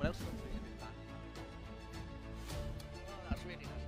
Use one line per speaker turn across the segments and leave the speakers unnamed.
close enough for you to back. Oh, that's really nasty.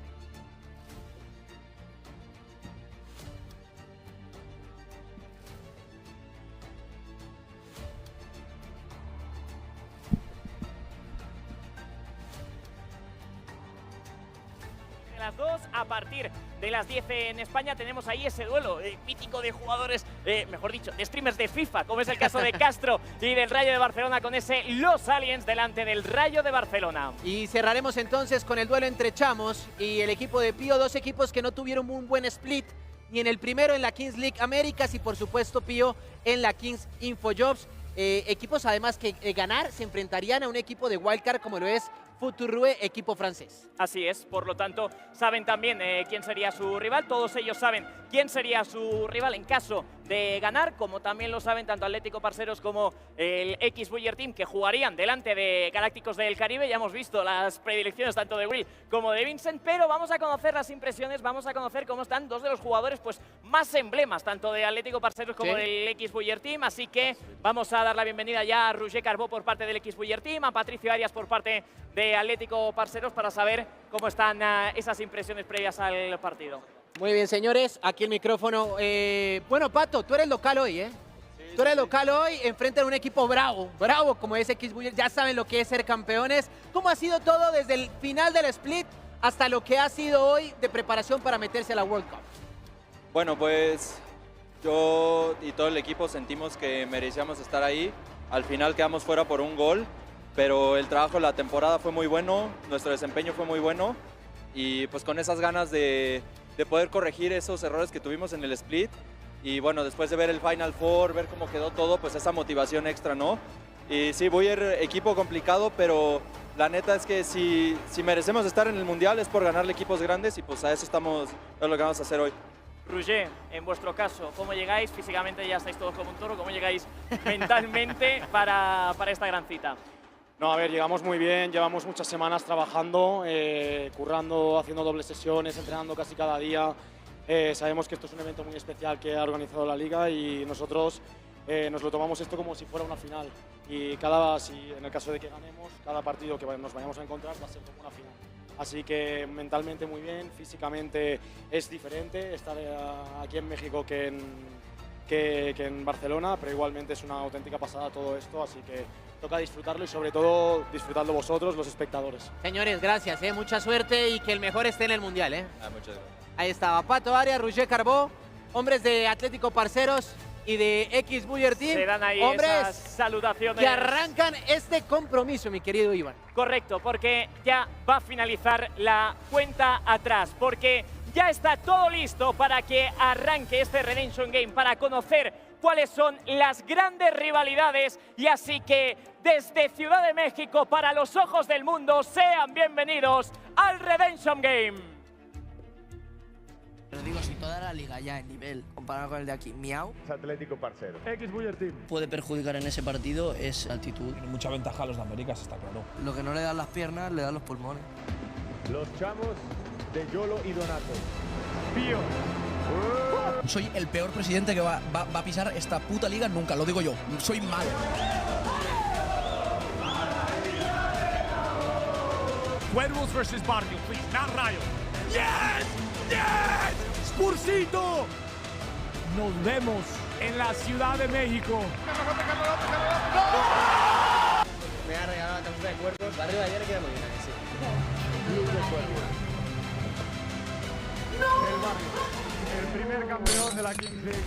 Las 2, a partir de las 10 en España tenemos ahí ese duelo mítico de jugadores, mejor dicho, de streamers de FIFA, como es el caso de Castro y del Rayo de Barcelona, con ese Los Aliens delante del Rayo de Barcelona.
Y cerraremos entonces con el duelo entre Chamos y el equipo de Pío, dos equipos que no tuvieron un buen split, ni en el primero en la Kings League Américas y por supuesto Pío en la Kings Infojobs. Equipos además que ganar se enfrentarían a un equipo de wildcard como lo es Futurrue, equipo francés.
Así es, por lo tanto, saben también quién sería su rival. Todos ellos saben quién sería su rival en caso de ganar, como también lo saben tanto Atlético Parceros como el xBuyer Team, que jugarían delante de Galácticos del Caribe. Ya hemos visto las predilecciones tanto de Will como de Vincent, pero vamos a conocer las impresiones, vamos a conocer cómo están dos de los jugadores pues más emblemas, tanto de Atlético Parceros como del xBuyer Team. Así que vamos a dar la bienvenida ya a Roger Carbó por parte del xBuyer Team, a Patricio Arias por parte de Atlético Parceros, para saber cómo están esas impresiones previas al partido.
Muy bien, señores, aquí el micrófono. Bueno, Pato, tú eres local hoy, ¿eh? Sí, tú eres local hoy, enfrente de un equipo bravo, bravo como es xBuyer, ya saben lo que es ser campeones. ¿Cómo ha sido todo desde el final del split hasta lo que ha sido hoy de preparación para meterse a la World Cup?
Bueno, pues yo y todo el equipo sentimos que merecíamos estar ahí. Al final quedamos fuera por un gol, pero el trabajo de la temporada fue muy bueno, nuestro desempeño fue muy bueno y pues con esas ganas de poder corregir esos errores que tuvimos en el split y bueno, después de ver el Final Four, ver cómo quedó todo, pues esa motivación extra, ¿no? Y sí, Buyer, equipo complicado, pero la neta es que si merecemos estar en el Mundial es por ganarle equipos grandes y pues a eso estamos, es lo que vamos a hacer hoy.
Roger, en vuestro caso, ¿cómo llegáis? Físicamente ya estáis todos como un toro, ¿cómo llegáis mentalmente para esta gran cita?
No, a ver, llegamos muy bien, llevamos muchas semanas trabajando, currando, haciendo dobles sesiones, entrenando casi cada día. Sabemos que esto es un evento muy especial que ha organizado la Liga y nosotros nos lo tomamos esto como si fuera una final. Y en el caso de que ganemos, cada partido que nos vayamos a encontrar va a ser como una final. Así que mentalmente muy bien, físicamente es diferente estar aquí en México que en Barcelona, pero igualmente es una auténtica pasada todo esto, así que toca disfrutarlo y sobre todo disfrutando vosotros, los espectadores.
Señores, gracias, mucha suerte y que el mejor esté en el Mundial.
Muchas gracias.
Ahí estaba Pato Arias, Roger Carbó, hombres de Atlético Parceros y de xBuyer Team.
Se dan ahí
hombres
esas salutaciones
que arrancan este compromiso, mi querido Iván.
Correcto, porque ya va a finalizar la cuenta atrás, porque ya está todo listo para que arranque este Redemption Game, para conocer cuáles son las grandes rivalidades. Y así que desde Ciudad de México, para los ojos del mundo, sean bienvenidos al Redemption Game.
Pero digo, si toda la liga ya en nivel comparado con el de aquí, miau.
Atlético Parcero. xBuyer Team.
Puede perjudicar en ese partido es la altitud.
Tiene mucha ventaja a los de Américas, está claro.
Lo que no le dan las piernas, le dan los pulmones.
Los chamos de Yolo y Donato. Pío.
Soy el peor presidente que va a pisar esta puta liga nunca, lo digo yo. Soy malo.
Werewolves versus Barrio, please, not Rayo. Yes! Yes! Spursito. Nos vemos en la Ciudad de México.
Me ha regalado la camiseta de cuerpos. Barrio de ayer queda muy bien, sí.
Club de Cuervos. El Barrio, el primer campeón de la Kings League.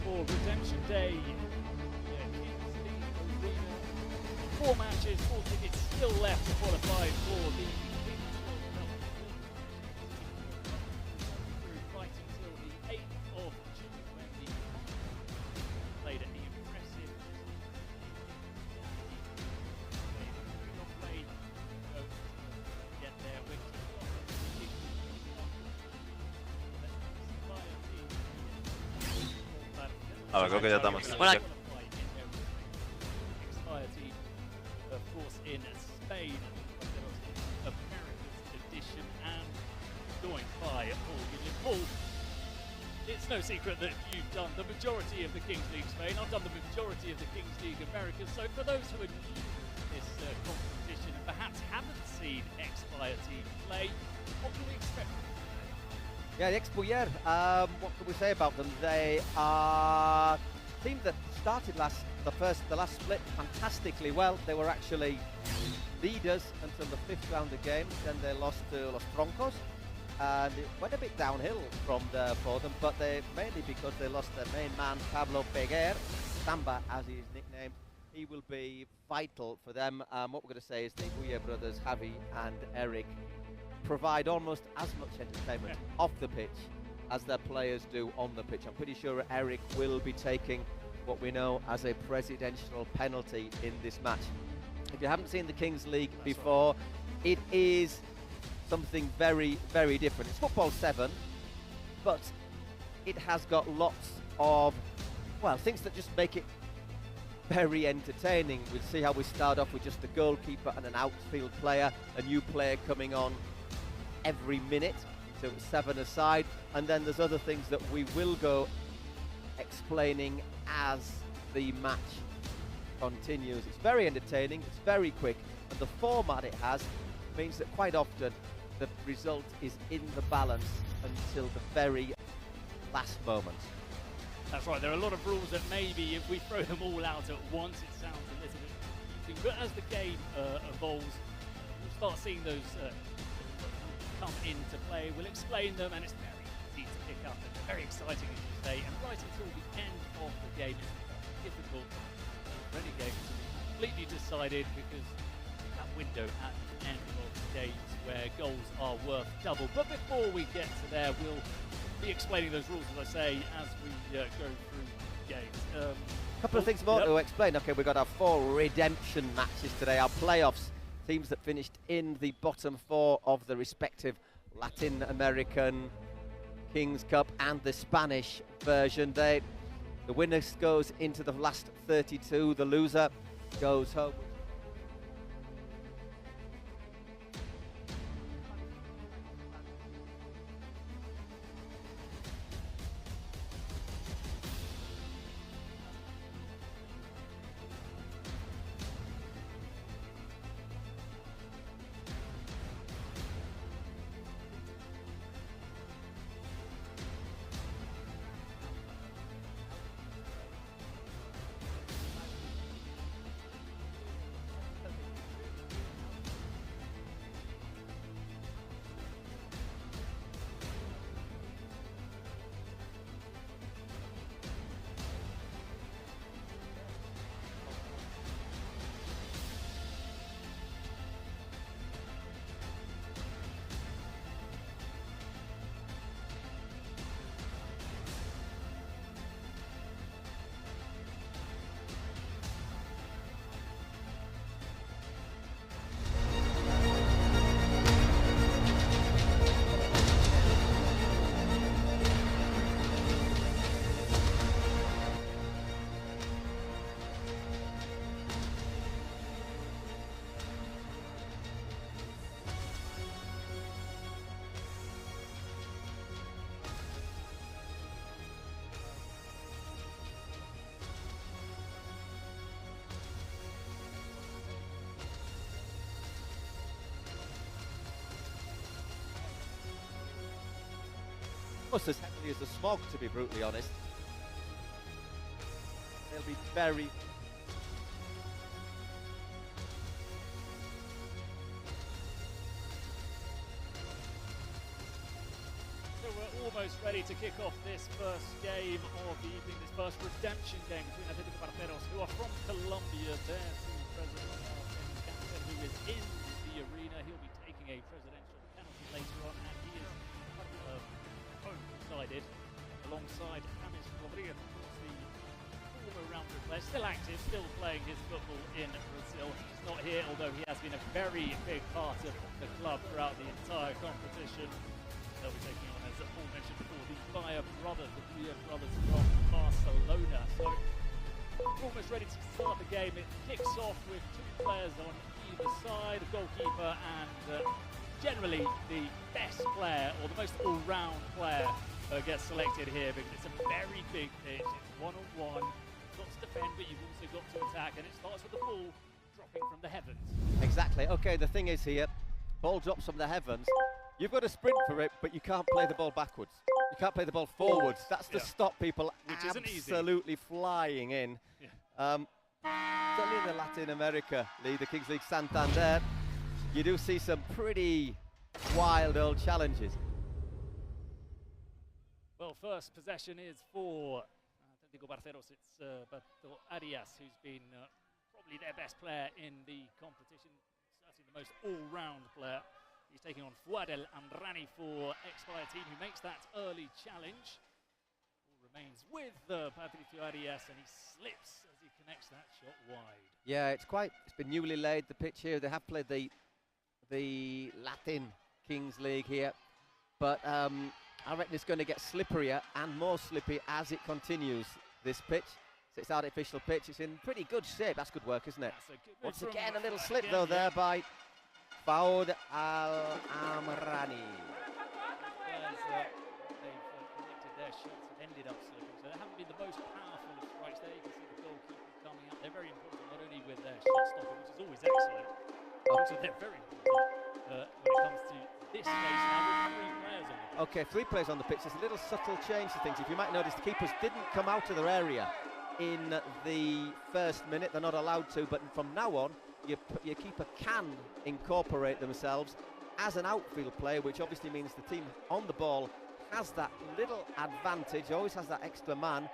For Redemption Day. 4 matches, 4 tickets still left to qualify for the fighting till the 8th of June when the played at the impressive get there with
A ver, creo que ya estamos.
Bueno,
in Spain, America's edition, and joined by Paul Gideon. Paul, it's no secret that you've done the majority of the Kings League Spain. I've done the majority of the Kings League Americas. So for those who are new to this competition and perhaps haven't seen xBuyer team play, what can we expect?
Yeah, the xBuyer, what can we say about them? They are a team that started the last split fantastically well. They were actually leaders until the 5th round of games, then they lost to Los Troncos, and it went a bit downhill from there for them, but they mainly because they lost their main man, Pablo Peguer, Samba as he is nicknamed. He will be vital for them. What we're going to say is the Buyer brothers, Javi and Eric, provide almost as much entertainment off the pitch as their players do on the pitch. I'm pretty sure Eric will be taking what we know as a presidential penalty in this match. If you haven't seen the Kings League before, it is something very, very different. It's football 7, but it has got lots of, well, things that just make it very entertaining. We'll see how we start off with just a goalkeeper and an outfield player, a new player coming on every minute, so it's 7 aside, and then there's other things that we will go explaining as the match continues. It's very entertaining, it's very quick, and the format it has means that quite often the result is in the balance until the very last moment.
That's right, there are a lot of rules that maybe if we throw them all out at once, it sounds a little bit confusing, but as the game evolves, we'll start seeing those come into play. We'll explain them, and it's very easy to pick up and very exciting, as you say, and right until the end of the game, it's difficult for any game to be completely decided because that window at the end of the games where goals are worth double. But before we get to there, we'll be explaining those rules, as I say, as we go through the games.
A couple of things more to explain. Okay, we've got our 4 redemption matches today, our playoffs. Teams that finished in the bottom 4 of the respective Latin American Kings Cup and the Spanish version. The winner goes into the last 32, the loser goes home. Almost as heavily as the smog, to be brutally honest. They'll be very...
So we're almost ready to kick off this first game of the evening, this first redemption game between Atletico Parceros, who are from Colombia. Their team president, who is in the arena. He'll be taking a presidential penalty later on, and he is home-sided alongside James Rodriguez, of course, the former Real Madrid player, still active, still playing his football in Brazil. He's not here, although he has been a very big part of the club throughout the entire competition. They'll be taking on, as Paul mentioned before, the Buyer brothers, the Buyer brothers from Barcelona. So, almost ready to start the game. It kicks off with 2 players on either side, a goalkeeper and generally the best player or the most all-round player gets selected here because it's a very big pitch. It's one-on-one. You've got to defend, but you've also got to attack, and it starts with the ball dropping from the heavens.
Exactly. Okay, the thing is here, ball drops from the heavens. You've got to sprint for it, but you can't play the ball backwards. You can't play the ball forwards. That's to stop people absolutely flying in. Yeah. Certainly in the Latin America League, the Kings League Santander, you do see some pretty wild old challenges.
Well, first possession is for Atletico Barcelos. It's Beto Arias, who's been probably their best player in the competition, certainly the most all-round player. He's taking on Fuadel Amrani for xBuyer team, who makes that early challenge. Ball remains with Patricio Arias, and he slips as he connects that shot wide.
Yeah, it's been newly laid, the pitch here. They have played the Latin Kings League here, but I reckon it's going to get slipperier and more slippy as it continues, this pitch. So it's artificial pitch. It's in pretty good shape. That's good work, isn't it? Once again, a little slip though there by Faud Al-Amrani.
They've collected their shots and ended up slipping, so they haven't been the most powerful of strikes there. You can see the goalkeeper coming out. They're very important, not only with their shot stopping, which is always excellent, but also they're very important when it comes to this space now with 3 players on the pitch.
Okay, 3 players on the pitch. There's a little subtle change to things. If you might notice, the keepers didn't come out of their area in the first minute. They're not allowed to, but from now on, your keeper can incorporate themselves as an outfield player, which obviously means the team on the ball has that little advantage, always has that extra man to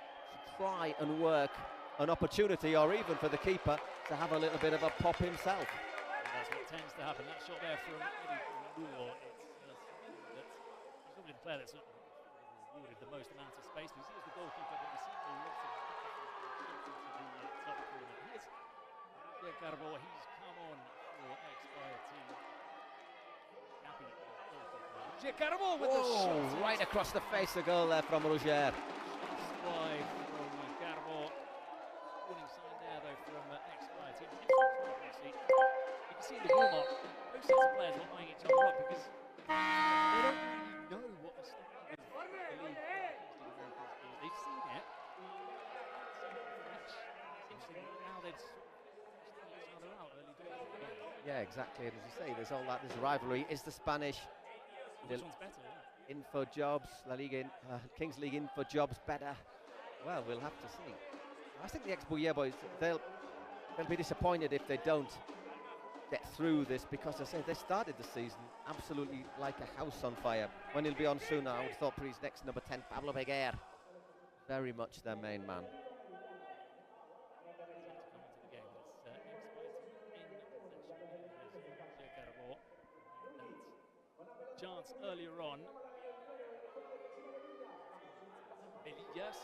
try and work an opportunity, or even for the keeper to have a little bit of a pop himself.
And that's what tends to happen. That shot there from Eddie Moore, it's probably the player that's rewarded the most amount of space. Because he was the goalkeeper, but we see lots of into the top corner. Here's Carbo. He's come on for xBuyer team. Happy goalkeeper. Carbo with the shot.
Right across the face, the goal there from Roger.
Wide from Carbo. Warning sign there though from xBuyer team. You can see in the warm-up, both sets of players are eyeing each other up because they don't really know what the style of the league is. They've seen it. It's interesting now they've each other out early doors.
Yeah, exactly. And as you say, there's all that. There's rivalry. Is the Spanish
Which one's better? Yeah.
info jobs, La Liga, Kings League info jobs better? Well, we'll have to see. I think the xBuyer boys, they'll be disappointed if they don't get through this, because I say they started the season absolutely like a house on fire. When he'll be on soon, I would have thought for his next number 10, Pablo Beguer, very much their main man.
Chance earlier on. Yes.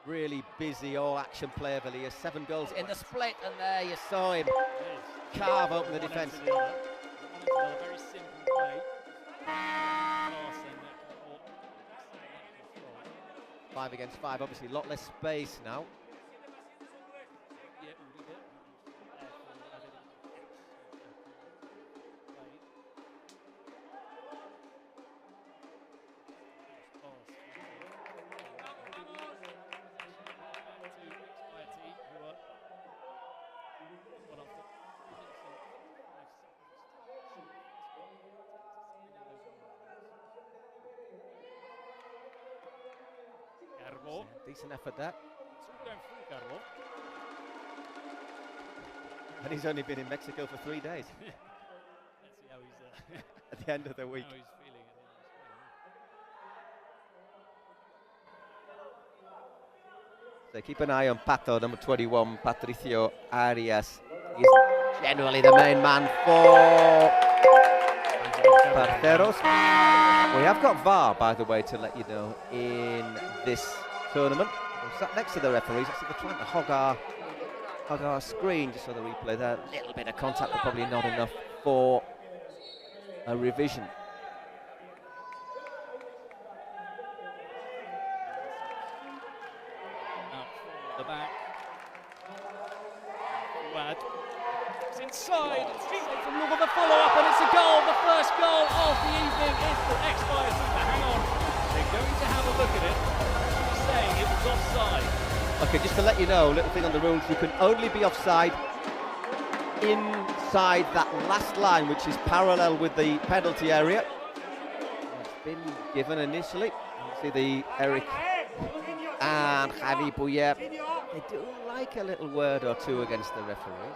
Really busy all-action player, Villiers. 7 goals in the split, and there you saw him carve open the defence.
A very simple play.
5 against 5, obviously a lot less space now. Decent effort there.
It's all going through Carbo.
And he's only been in Mexico for 3 days.
Let's see how he's
at the end of the week.
How he's feeling
So keep an eye on Pato, number 21, Patricio Arias. He's generally the main man for Parceros. We have got VAR, by the way, to let you know, in this tournament. We're sat next to the referees. I think they're trying to hog our screen just so the replay there. A little bit of contact, but probably not enough for a revision.
Out the back. Wad. It's inside. From Lugo, the follow-up, and it's a goal. The first goal of the evening is for xBuyer. Hang on. They're going to have a look at it. He's saying it was offside.
Okay, just to let you know, little thing on the rules, you can only be offside inside that last line, which is parallel with the penalty area. It's been given initially. You see the Eric and Javi Buyer. They do like a little word or two against the referee.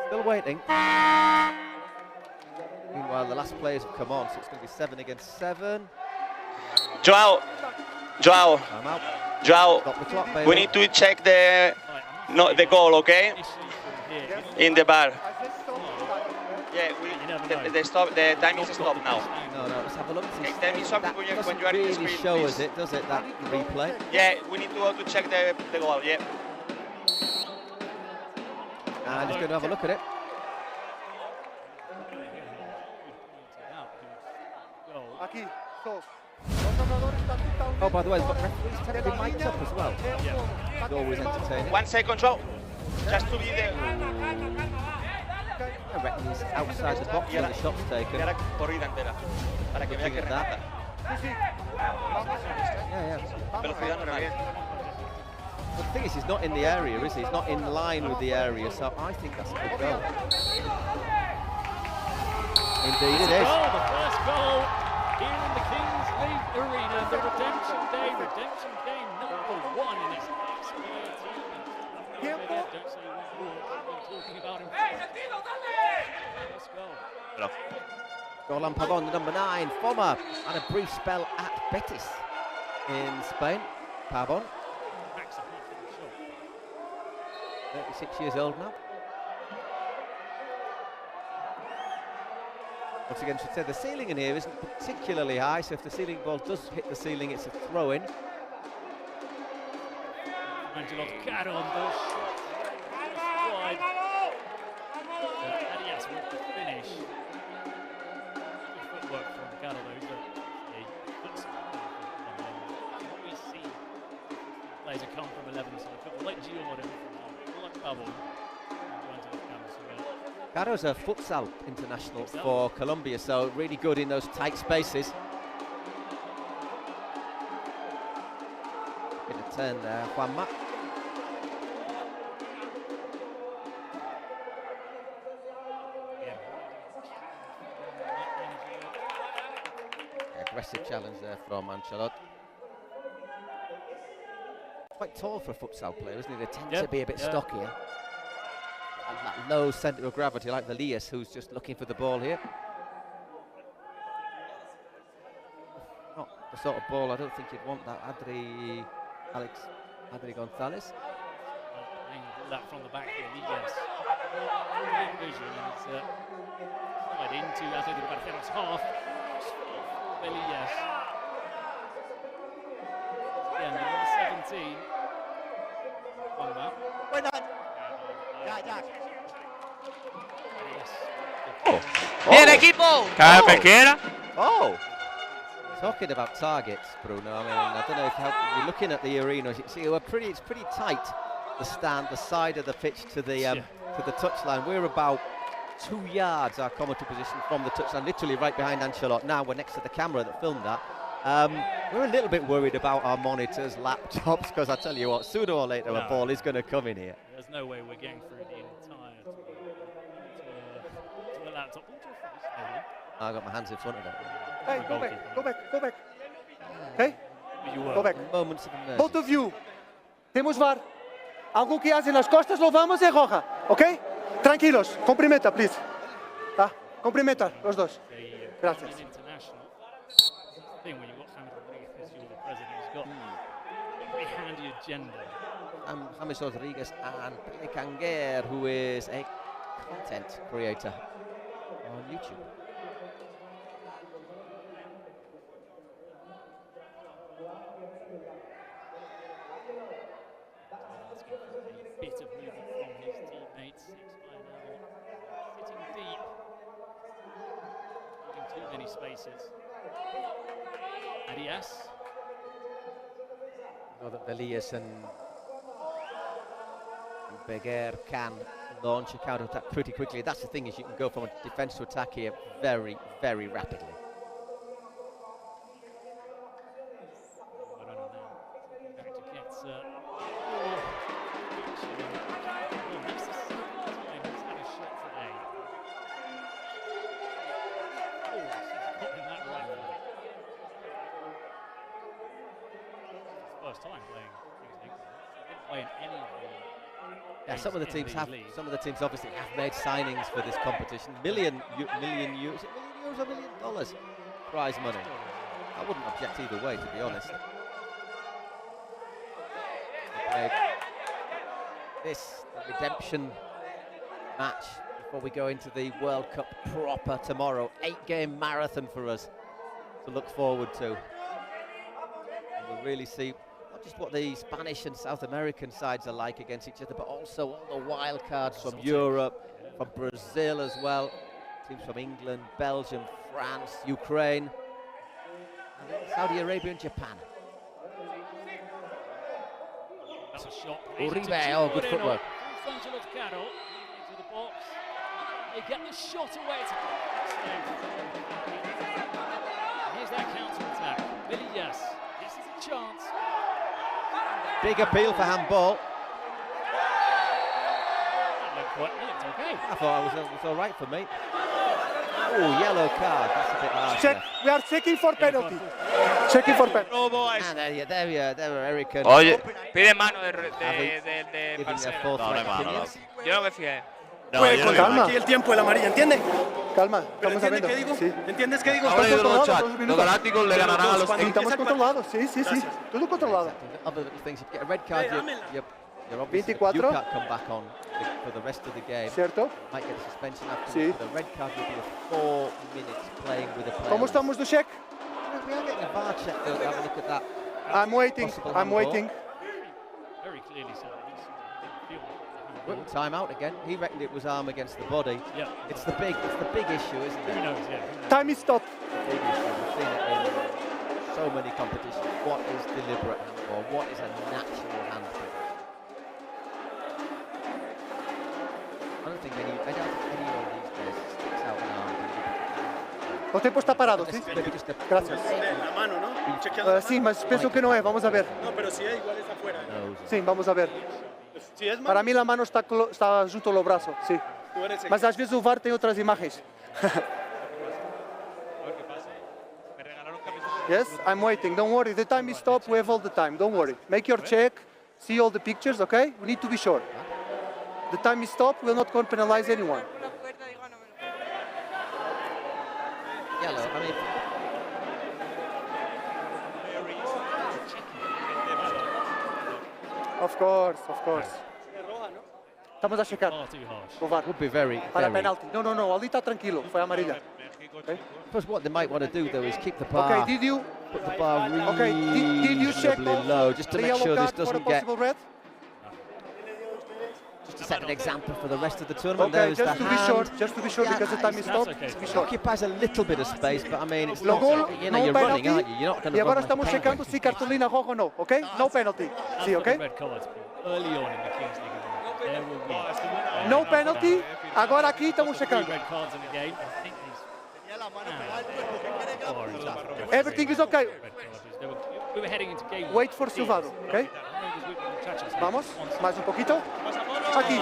Still waiting. Meanwhile, the last players have come on, so it's going to be 7 against 7.
Joao,
I'm out.
Joao,
Stop the clock, baby.
we need to check the goal, okay? In the bar. Yeah, the time is stopped now.
No, let's have a look.
Okay, tell me something when you are in the
really
screen,
show
please.
us it, does it, that replay?
Yeah, we need to go to check the goal, yeah.
And he's going to have a look at it. Oh, by the way, referees tend to be mic'd up as well.
Yeah.
It's always entertaining.
1 second, Joao. Just to be there.
I reckon he's outside the box when the shot's taken.
Corrida entera. Para que vea que remata.
Yeah.
Velocidad normal.
But the thing is, he's not in the area, is he? He's not in line with the area, so I think that's a good goal. Indeed it is.
The first goal here in the Kings League Arena, the Redemption Day number 1 in its xBuyer team. Don't say one more, I'm talking about him. First goal.
Golan Pavon, the number 9, former, and a brief spell at Betis in Spain. Pavon, 36 years old now. Once again, I should say the ceiling in here isn't particularly high, so if the ceiling ball does hit the ceiling, it's a throw-in.
Angelot Caro on the shot. Just wide. Arias with the finish. Good footwork from Caro, though. He puts it we see players that come from 11 side football, like Gio, like Bubble.
Caro's a futsal international for Colombia, so really good in those tight spaces. Bit of turn there, Juanma. Aggressive challenge there from Ancelot. Quite tall for a futsal player, isn't he? They tend to be a bit stockier. And that low centre of gravity, like Velias, who's just looking for the ball here. Not the sort of ball I don't think you'd want that. Adri Gonzalez.
That from the back here, Velias. Vision, and it's slide into Atletico Barcelona's half. Velias. Again, number 17. One back.
Bien, equipo. Cada pequeña.
Oh! Talking about targets, Bruno. I mean, I don't know if you're looking at the arena. You see, it's pretty tight. The stand, the side of the pitch to the touchline. We're about 2 yards, our commentary position, from the touchline, literally right behind Ancelot. Now we're next to the camera that filmed that. We're a little bit worried about our monitors, laptops, because I tell you what, sooner or later a ball is going to come in here.
There's no way we're getting through the entire to a laptop.
I got my hands in front of it.
Hey, go back. Hey, go back.
Moments of emergency.
Both of you. Temos VAR. Algo que hace en las costas lo vamos a roja, ¿ok? Tranquilos. Cumprimenta, please. Cumprimenta, los dos. Gracias.
When you've got James Rodriguez as your president, he's got a very handy agenda.
James Rodriguez and Pele Canguer, who is a content creator on YouTube.
A bit of movement from his teammates. xBuyer now sitting deep, leaving too many spaces. Arias.
I know that Velias and Beguer can launch a counter-attack pretty quickly. That's the thing, is you can go from a defence to attack here very, very rapidly.
First time playing any of the
some of the teams have. Some of the teams obviously have made signings for this competition. Million euros, $1 million or $1 million prize money. I wouldn't object either way, to be honest. This the redemption match before we go into the World Cup proper tomorrow. 8-game marathon for us to look forward to. And we'll really see not just what the Spanish and South American sides are like against each other, but also all the wild cards from Europe, from Brazil as well, teams from England, Belgium, France, Ukraine, and Saudi Arabia and Japan.
That's a shot.
Uribe, oh, good footwork.
Into the box. They get the shot away. Here's that counter-attack. Billy, yes, this is a chance.
Big appeal for handball.
That looked okay.
I thought it was all right for me. Oh, yellow card. That's a bit harsh.
Check. We are checking for penalty. Checking for penalty.
And there were Eric and
Oye, pide mano de
Parcero.
No, no hay mano, no. Yo no me fijé.
No, con calma. Aquí el tiempo de la amarilla, ¿entiendes? Calma, estamos a ver. ¿Qué digo? Sí. ¿Entiendes qué digo?
Ahora los galácticos le ganarán a los
Estamos controlados, sí. Todo controlado.
Other things, if you get a red card, you're obviously,
24.
you can't come back on for the rest of the game.
Cierto.
Might get a suspension after.
Sí.
The red card will be a 4 minutes playing with a player.
¿Cómo estamos, Dušek?
We are getting a VAR check, though. Have a look at that.
I'm waiting. I'm waiting.
Very clearly so.
Time out again. He reckoned it was arm against the body.
Yeah.
It's the big issue, isn't it?
Who knows, yeah.
Time is stopped.
Big issue. We've seen it in so many competitions. What is deliberate handball? What is a natural handball? I don't think anyone these days sticks out an arm.
El tiempo está parado, ¿sí? Gracias.
La mano, ¿no?
Sí, mas pienso que no es. Vamos a ver.
No, pero si es igual es afuera.
Sí, vamos a ver.
Si es
Para mí la mano está junto ao braço, sim. Mas às vezes o VAR tem outras imagens. Yes, I'm waiting. Don't worry. The time is stopped. We have all the time. Don't worry. Make your check. See all the pictures, okay? We need to be sure. The time is stopped. We're not going to penalize anyone.
Yellow. I mean.
Of course. Estamos a checar. O VAR.
Would be very.
Para penalty. No. Ali está tranquilo. Foi amarilla. Okay.
Because what they might want to do though is keep the bar.
Okay. Did you?
Put the bar really
okay. Did you check
low just to make sure this doesn't get.
Red?
Just to set an example for the rest of the tournament.
Okay.
There's
Just
the
to
hand.
be sure, because the time is stopped.
Okay.
Be sure.
Occupies a little bit of space, but I mean, it's not.
Gol,
You know,
no
you're running,
penalty.
aren't you? You're not going to
E agora
run
estamos
like a
checando
penguin.
se cartolina roja ou não, ok? No penalty. Sí, ok?
Red cards early on in the Kings League. There will be.
No penalty. Agora aqui estamos checando.
Red cards in the game. I think
Everything is okay.
We were heading into game.
Wait for Silvado, ok? Vamos, mais um pouquito. Aqui.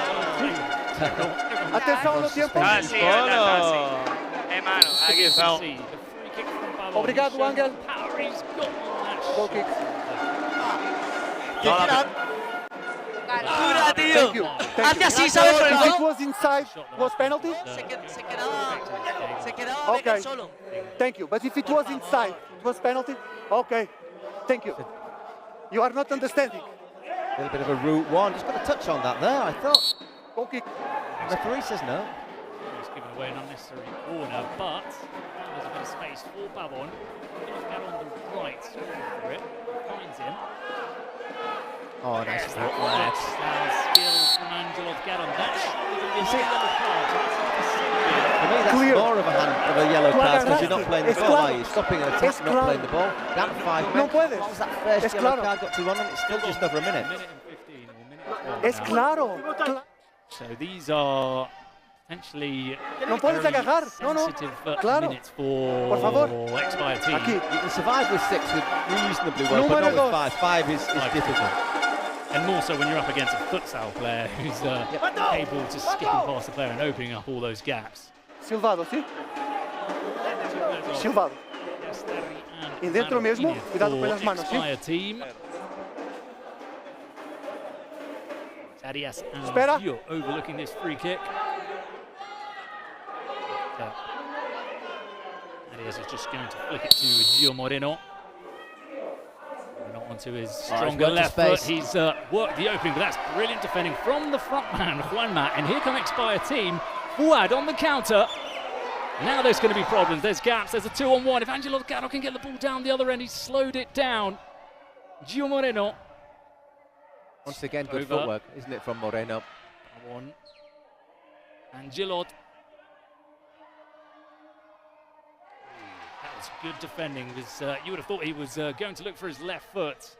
Atenção no tempo.
Sí, mano, aquí está.
Obrigado, Angel. Goal kick. Thank you.
Hace así, ¿sabes? Por el
If it
gol.
was inside, was penalty?
Se quedaba
Okay.
solo.
Thank you. But if it was inside, it was penalty? Okay. Thank you. You are not understanding.
A little bit of a route one. Just got a touch on that there, I thought.
Goal kick.
Referee says no.
He's given away an unnecessary corner, but there's a bit of space for Pavon. Get on the right for it. Finds him.
Oh, nice
Yes,
foot.
that's skills from Angelo Garon. That should be a yellow card.
For me, that's
Clear.
more of a yellow card because you're not playing the
Es
ball,
claro.
are you? Stopping an
Es
attack, not
claro.
playing the ball. Down 5
No
minutes.
puedes.
What was that first
Es
yellow
claro.
card got to run on? It's still just over a minute.
Minute and 15 or minute
Es claro.
So these are potentially
No puedes agajar. No, no.
sensitive
Claro.
minutes for
Por favor.
xBuyer team.
Aquí.
You can survive with 6 reasonably well, but not with 5. 5 is difficult.
And more so when you're up against a futsal player who's able to skip past the player and opening up all those gaps.
Silvado, ¿sí? Silvado. Y dentro mismo, cuidado con las manos, ¿sí?
xBuyer team. Arias and
Espera.
Gio overlooking this free kick. Arias is just going to flick it to Gio Moreno. Not onto his stronger left foot. He's worked the opening, but that's brilliant defending from the front man, Juanma. And here come xBuyer team. Fuad on the counter. Now there's going to be problems. There's gaps. There's a 2-on-1. If Angelo Gatto can get the ball down the other end, he's slowed it down. Gio Moreno.
Once again, good footwork, isn't it, from Moreno?
One. Angelot. That was good defending, because you would have thought he was going to look for his left foot.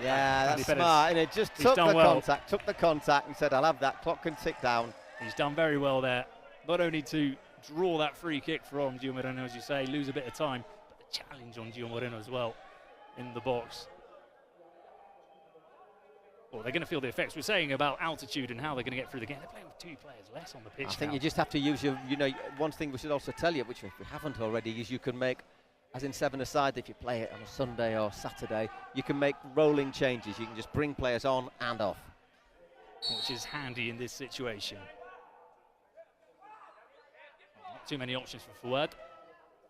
Yeah, that's smart, and it just took the contact and said, I'll have that, clock can tick down.
He's done very well there. Not only to draw that free kick from Gio Moreno, as you say, lose a bit of time, but the challenge on Gio Moreno as well in the box. Well, they're going to feel the effects. We're saying about altitude and how they're going to get through the game. They're playing with 2 players less on the pitch.
I think you just have to use your, one thing we should also tell you, which we haven't already, is you can make, as in 7-a-side, if you play it on a Sunday or Saturday, you can make rolling changes. You can just bring players on and off.
Which is handy in this situation. Not too many options for Fuad.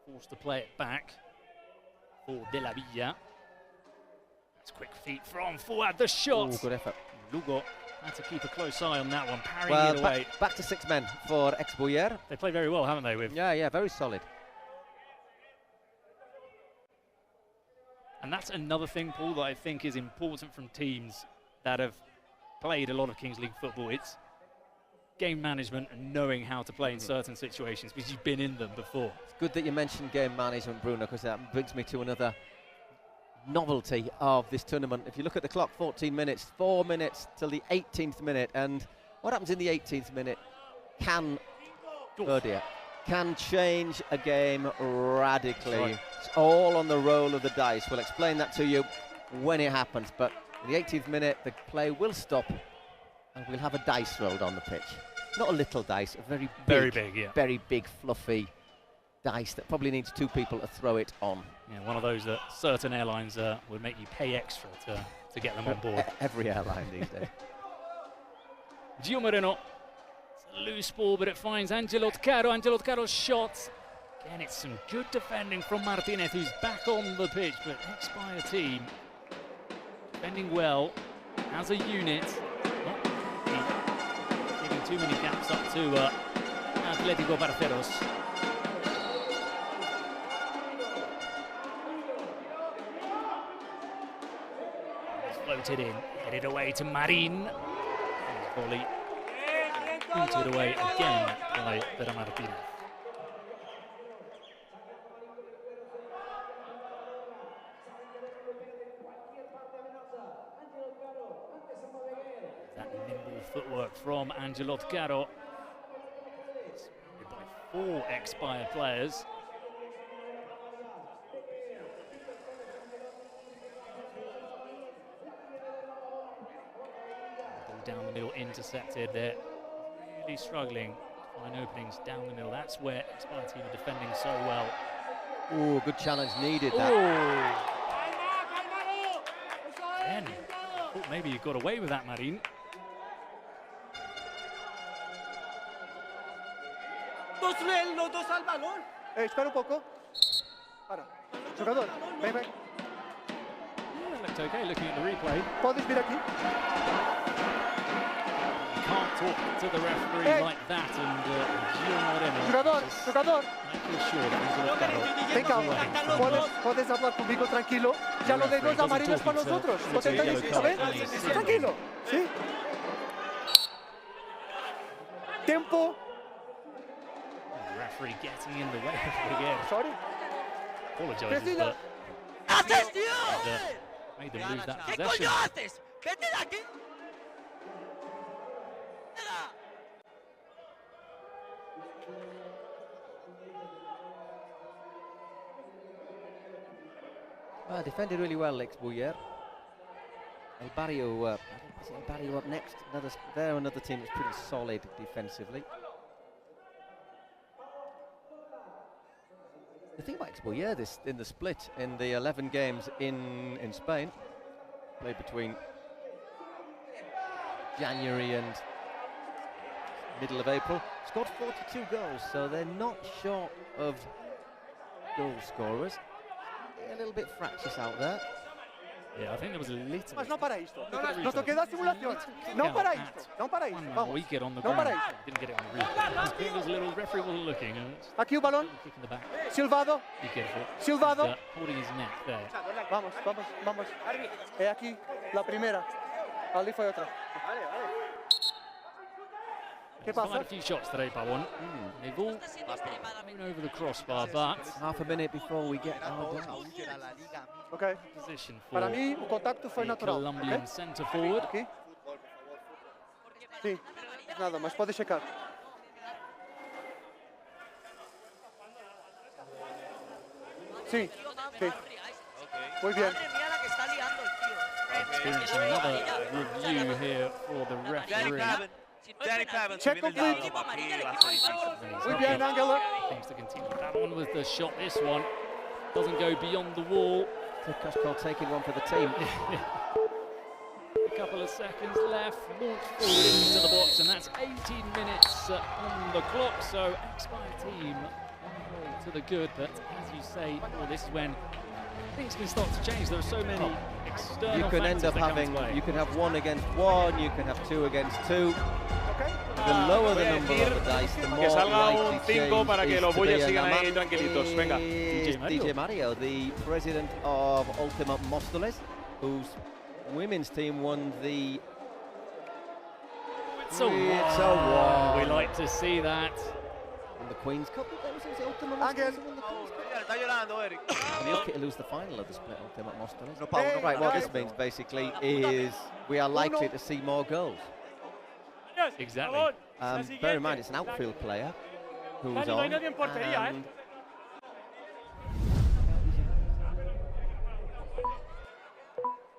Forced to play it back for De La Villa. Quick feet from Fuad, the shot.
Ooh, good effort.
Lugo had to keep a close eye on that one, parrying
Well,
it away.
back to 6 men for xBuyer.
They play very well, haven't they?
Yeah, very solid.
And that's another thing, Paul, that I think is important from teams that have played a lot of Kings League football. It's game management and knowing how to play in certain situations, because you've been in them before.
It's good that you mentioned game management, Bruno, because that brings me to another novelty of this tournament. If you look at the clock, 14 minutes, 4 minutes till the 18th minute, and what happens in the 18th minute can change a game radically.
Right.
It's all on the roll of the dice. We'll explain that to you when it happens, but in the 18th minute the play will stop and we'll have a dice rolled on the pitch. Not a little dice, a very big fluffy dice that probably needs 2 people to throw it on.
Yeah, one of those that certain airlines would make you pay extra to get them on board.
Every airline these days.
Gio Moreno. It's a loose ball, but it finds Angelo Caro. Angelo Caro's shot. Again, it's some good defending from Martinez, who's back on the pitch, but xBuyer team defending well as a unit. Not giving too many gaps up to Atletico Barcelos. Floated in, headed away to Marin. Volley booted away again by Vera Martinez. That nimble footwork from Angelo Caro. Surrounded by 4 xBuyer players. Down the middle, intercepted. They're really struggling to find openings down the middle. That's where xBuyer team are defending so well.
Ooh, good challenge needed. That.
Again, I thought maybe you got away with that, Marin.
Los dos al balón. Espera un poco. Para. Jugador, ven.
Yeah, looked okay looking at the replay.
Puedes vir aquí.
Can't talk to the referee like that, and Gio Moreno.
Jugador.
Making sure that he's
Venga, puedes hablar conmigo tranquilo. Ya lo de dos amarillos para nosotros. ¿No te entendéis? ¿Ven? Tranquilo. ¿Sí? Tiempo.
The referee getting in the way again.
Sorry.
Apologizes, but Made them lose that
¿Qué
possession.
coño haces? ¡Vete de aquí!
Well, defended really well, xBuyer. El Barrio up next. Another team that's pretty solid defensively. The thing about xBuyer in the split in the 11 games in Spain, played between January and middle of April, scored 42 goals, so they're not short of goal scorers. They're a little bit fractious out there.
Yeah, I think there was a little.
Mas no para isto. No toque da simulación. No para isto. No para isto. Vamos.
We get on the
No
ground.
para isto.
Didn't get it on the replay. There was a little referee wasn't looking.
Aquí un balón.
Kick in the back.
Silvado.
Be careful.
Silvado.
He's, holding his neck there.
Vamos. Aquí la primera. Ali fue otra. ¿Qué
He's fired
pasa?
a few shots today, Pavon. They've all thrown over the crossbar, but
half a minute before we get our goal.
Okay.
Position for
Para mí, o contacto fue
the
natural.
Colombian
¿Ok?
centre forward.
Aquí. Sí. Nada, mas pode checar. Sí. Muy bien.
Experiencing another review here for the referee.
Check complete. Muy bien, Angela.
Seems to continue that one with the shot. This one doesn't go beyond the wall.
Kickoff taking one for the team.
A couple of seconds left. Launched forward into the box, and that's 18 minutes on the clock. So xBuyer team to the good, but as you say, well, this is when things can start to change. There are so many external
You can end
factors
up
that come
having,
into play.
you can have 1 against 1, you can have 2 against 2. The lower the number of the dice, the more
Que salga
likely
un 5 para que los Bullets sigan ahí tranquilitos. Venga.
DJ Mario, the president of Ultimate Móstoles, whose women's team won the...
It's a one. We like to see that.
In the Queen's Cup, that was the Ultimate Móstoles who won the Queen's Cup.
Está llorando, Eric.
And they'll lose the final of the split Ultimate Móstoles. Right, what this means basically is we are likely to see more goals.
Exactly.
Bear in mind, it's an outfield player who's
Dani, no hay
on.
nadie en portería,
and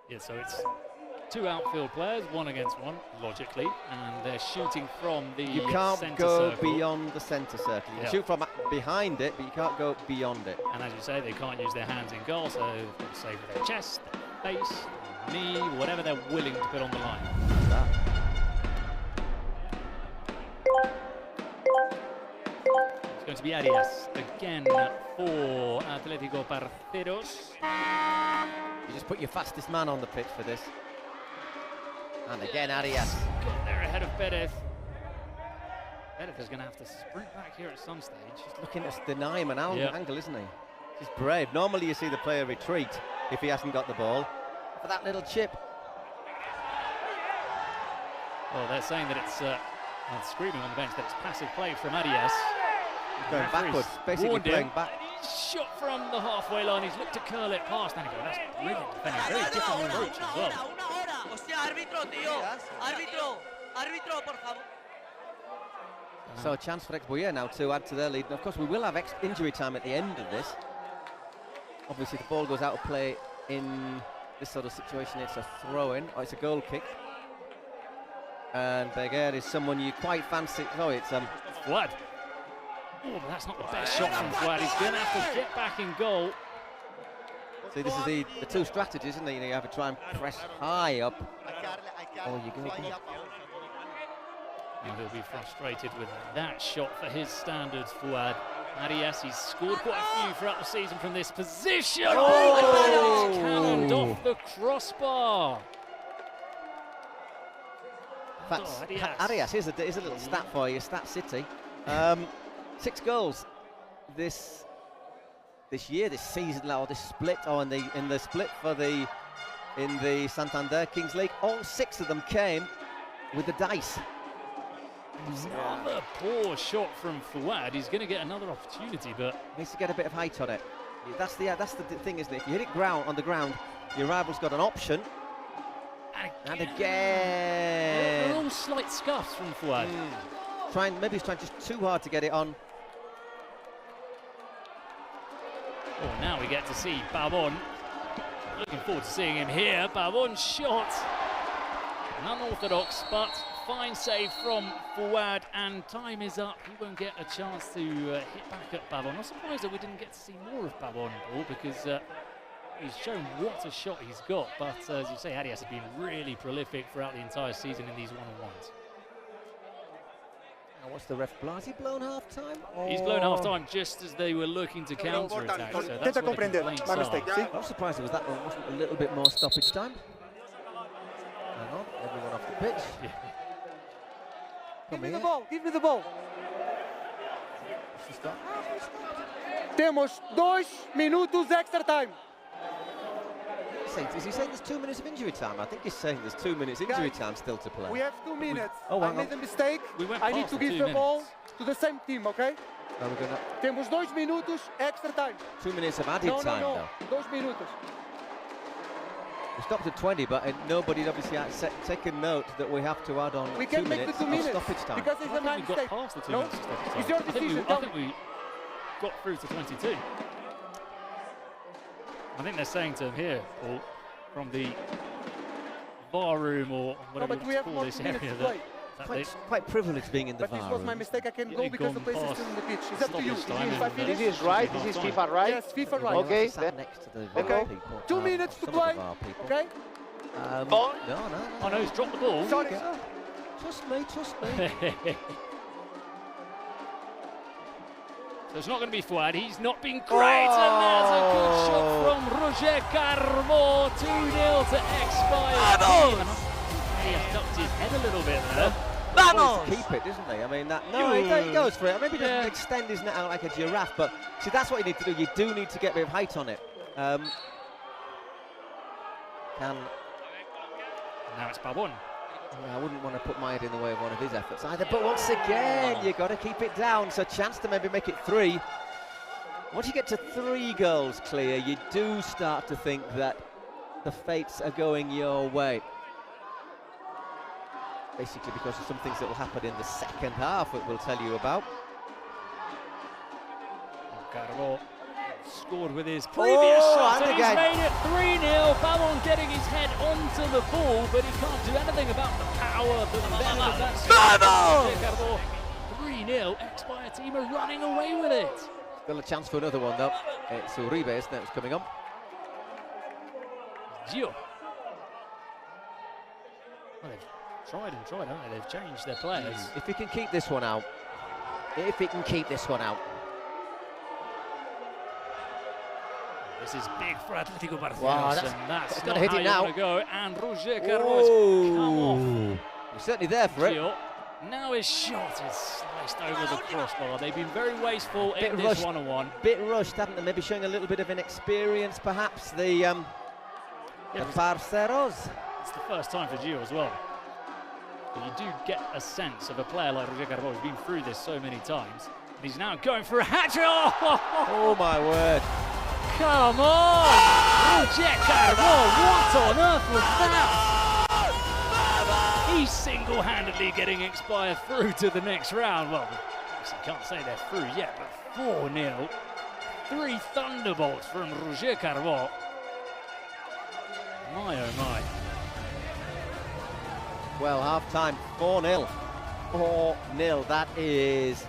Yeah, so it's 2 outfield players, 1 against 1, logically, and they're shooting from the
you can't
centre
go
circle.
beyond the centre circle. You can
Yeah.
shoot from behind it, but you can't go beyond it.
And as you say, they can't use their hands in goal, so they've got to save with their chest, their face, their knee, whatever they're willing to put on the line. It's going to be Arias again for Atlético Parceros.
You just put your fastest man on the pitch for this. And again, Arias.
Got there ahead of Perez. Perez is going to have to sprint back here at some stage.
Just looking to deny him an
Yeah.
angle, isn't he? He's brave. Normally you see the player retreat if he hasn't got the ball. For that little chip.
Well, they're saying that it's screaming on the bench that it's passive play from Arias.
He's going backwards, basically playing back.
Shot from the halfway line. He's looked to curl it past. And that's brilliant defending. Very different approach as well.
Hostia, árbitro, tío. Árbitro, por favor.
So a chance for xBuyer now to add to their lead. And of course, we will have injury time at the end of this. Obviously, the ball goes out of play in this sort of situation. It's a throw-in, or it's a goal kick. And Beguer is someone you quite fancy. Oh, it's
Fuad. Oh, but that's not the best shot from Fuad. He's going to have to get back in goal.
See, this is the 2 strategies, isn't it? You have to try and press high up. Or you go back.
And he'll be frustrated with that shot for his standards, Fuad. Arias, he's scored quite a few throughout the season from this position. Oh! Cannoned off the crossbar.
Arias, here's a little stat for you, Stat City. 6 goals this year, this season, or this split, or in the split for in the Santander Kings League. All 6 of them came with the dice.
Another poor shot from Fuad. He's going to get another opportunity, but
needs to get a bit of height on it. That's the thing, isn't it? If you hit it on the ground, Your rival's got an option. And again.
They're all slight scuffs from Fouad.
Maybe he's trying just too hard to get it on.
Oh, now we get to see Pavon. Looking forward to seeing him here. Pavon's shot. An unorthodox, but fine save from Fouad, and time is up. He won't get a chance to hit back at Pavon. I'm surprised that we didn't get to see more of Pavon, Paul, because he's shown what a shot he's got. But as you say, Arias has been really prolific throughout the entire season in these one-on-ones.
What's the ref blown? Has he blown half-time?
He's blown half-time just as they were looking to counter-attack. So that's what the complaints are.
I'm surprised there wasn't a little bit more stoppage time. Hang on, everyone off the pitch.
Yeah.
Give me the ball, give me the ball. Temos 2 minutos extra time.
Is he saying there's 2 minutes of injury time? I think he's saying there's 2 minutes injury time still to play.
We have 2 minutes.
I
made a mistake. I need to give the ball to the same team, okay?
No, we're gonna...
Temos 2 minutos extra time.
2 minutes of added time, though.
2 minutos.
We stopped at 20, but nobody obviously taken note that we have to add on 2 minutes.
We can make the 2 minutes
stoppage time.
because it's a man mistake.
We got past the 2 minutes of stoppage time.
It's your decision.
I think we got through to 22. I think they're saying to him here, Paul, from the VAR room or whatever you want to call this area, that
quite privileged being in the
VAR
room.
But this was my mistake. I can go because the place is still in the pitch. It's up to you.
This is right. This is FIFA right.
Yes, FIFA right.
Okay.
Next to the VAR people.
2 minutes to play. Okay.
Ball?
No.
Oh no, he's dropped the ball.
Sorry.
Trust me.
So it's not going to be Fouad. He's not been great, and there's a good shot from Roger Carbo. 2-0 to xBuyer. He has ducked his head a little bit there.
Vamos! Keep it, doesn't he? I mean, he goes for it. Maybe he doesn't extend his net out like a giraffe, but see, that's what you need to do. You do need to get a bit of height on it.
Now it's Pavon.
I wouldn't want to put my head in the way of one of his efforts either, but once again, you've got to keep it down, so chance to maybe make it 3. Once you get to 3 goals clear, you do start to think that the fates are going your way. Basically because of some things that will happen in the second half that we'll tell you about.
Carbo scored with his previous shot, and he's made it 3-0. Pavon getting his head onto the ball, but he can't do anything about the power, the venom of that shot. 3-0, xBuyer team are running away with it.
Still a chance for another one, though. It's Uribe, isn't it, that's coming on.
Gio. Well, they've tried and tried, haven't they? They've changed their players.
If he can keep this one out.
This is big for Atletico Barcelos,
wow,
and that's
going
not
to hit
how
it
you
now.
want to go. And Roger Carbo's come off.
He's certainly there for it.
Now his shot is sliced over the crossbar. They've been very wasteful in this one-on-one.
Bit rushed, haven't they? Maybe showing a little bit of inexperience, perhaps, the Parceros.
It's the first time for Gio as well. But you do get a sense of a player like Roger Carbo who's been through this so many times. And he's now going for a hat-trick.
Oh my word.
Come on! Roger Carbo, what on earth was that? He's single-handedly getting xBuyer through to the next round. Well, obviously can't say they're through yet, but 4-0. 3 thunderbolts from Roger Carbo. My oh my.
Well, half-time, 4-0. 4-0, that is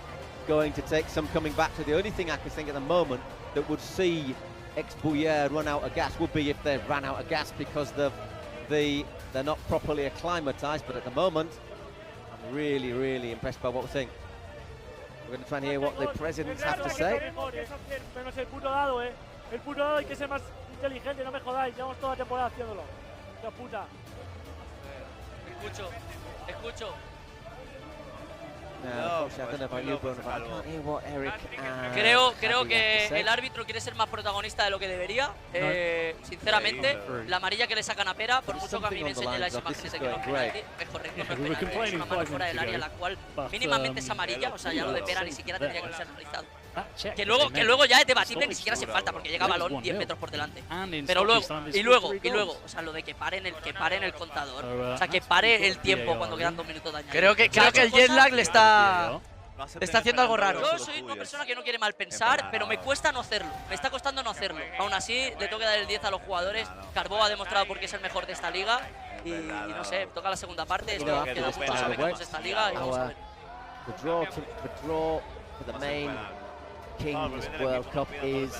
going to take some coming back to. The only thing I can think at the moment that would see xBuyer run out of gas would be if they ran out of gas because they're not properly acclimatized, but at the moment, I'm really, really impressed by what we're seeing. We're going to try and hear what the presidents have to say.
El puto dado hay que ser más inteligente, no me jodáis, llevamos toda la temporada haciéndolo. ¡Hostia puta!
Escucho. Creo que el árbitro quiere ser más protagonista de lo que debería. Sinceramente, la amarilla que le sacan a Pera, por mucho que a mí me enseñe las imágenes de que no es penalti, es correcto, no es penalti, es una mano fuera del área, la cual mínimamente es amarilla, o sea, ya lo de Pera ni siquiera tendría que ser analizado. Que luego ya es debatible, ni siquiera hace falta, porque llega balón 10 metros por delante. Pero luego, o sea, lo de que paren el contador, o sea, que pare el tiempo cuando quedan 2 minutos de añadido.
Creo que el jet lag le está haciendo algo raro.
Yo soy una persona que no quiere mal pensar, pero me cuesta no hacerlo. Me está costando no hacerlo. Aún así, le tengo que dar el 10 a los jugadores. Carbó ha demostrado por qué es el mejor de esta liga. Y no sé, toca la segunda parte. Esto queda mucho, sabemos esta liga y vamos a ver.
The draw for the main Kings World Cup is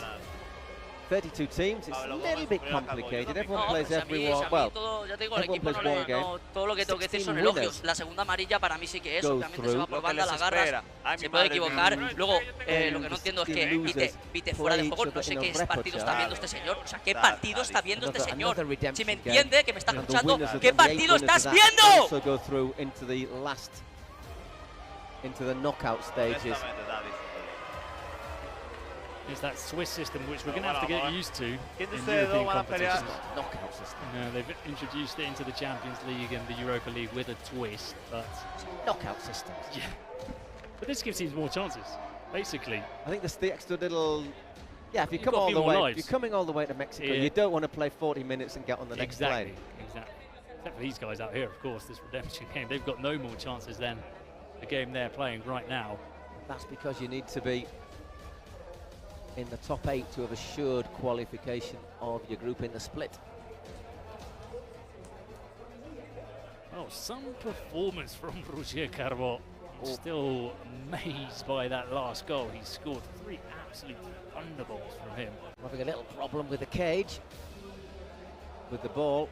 32 teams. It's a little bit complicated. Everyone plays everyone. Well,
ya te digo, el equipo todo lo que tengo que decir son elogios. La segunda amarilla para mí sí que es. Obviamente se va por banda, la agarras, se puede equivocar. Luego, lo que no entiendo es que pite fuera de juego. No sé qué partido está viendo este señor. O sea, ¿qué partido está viendo este señor? Si me entiende, que me está escuchando, ¿qué partido estás viendo?
Into the knockout stages.
It's that Swiss system which we're going to have to get used to in European competitions.
Knockout system.
They've introduced it into the Champions League and the Europa League with a twist, but
knockout systems.
Yeah, but this gives teams more chances. Basically,
I think the extra little. Yeah, if you come all the way, if you're coming all the way to Mexico, you don't want to play 40 minutes and get on the next plane.
Exactly. Except for these guys out here, of course, this redemption game, they've got no more chances than the game they're playing right now.
That's because you need to be in the top 8 to have assured qualification of your group in the split.
Oh, some performance from Roger Carbó. Still amazed by that last goal. He scored 3 absolute thunderbolts from him.
Having a little problem with the cage, with the ball.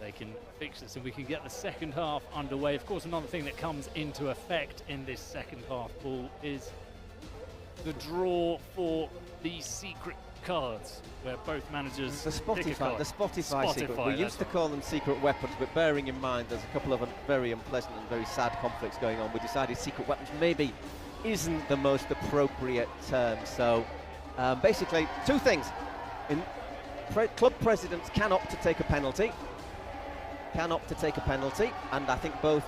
They can fix this and we can get the second half underway. Of course, another thing that comes into effect in this second half, Paul, is the draw for these secret cards, where both managers
the Spotify secret. We used to call them secret weapons, but bearing in mind there's a couple of very unpleasant and very sad conflicts going on, we decided secret weapons maybe isn't the most appropriate term. So basically, 2 things. Club presidents can opt to take a penalty. And I think both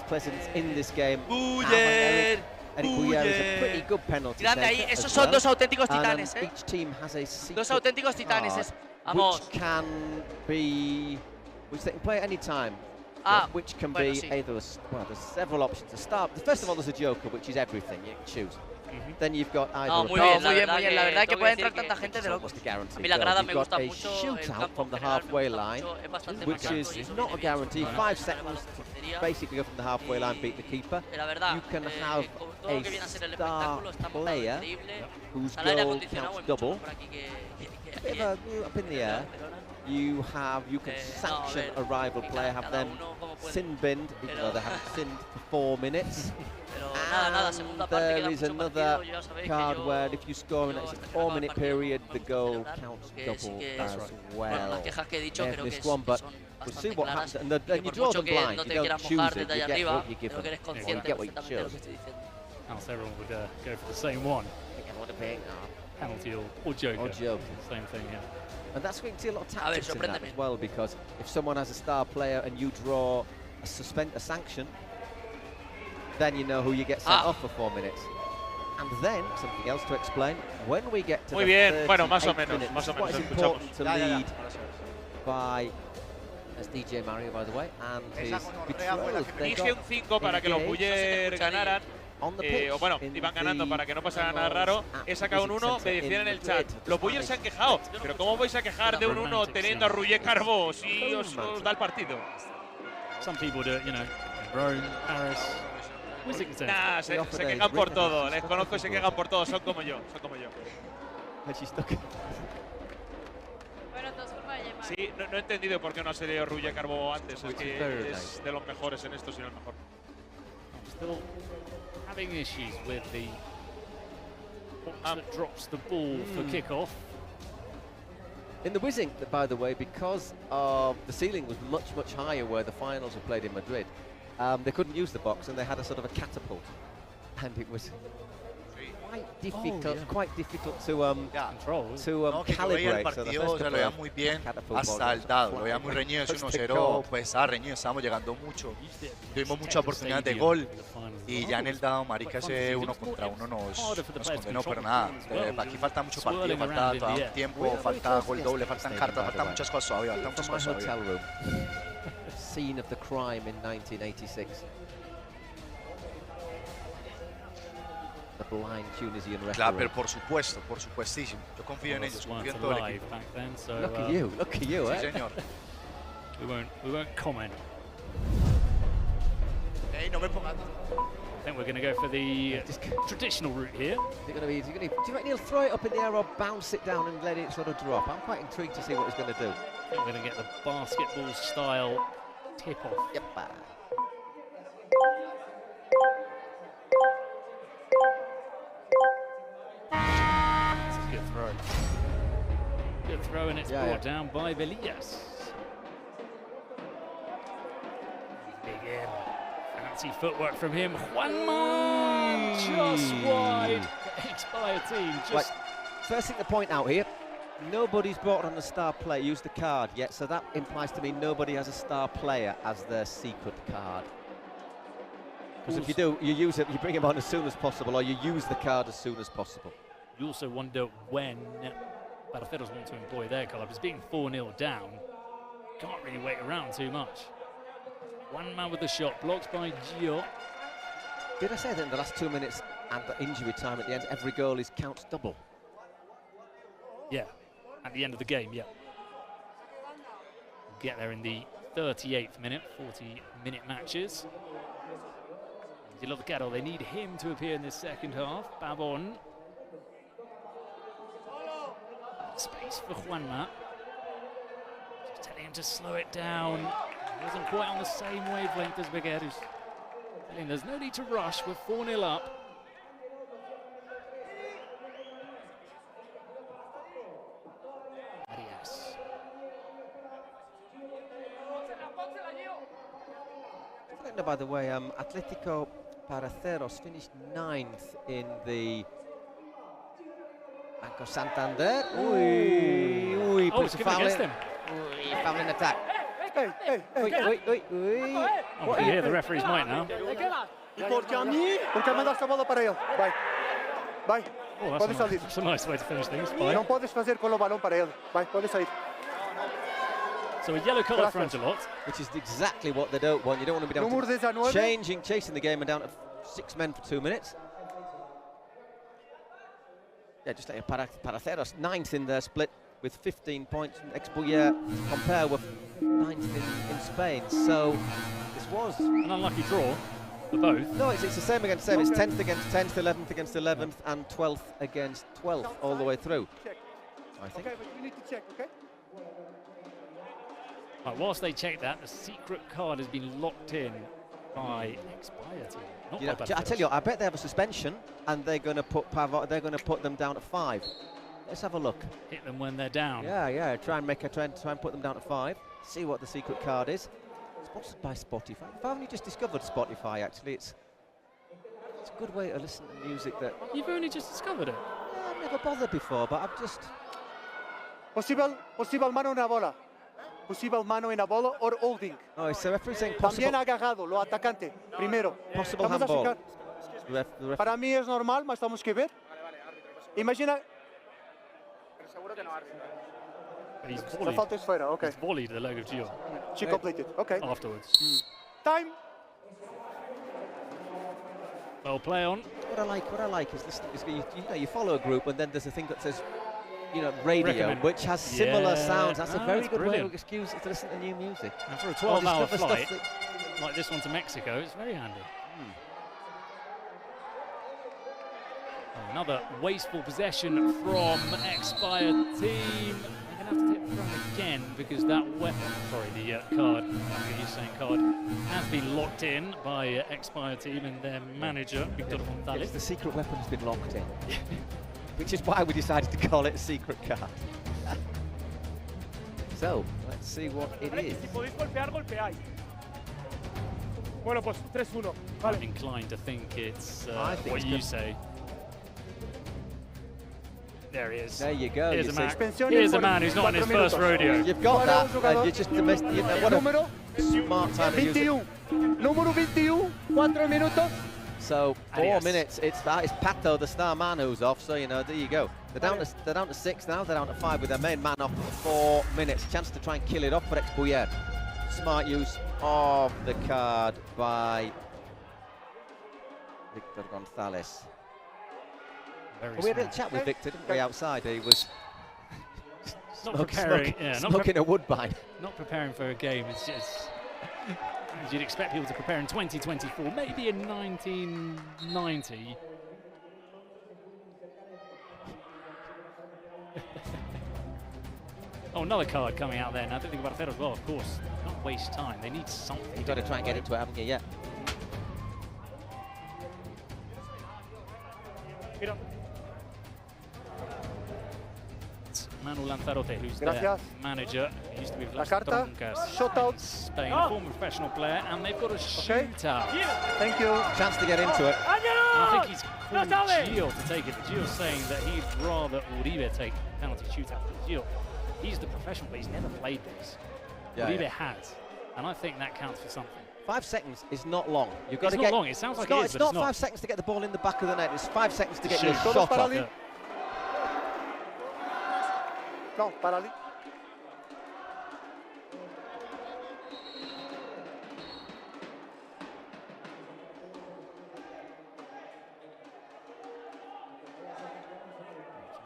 presidents in this game
Buyer.
Eric Buyer is a pretty good penalty
taker. Ahí, esos son dos auténticos titanes,
each team has a secret
dos auténticos titanes,
which they can play at any time. Which can be either there's several options. First of all, there's a joker, which is everything you can choose. Then you've got either
muy bien, la verdad que puede entrar tanta gente de locos. A mí la grada me gusta mucho,
shootout from the halfway line, which is not a guarantee. 5 seconds to basically go from the halfway line, beat the keeper. You can have a star player whose goal counts double. Up in the air. You can sanction a rival player, have them sin-binned, even though they haven't sinned for 4 minutes. And there is another card where if you score in a 4-minute period, the goal counts double as well. They've missed one, but we'll see what happens. And then you draw them blind, you don't choose it, you get what you give them. You get what you choose.
Else everyone would go for the same one. Penalty or joker. Same thing, yeah.
And that's where you can see a lot of tactics in that as well, because if someone has a star player and you draw a sanction, then you know who you get sent off for 4 minutes. And then, something else to explain, when we get to
Muy
the
bien, bueno, más o
minutes,
menos
it's important to lead by, as DJ Mario, by the way, and his betrothed.
Dije un 5 para que los Buyer ganaran. O bueno, iban ganando para que no pasara nada raro. He sacado un 1, me decían en el chat. Los Buyer se han quejado, pero ¿cómo vais a quejar de un 1 teniendo a Roger Carbó si os da el partido?
Some people do it, you know, Rome, Paris.
Nah, se quejan por todo. Les conozco y se quejan por todo. Son como yo, Sí, no he entendido por qué no ha salido Roger Carbó antes. Es que es de los mejores en esto, si no el mejor.
Still having issues with the that drops the ball for kickoff.
In the whizzing, by the way, because the ceiling was much, much higher where the finals were played in Madrid, they couldn't use the box and they had a sort of a catapult. And it was quite difficult to calibrate.
El partido se lo veía muy bien hasta el dado, lo veía muy reñido, es 1-0, pues estaba reñido, estábamos llegando mucho, tuvimos muchas oportunidades de gol y ya en el dado, marica, ese 1 contra 1 nos condenó, pero nada, aquí falta mucho partido, falta todavía tiempo, falta gol doble, faltan cartas, faltan muchas cosas todavía, faltan muchas cosas todavía.
Scene of the crime in 1986. The blind Tunisian referee.
Claro, pero por supuestísimo. Yo confío en ellos, confío en todo el equipo.
Look at you,
Sí, señor.
We won't comment.
Hey, no me pongas.
I think we're going to go for the traditional route here.
Do you reckon he'll throw it up in the air or bounce it down and let it sort of drop? I'm quite intrigued to see what he's going to do.
I think we're going to get the basketball style tip off.
Yep.
Good throw, and it's brought down by Velillas. Big in. Fancy footwork from him. Juanma just wide. xBuyer team just.
First thing to point out here, nobody's brought on a star player, used the card yet, so that implies to me nobody has a star player as their secret card. Because if you do, you use it, you bring him on as soon as possible, or you use the card as soon as possible.
You also wonder when Barcelos want to employ their card. It's being 4-0 down. Can't really wait around too much. One man with the shot, blocked by Gio.
Did I say that in the last 2 minutes and the injury time at the end, every goal counts double?
Yeah, at the end of the game, yeah. We'll get there in the 38th minute, 40-minute matches. Di Lovecaro, they need him to appear in this second half. Babon. Space for Juanma. Just telling him to slow it down. He wasn't quite on the same wavelength as Begueros. Telling him there's no need to rush, we're 4-0 up. Arias.
By the way, Atletico Paraceros finished 9th in the Banco Santander. Ui,
oh, it's given against him.
Foul in attack.
Hey.
Oh, we hear the referee's mic now.
Porque me das a bola para ele. Vai.
Oh,
pode sair.
That's a nice way to finish things.
Não podes fazer com o balão para ele. Vai, pode sair.
So a yellow card for Angelot.
Which is exactly what they don't want. You don't want to be down to chasing the game and down to 6 men for 2 minutes. Yeah, just like Paraceros, 9th in their split with 15 points. xBuyer compare with 9th in Spain. So this was
an unlucky draw for both.
No, it's the same against same. It's 10th against 10th, 11th against 11th, and 12th against 12th all the way through. I think.
Okay, but you need to check, okay?
Right, whilst they check that, the secret card has been locked in by xBuyer team.
I tell you, I bet they have a suspension, and they're going to put put them down to 5. Let's have a look.
Hit them when they're down.
Yeah. Try and put them down to 5. See what the secret card is. Sponsored by Spotify. I've only just discovered Spotify. Actually, it's a good way to listen to music that.
You've only just discovered it.
Yeah, I've never bothered before, but I've just.
Possible mano en la bola. Possible mano en la bola or holding.
Oh, it's the referee saying possible.
También agarrado, lo atacante, primero.
Possible handball.
Para mí es normal, mas tenemos que ver. Imagina.
He's
La falta es fuera, okay.
He's volleyed the leg of Gio.
She completed, okay.
Afterwards.
Time.
Well, play on.
What I like is listening. You follow a group, and then there's a thing that says, radio, which has similar sounds. That's a very good way to excuse to listen to new music.
And for a 12-hour flight like this one to Mexico, it's very handy. Another wasteful possession from xBuyer team. They're going to have to take the throw again because that weapon, card, has been locked in by xBuyer team and their manager, Victor Gonzalez.
The secret weapon's been locked in. which is why we decided to call it a secret card. So, let's see what it is.
Si podéis golpear, golpeáis. Bueno, pues 3-1. Vale.
I'm inclined to think it's
I think
what
it's
you
good.
say. There he is.
There you go.
Here's,
you
a
see.
man. Here's a man who's not in his first rodeo.
You've got that, and you just missed. You know, what a smart time to use it.
21. Número 21. 4 minutos.
So 4
Adios.
minutes. It's Pato, the star man, who's off. So you know, there you go. They're down to 6 now. They're down to 5 with their main man off for 4 minutes. Chance to try and kill it off for xBuyer. Smart use of the card by Victor Gonzalez. We had a little chat with Victor, didn't we, outside? He was smoking a woodbine.
Not preparing for a game. It's just as you'd expect people to prepare in 2024, maybe in 1990. Oh, another card coming out there. Now, don't think about it as well, of course. Not waste time. They need something.
You've got to try and get into it, haven't you? Yeah.
It's Manu Lanzarote, who's
Gracias.
their manager. He used to be with Las
carta.
Troncas,
Shutout.
Spain, a former professional player, and they've got a shootout.
Thank you.
Chance to get into it.
And I think he's called Gio to take it. Gio's saying that he'd rather Uribe take penalty shootout than Gio. He's the professional, but he's never played this.
Yeah,
Uribe
yeah.
has, and I think that counts for something.
5 seconds is not long. You've got
It's
to
not
get.
long. It sounds like
it's not,
it is,
it's
but
not
it's not.
5 seconds to get the ball in the back of the net. It's 5 seconds to get your
Shoot.
shot off.
Yeah.
No, parali.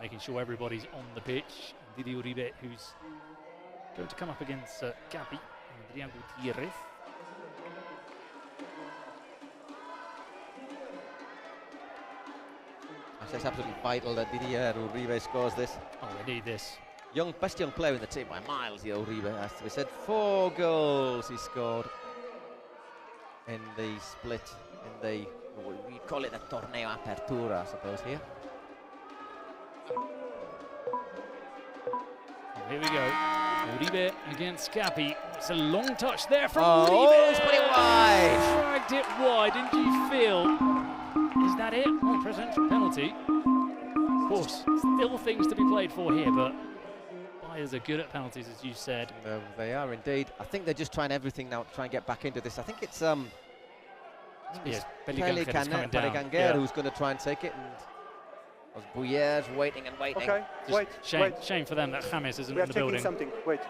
Making sure everybody's on the pitch. Didi Uribe, who's going to come up against Capi and Adrian Gutierrez.
It's absolutely vital that Didier Uribe scores this.
Oh, they need this.
Best young player in the team by miles, the Uribe, as we said. 4 goals he scored in the split, in the, we call it the Torneo Apertura, I suppose, here.
Here we go. Uribe against Capi. It's a long touch there from
Uribe.
Uribe.
He's put it wide.
Dragged it wide, didn't you feel? Is that it? Oh, presidential penalty. Of course, still things to be played for here, but Buyers are good at penalties, as you said.
They are indeed. I think they're just trying everything now to try and get back into this. I think it's Pellicanger who's going to try and take it, and Buyer's waiting and waiting.
Okay, wait.
Shame for them that James isn't
we are
in the building.
something. Wait.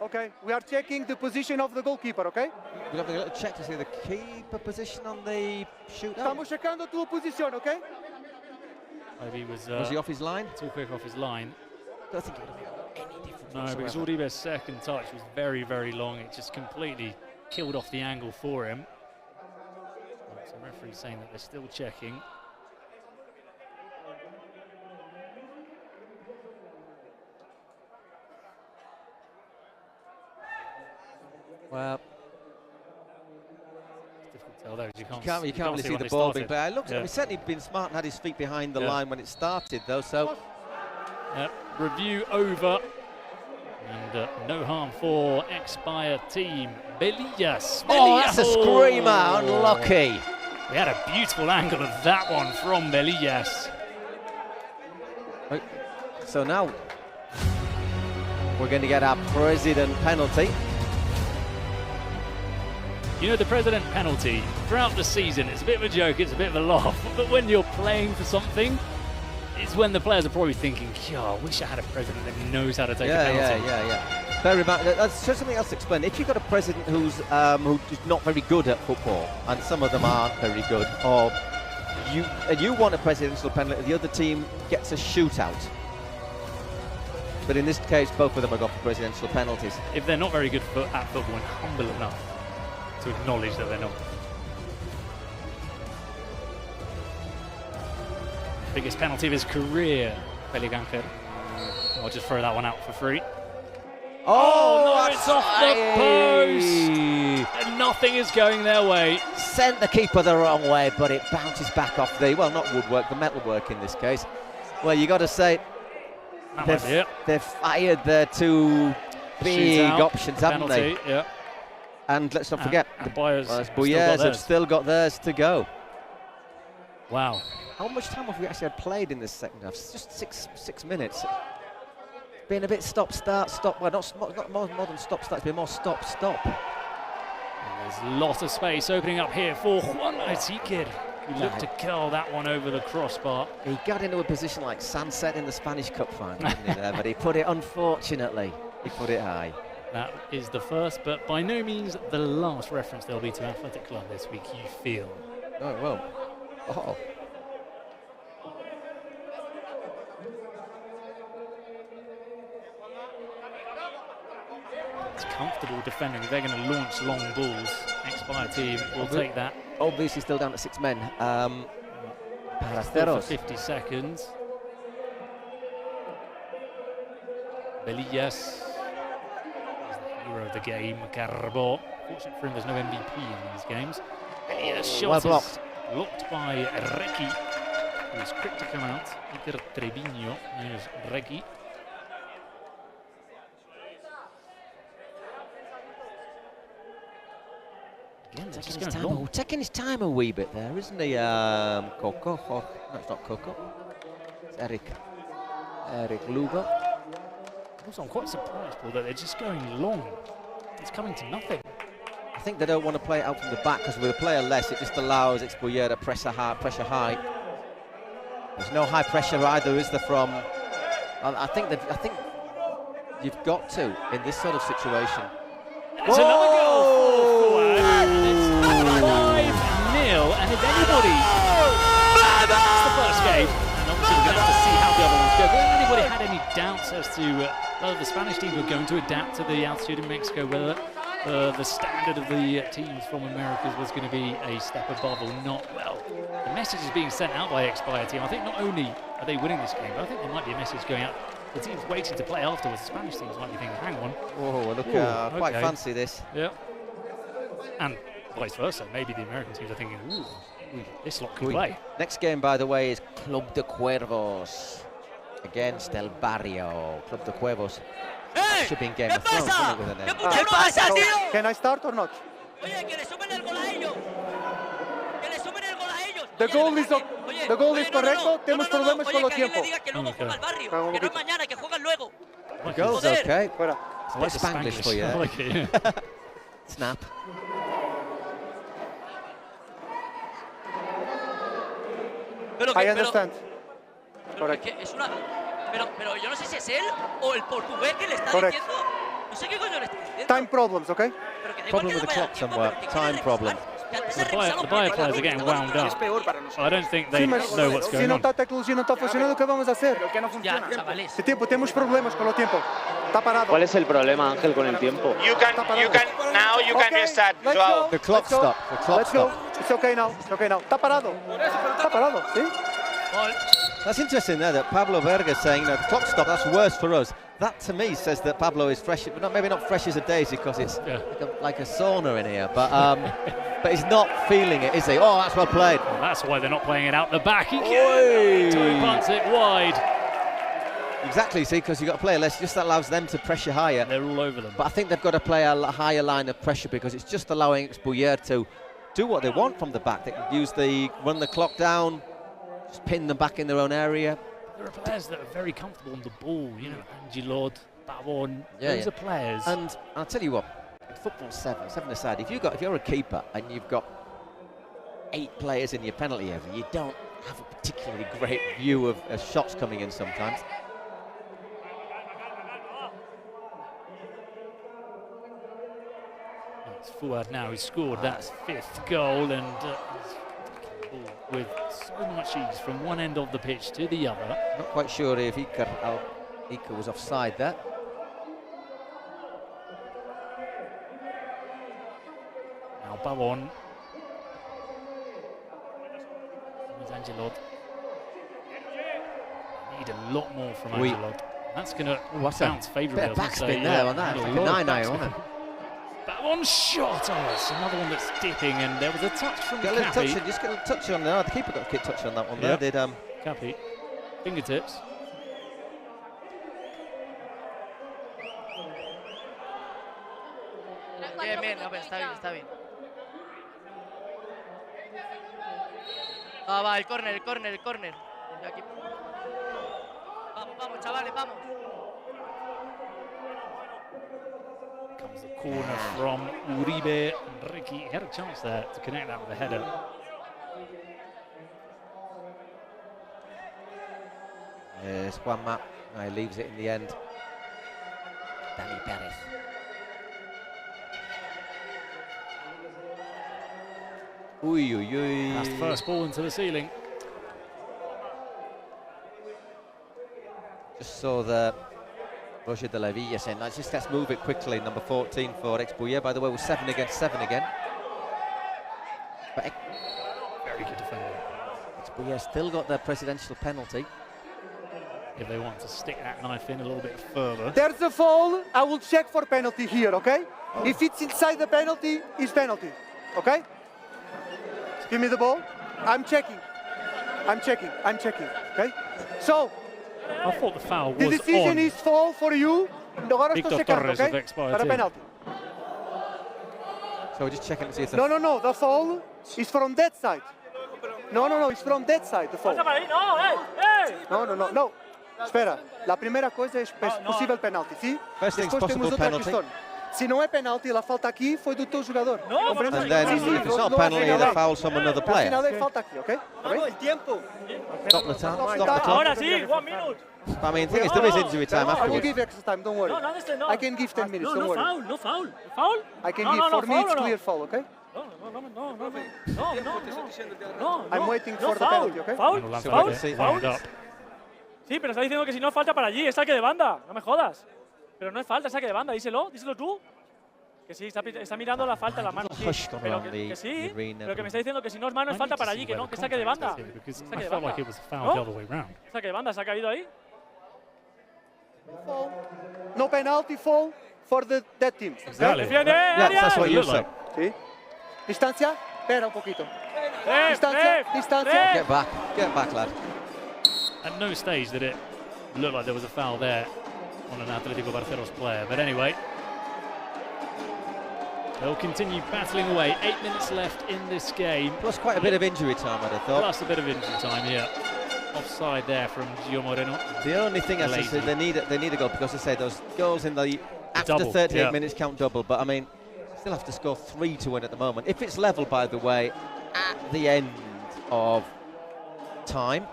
Okay, we are checking the position of the goalkeeper, okay?
We're having a little check to see the keeper position on the shootout.
Estamos checando tu posición, okay?
Maybe was
he off his line?
Too quick off his line.
I don't think it would have made any difference.
No, because Uribe's second touch was very, very long. It just completely killed off the angle for him. So the referee's saying that they're still checking.
Well,
it's difficult to tell though.
You can't really see the ball being played. Look, he's certainly been smart and had his feet behind the line when it started, though. So,
review over, and no harm for xBuyer team. Belillas.
Oh, that's a screamer! Unlucky.
We had a beautiful angle of that one from Belillas.
So now we're going to get our president penalty.
You know, the president penalty, throughout the season, it's a bit of a joke, it's a bit of a laugh, but when you're playing for something, it's when the players are probably thinking, I wish I had a president that knows how to take a penalty.
Yeah. Very much. That's just something else to explain. If you've got a president who's not very good at football, and some of them aren't very good, or you want a presidential penalty, the other team gets a shootout. But in this case, both of them have got presidential penalties.
If they're not very good at football and humble enough to acknowledge that they're not. Biggest penalty of his career, Pellicanger. I'll just throw that one out for free. Oh, no, it's off the post. And nothing is going their way.
Sent the keeper the wrong way, but it bounces back off the, well, not woodwork, the metalwork in this case. Well, you got to say, they've fired their two big options, haven't they?
Yeah.
And let's not forget,
Buyers
have still got theirs to go.
Wow.
How much time have we actually had played in this second half? It's just six minutes. Been a bit stop-start, stop. Well, not more than stop-start, it's been more stop-stop.
There's a lot of space opening up here for Juan Aiziker, who looked to curl that one over the crossbar.
He got into a position like Sunset in the Spanish Cup final, didn't he, there? But he put it, unfortunately, he put it high.
That is the first, but by no means the last reference there'll be to Athletic Club this week, you feel.
Oh, well. Oh.
It's comfortable defending. They're going to launch long balls. xBuyer team will take that.
Obviously still down to 6 men.
For 50 seconds. Belillas is the hero of the game. Carbo. Fortunate for him, there's no MVP in these games. Belillas' shot is blocked by Reki, who is quick to come out. Iker Treviño. Here's Reki.
Again, taking his time a wee bit there, isn't he? Coco. No, it's not Coco. It's Eric Lugo.
Also, I'm quite surprised, Paul, that they're just going long. It's coming to nothing.
I think they don't want to play it out from the back because with a player less, it just allows xBuyer to pressure high. There's no high pressure either, is there? From I think you've got to in this sort of situation.
It's another goal for and it's 5-0, and if anybody, it's the first game, and obviously we're going to have to see how the other ones go, but if anybody had any doubts as to whether the Spanish team were going to adapt to the altitude in Mexico, whether the standard of the teams from Americas was going to be a step above or not, well, the message is being sent out by xBuyer team. I think not only are they winning this game, but I think there might be a message going out. The teams waiting to play afterwards. The Spanish teams might be thinking, hang on.
Oh, look, quite fancy this.
Yeah. And vice versa. Maybe the American teams are thinking, ooh, this lot can play.
Next game, by the way, is Club de Cuervos against El Barrio. Club de Cuervos. Hey, should be in Game of Thrones, isn't it, with an
So, can I start or not? The goal is correcto. Tenemos problemas con el tiempo.
The goal's okay. It's a bit Spanglish for you.
I like it, yeah.
Snap.
I understand.
Pero yo no sé si es él o el portugués que le está diciendo. No sé qué coño le está diciendo.
Time problems, okay?
Problem with the clock somewhere. Time problem.
The buyer players are getting wound up. I don't think they know what's going on.
Si no está funcionando, ¿qué vamos a hacer?
Ya, chavales.
El tiempo, tenemos problemas con el tiempo. Está parado.
¿Cuál es el problema, Ángel, con el tiempo?
You can restart.
The clock stop. The clock stop.
It's okay now. Está parado. Está parado, ¿sí?
That's interesting there that Pablo Verga is saying, the clock stop, that's worse for us. That to me says that Pablo is fresh, maybe not fresh as a daisy because it's like a sauna in here, but he's not feeling it, is he? Oh, that's well played.
Well, that's why they're not playing it out the back. He punts it wide.
Exactly, see, because you've got to play less, just allows them to pressure higher.
They're all over them.
But I think they've got to play a higher line of pressure because it's just allowing xBuyer to do what they want from the back. They can run the clock down, just pin them back in their own area.
There are players that are very comfortable on the ball, you know, Angelod, Bavon, those are players.
And I'll tell you what, in football seven aside, if you're a keeper and you've got 8 players in your penalty area, you don't have a particularly great view of shots coming in sometimes.
It's Fuad now, he's scored that 5th goal, and with so much ease from one end of the pitch to the other.
Not quite sure if Iker was offside there.
Now Bavon. Angelod. Need a lot more from Angelod. That's going to
What's
bounce favourably.
bit of backspin there on that. It's like a 9-9, wasn't it?
That one shot. Oh, it's another one that's dipping, and there was a touch from
Get a little
Cappy.
touch, just get a little touch on there. The keeper got a quick touch on that one there. Did
Cappy. Fingertips.
Bien, no, pero está bien. Ah, va, el córner. Y aquí. Vamos, chavales, vamos.
Comes the corner from Uribe. Ricky had a chance there to connect that with a header.
Yes, Juanma. No, he leaves it in the end. Danny Perez.
That's the first ball into the ceiling.
Just saw the Roger de la Villa saying, let's move it quickly. Number 14 for xBuyer. By the way, was 7 against 7 again. But
very good defender.
xBuyer still got their presidential penalty.
If they want to stick that knife in a little bit further.
There's a foul. I will check for penalty here, okay? If it's inside the penalty, it's penalty, okay? Give me the ball. I'm checking, okay? So,
I thought the foul was
the decision
on.
is foul for you. Agora estou
Victor
checando,
Torres
okay?
of xBuyer
Para
team.
penalty.
So we're just checking to see if
No, the foul is from that side. No, it's from that side, the foul. No. Espera, la primera coisa é possível penalty, sim?
First thing's
Depois temos
possible
outra
penalty.
questão. Se não é penalty, a falta aqui foi do teu jogador.
And then if it's not a penalty, the foul's from another player.
Afinal é falta aqui, okay?
Stop the time. Stop the clock.
Ahora sí, 1 minute.
I mean, the thing is, there is injury time
I will
afterwards.
give extra time, don't worry.
No.
I can give 10 minutes, don't worry.
No foul. Foul?
I can
No,
give,
no,
for me
foul
it's
or no?
clear foul, okay?
No.
I'm waiting for the
foul.
penalty, okay?
Foul. Sí, pero está diciendo que si no es falta para allí, es saque de banda. No me jodas. Pero no es falta, es saque de banda. Díselo tú. Que sí, está mirando la falta en la mano. Sí, pero que sí, pero que me está diciendo que si no es mano es falta para allí, que no, que saque de banda. Saque de banda. Saque de banda, ¿se ha caído ahí?
No penalty foul for that team.
Exactly.
Defiende,
That's what you said.
Sí. Distancia, espera un poquito.
Get back, lad.
At no stage did it look like there was a foul there on an Atlético Barcelos player. But anyway, they'll continue battling away. 8 minutes left in this game.
Plus quite a bit of injury time, I'd have thought.
Plus a bit of injury time here. Offside there from Gio Moreno.
The only thing I say they need a goal, because I say those goals in the after
double,
38 minutes count double. But I mean, still have to score 3 to win at the moment. If it's level, by the way, at the end of time,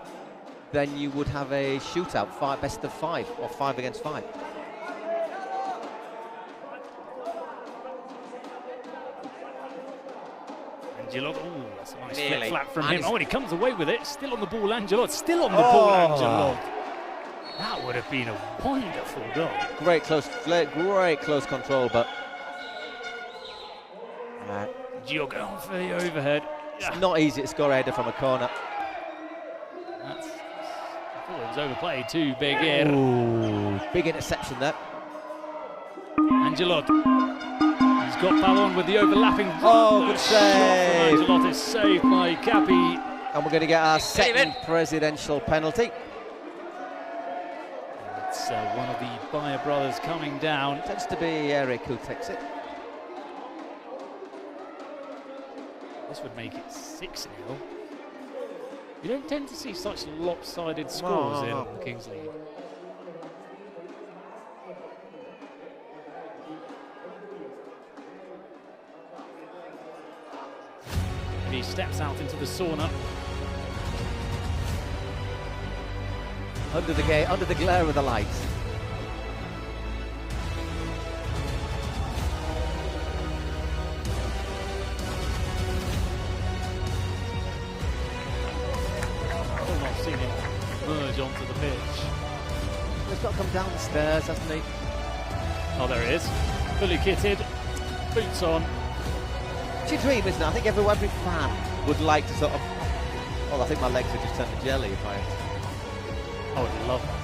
then you would have a shootout, best of 5 or 5 against 5.
Angelot, that's a nice flip flat from him. Oh, and he comes away with it. Still on the ball, Angelot. Still on the ball, Angelot. That would have been a wonderful goal.
Great close control, but
Gio going for the overhead.
It's not easy to score a header from a corner.
I thought it was overplayed too, Beguer.
Ooh, big interception there.
Angelot. He's got Pavon with the overlapping.
Oh, good save.
Angelot is saved by Cappy.
And we're going to get our second presidential penalty.
It's one of the Bayer brothers coming down.
Tends to be Eric who takes it.
This would make it 6-0. You don't tend to see such lopsided scores in the Kings League. And he steps out into the sauna.
Under the glare of the lights.
Merge onto the pitch.
He's got to come down the stairs, hasn't he?
Oh, there he is. Fully kitted, boots on.
It's your dream, isn't it? I think every fan would like to sort of... Well, I think my legs would just turn to jelly if I...
I would love that.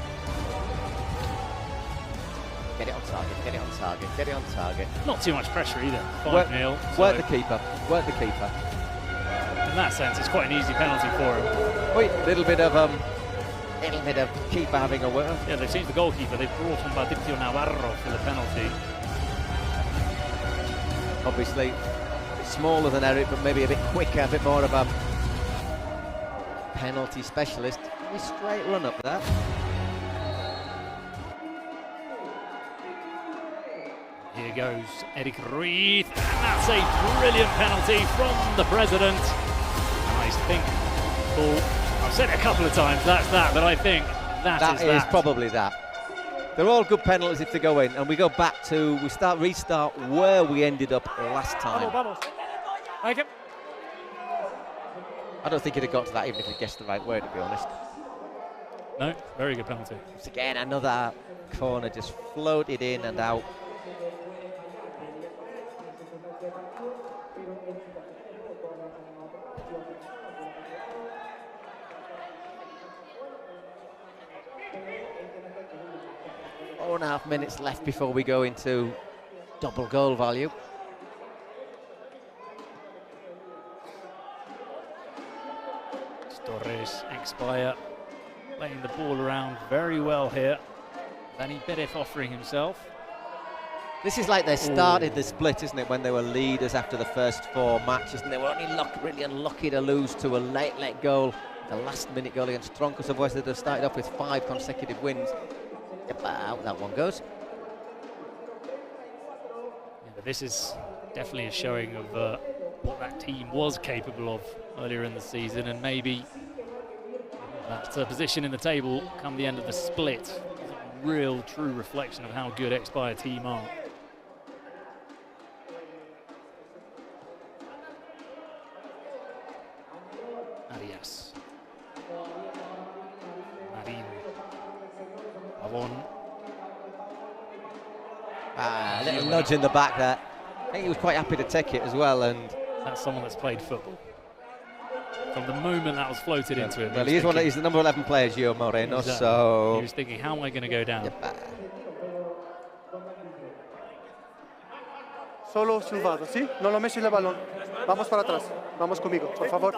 Get it on target, get it on target, get it on target.
Not too much pressure either. 5-0.
Work the keeper, work the keeper.
In that sense, it's quite an easy penalty for him.
Wait, little bit of keeper having a word.
Yeah, they've changed the goalkeeper. They've brought on Patricio Navarro for the penalty.
Obviously, smaller than Eric, but maybe a bit quicker, a bit more of a penalty specialist. A straight run up there.
Here goes Eric Ruiz, and that's a brilliant penalty from the president. And I think, I've said it a couple of times, that's that, but I think that is
probably that. They're all good penalties if they go in, and we go back to, restart where we ended up last time. I don't think he'd have got to that even if he guessed the right way, to be honest.
No, very good penalty.
Once again, another corner just floated in and out. Four and a half minutes left before we go into double goal value.
Torres, xBuyer, playing the ball around very well here. Dani Perez offering himself.
This is like they started the split, isn't it, when they were leaders after the first 4 matches, and they were only really unlucky to lose to a late goal, the last-minute goal against Troncos. Otherwise, they'd have started off with 5 consecutive wins. Yep, out that one goes.
Yeah, but this is definitely a showing of what that team was capable of earlier in the season, and maybe that position in the table come the end of the split is a real, true reflection of how good xBuyer team are. Arias. Marin. Pavon.
A little nudge in the back there. I think he was quite happy to take it as well, and
that's someone that's played football. From the moment that was floated into him.
Well, he's the number 11 player, Gio Moreno,
exactly.
So
he was thinking, how am I going to go down?
Solo silbado, ¿sí? No lo meses el balón. Vamos para atrás. Vamos conmigo, por favor.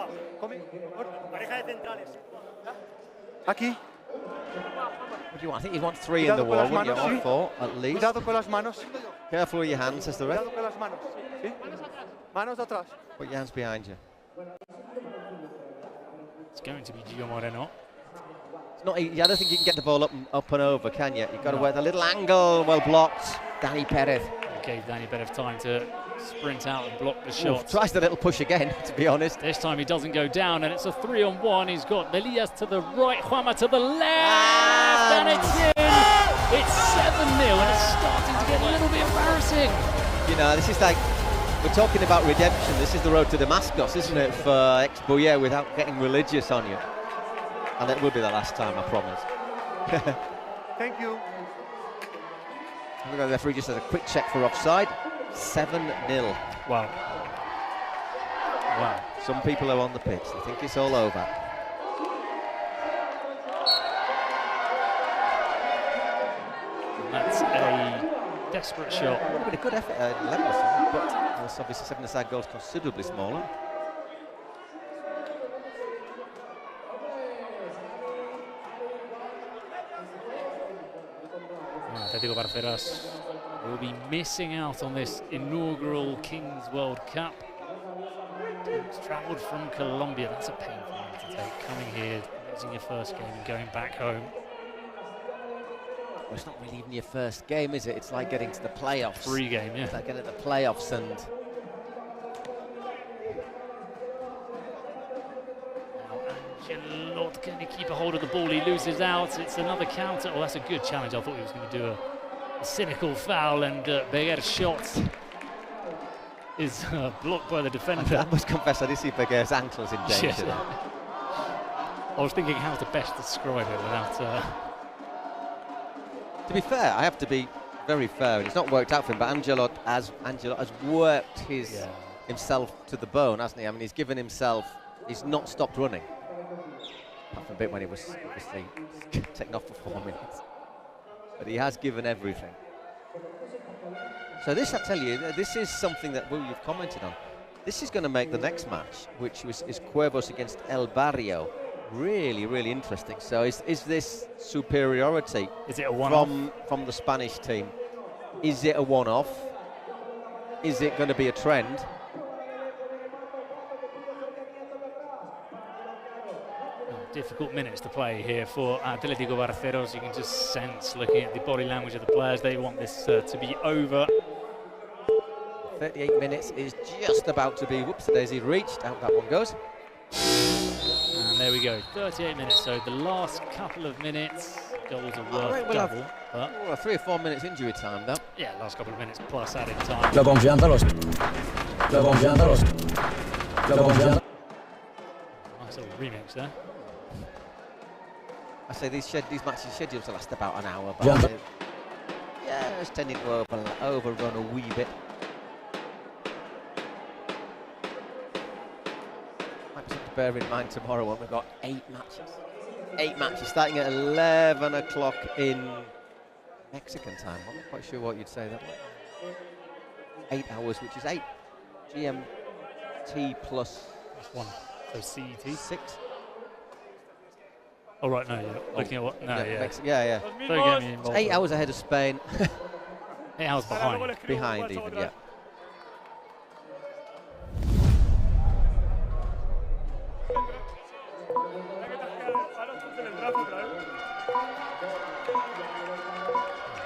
Pareja de centrales. Aquí.
What do you want? I think you want 3 in the wall, wouldn't you? Or 4, at least.
Cuidado con las manos.
Careful with your hands, says the ref.
Cuidado con las manos. ¿Sí? Manos atrás.
Put your hands behind you.
It's going to be Gio Moreno.
It's not, I don't think you can get the ball up and over, can you? You've got to work the little angle, well blocked. Dani Perez.
Gave Dani Perez time to sprint out and block the shot.
Tries the little push again, to be honest.
This time he doesn't go down, and it's a 3-on-1. He's got Elias to the right, Juanma to the left, and it's in. It's 7-0, and it's starting to get a little bit embarrassing.
You know, this is like, we're talking about redemption. This is the road to Damascus, isn't it, for xBuyer, without getting religious on you. And it will be the last time, I promise.
Thank you.
The referee just has a quick check for offside. 7-0.
Wow. Wow.
Some people are on the pitch. They think it's all over.
And that's a desperate shot.
Would have been a good effort at levels, but it's obviously 7-aside goals considerably smaller.
Atletico Barceras will be missing out on this inaugural Kings World Cup. It's travelled from Colombia. That's a painful one to take. Coming here, losing your first game and going back home.
Well, it's not really even your first game, is it? It's like getting to the playoffs.
Free game, yeah.
It's like getting to the playoffs and...
Angelot, can he keep a hold of the ball? He loses out. It's another counter. Oh, that's a good challenge. I thought he was going to do a cynical foul, and Beguer's shot is blocked by the defender.
I must confess, I did see Beguer's ankles in danger.
Yes. I was thinking how to best describe it without...
To be fair, I have to be very fair. It's not worked out for him, but Angelot has worked himself to the bone, hasn't he? I mean, he's given himself... He's not stopped running. Apart from a bit when he was obviously taken off for 4 minutes. But he has given everything. So this, I tell you, this is something that you've commented on. This is going to make the next match, which is Cuervos against El Barrio, really, really interesting. So is this superiority
is it a one-off?
From the Spanish team? Is it a one-off? Is it going to be a trend?
Difficult minutes to play here for Atlético Barceros. You can just sense, looking at the body language of the players, they want this to be over.
38 minutes is just about to be, whoops, daisy reached, out that one goes.
And there we go, 38 minutes, so the last couple of minutes, goals are worth double.
But 3 or 4 minutes injury time, though.
Yeah, last couple of minutes plus added time.
La confianza los. La confianza los. La confianza.
Nice little remix there.
I say these matches scheduled to last about an hour, but yeah, it's tending to overrun a wee bit. Might be something to bear in mind tomorrow when we've got 8 matches. 8 matches starting at 11 o'clock in Mexican time. I'm not quite sure what you'd say that way. 8 hours, which is 8 GMT plus
1. So CET?
6.
Oh, right, no, yeah. Looking at what? No,
yeah.
Don't get me involved.
8 hours ahead of Spain.
8 hours behind.
Behind even, yeah.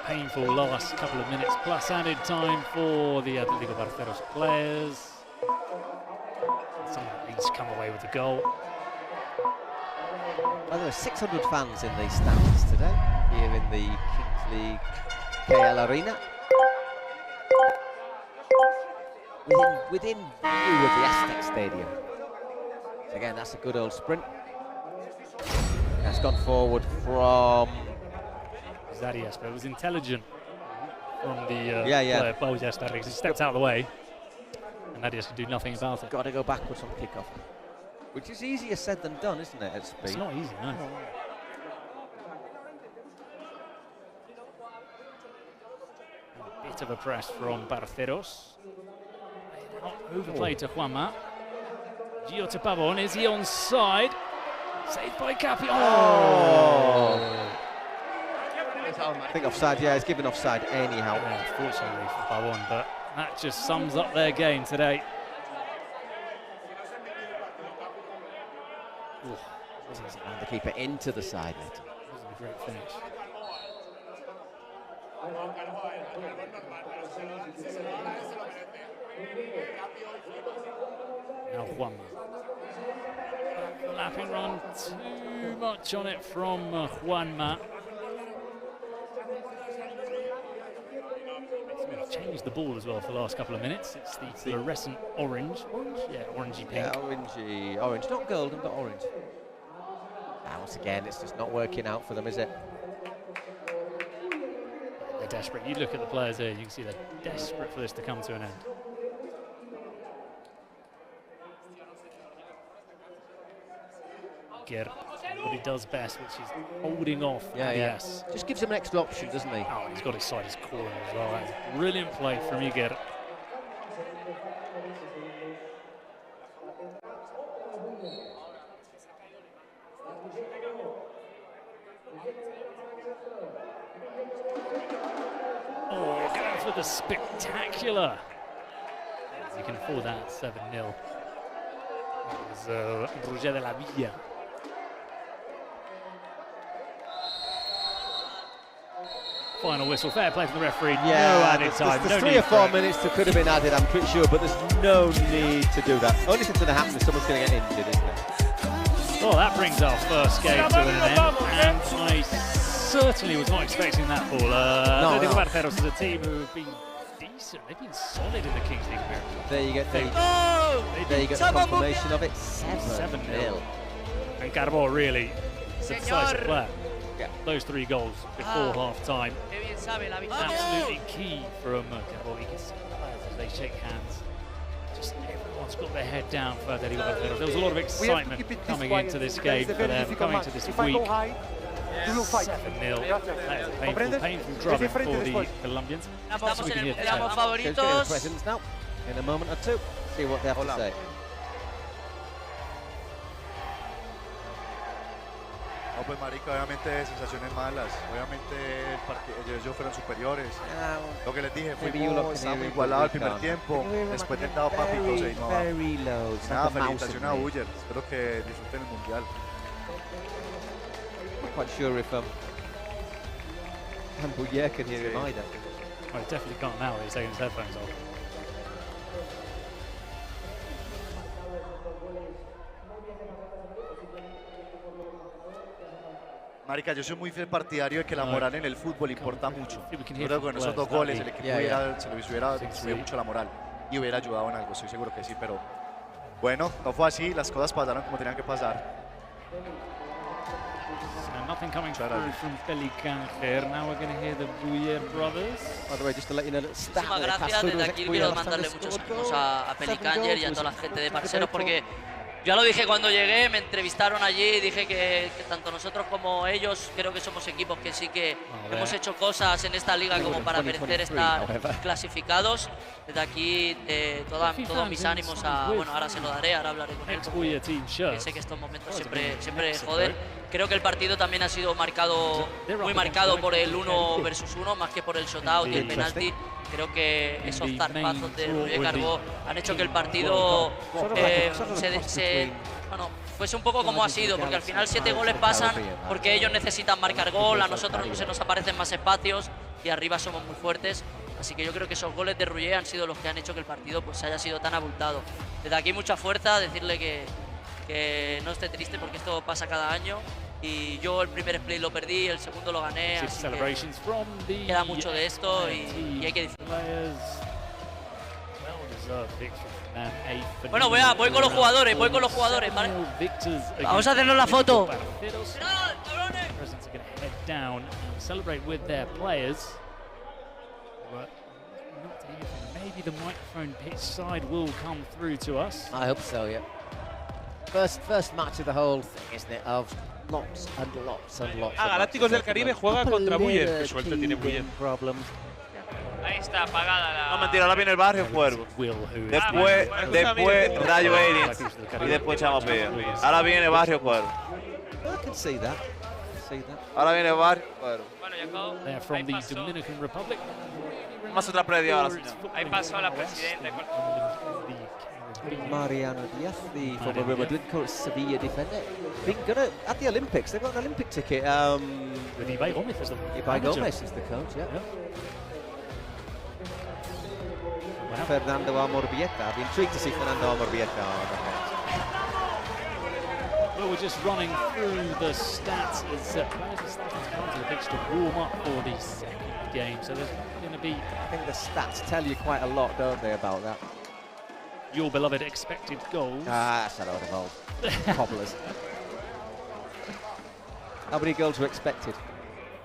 Painful last couple of minutes plus added time for the Atlético Barceros players. Some at least come away with the goal.
Well, there were 600 fans in the stands today, here in the Kings League KL Arena. Within view of the Aztec Stadium. So again, that's a good old sprint. That's gone forward from
Zadias, but it was intelligent from the
player,
Bojas Starrix. He stepped out of the way, and Zadias could do nothing about it.
Got to go backwards on kickoff. Which is easier said than done, isn't it, at speed?
It's not easy, no. A bit of a press from Barceros. Overplayed to Juanma. Gio to Pavon, is he onside? Saved by Capi.
Oh! I think offside, yeah, he's given offside anyhow.
Yeah, unfortunately for Pavon, but that just sums up their game today.
And the keeper into the side net.
That was a great finish. Now Juanma. Lapping run, too much on it from Juanma. Changed the ball as well for the last couple of minutes. It's the fluorescent orange. Yeah, orangey pink.
Yeah, orangey, orange. Not golden, but orange. Now, once again, it's just not working out for them, is it?
They're desperate. You look at the players here, you can see they're desperate for this to come to an end. Ger, what he does best, which is holding off.
Yes. Just gives him an extra option, doesn't he?
Oh, he's got his side his corner as well. That's a brilliant play from Iger. Oh, going for the spectacular. You can afford that 7-0. It was Roger de la Villa. Final whistle, fair play from the referee.
Yeah,
no added time.
There's 3 or 4 minutes that could have been added, I'm pretty sure, but there's no need to do that. Only thing's going to happen is someone's going to get injured, isn't it?
Well, that brings our first game to an end, and I certainly was not expecting that, Paul. Atlético Barceros is a team who have been decent. They've been solid in the Kings League America.
There you get the confirmation of it. 7-0.
And Carbó really is a decisive player.
Yeah.
Those 3 goals before half-time. Absolutely key from Carbó. You can see the players as they shake hands. Just everyone's got their head down for Atlético Barceros. There was a lot of excitement coming into this game for them, coming into this week.
We will fight.
7-0. That is a painful drubbing for the Colombians.
Estamos en el tramo
Let's
favoritos.
go to the presents now. In a moment or two, see what they have to say.
No, pues marica, obviamente sensaciones malas. Obviamente ellos fueron superiores. Lo que les dije, estábamos igualados al primer tiempo. Después del dado papi, todo se vino abajo. Nada, felicitaciones a Buyer. Espero que disfruten el mundial.
I'm not quite sure if Buyer can hear him either.
Well, he definitely can't now. He's taking his headphones off.
Marica, yo soy muy fiel partidario de que la moral en el fútbol importa mucho. Yo creo que con esos 2 goles el equipo se le hubiera subido mucho la moral y hubiera ayudado en algo, estoy seguro que sí, pero bueno, no fue así, las cosas pasaron como tenían que pasar.
Nothing coming through from Pelican here. Now we're going to hear the Buyer brothers.
By the way, just to let you know,
Muchísimas gracias. Desde aquí quiero mandarle muchos ánimos a Pelicanger y a toda la gente de Parceros, porque ya lo dije cuando llegué, me entrevistaron allí y dije que tanto nosotros como ellos creo que somos equipos que sí que hemos hecho cosas en esta liga como para merecer estar clasificados. Desde aquí todos mis ánimos a, bueno, ahora se lo daré, ahora hablaré con él, porque sé que estos momentos siempre joden. Creo que el partido también ha sido muy marcado por el 1 versus 1, más que por el shutout y el penalti. Creo que esos zarpazos de Roger Carbó han hecho que el partido fuese un poco como ha sido, porque al final 7 goles pasan porque ellos necesitan marcar gol, a nosotros se nos aparecen más espacios y arriba somos muy fuertes. Así que yo creo que esos goles de Roger han sido los que han hecho que el partido pues haya sido tan abultado. Desde aquí mucha fuerza, decirle que no esté triste porque esto pasa cada año. Y yo el primer split lo perdí, el segundo lo gané, así que queda mucho de esto y hay que disfrutar. Bueno, voy con los jugadores, ¿vale?
Vamos a hacernos la foto.
Maybe the microphone pitch side will come through to us.
I hope so, yeah. First match of the whole thing, isn't it? Of lots and lots and lots.
Galácticos del Caribe juega contra Buyer. Qué suerte tiene Buyer.
Ahí está apagada la...
No, mentira, ahora viene el Barrio Cuervo. Después Rayo Aliens. Y después Chama Pía. Ahora viene Barrio Cuervo.
I can see that.
Ahora viene Barrio Cuervo.
Bueno, ya acabó.
They're from the Dominican Republic.
Más otra predia ahora, señor.
Ahí pasó la presidenta.
Mariano Diaz, the former Real Madrid coach, Sevilla defender, at the Olympics. They've got an Olympic ticket.
Ibai Gomez is the
Ibai Gomez is the coach, yeah. Fernando Amorbieta. I'd be intrigued to see Fernando Amorbieta.
Well, we're just running through the stats as players are starting to come to the pitch to warm up for the second game. So there's going to be...
I think the stats tell you quite a lot, don't they, about that?
Your beloved expected goals.
That's a load of old cobblers. How many goals were expected?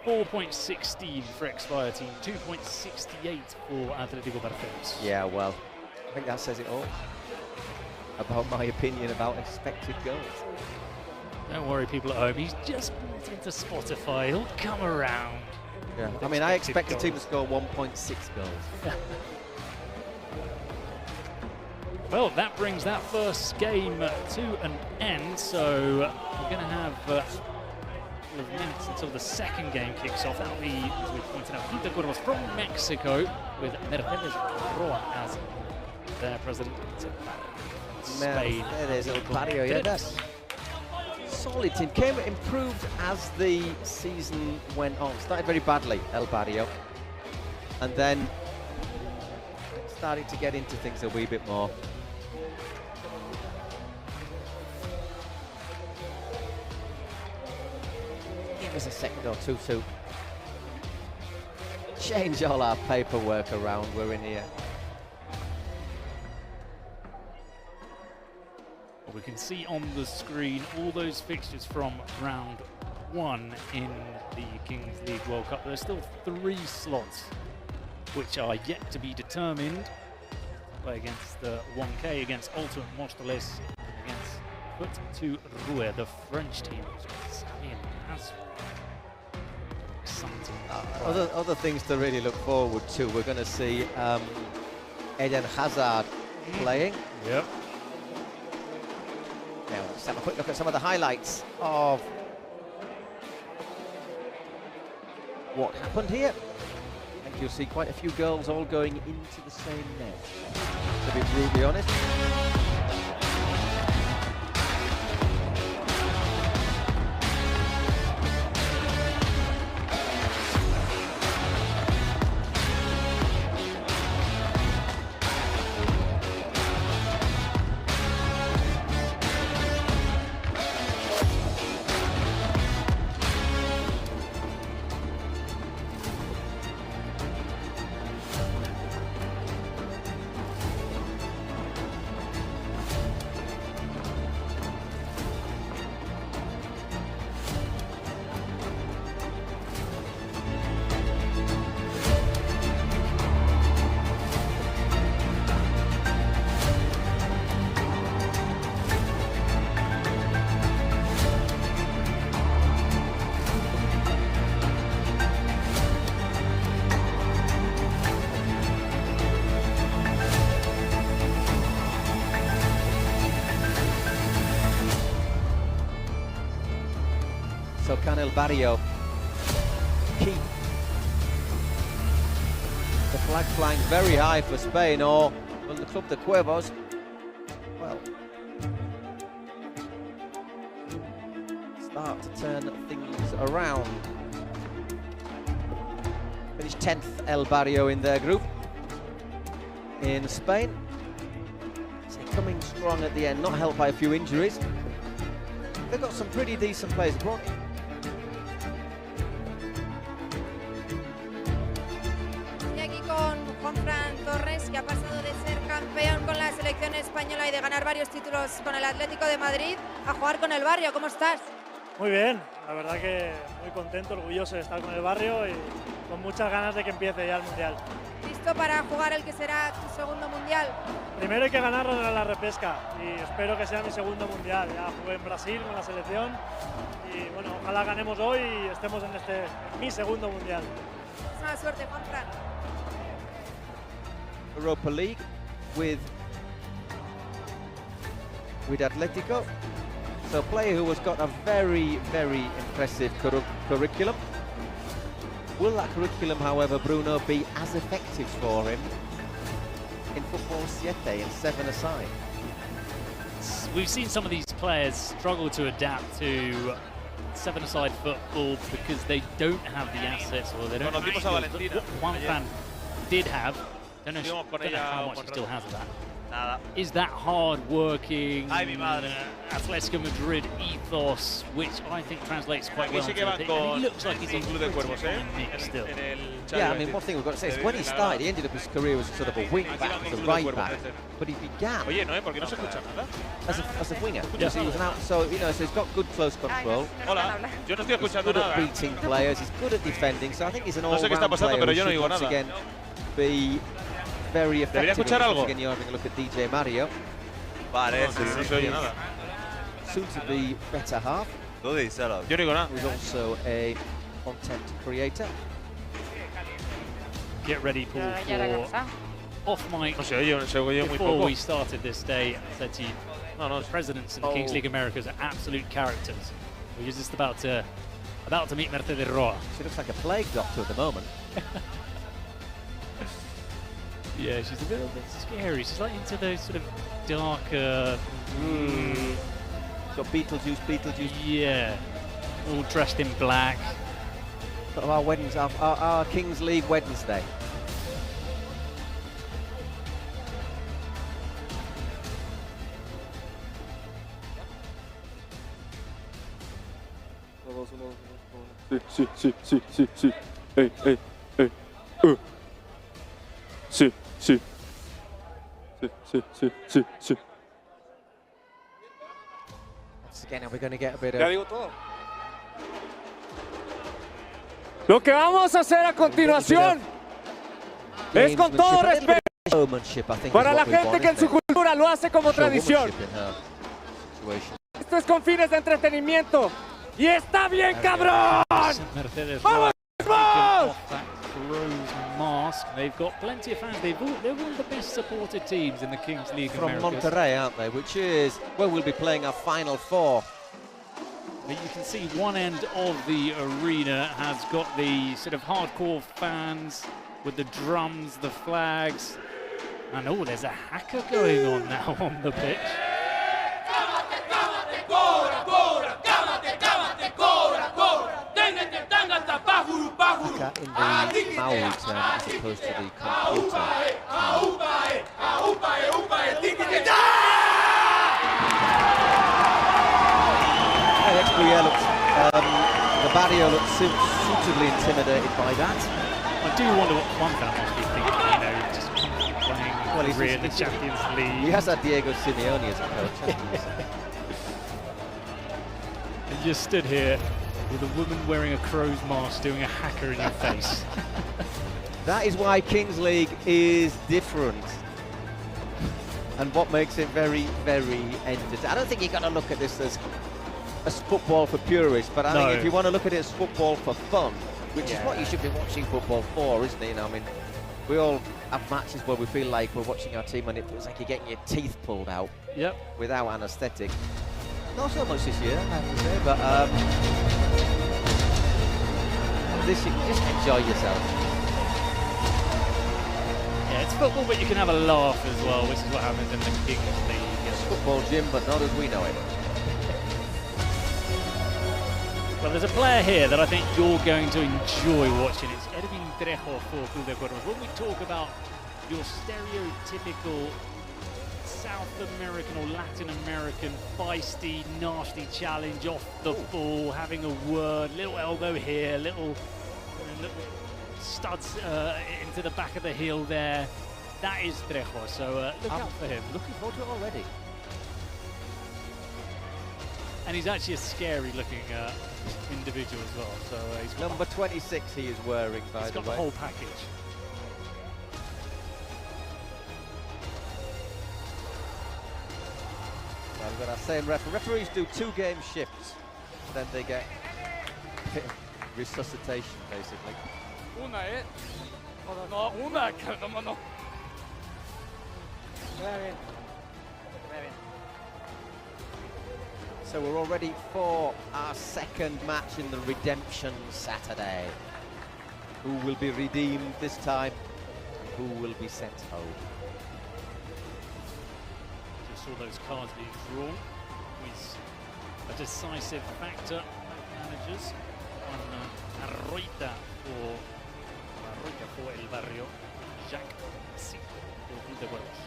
4.16 for xBuyer team, 2.68 for Atletico Barcelos.
Yeah, well, I think that says it all about my opinion about expected goals.
Don't worry, people at home. He's just brought into Spotify. He'll come around.
Yeah, I mean, I expect a team to score 1.6 goals.
Well, that brings that first game to an end. So we're going to have a couple of minutes until the second game kicks off. That'll be, as we pointed out, Quinta Cuervos from Mexico with Mercedes Roa as their president. Spain.
There's El Barrio, yeah, that's solid team. Improved as the season went on. Started very badly, El Barrio, and then starting to get into things a wee bit more. Give us a second or two to change all our paperwork around. We're in here.
We can see on the screen all those fixtures from round 1 in the Kings League World Cup. There's still 3 slots which are yet to be determined. Play against the 1K, against Ultimate Mostoles, against Foot to Rouen, the French team, which is Samir Nasri. exciting.
Other things to really look forward to. We're going to see Eden Hazard playing.
Yep.
Now let's have a quick look at some of the highlights of what happened here. And you'll see quite a few girls all going into the same net, to be brutally honest. So can El Barrio keep the flag flying very high for Spain, or will the Club de Cuervos, well, start to turn things around? Finished 10th El Barrio in their group in Spain. So coming strong at the end, not helped by a few injuries. They've got some pretty decent players.
Juanfran Torres, que ha pasado de ser campeón con la selección española y de ganar varios títulos con el Atlético de Madrid a jugar con el Barrio. ¿Cómo estás?
Muy bien, la verdad que muy contento, orgulloso de estar con el Barrio y con muchas ganas de que empiece ya el Mundial.
¿Listo para jugar el que será tu segundo Mundial?
Primero hay que ganar la repesca y espero que sea mi segundo Mundial. Ya jugué en Brasil con la selección y bueno, ojalá ganemos hoy y estemos en mi segundo Mundial.
Mucha suerte, Juanfran.
Europa League with Atletico. So a player who has got a very, very impressive curriculum. Will that curriculum, however, Bruno, be as effective for him in football 7 and 7-a-side?
We've seen some of these players struggle to adapt to 7-a-side football because they don't have the assets or they don't have what Juanfran did have. I don't know how much he still has of that.
Nada.
Is that hard-working Atletico Madrid ethos, which I think translates quite well. He looks like he's in Club de Cuervos, still.
Yeah, I mean, one thing we've got to say is when he started, he ended up his career as sort of a wing back, as a right back, but he began as a winger.
Yeah.
So he was an out, so you know, so he's got good close control.
Hola, yo no estoy escuchando
nada. He's good at beating players. He's good at defending. So I think he's an all-round player who should once again be very effective. Again, you're having a look at DJ Mario.
Vale, no se oye nada.
Soon to be better half.
Yo no
digo nada.
Who's also a content creator.
Get ready, Paul, for off mic.
No se oye muy
Before
poco.
we started this day, I said to you, the presidents in the Kings League Americas are absolute characters. We're just about to meet Mercedes Roa.
She looks like a plague doctor at the moment.
Yeah, she's a little bit scary. She's like into those sort of darker...
Got Beetlejuice.
Yeah, all dressed in black.
Sort of our Kings League Wednesday.
Sí. Sí.
Once again, are we going to get a bit of...
Ya digo todo. Lo que vamos a hacer a continuación es con todo respeto para la gente que en su cultura lo hace como tradición. Esto es con fines de entretenimiento y está bien, cabrón.
Mercedes
¡Vamos!
Off that crow's mask. They've got plenty of fans. They're one of the best supported teams in the Kings League
From
Americas.
Monterrey, aren't they? Which is where we'll be playing our Final Four.
But you can see one end of the arena has got the sort of hardcore fans with the drums, the flags. And oh, there's a hacker going on now on the pitch.
In the Maui term as opposed to the computer. The xBuyer looks, the barrio looks suitably intimidated by that.
I do wonder what Juan must be thinking, you know, just playing in the Champions League.
He has had Diego Simeone as a coach.
And you stood here with a woman wearing a crow's mask doing a hacker in your face.
That is why Kings League is different. And what makes it very, very entertaining. I don't think you've got to look at this as football for purists, but I think if you want to look at it as football for fun, which is what you should be watching football for, isn't it? You know, I mean, we all have matches where we feel like we're watching our team and it feels like you're getting your teeth pulled out without anaesthetic. Not so much this year, I have to say, but this you can just enjoy yourself.
Yeah, it's football, but you can have a laugh as well, which is what happens in the Kings League.
It's football, Jim, but not as we know it.
Well, there's a player here that I think you're going to enjoy watching. It's Edwin Trejo for Club de Cuervos. When we talk about your stereotypical South American or Latin American feisty, nasty challenge off the ball, having a word, little elbow here, little studs into the back of the heel there. That is Trejo, so look out for him.
Looking forward to it already.
And he's actually a scary looking individual as well. So he's got
number 26 he is wearing, by the way.
He's got the whole package.
Well, we've got our same referee. Referees do 2 game shifts, then they get resuscitation, basically.
Una, no, una, no.
So we're all ready for our second match in the Redemption Saturday. Who will be redeemed this time? Who will be sent home?
Just saw those cards being drawn. With a decisive factor, managers. One Arroita for El Barrio. Jacques Cinco for Club de Cuervos.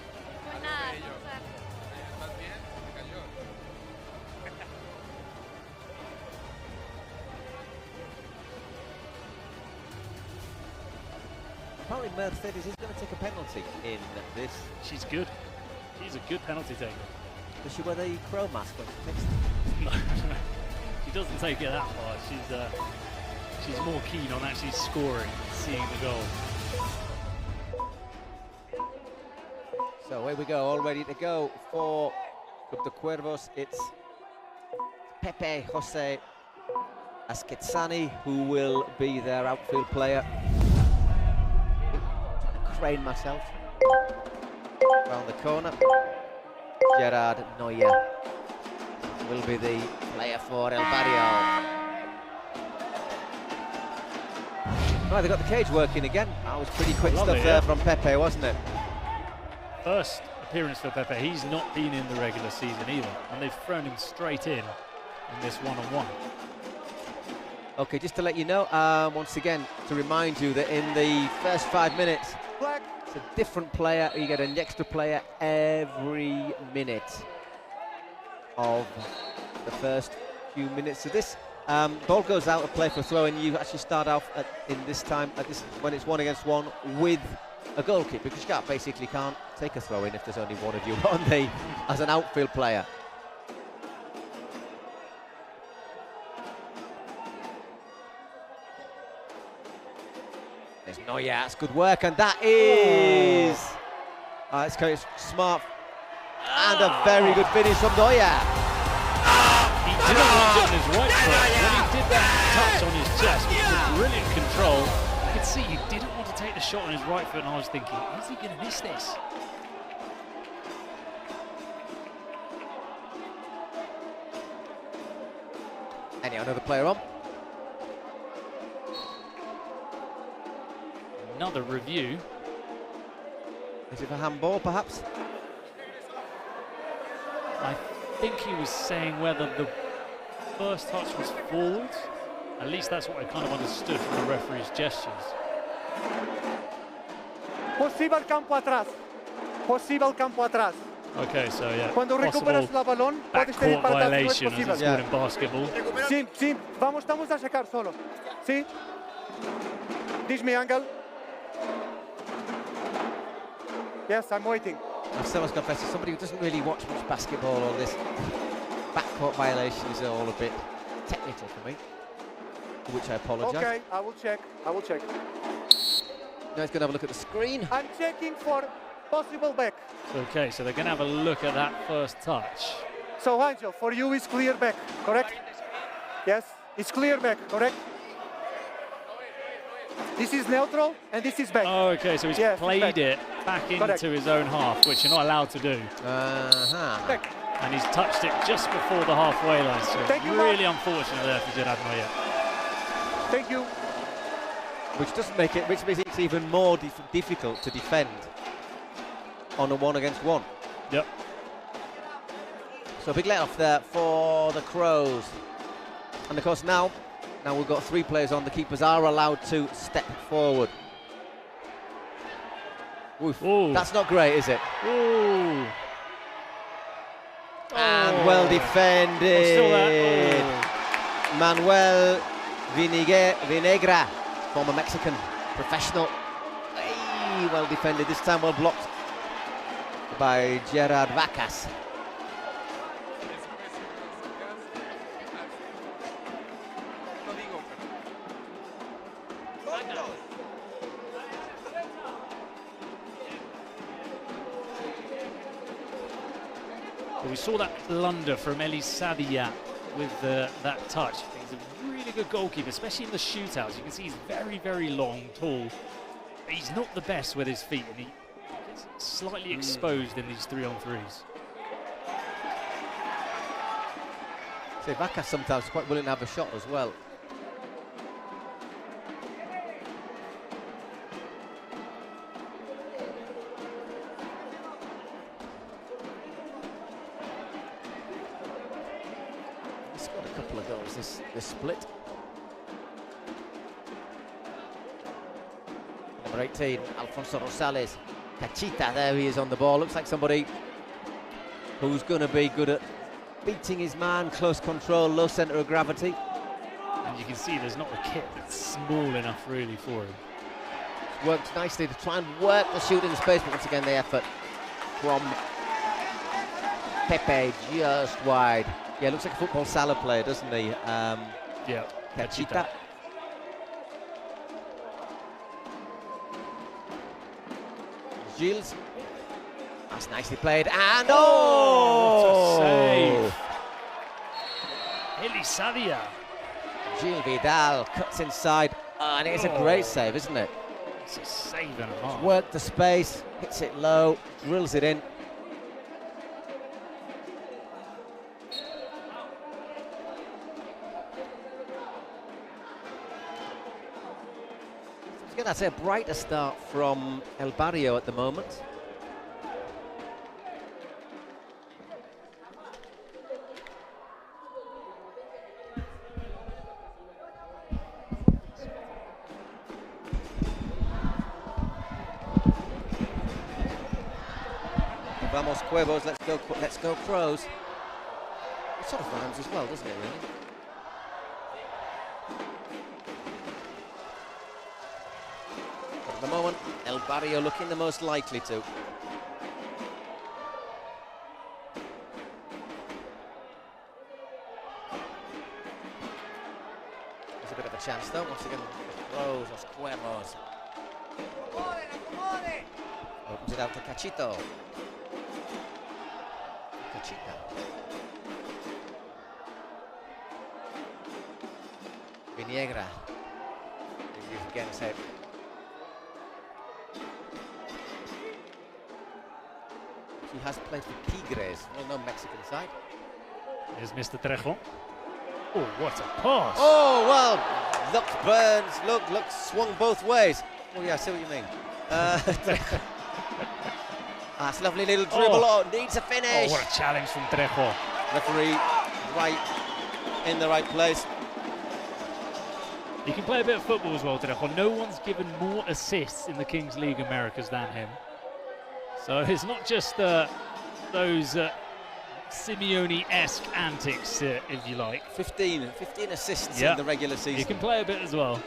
Apparently Mercedes is going to take a penalty in this.
She's good. She's a good penalty taker.
Does she wear the crow mask when she takes
No, she doesn't take it that far. She's more keen on actually scoring, seeing the goal.
So here we go, all ready to go for Club de Cuervos. It's Pepe Jose Asquetzani who will be their outfield player. Crane myself. Around the corner. Gerard Neuer will be the player for El Barrio. Right, they got the cage working again. That was pretty quick stuff there from Pepe, wasn't it?
First appearance for Pepe. He's not been in the regular season either, and they've thrown him straight in this one-on-one.
Okay, just to let you know, once again, to remind you that in the first 5 minutes, it's a different player. You get an extra player every minute of the first few minutes of this. Ball goes out of play for throw, and you actually start off when it's 1 against 1 with a goal kick, because you basically can't take a throw in if there's only one of you on the as an outfield player. There's Neuer, that's good work, and that is it's smart and a very good finish from Neuer.
He didn't watch on his right foot. When he did that touch on his chest, which was brilliant control, you could see he didn't want to take the shot on his right foot, and I was thinking, is he going to miss this?
Anyhow, another player on.
Another review.
Is it for handball, perhaps?
I think he was saying whether the first touch was forwards. At least that's what I kind of understood from the referee's gestures.
Posible campo atrás. Posible campo atrás.
Okay, so yeah,
Cuando recuperas el balón, puedes pedir para atrás, no es
violation, as
posible.
it's called in basketball.
Sí, sí, estamos a sacar solo. Sí. Dish me angle. Yes, I'm waiting.
I must confess, as somebody who doesn't really watch much basketball, all this backcourt violation is all a bit technical for me, for which I apologise.
Okay, I will check. I will check.
Now he's going to have a look at the screen.
I'm checking for possible back.
Okay, so they're going to have a look at that first touch.
So, Angel, for you it's clear back, correct? Yes, it's clear back, correct? This is neutral and this is back.
Oh, okay, so he's played it back into his own half, which you're not allowed to do.
Back.
And he's touched it just before the halfway line, so really unfortunate there for Gerard Noyer.
Thank you.
Which doesn't make it, which makes it even more difficult to defend on a 1-against-1.
Yep.
So big let off there for the Crows. And of course now we've got 3 players on. The keepers are allowed to step forward. Oof. That's not great, is it?
Ooh.
And well defended. Manuel Vinegra, former Mexican professional. Hey, well defended, this time well blocked by Gerard Vacas.
We saw that blunder from Elie Sadia with that touch. He's a really good goalkeeper, especially in the shootouts. You can see he's very, very long, tall. But he's not the best with his feet, and he gets slightly exposed in these 3-on-3s.
So Vacas sometimes quite willing to have a shot as well. This split. Number 18, Alfonso Rosales. Cachita, there he is on the ball. Looks like somebody who's going to be good at beating his man, close control, low centre of gravity.
And you can see there's not a kit that's small enough really for him.
It's worked nicely to try and work the shooting space, but once again the effort from Pepe just wide. Yeah, looks like a football salad player, doesn't he?
Yeah,
Cachita. Gilles. That's nicely played. And
what a save! Elie Sadia.
Gilles Vidal cuts inside. And it's a great save, isn't it?
It's a save and a half.
Worked the space, hits it low, drills it in. That's a brighter start from El Barrio at the moment. Vamos Cuevos, let's go Crows. It sort of rhymes as well, doesn't it, really? At the moment, El Barrio looking the most likely to. There's a bit of a chance though, once again, Crows, Los Cuervos. Opens it out to Cachito. Cachita.
Niegra. Again, set. He has played for Tigres, well-known Mexican side.
Here's Mr. Trejo. Oh, what a pass!
Oh, well, look, Burns, look, swung both ways. Oh, yeah, I see what you mean. That's a lovely little dribble. Oh, needs a finish.
Oh, what a challenge from Trejo.
Referee right in the right place.
He can play a bit of football as well, Trejo. No one's given more assists in the Kings League Americas than him. So it's not just those Simeone-esque antics, if you like.
15 assists in the regular season.
He can play a bit as well.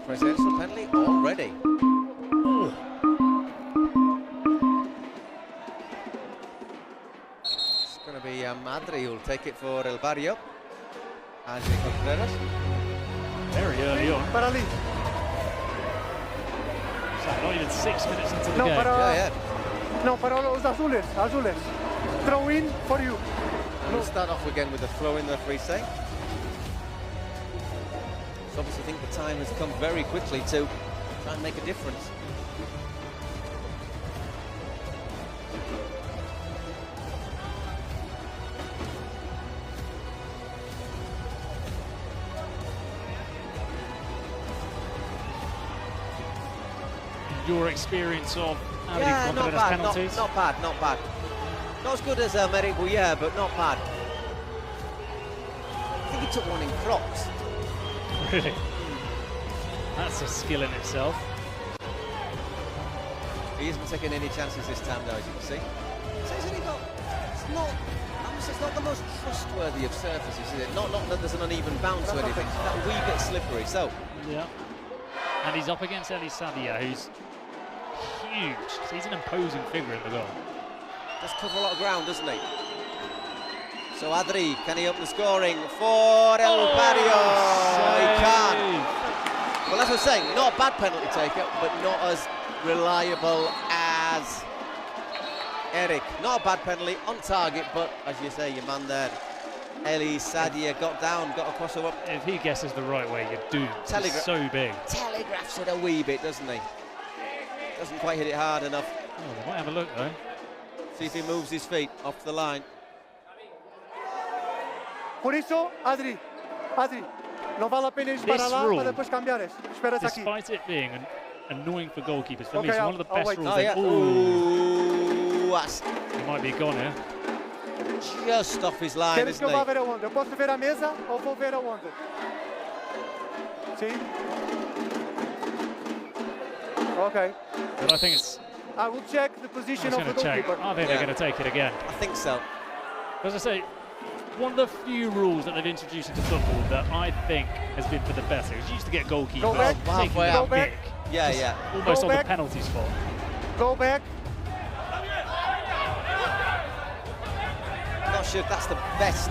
Presidential penalty already.
Ooh.
It's going to be Madri who'll take it for El Barrio. Angie Contreras.
Very early on.
Para Ali.
So not even 6 minutes into the game.
No, para los azules. Throw in for you.
We'll start off again with a throw in, the free say. So obviously I think the time has come very quickly to try and make a difference.
Your experience of
not bad,
penalties?
not bad. Not as good as Eric Bouyer, but not bad. I think he took one in Crocs.
Really? That's a skill in itself.
He isn't taking any chances this time, though, as you can see. So it's not the most trustworthy of surfaces, is it? Not that there's an uneven bounce or anything. It's that wee bit slippery. So.
Yeah. And he's up against Eli Sadia, who's huge. So he's an imposing figure in the goal.
Does cover a lot of ground, doesn't he? So Adri, can he up the scoring for El Barrio? He can. Well, as I was saying, not a bad penalty taker, but not as reliable as Eric. Not a bad penalty, on target, but as you say, your man there, Eli Sadia, got down, got a crossover.
If he guesses the right way, you're doomed. He's so big.
Telegraphs it a wee bit, doesn't he? Doesn't quite hit it hard enough.
Oh, they might have a look, though.
See if he moves his feet off the line.
Por eso, Adri, no vale la pena ir para lá para depois cambiares. Esperas aquí.
Despite it being annoying for goalkeepers, for me it's one of the best rules.
Ooh,
he might be gone here.
Just off his line,
isn't he? Ver aonde? Eu posso ver a mesa ou vou ver aonde? Sim. Okay.
But I think it's...
I will check the position of the goalkeeper.
I think they're going to take it again.
I think so.
As I say, one of the few rules that they've introduced into football that I think has been for the better. It's used to get goalkeepers
halfway out.
Yeah. Almost on the penalty spot.
Go back.
Not sure if that's the best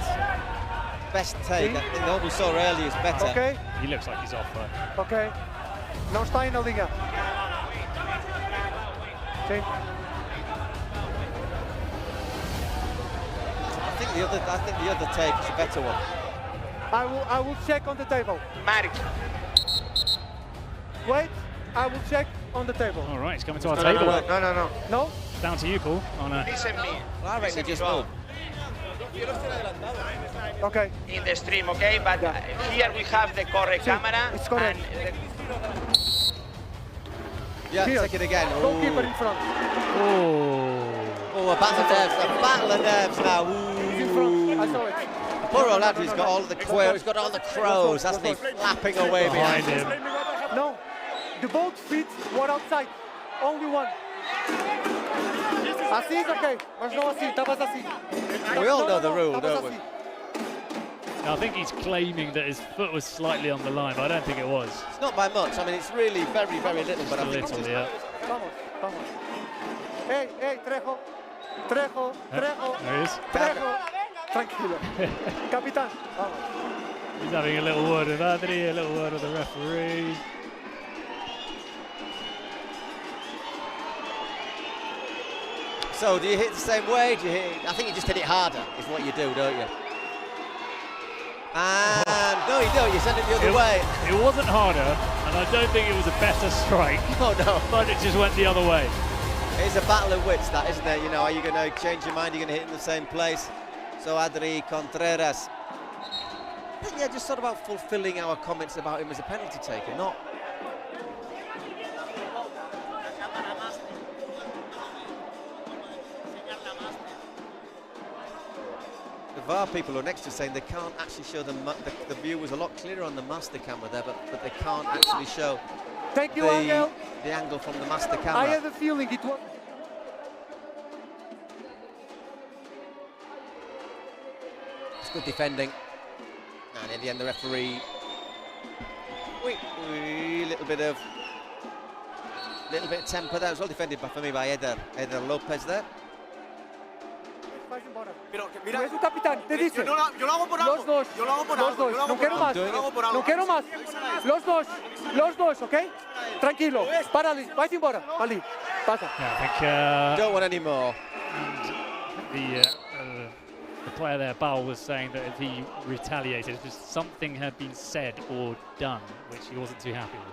take. I think the one we saw earlier is better.
Okay.
He looks like he's off though.
Okay. Não está em na linha. Sim.
I think the other take is a better one.
I will check on the table.
Mark.
Wait, I will check on the table.
All right, it's coming to our table.
No. No?
Down to you, Paul.
Listen me.
Well, I reckon just move.
Okay.
In the stream, okay? But here we have the correct camera.
It's correct.
Yeah,
here.
Take it again.
Goalkeeper in front.
Oh, a battle of nerves now.
He's in front. I saw it.
Poor old lad, he's got all the he's got all the crows, hasn't he? Flapping away behind him.
No, the both feet were outside. Only one. Assim is okay, mas não assim, estavas assim.
We all know the rule, don't we?
I think he's claiming that his foot was slightly on the line, but I don't think it was.
It's not by much. I mean, it's really very, very little, but I think
it's yeah.
Vamos. Hey, Trejo.
There he is.
Trejo. Tranquilo. Capitán. Vamos.
He's having a little word with Adri, a little word with the referee.
So, do you hit the same way? Do you hit? I think you just hit it harder, is what you do, don't you? And no, you don't. You send it the other way.
It wasn't harder, and I don't think it was a better strike.
Oh, no.
But it just went the other way.
It's a battle of wits, that, isn't it? You know, are you going to change your mind? You're going to hit in the same place. So, Adri Contreras. I think, yeah, just sort of about fulfilling our comments about him as a penalty taker, not... The VAR people are next to saying they can't actually show the view was a lot clearer on the master camera there, but they can't actually show the angle from the master camera.
I have a feeling it was...
It's good defending. And in the end, the referee... little bit of temper there. It was well defended for me by Eder Lopez there.
Mira, es un capitán, te dice. Yo lo hago por algo. Los dos. Yo lo hago por algo. No quiero más. No quiero más. Los dos, ¿ok? Tranquilo. Párale, vais embora. Ali, pasa.
Yeah, I think,
don't want any more.
The player there, Bal, was saying that if he retaliated, if something had been said or done, which he wasn't too happy with.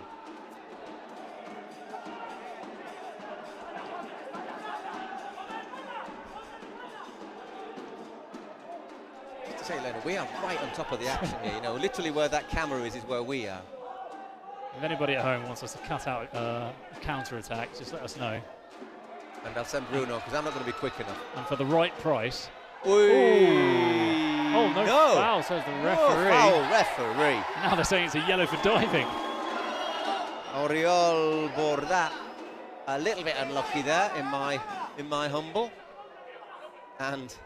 Say, Leonard, we are right on top of the action here. You know, literally where that camera is where we are.
If anybody at home wants us to cut out a counter-attack, just let us know.
And I'll send Bruno, because I'm not going to be quick enough.
And for the right price...
Ooh.
Oh, no foul, says the referee.
Foul, referee.
Now they're saying it's a yellow for diving.
Oriol Borda, a little bit unlucky there, in my humble. And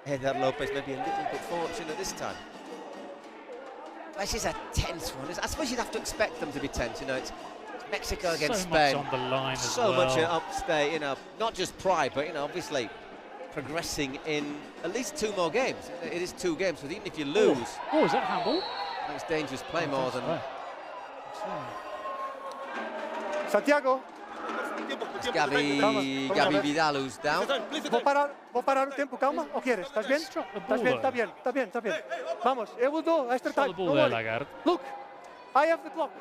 Eder Lopez maybe a little bit fortunate this time. This is a tense one. I suppose you'd have to expect them to be tense. You know, it's Mexico against Spain.
So much on the line as
so
well.
much at upstate. You know, not just pride, but you know, obviously progressing in at least 2 more games. It is 2 games, so even if you lose,
is that handball?
That's dangerous play more than.
Santiago.
Gabi Vidal who's down.
¿Vos parar un tiempo, calma? ¿O quieres? ¿Estás bien? Está bien. Vamos, Evudo, extra time. Look, I have the clock.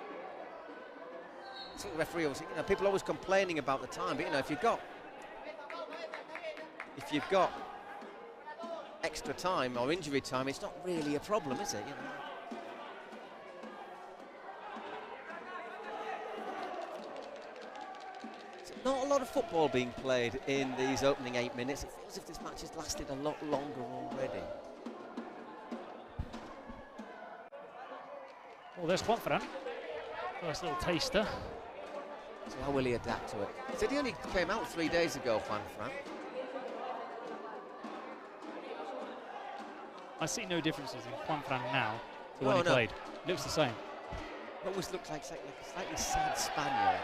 I think the referee always, you know, people are always complaining about the time, but you know, if you've got extra time or injury time, it's not really a problem, is it? You know? Not a lot of football being played in these opening 8 minutes. It feels as if this match has lasted a lot longer already.
Well, there's Juanfran. First little taster.
So how will he adapt to it? He said he only came out 3 days ago, Juanfran.
I see no differences in Juanfran now to when he played. It looks the same.
It always looks like a slightly sad Spaniard.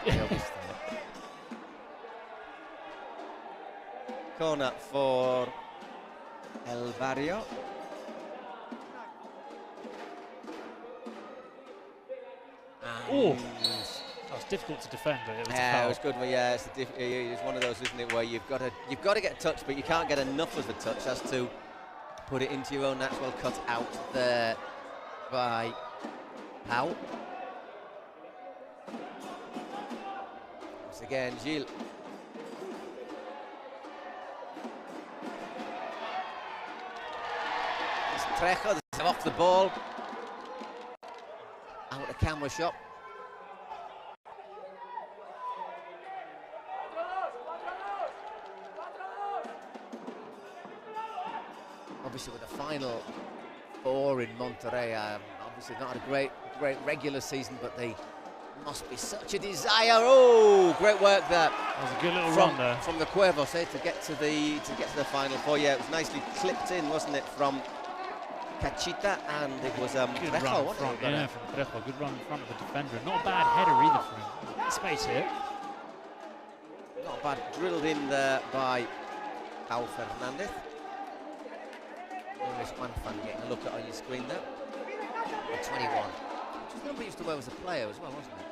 Corner for El Barrio.
Oh, that was difficult to defend, but it was
it was good. But yeah, it's one of those, isn't it, where you've got to get a touch, but you can't get enough of the touch as to put it into your own net. Well cut out there by Pau. Once again, Gilles. Trejo off the ball. Out of camera shot. Obviously with the final 4 in Monterrey, obviously not had a great regular season, but they must be such a desire. Oh, great work there.
That was a good little run there
from the Cuervos to get to the final 4. Yeah, it was nicely clipped in, wasn't it, from Cachita, and it was
good run in front, yeah, from Trejo. Good run in front of the defender. Not a bad header either for him. Space here.
Not bad, drilled in there by Pau Fernandez. There's Juanfran getting a look at on your screen there. 21. Which is the number he used to wear as a player as well, wasn't it?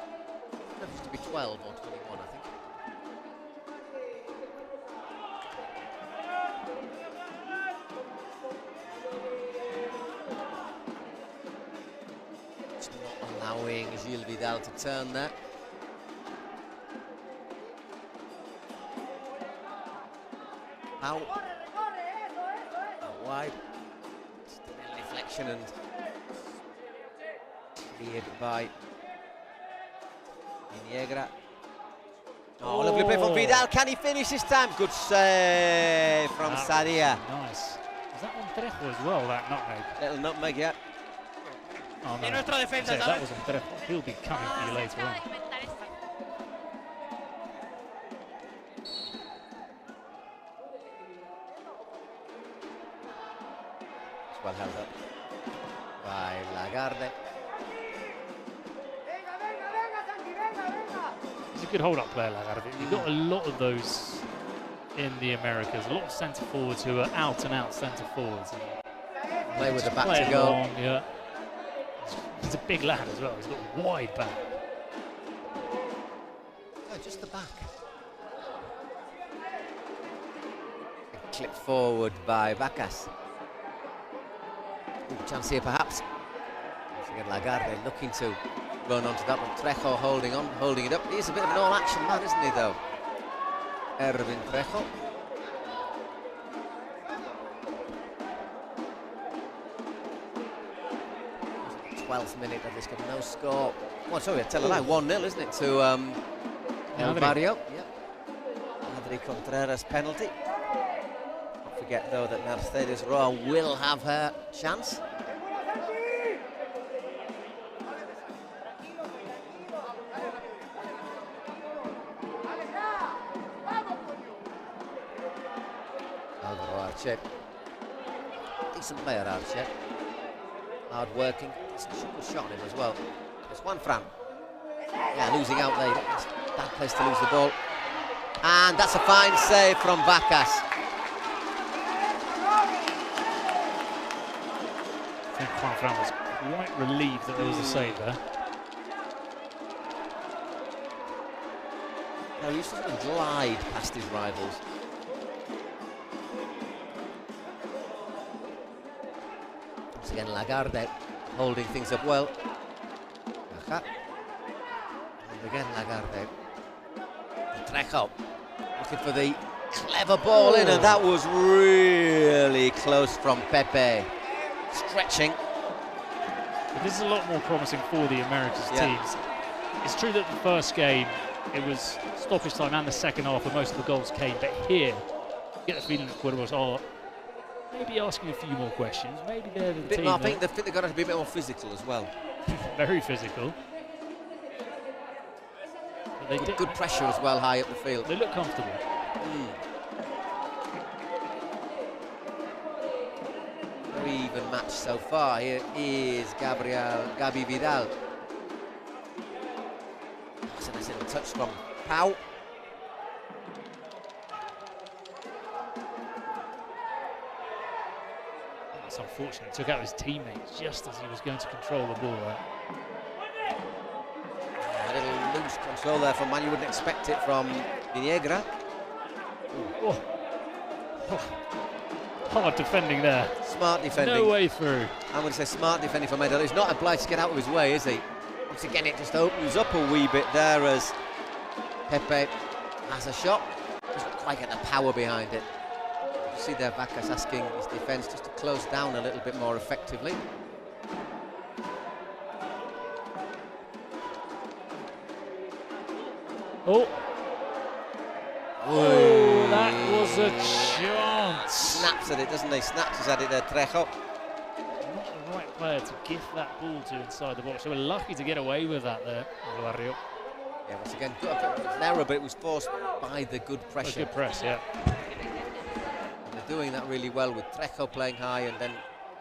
It used to be 12 or 21, I think. Just not allowing Gilles Vidal to turn there. Out wide. Just a little deflection and cleared by Viniegra. Oh, lovely play from Vidal. Can he finish this time? Good save from Sadia.
Nice. Was that on Trejo as well, that nutmeg?
Little nutmeg, yeah.
Oh, no.
nuestra defensa,
that was on Trejo. He'll be coming for you later on.
Well held up by Lagarde.
He's a good hold-up player, Lagarde. You've got a lot of those in the Americas. A lot of centre forwards who are out-and-out centre forwards.
Play with the back to goal.
Along, yeah. He's a big lad as well. He's got a wide back.
No, just the back. Clip forward by Vacas. Chance here perhaps. Once again Lagarde looking to run onto that one. Trejo holding it up. He's a bit of an all-action man, isn't he, though? Erwin Trejo. It's the 12th minute of this game, no score. Oh, sorry, I tell a lie, 1-0, isn't it, to El Barrio? Yep. Adri Contreras penalty. Don't forget, though, that Mercedes Roa will have her chance. Alvaro Arce. Decent player, Arce. Hard working. Good shot on him as well. It's Juan Fran. Yeah, losing out there. Bad place to lose the ball. And that's a fine save from Vacas.
I think Juan Fran was quite relieved that there was a save there.
No, he used to sort of glide past his rivals. Once again, Lagarde holding things up well. And again, Lagarde. Trejo looking for the clever ball in, and that was really close from Pepe. Stretching.
But this is a lot more promising for the Americas teams. It's true that the first game, it was stoppage time and the second half where most of the goals came, but here, you get the feeling that Cuervos are maybe asking a few more questions. Maybe they're the team.
I think they've got to be a bit more physical as well.
Very physical.
Good pressure as well, high up the field.
They look comfortable.
Very even match so far. Here is Gabi Vidal. That's a nice little touch from Pau.
That's unfortunate. He took out his teammates just as he was going to control the ball there.
A little loose control there from man. You wouldn't expect it from Viniegra.
Oh. Hard defending there.
Smart defending.
No way through.
I'm going to say smart defending from Medel. He's not obliged to get out of his way, is he? Once again, it just opens up a wee bit there as Pepe has a shot. Doesn't quite get the power behind it. You see there, Vacas asking his defence just to close down a little bit more effectively.
Oh. Oh, that was a chance.
Snaps at it, doesn't he? Snatches at it there, Trejo.
Not the right player to gift that ball to inside the box. They were lucky to get away with that there, Barrio.
Yeah, once again, good an error, but it was forced by the good pressure.
Good press, yeah.
And they're doing that really well with Trejo playing high, and then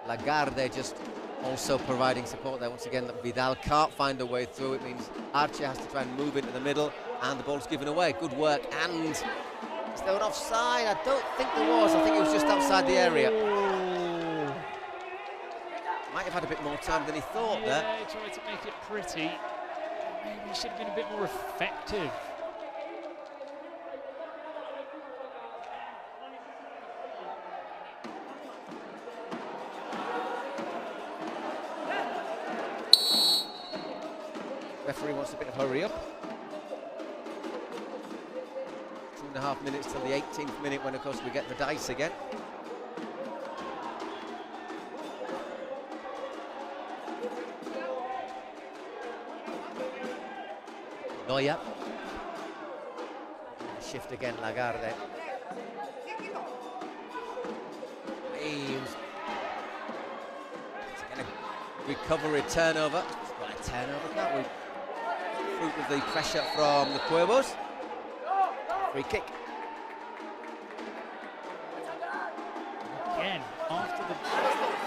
Lagarde just also providing support there. Once again, Vidal can't find a way through. It means Arce has to try and move into the middle, and the ball's given away. Good work. And is there an offside? I don't think there was. I think it was just outside the area. Might have had a bit more time than he thought there.
Yeah, he tried to make it pretty. Maybe he should have been a bit more effective.
Referee wants a bit of hurry up. 2.5 minutes till the 18th minute when, of course, we get the dice again. Neuer. Shift again, Lagarde. It's going to recovery turnover. It's got a turnover, can't we? Fruit of the pressure from the Cuervos. Free kick.
Again, after the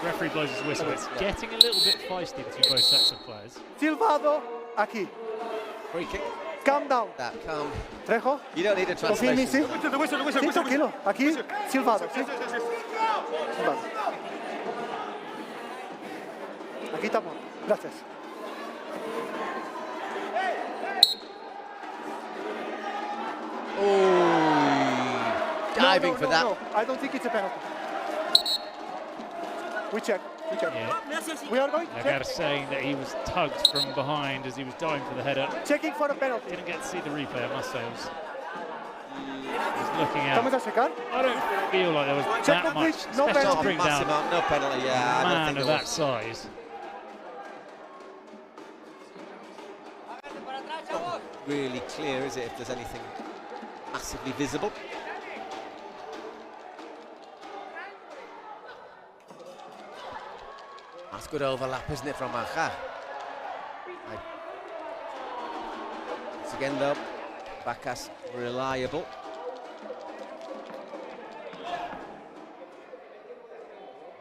referee blows his whistle, it's getting a little bit feisty between both sets of players.
Silvado, aquí.
Free kick.
Calm down.
That calm.
Trejo.
You don't need a translation.
Sí, tranquilo. Aquí, silvado. ¿Sí? Silvado. Aquí estamos. Gracias.
Oh, diving for that.
No, I don't think it's a penalty. We check.
Yeah.
We are going to check.
Lagarde saying that he was tugged from behind as he was diving for the header.
Checking for a penalty.
Didn't get to see the replay, I must say. He was looking out.
Vamos a checar.
I don't feel like there was that much,
No
especially to bring down
no penalty. Yeah,
a man of that size.
Not really clear, is it, if there's anything massively visible? That's good overlap, isn't it, from Anja? Once again, though, Bacas reliable.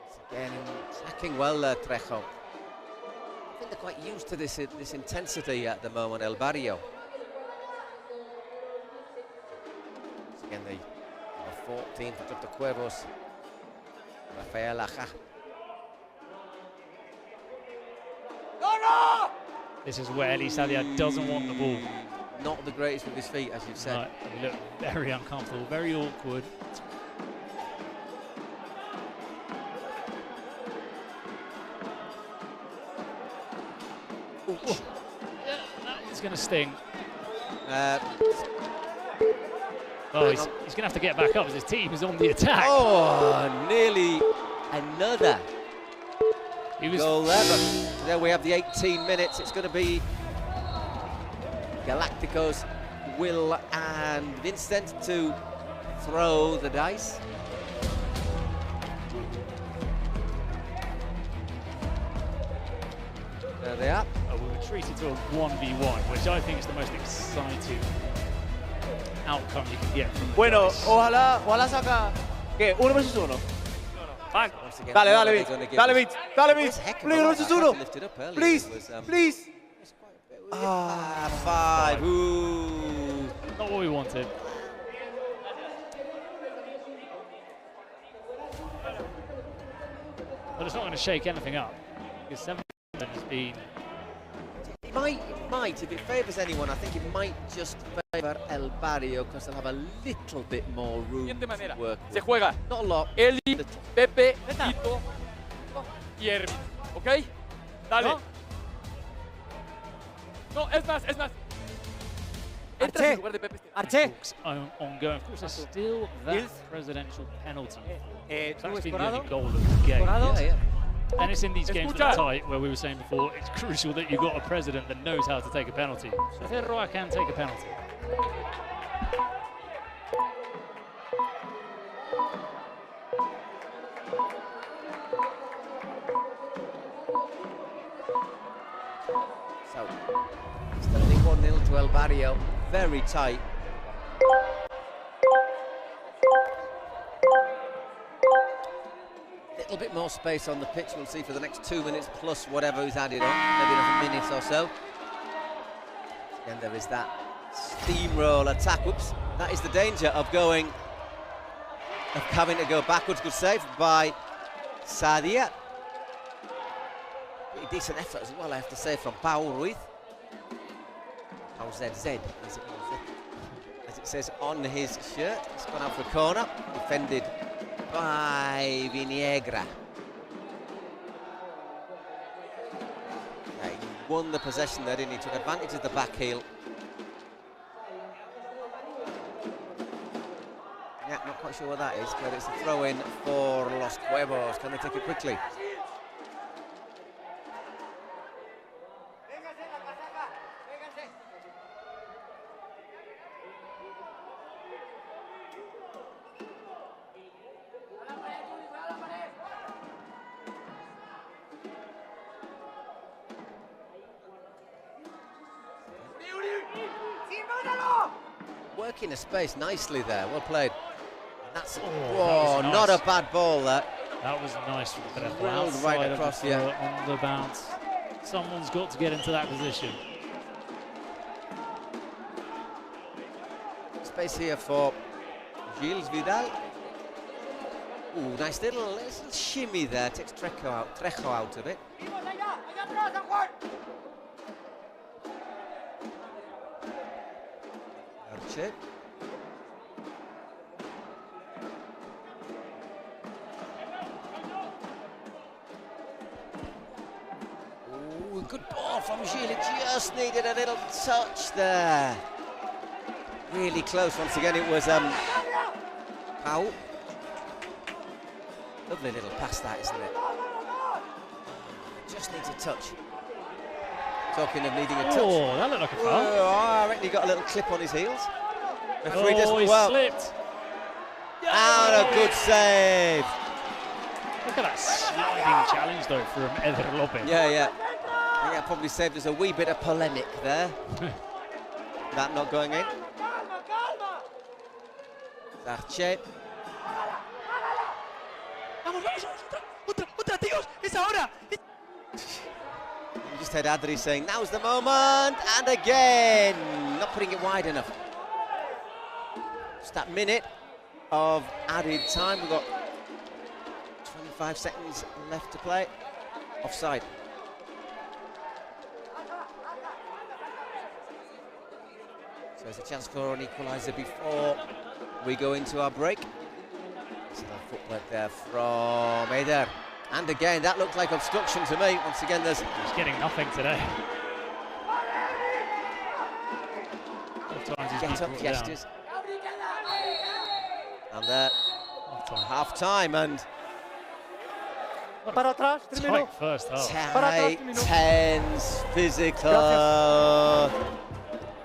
Once again, tracking well, Trejo. I think they're quite used to this intensity at the moment, El Barrio. Once again, the 14th of the Cuervos, Rafael Aja.
This is where Eli Sadia doesn't want the ball.
Not the greatest with his feet, as you've said.
Right, he looked very uncomfortable, very awkward. Yeah, that one's going to sting. Oh, he's going to have to get back up as his team is on the attack.
Oh, nearly another goal there, but there we have the 18 minutes. It's going to be Galacticos, Will and Vincent to throw the dice. There they are.
Oh, we were treated to a 1v1, which I think is the most exciting outcome you can get from the
Bueno,
dice.
ojalá saca... ¿Qué? 1 versus 1. Dale, dale, Beats. Please, 1 versus 1. Please, please.
Ah, 5. Ooh.
Not what we wanted. But it's not going to shake anything up, because 7 has been...
It might, if it favours anyone, I think it might just favour El Barrio, because they'll have a little bit more room to work with.
Se juega.
Not a lot.
Eli, Pepe, Tito y Erwin. ¿Ok? Dale. No, es más. Entra en lugar de Pepe.
Talks ongoing. Of course, there's still that presidential penalty. It's actually the only goal of the game.
Yeah.
And it's in these games that are tight, where we were saying before, it's crucial that you've got a president that knows how to take a penalty. So Ferroa can take a penalty.
So, standing 1-0 to El Barrio, very tight. Little bit more space on the pitch, we'll see for the next 2 minutes plus whatever is added on, maybe another minute or so. And there is that steamroll attack. Whoops, that is the danger of having to go backwards. Good save by Sadia. Pretty decent effort as well, I have to say, from Pau Ruiz. Pau ZZ, as it says on his shirt. It's gone out for a corner, defended by Viniegra. won the possession there, didn't he? Took advantage of the back heel. Yeah, not quite sure what that is, but it's a throw-in for Los Cuervos. Can they take it quickly? Working the space nicely there, well played. And that's
that was
not
nice.
a bad ball that.
That was nice from the
Rolled right across,
on the bounce. Someone's got to get into that position.
Space here for Gilles Vidal. Ooh, nice little shimmy there, takes Trejo out of it. Arche. Ooh, good ball from Gilles, it just needed a little touch there. Really close, once again it was Pau. Lovely little pass that, isn't it? Just needs a touch. Talking of needing a touch.
Oh, that looked like a foul.
I reckon he got a little clip on his heels. Referee does
he
well.
slipped.
And a good save.
Look at that sliding challenge though from Eder Lopez.
Yeah, yeah. I think that probably saved us a wee bit of polemic there. That not going in. Arche.
Vamos, otra, tíos, es ahora.
You just heard Adri saying, now's the moment, and again, not putting it wide enough. Just that minute of added time. We've got 25 seconds left to play. Offside. So there's a chance for an equaliser before we go into our break. So that footwork there from Eder. And again, that looked like obstruction to me. Once again, there's...
He's getting nothing today.
Get up gestures. And there, half-time, and...
Para atrás, termino.
First half.
Tight, tense, physical.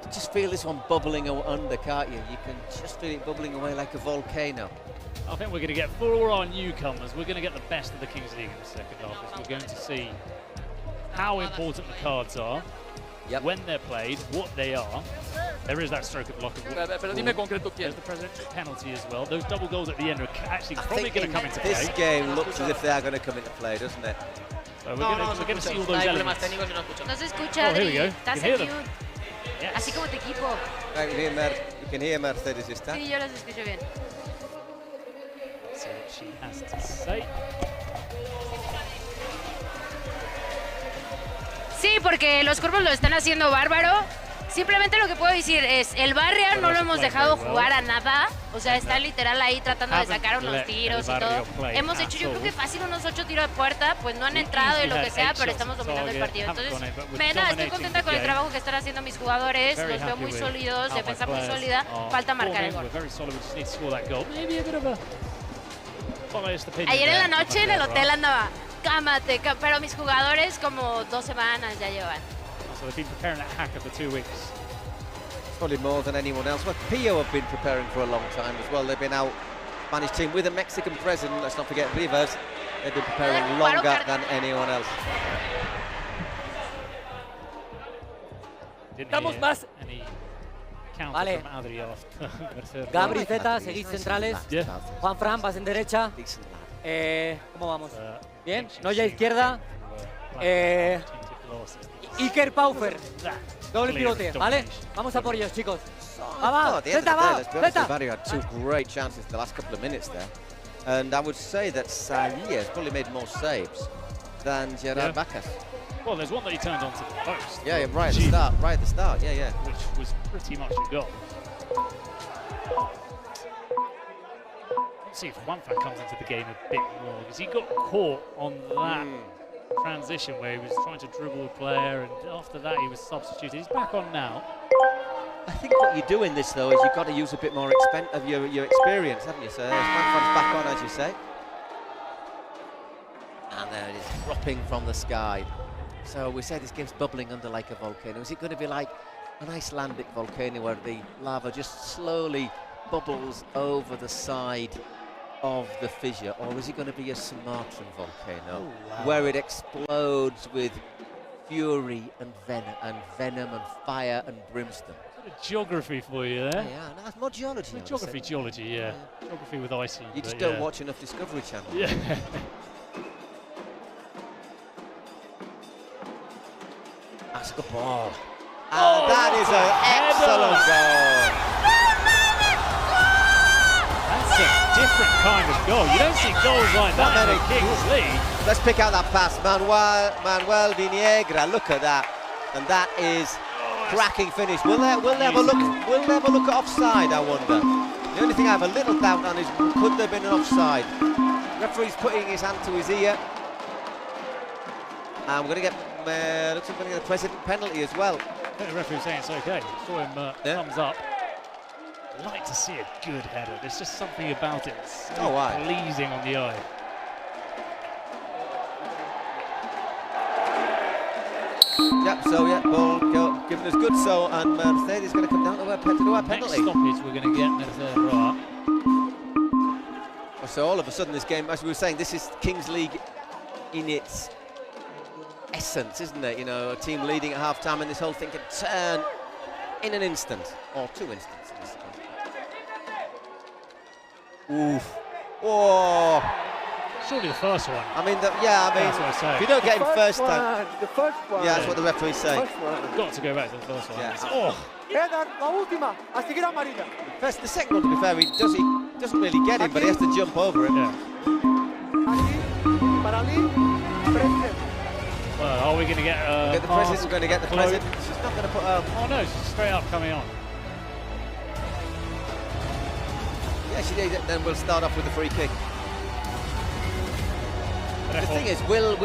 You just feel this one bubbling under, can't you? You can just feel it bubbling away like a volcano.
I think we're going to get, for our newcomers, we're going to get the best of the Kings League in the second half. We're going to see how important the cards are, when they're played, what they are. There is that stroke of luck. There's the presidential penalty as well. Those double goals at the end are actually probably going to come into play.
This game looks as if they are going to come into play, doesn't it?
So we're going to see all those elements.
No se escucha,
Here we go.
Adri. Estás en mute. Así como tu equipo.
Right, you can hear Mercedes, ¿está?
Sí, yo los escucho bien.
See what she has to say.
Sí, porque los cuervos lo están haciendo bárbaro. Simplemente lo que puedo decir es, el Barrier no lo hemos dejado jugar a nada. O sea, está literal ahí tratando de sacar unos tiros y todo. Hemos hecho, yo creo que fácil unos 8 tiros de puerta, pues no han entrado y lo que sea, pero estamos dominando el partido. Entonces, estoy contenta con el trabajo que están haciendo mis jugadores. Los veo muy sólidos, defensa muy sólida. Falta marcar el gol. Ayer en la noche en el hotel andaba, cámate, pero mis jugadores como 2 semanas ya llevan.
So they've been preparing that hacker for 2 weeks.
Probably more than anyone else. Well, Pio have been preparing for a long time as well. They've been out, Spanish team, with a Mexican president. Let's not forget Rivas. They've been preparing longer than anyone else.
Estamos más.
Vale. Gabri, Zeta, seguís centrales. Juan Fran, vas en derecha. ¿Cómo vamos? Bien. Noya izquierda. Iker Paufer. Doble pivote, ¿vale? Vamos a por ellos, chicos. Va, Zeta, va. Zeta.
Barrio had 2 great chances the last couple of minutes there. And I would say that Saïd has probably made more saves than Gerard Bacas.
Well, there's one that he turned onto the post.
Yeah, right at the start, yeah.
Which was pretty much a goal. Let's see if Juanfran comes into the game a bit more, because he got caught on that transition where he was trying to dribble a player, and after that he was substituted. He's back on now.
I think what you do in this, though, is you've got to use a bit more of your experience, haven't you? So there's Juanfran's back on, as you say. And there it is, dropping from the sky. So we say this game's bubbling under like a volcano. Is it going to be like an Icelandic volcano where the lava just slowly bubbles over the side of the fissure, or is it going to be a Sumatran volcano where it explodes with fury and venom and fire and brimstone?
Bit of geography for you there.
Yeah, no, it's more geology.
Geography, yeah. Geography with Iceland.
You just don't watch enough Discovery Channel.
Yeah.
That's a good ball. And that is an excellent goal.
That's a different kind of goal. You don't see goals like that in the Kings League.
Let's pick out that pass. Manuel Viniegra, look at that. And that is cracking finish. Will they have a look at offside, I wonder? The only thing I have a little doubt on is, could there have been an offside? Referee's putting his hand to his ear. And we're going to get, looks like we're going to get a president penalty as well.
I think the referee's saying it's okay. Saw him thumbs up. I'd like to see a good header. There's just something about it. It's so pleasing on the eye.
Ball given us good so, and Mercedes is going to come down to a penalty.
Next stoppage we're going to get Mercedes.
So all of a sudden this game, as we were saying, this is Kings League in its essence, isn't it? You know, a team leading at half-time and this whole thing can turn in an instant, or 2 instants. Oof. Oh.
Surely the first one.
I mean, that's what I say. If you don't get him first time.
The first one.
Yeah, that's what the referee's saying.
Got to go back to the first one.
Yeah.
La última, a seguir amarilla.
First, the second one, to be fair, he doesn't really get him, but he has to jump over him.
Yeah. Well, are we going to get
the president? We're going to get the president. She's not going to put a...
Oh no, she's straight up coming on.
Yeah, she did. Then we'll start off with the free kick. The thing is, will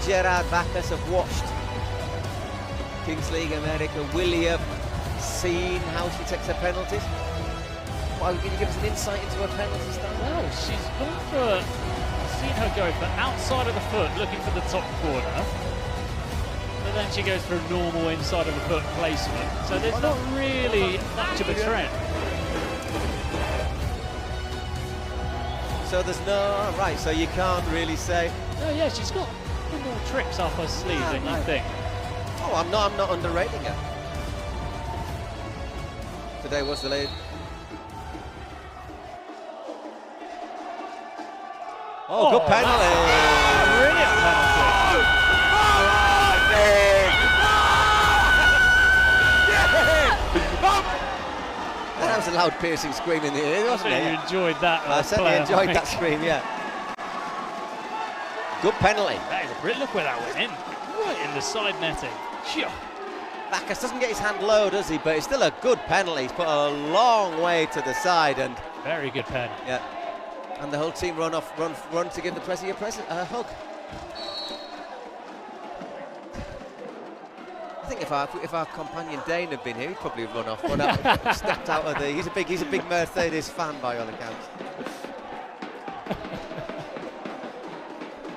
Gerard Vacas have watched Kings League America? Will he have seen how she takes her penalties? Well, can you give us an insight into her penalty style?
Well, she's gone for... I've seen her go for outside of the foot, looking for the top corner. But then she goes for a normal inside of the foot placement. So there's not really much of a trend.
So there's no... Right, so you can't really say...
No, yeah, she's got a few more tricks up her sleeve than you think.
Oh, I'm not underrating her. Today was the lead. Oh, good penalty.
Brilliant penalty.
That was a loud, piercing scream in the ear, wasn't it?
You enjoyed that.
I certainly enjoyed that scream, yeah. Good penalty.
That is a brilliant. Look where that went in. Right in the side netting. Sure.
Bacchus doesn't get his hand low, does he? But it's still a good penalty. He's put a long way to the side, and
very good pen.
Yeah. And the whole team run to give the Prezi a hug. I think if our companion Dane had been here, he'd probably have run off. But stepped out of the. He's a big Mercedes fan by all accounts.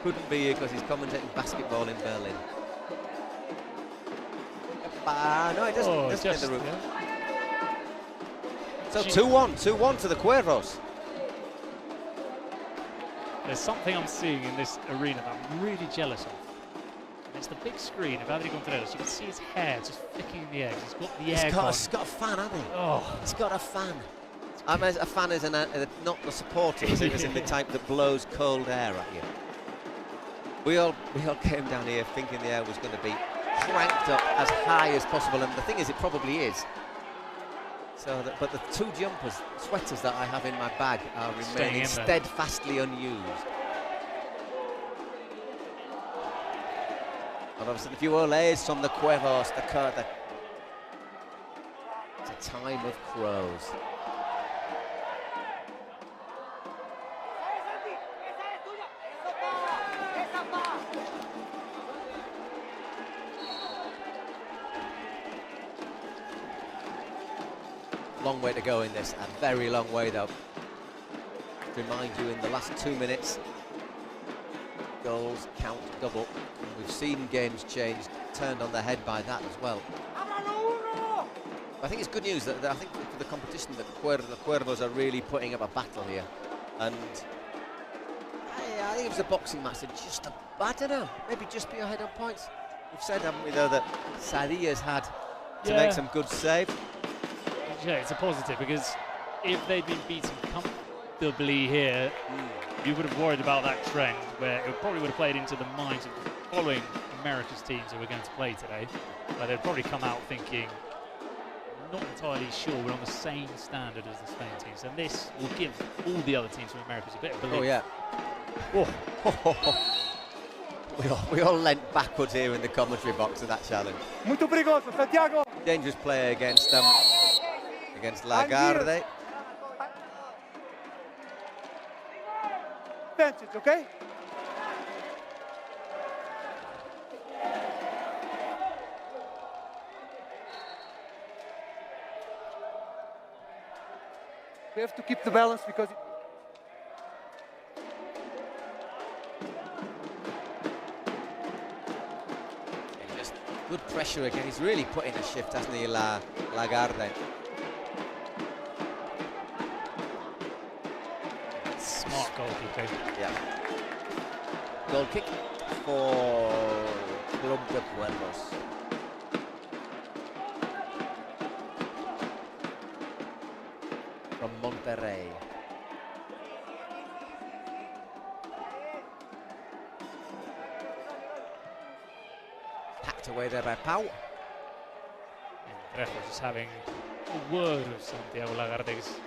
Couldn't be here because he's commentating basketball in Berlin. No, it doesn't get the room. Yeah. So 2-1 to the Cuervos.
There's something I'm seeing in this arena that I'm really jealous of. And it's the big screen of Adri Contreras. You can see his hair just flicking in the air. He's got the air.
He's got a fan, hasn't he?
Oh.
He's got a fan. I'm a fan as not the supporter, as in the type that blows cold air at you. We all came down here thinking the air was going to be cranked up as high as possible, and the thing is, it probably is. So, but the 2 sweaters that I have in my bag are remaining steadfastly unused. And obviously, a few olays from the Cuervos, it's a time of crows. long way to go in this, a very long way though. To remind you, in the last 2 minutes, goals count double. And we've seen games changed, turned on their head by that as well. I think it's good news that I think for the competition that the Cuervos are really putting up a battle here. And I think it was a boxing match, and just I don't know, maybe just be ahead on points. We've said, haven't we, though, that Sadia's had to make some good saves.
Yeah, it's a positive, because if they'd been beaten comfortably here, you would have worried about that trend, where it probably would have played into the minds of the following America's teams who we're going to play today, where they'd probably come out thinking, not entirely sure we're on the same standard as the Spain teams, and this will give all the other teams from America a bit of belief.
Oh yeah. We all leant backwards here in the commentary box of that challenge.
Muito perigoso, Santiago.
Dangerous play against Lagarde.
Advantage, okay? We have to keep the balance because
just good pressure again. He's really put in a shift, hasn't he, Lagarde?
Smart goalkeeper.
Yeah. Goal kick for Club de Cuervos. From Monterrey. Packed away there by Pau.
Trejo just having a word of Santiago Lagarde's.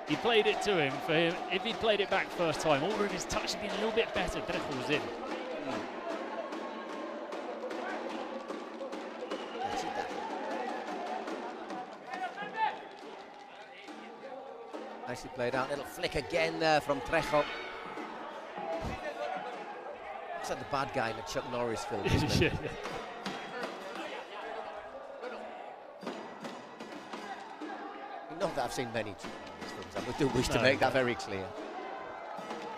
He played it to him. For him, if he played it back first time, all of his touch had been a little bit better. Trejo was in.
Nicely played out. Little flick again there from Trejo. Looks like the bad guy in the Chuck Norris film, isn't it?
Yeah.
Not that I've seen many Chuck Norris films. I do wish to make that very clear.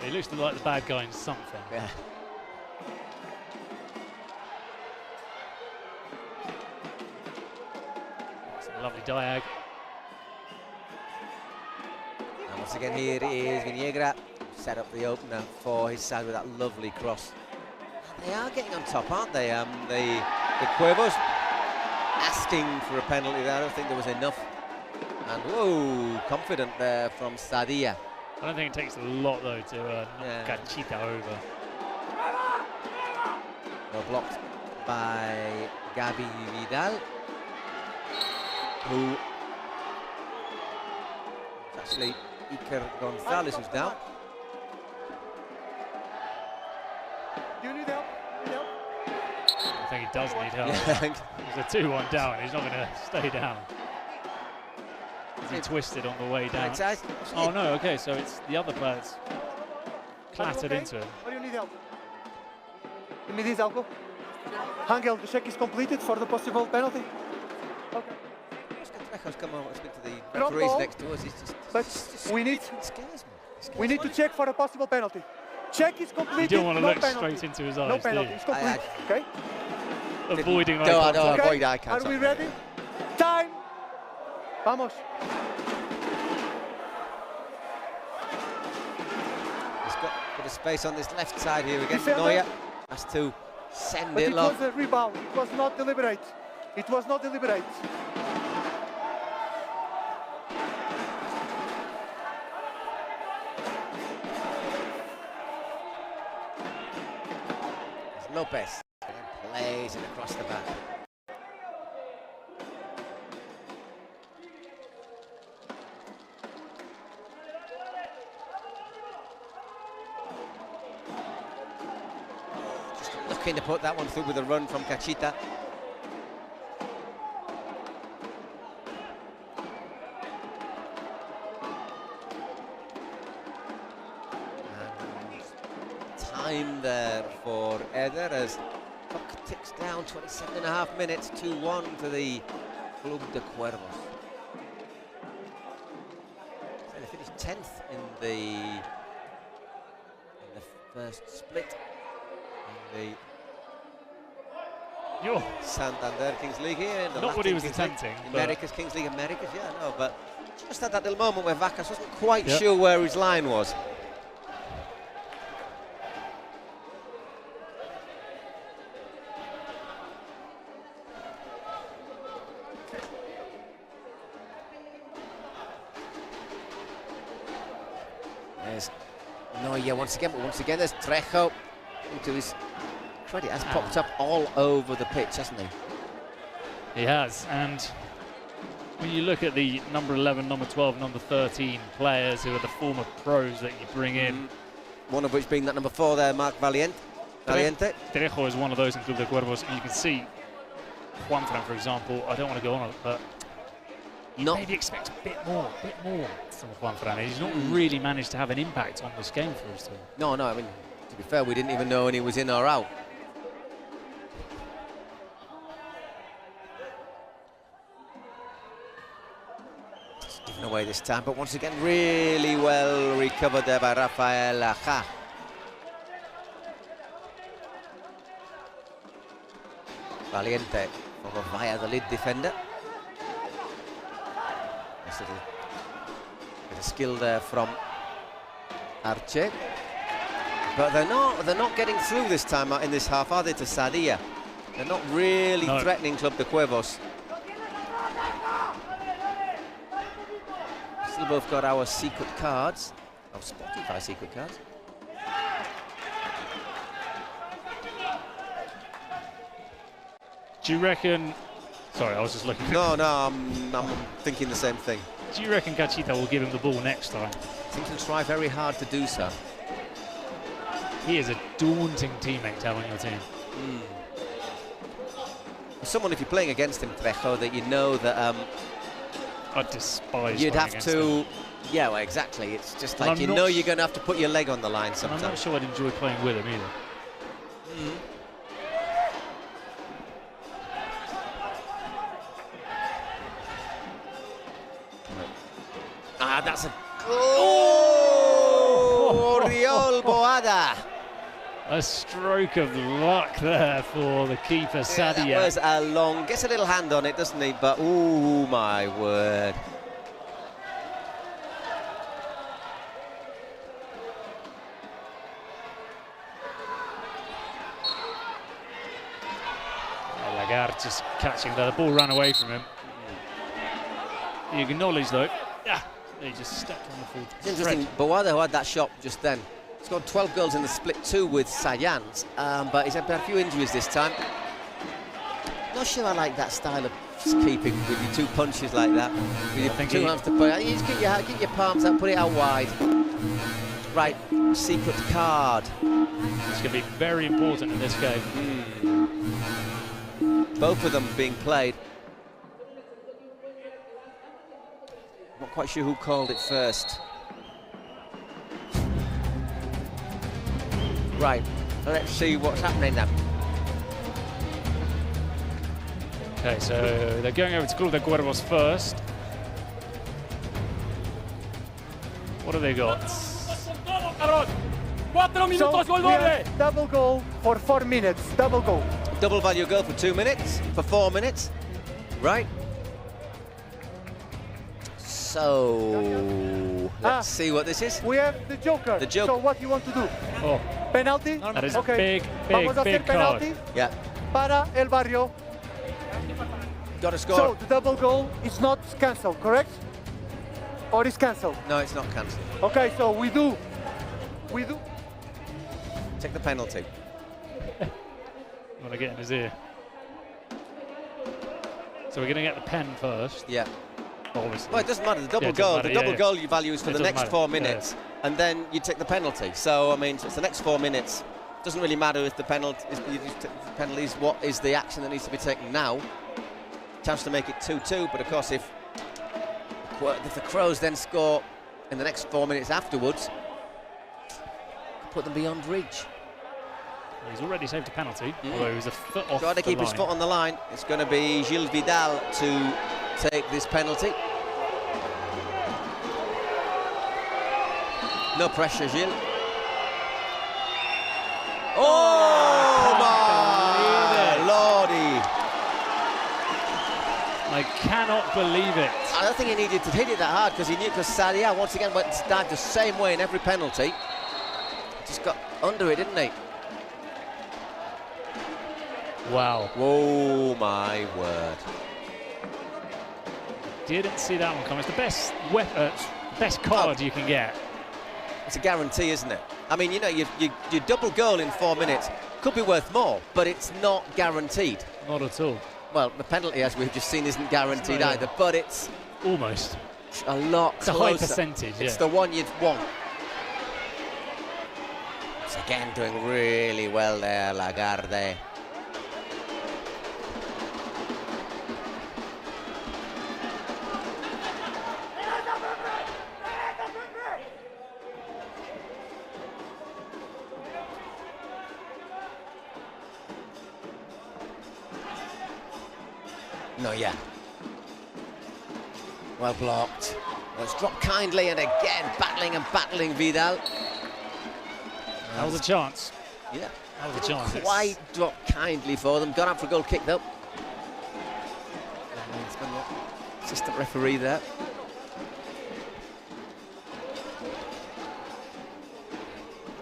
He looks like the bad guy in something.
Yeah.
It's a lovely diag.
Once again, here is Viniegra, set up the opener for his side with that lovely cross. They are getting on top, aren't they? The Cuervos asking for a penalty there. I don't think there was enough. And whoa, confident there from Sadia.
I don't think it takes a lot though to knock Cachita over.
Well blocked by Gabi Vidal, who actually Iker Gonzalez who's down.
Do you need help?
I think he does need help. There's a 2-1 down. He's not going to stay down. He twisted on the way down. Oh no, okay, so it's the other player that's clattered into him.
Or you need help? Give me this, Alco. Angel, the check is completed for the possible penalty. Okay.
Trejo's come over and speak to the referees next to us.
We need to check for a possible penalty. Check is completed.
You don't want to look straight into his eyes.
No penalty. It's complete. Okay.
Avoiding eye contact.
No, avoid eye contact.
Are we ready? Time. Vamos.
He's got a bit of space on this left side here again. Neuer has to send it long.
It was a rebound. It was not deliberate. It was not deliberate.
Lopez plays it across the back. Just looking to put that one through with a run from Cachita. Time there for Eder as clock ticks down, 27.5 minutes, 2-1 to the Club de Cuervos. 10th in the first split in the Santander Kings League here. In the
Not what he was attempting.
America's Kings League, America's, yeah, no, but just at that little moment where Vacas wasn't quite sure where his line was. There's Neuer once again, but once again there's Trejo, who to his credit has popped up all over the pitch, hasn't he?
He has, and when you look at the number 11, number 12, number 13 players who are the former pros that you bring in.
One of which being that number 4 there, Marc Valiente.
Trejo is one of those in Club de Cuervos, and you can see Juanfran, for example. I don't want to go on it, but you maybe expect a bit more from Juanfran. He's not really managed to have an impact on this game for us too.
No, I mean, to be fair, we didn't even know when he was in or out. Just given away this time, but once again, really well recovered there by Rafael Aja. Valiente, former Valladolid defender. Nice little bit of skill there from Arce. But they're not getting through this time in this half, are they, to Sadia? They're not really threatening Club de Cuervos. Still both got our secret cards, our SportyTV secret cards.
Do you reckon? Sorry, I was just looking.
No, I'm thinking the same thing.
Do you reckon Cachita will give him the ball next time?
I think he'll try very hard to do so.
He is a daunting teammate to have on your team.
Someone, if you're playing against him, Trejo, that you know that
I despise.
You'd have to. Yeah, well, exactly. It's just like you know you're going to have to put your leg on the line sometimes.
I'm not sure I'd enjoy playing with him either.
That's a Oriol Boada.
A stroke of luck there for the keeper, Sadia.
That was a long, gets a little hand on it, doesn't he? But, ooh, my word.
Lagarde just catching there. The ball ran away from him. He acknowledged, though. Yeah, he just stepped on the full.
It's interesting, Boada, who had that shot just then, scored 12 goals in the split 2 with Sayans, but he's had a few injuries this time. Not sure I like that style of keeping with your 2 punches like that. With your 2 hands to put out. You just get your palms out, put it out wide. Right, secret card.
It's going to be very important in this game.
Both of them being played. Not quite sure who called it first. Right, let's see what's happening now.
Okay, so they're going over to Club de Cuervos first. What have they got?
Double goal for 4 minutes, double goal.
Double value goal for 2 minutes, for 4 minutes. Right. So, let's see what this is.
We have the Joker.
The Joker.
So what you want to do?
Oh.
Penalty?
That is
okay.
big card.
Penalty
yeah.
Para El Barrio.
Got to score.
So the double goal is not cancelled, correct? Or is cancelled?
No, it's not cancelled.
Okay, so we do.
Take the penalty.
Want to get in his ear. So we're going to get the pen first.
Yeah.
Obviously.
Well, it doesn't matter. The double goal. The double goal you value is for the next 4 minutes, and then you take the penalty. So I mean, it's the next 4 minutes. Doesn't really matter if the penalty is what is the action that needs to be taken now. Chance to make it 2-2, but of course, if the Crows then score in the next 4 minutes afterwards, put them beyond reach.
He's already saved a penalty, although he was a foot off.
Trying to keep his foot on the line. It's going to be Gilles Vidal to take this penalty. No pressure, Gilles. Oh, my lordy.
I cannot believe it.
I don't think he needed to hit it that hard because he knew, because Sadia once again went to dive the same way in every penalty. Just got under it, didn't he?
Wow.
Oh, my word.
Didn't see that one coming. It's the best card you can get.
It's a guarantee, isn't it? I mean, you know, your double goal in 4 minutes could be worth more, but it's not guaranteed.
Not at all.
Well, the penalty, as we've just seen, isn't guaranteed either, but it's
almost
a lot
closer.
It's a high
percentage,
It's the one you'd want. It's again doing really well there, Lagarde. No, yeah. Well blocked. Well, it's dropped kindly, and again battling Vidal.
That was a chance.
Yeah.
That was a chance.
Quite dropped kindly for them. Gone out for a goal kick though. Assistant referee there.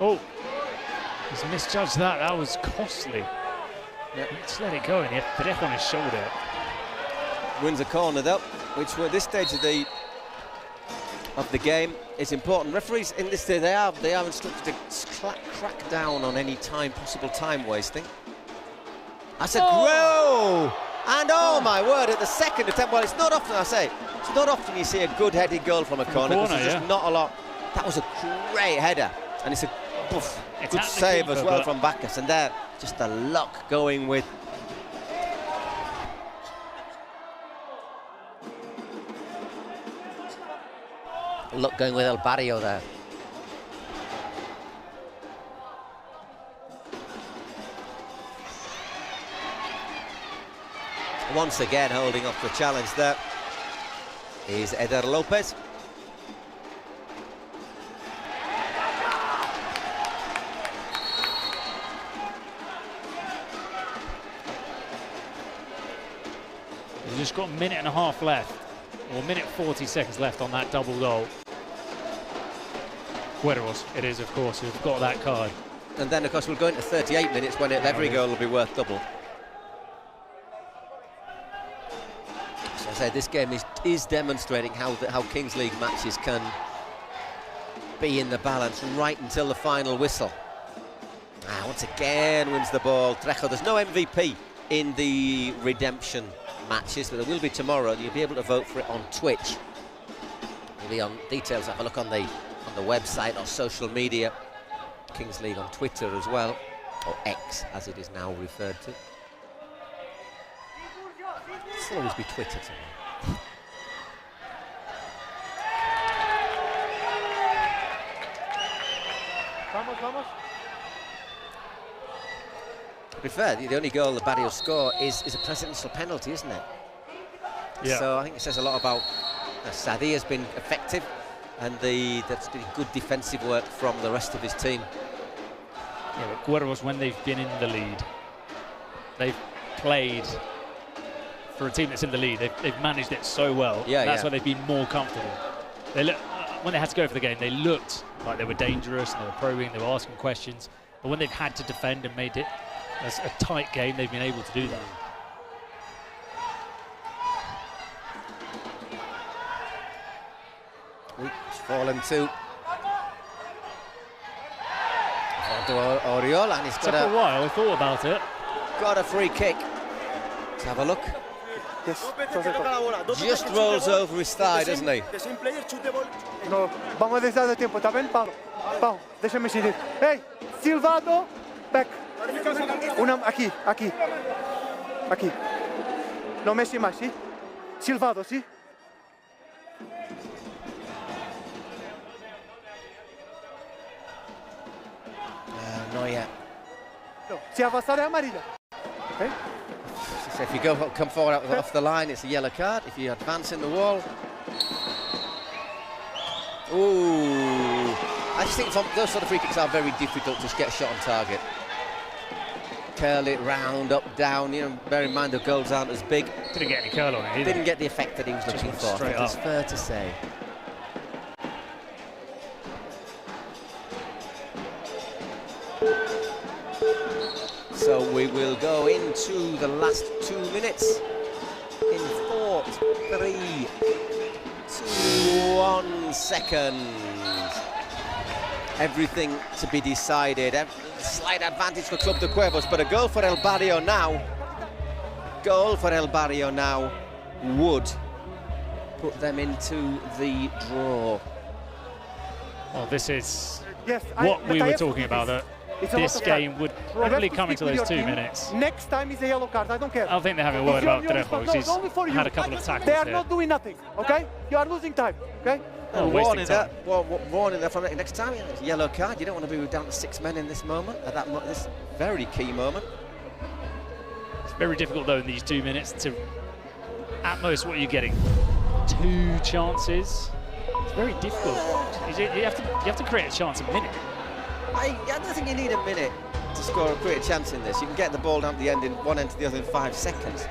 Oh, he's misjudged that. That was costly. Yeah. Just let it go, and he had Perejo on his shoulder.
Wins a corner though, which at this stage of the game is important. Referees in this day, they are instructed to crack down on any possible time wasting. That's a grow, and oh my word, at the second attempt. Well, it's not often, I say, it's not often you see a good headed goal from a corner, because there's just not a lot. That was a great header, and it's a good save as well from Bacchus, and there just the luck going with. Luck going with El Barrio there. Once again holding off the challenge there is Eder Lopez.
He's just got a minute and a half left, or a minute 40 seconds left on that double goal. Cuervos, it is, of course, who've got that card.
And then, of course, we'll go into 38 minutes when every goal will be worth double. As I said, this game is demonstrating how Kings League matches can be in the balance right until the final whistle. Once again wins the ball, Trejo. There's no MVP in the redemption matches, but there will be tomorrow. You'll be able to vote for it on Twitch. You'll be on details. Have a look on the website or social media. Kings League on Twitter as well, or X as it is now referred to. It'll always be Twitter to me.
Vamos.
To be fair, the only goal the Barrio score is a presidential penalty, isn't it?
Yeah.
So I think it says a lot about Sadi has been effective, and that's good defensive work from the rest of his team.
Yeah, but Cuervos, when they've been in the lead, they've played for a team that's in the lead. They've managed it so well.
Yeah,
that's why they've been more comfortable. They look, when they had to go for the game, they looked like they were dangerous and they were probing, they were asking questions. But when they've had to defend and made it a tight game, they've been able to do that.
It's fallen to Oriol, and he's got
a while. I thought about it.
Got a free kick. Let's have a look.
Yes.
Just rolls over his thigh, doesn't he?
No, vamos a dejar de tiempo, ¿está bien, Pau? Pau, déjame seguir. Hey, silbado, back. Aquí. No Messi más, ¿sí? Silbado, ¿sí?
No yet.
No, si avanzar es amarilla. Okay?
So if you come forward off the line, it's a yellow card. If you advance in the wall. Ooh. I just think those sort of free kicks are very difficult to get a shot on target. Curl it round, up, down. You know, bear in mind the goals aren't as big.
Didn't get any curl on it either.
Didn't get the effect that he was looking for. I think it's fair to say. So we will go into the last 2 minutes in 4, 3, 2, 1 second. Everything to be decided. Slight advantage for Club de Cuervos, but a goal for El Barrio now. Goal for El Barrio now would put them into the draw.
Well, this is what we were talking about. That this game would probably come into those 2 minutes.
Next time is a yellow card. I don't care.
I think they're having a word about Trejo, because he's had a couple of tackles.
They are not doing nothing. Okay, you are losing time. Okay.
Warning there from next time. It's a yellow card. You don't want to be down to 6 men in this moment, at this very key moment.
It's very difficult though in these 2 minutes to, at most, what are you getting? 2 chances. It's very difficult. You have to create a chance a minute.
I don't think you need a minute to score a create a chance in this. You can get the ball down to the end in one end to the other in 5 seconds.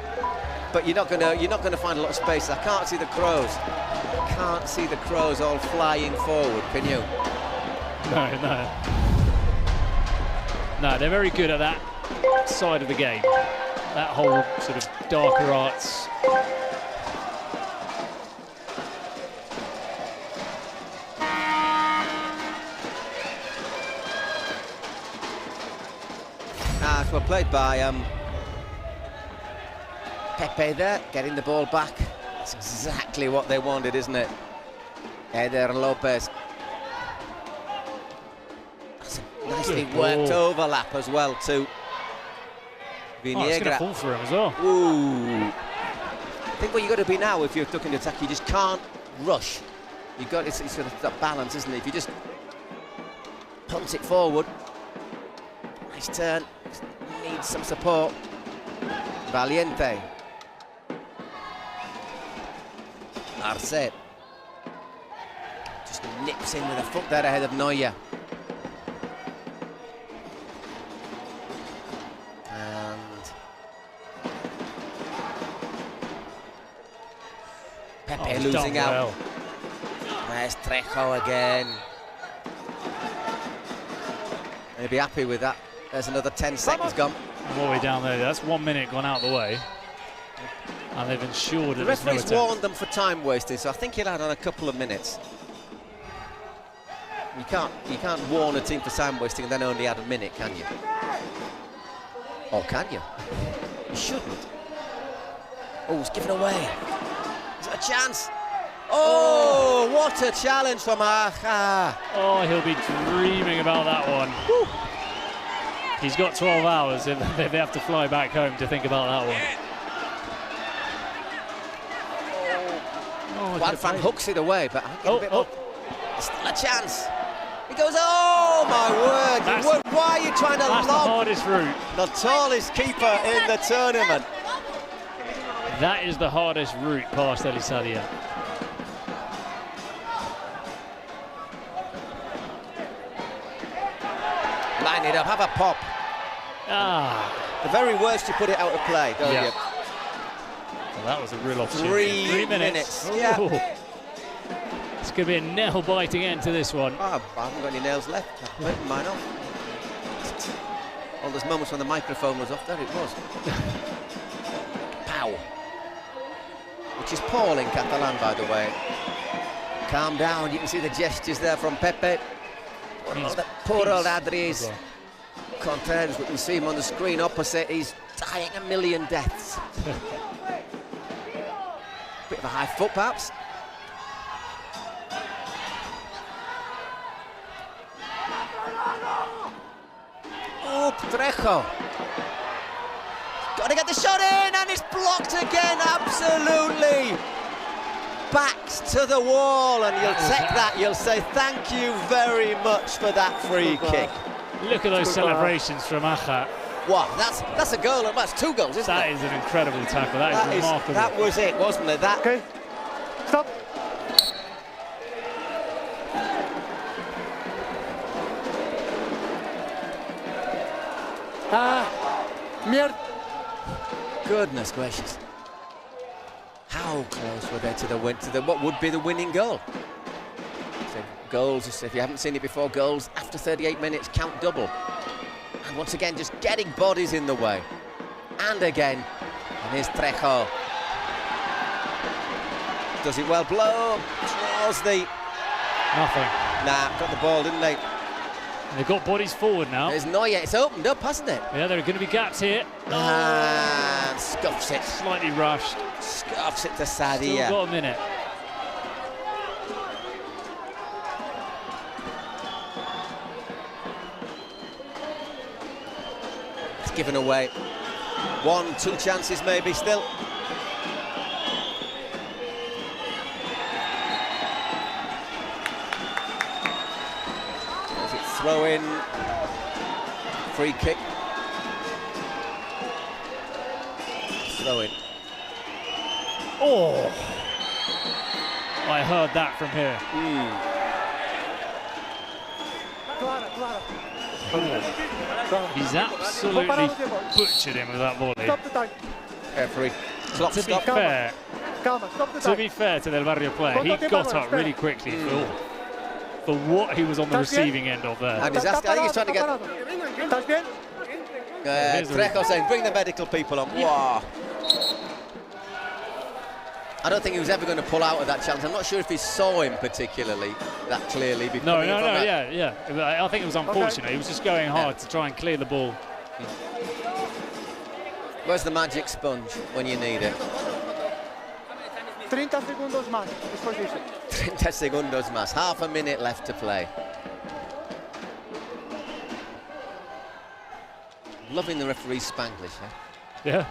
But you're not gonna find a lot of space. I can't see the Crows. I can't see the Crows all flying forward, can you?
No, they're very good at that side of the game. That whole sort of darker arts.
Well played by Pepe there, getting the ball back. That's exactly what they wanted, isn't it? Eder Lopez. That's a nicely worked overlap as well too.
Viniegra. It's going to fall for him as well.
Ooh. I think what you've got to be now, if you're looking to attack, you just can't rush. You've got it's sort of that balance, isn't it? If you just punt it forward, nice turn. Needs some support. Valiente. Arcet. Just nips in with a foot there ahead of Neuer. And Pepe losing out.
Well.
There's Trejo again. He'll be happy with that. There's another 10 seconds gone.
All the way down there. That's 1 minute gone out the way. And they've ensured that
the
there's no
referee's warned them for time wasting, so I think he'll add on a couple of minutes. You can't warn a team for time wasting and then only add a minute, can you? Or can you? You shouldn't. Oh, it's given away. Is it a chance? Oh, what a challenge from Aja.
Oh, he'll be dreaming about that one. Whew. He's got 12 hours if they have to fly back home to think about that one.
Juan Fran hooks it away, but still a chance. He goes, oh my word! Why are you trying to lob?
That's the hardest route.
The tallest keeper in the tournament.
That is the hardest route past Elisadia.
Line it up, have a pop. The very worst, you put it out of play, don't you?
Well, that was a real opportunity.
3 minutes. Yeah.
It's going to be a nail-biting end to this one.
Oh, I haven't got any nails left. I've bitten mine off. All those moments when the microphone was off, there it was. Pow. Which is Paul in Catalan, by the way. Calm down, you can see the gestures there from Pepe. Poor old Adri is content. We can see him on the screen opposite. He's dying a million deaths. Bit of a high foot, perhaps. Oh, Trejo. Got to get the shot in, and it's blocked again, absolutely. Backs to the wall, and you'll take that. You'll say thank you very much for that free kick.
Look at those celebrations from Aja.
Wow, that's a goal, and that's 2 goals, isn't it?
That is an incredible tackle. That is remarkable.
That was it, wasn't it? That.
Okay. Stop. Mierda.
Goodness gracious. How close were they to the win, what would be the winning goal? So goals, if you haven't seen it before, goals after 38 minutes count double. And once again, just getting bodies in the way. And again, and here's Trejo. Does it well, blow, draws the...
Nothing.
Nah, got the ball, didn't they?
They've got bodies forward now.
There's Neuer, it's opened up, hasn't it?
Yeah, there are going to be gaps here.
And scuffs it.
Slightly rushed.
Scuffs it to Sadia.
Still got a minute.
It's given away. 1, 2 chances maybe still. Throw in, free kick. Throw in.
Oh! I heard that from here. He's absolutely butchered him with that volley.
Referee. Clock
To be fair to Del Barrio player, he got up really quickly for what he was on the receiving end of there.
And he's asking, I think he's trying to get... Trejo saying, bring the medical people on. Wow. I don't think he was ever going to pull out of that chance. I'm not sure if he saw him particularly that clearly.
No, yeah. I think it was unfortunate. He was just going hard to try and clear the ball.
Where's the magic sponge when you need it?
30 segundos más.
30 segundos más. Half a minute left to play. Loving the referee's Spanglish, huh?
Yeah.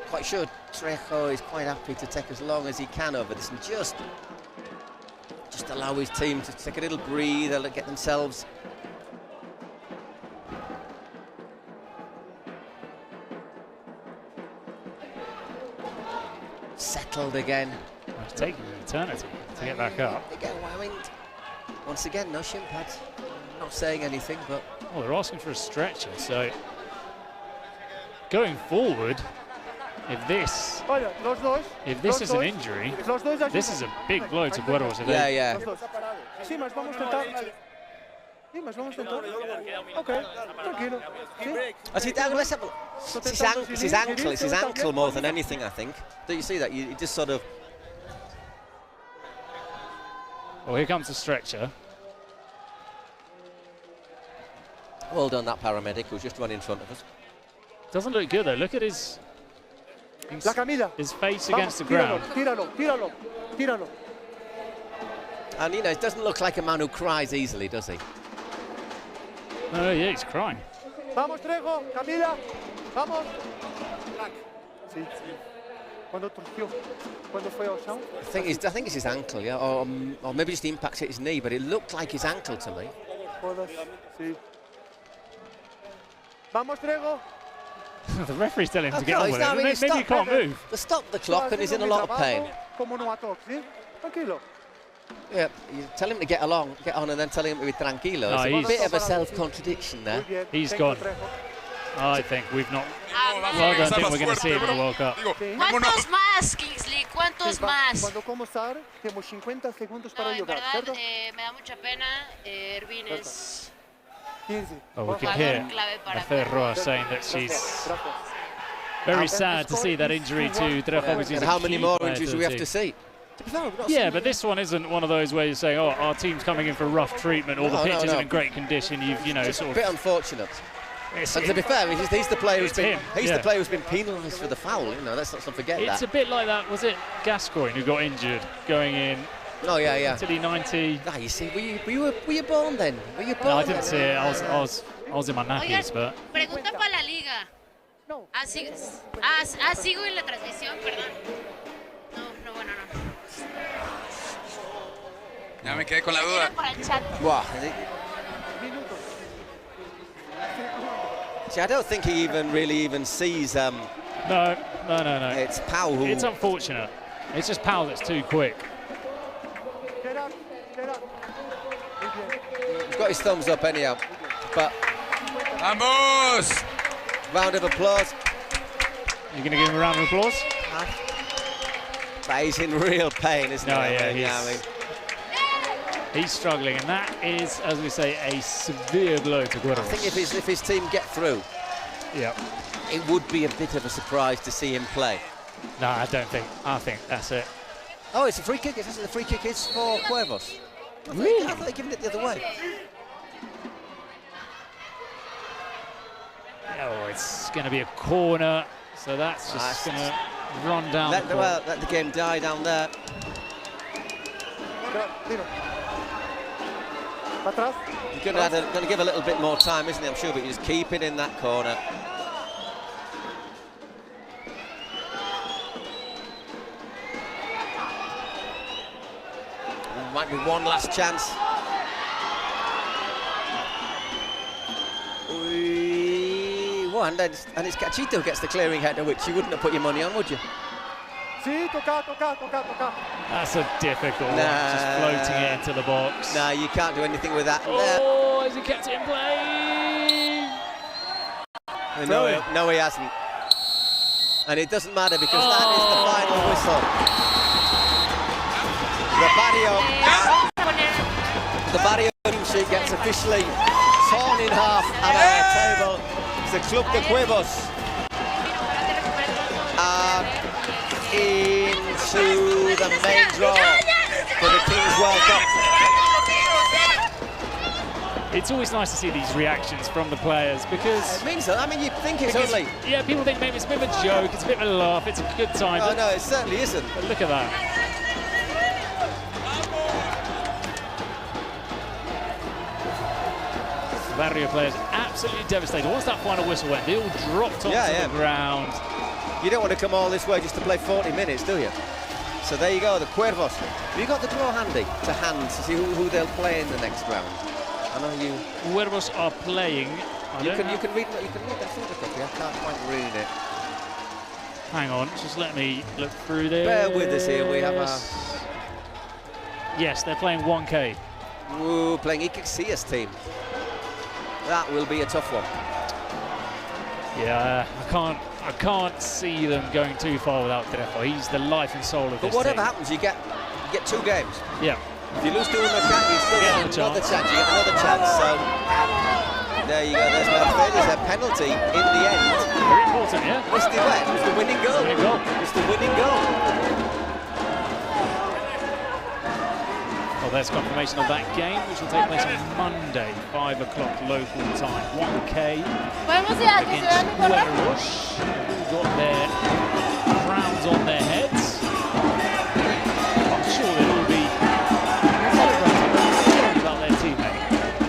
Quite sure Trejo is quite happy to take as long as he can over this and just allow his team to take a little breathe, get themselves settled again.
It's taking an eternity to get back up.
They get wowinged. Once again, no shin pads. Not saying anything, but...
Oh, they're asking for a stretcher, so... Going forward, if this is an injury, this is a big blow to Guerrero.
Yeah.
Sí, mas vamos a tentar. Sí, mas vamos a tentar. Okay, tranquilo.
It's his ankle more than anything, I think. Do you see that? You just sort of...
Well, here comes the stretcher.
Well done, that paramedic who's just run in front of us.
Doesn't look good though. Look at his face against the ground.
Tíralo.
And it doesn't look like a man who cries easily, does he?
Oh yeah, he's crying.
Vamos, Trejo, Camila, vamos. Sí. Cuando torció, cuando fue ao chão.
I think it's his ankle, yeah, or maybe just the impact hit his knee, but it looked like his ankle to me.
Sí. Vamos, Trejo.
The referee's telling him to get on with it. Maybe he can't move.
They stopped the clock and he's in a lot of pain. Yeah, you tell him to get on, and then tell him to be tranquilo.
No,
it's a bit of a self-contradiction there.
He's gone. I think we've not... Well, I don't think we're going to see him in the World Cup.
¿Cuántos más, Kingsley? ¿Cuántos más?
Cuando comenzar, tenemos 50 segundos para
en
jugar,
verdad,
¿cierto?
me da mucha pena. Ervin es...
15.
Oh, we can hear Ferroa saying that she's very sad to see that injury to Trejo.
And how many more injuries do we have to see?
Yeah, but this one isn't one of those where you say, oh, our team's coming in for rough treatment, or the pitch isn't in great condition. It's
sort of a bit unfortunate. And to be fair, he's the player who's been penalised for the foul. Let's not forget that.
It's a bit like that. Was it Gascoigne who got injured going in?
Oh yeah.
Italy 90.
Ah, you see, were you born then? Were you born?
No, I didn't see it. I was in my nappies, but.
Pregunta para la liga. No. Sigo en la transmisión, perdón. Bueno, no.
Ya me quedé con la duda.
Wow.
See, I don't think he even sees.
No.
It's Pau who.
It's unfortunate. It's just Pau that's too quick.
He's got his thumbs up anyhow. But.
Vamos!
Round of applause.
You're going to give him a round of applause?
But he's in real pain, isn't he?
Yeah, he's struggling, and that is, as we say, a severe blow to Guerrero.
I think if his team get through, it would be a bit of a surprise to see him play.
No, I don't think. I think that's it.
Oh, it's a free kick. The free kick is for Cuervos.
Really?
I thought they given it the other way.
Oh, it's going to be a corner, so that's just going to run down.
Let the game die down there. He's going to give a little bit more time, isn't he? I'm sure, but you just keep it in that corner. Might be one last chance. And it's Cachito gets the clearing header, which you wouldn't have put your money on, would you?
That's a difficult one, just floating it into the box.
No, you can't do anything with that.
Oh, has he kept it in play?
No, he hasn't. And it doesn't matter because that is the final whistle. The Barrio team sheet gets officially torn in half at our table. The Club de Cuervos are into the main draw for the Kings World Cup.
It's always nice to see these reactions from the players because...
It means that. I mean, you think it's only...
Yeah, people think maybe it's a bit of a joke, it's a bit of a laugh, it's a good time.
Oh, no, it certainly isn't.
But look at that. Barrio players absolutely devastated. Once that final whistle went, they all dropped onto the ground.
You don't want to come all this way just to play 40 minutes, do you? So there you go, the Cuervos. Have you got the draw handy to see who they'll play in the next round? I know you.
Cuervos are playing.
You can read that photograph. I can't quite read it.
Hang on, just let me look through this.
Bear with us here. We have
Yes, they're playing 1K.
Ooh, playing Icaxia's team. That will be a tough one.
Yeah, I can't see them going too far without Trejo. He's the life and soul of this team.
But whatever happens, you get 2 games.
Yeah.
If you lose to Huracán, you still get another chance. You get another chance. So there you go. There's Mercedes, a penalty in the end.
Very important, yeah.
Missed it wet. It was the winning goal. It's the winning goal.
Well, there's confirmation of that game, which will take place on Monday, 5 o'clock local time. 1K against Guerreros, who got their crowns on their heads. I'm sure they'll all be celebrating about their teammate.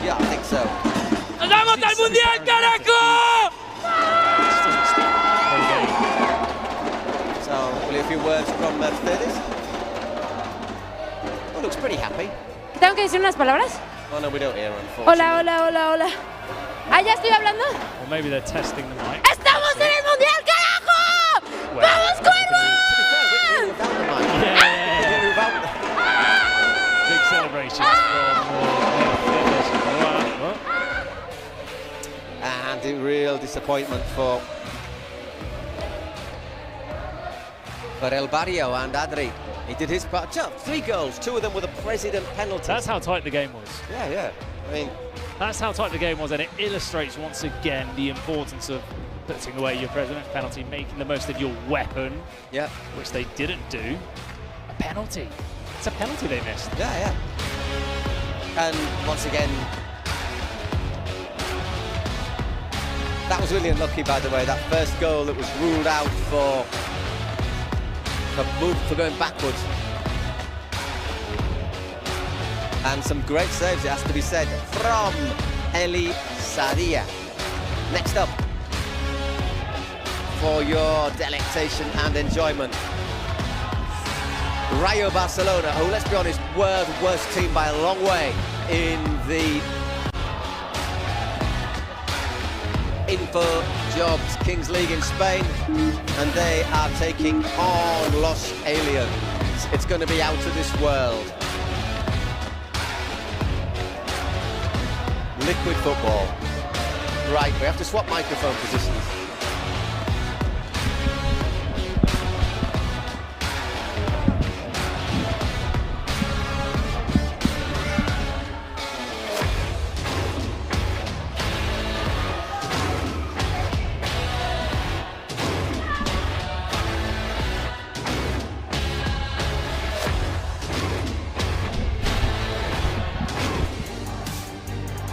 Yeah, I think so.
¡Nos vamos al Mundial, carajo!
So, only a few words from Mercedes. Looks pretty happy.
¿Tengo que decir unas palabras?
Oh, no, we don't hear, unfortunately.
Hola. ¿Ah, ya estoy hablando?
Or maybe they're testing the mic.
¡Estamos en el Mundial, carajo!
Well,
¡Vamos, Cuervos!
Big celebrations from
And a real disappointment for El Barrio and Adri. He did his part. 3 goals, 2 of them were the president penalties.
That's how tight the game was.
Yeah. I mean,
that's how tight the game was, and it illustrates once again the importance of putting away your president's penalty, making the most of your weapon.
Yeah.
Which they didn't do. A penalty. It's a penalty they missed.
Yeah. And once again, that was really unlucky, by the way. That first goal that was ruled out for going backwards. And some great saves, it has to be said, from Eli Sadia. Next up, for your delectation and enjoyment, Rayo Barcelona, who, let's be honest, were the worst team by a long way in InfoJobs Kings League in Spain, and they are taking on Los Aliens. It's going to be out of this world. Liquid football. Right, we have to swap microphone positions.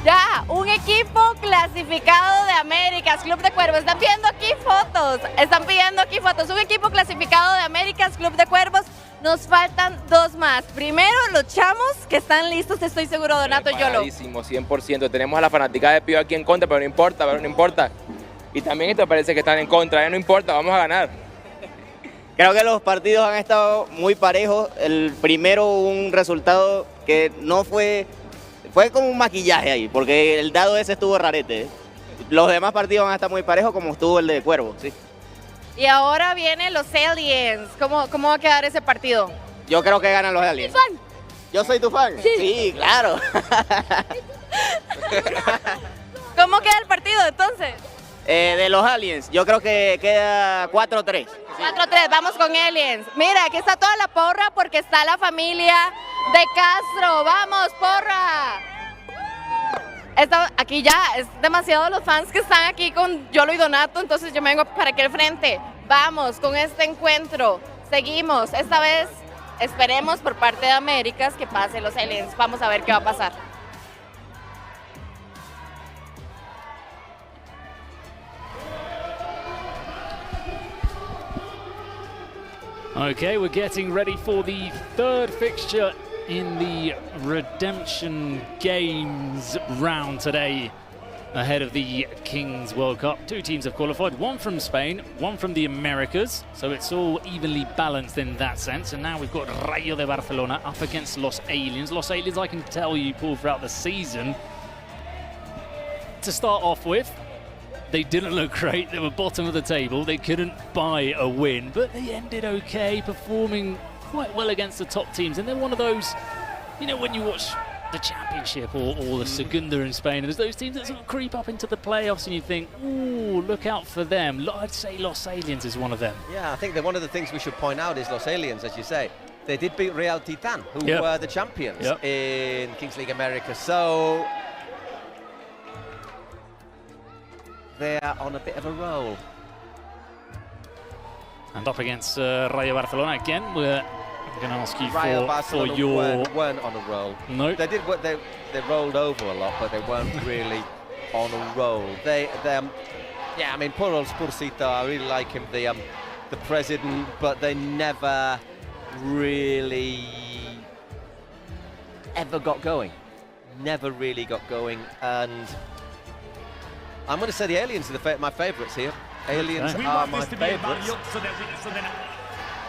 Ya, un equipo clasificado de Américas, Club de Cuervos. Están pidiendo aquí fotos. Un equipo clasificado de Américas, Club de Cuervos. Nos faltan dos más. Primero, los chamos, que están listos, estoy seguro, Donato Yolo.
100%. Tenemos a la fanática de Pío aquí en contra, pero no importa. Y también esto parece que están en contra, no importa, vamos a ganar.
Creo que los partidos han estado muy parejos. El primero, un resultado que no fue como un maquillaje ahí, porque el dado ese estuvo rarete. Los demás partidos van a estar muy parejos, como estuvo el de Cuervo, sí.
Y ahora vienen los Aliens. ¿Cómo va a quedar ese partido?
Yo creo que ganan los Aliens.
¿Fan?
¿Yo soy tu fan? Sí, claro.
¿Cómo queda el partido entonces?
De los Aliens, yo creo que queda 4-3.
4-3, vamos con Aliens. Mira, aquí está toda la porra porque está la familia de Castro. ¡Vamos, porra! Aquí ya es demasiado los fans que están aquí con Yolo y Donato, entonces yo me vengo para aquí al frente. Vamos con este encuentro. Seguimos. Esta vez esperemos por parte de Américas que pase los Aliens. Vamos a ver qué va a pasar.
Okay, we're getting ready for the third fixture in the Redemption Games round today ahead of the Kings World Cup. Two teams have qualified, one from Spain, one from the Americas, so it's all evenly balanced in that sense. And now we've got Rayo de Barcelona up against Los Aliens. Los Aliens, I can tell you, Paul, throughout the season, to start off with, they didn't look great. They were bottom of the table. They couldn't buy a win, but they ended okay, performing quite well against the top teams. And they're one of those, you know, when you watch the Championship or the Segunda in Spain, and there's those teams that sort of creep up into the playoffs and you think, ooh, look out for them. I'd say Los Aliens is one of them.
Yeah, I think that one of the things we should point out is Los Aliens, as you say. They did beat Real Titan, who were the champions in Kings League America. So they're on a bit of a roll.
And up against Rayo Barcelona again. We're going to ask you for your...
weren't on a roll.
No.
They did. They rolled over a lot, but they weren't really on a roll. Yeah, I mean, poor old Spursito. I really like him, the president, but they never really ever got going. Never really got going, and I'm going to say the Aliens are my favourites here. Aliens are my favourites.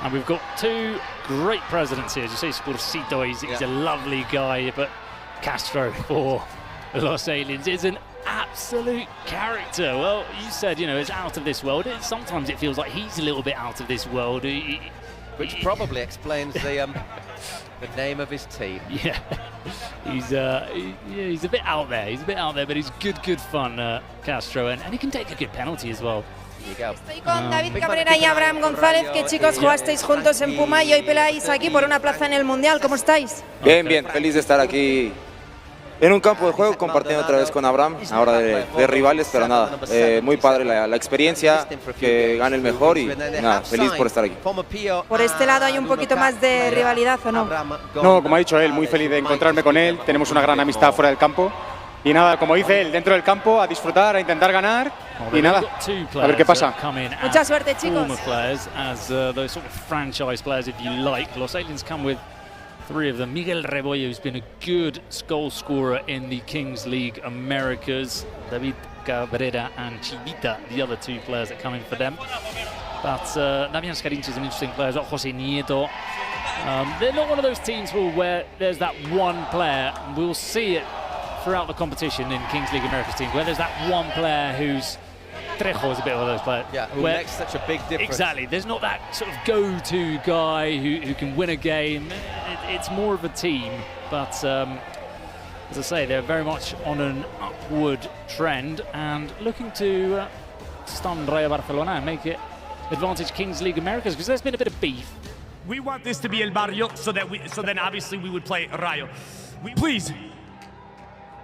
And we've got two great presidents here. As you say, Spursito, he's a lovely guy, but Castro for Los Aliens is an absolute character. Well, you said, you know, it's out of this world. Sometimes it feels like he's a little bit out of this world.
Which probably explains the name of his team.
Yeah, he's a bit out there. He's a bit out there, but he's good fun, Castro, and he can take a good penalty as well.
Estoy con David Cabrera y Abraham González, que chicos jugasteis juntos en Puma y hoy peleáis aquí por una plaza en el Mundial. ¿Cómo estáis?
Bien, feliz de estar aquí en un campo de juego, compartiendo otra vez con Abraham, ahora de rivales, pero nada, muy padre la experiencia, que gane el mejor y nada, feliz por estar aquí.
Por este lado hay un poquito más de rivalidad, ¿o no?
No, como ha dicho él, muy feliz de encontrarme con él, tenemos una gran amistad fuera del campo. Y nada, como dice él, dentro del campo, a disfrutar, a intentar ganar y nada, a ver qué pasa.
Mucha suerte, chicos.
As those sort of franchise players, if you like. Los Aliens come with three of them. Miguel Rebollo, who's been a good goal scorer in the Kings League Americas. David Cabrera and Chivita, the other two players that come in for them. But Damian Scarinci is an interesting player. There's Jose Nieto. They're not one of those teams where there's that one player. We'll see it throughout the competition in Kings League Americas teams, where there's that one player who's Trejo is a bit of those players.
Yeah, who makes such a big difference.
Exactly. There's not that sort of go-to guy who can win a game. It's more of a team, but as I say, they're very much on an upward trend and looking to stun Rayo Barcelona and make it advantage Kings League Americas, because there's been a bit of beef.
We want this to be El Barrio, so then obviously we would play Rayo. Please.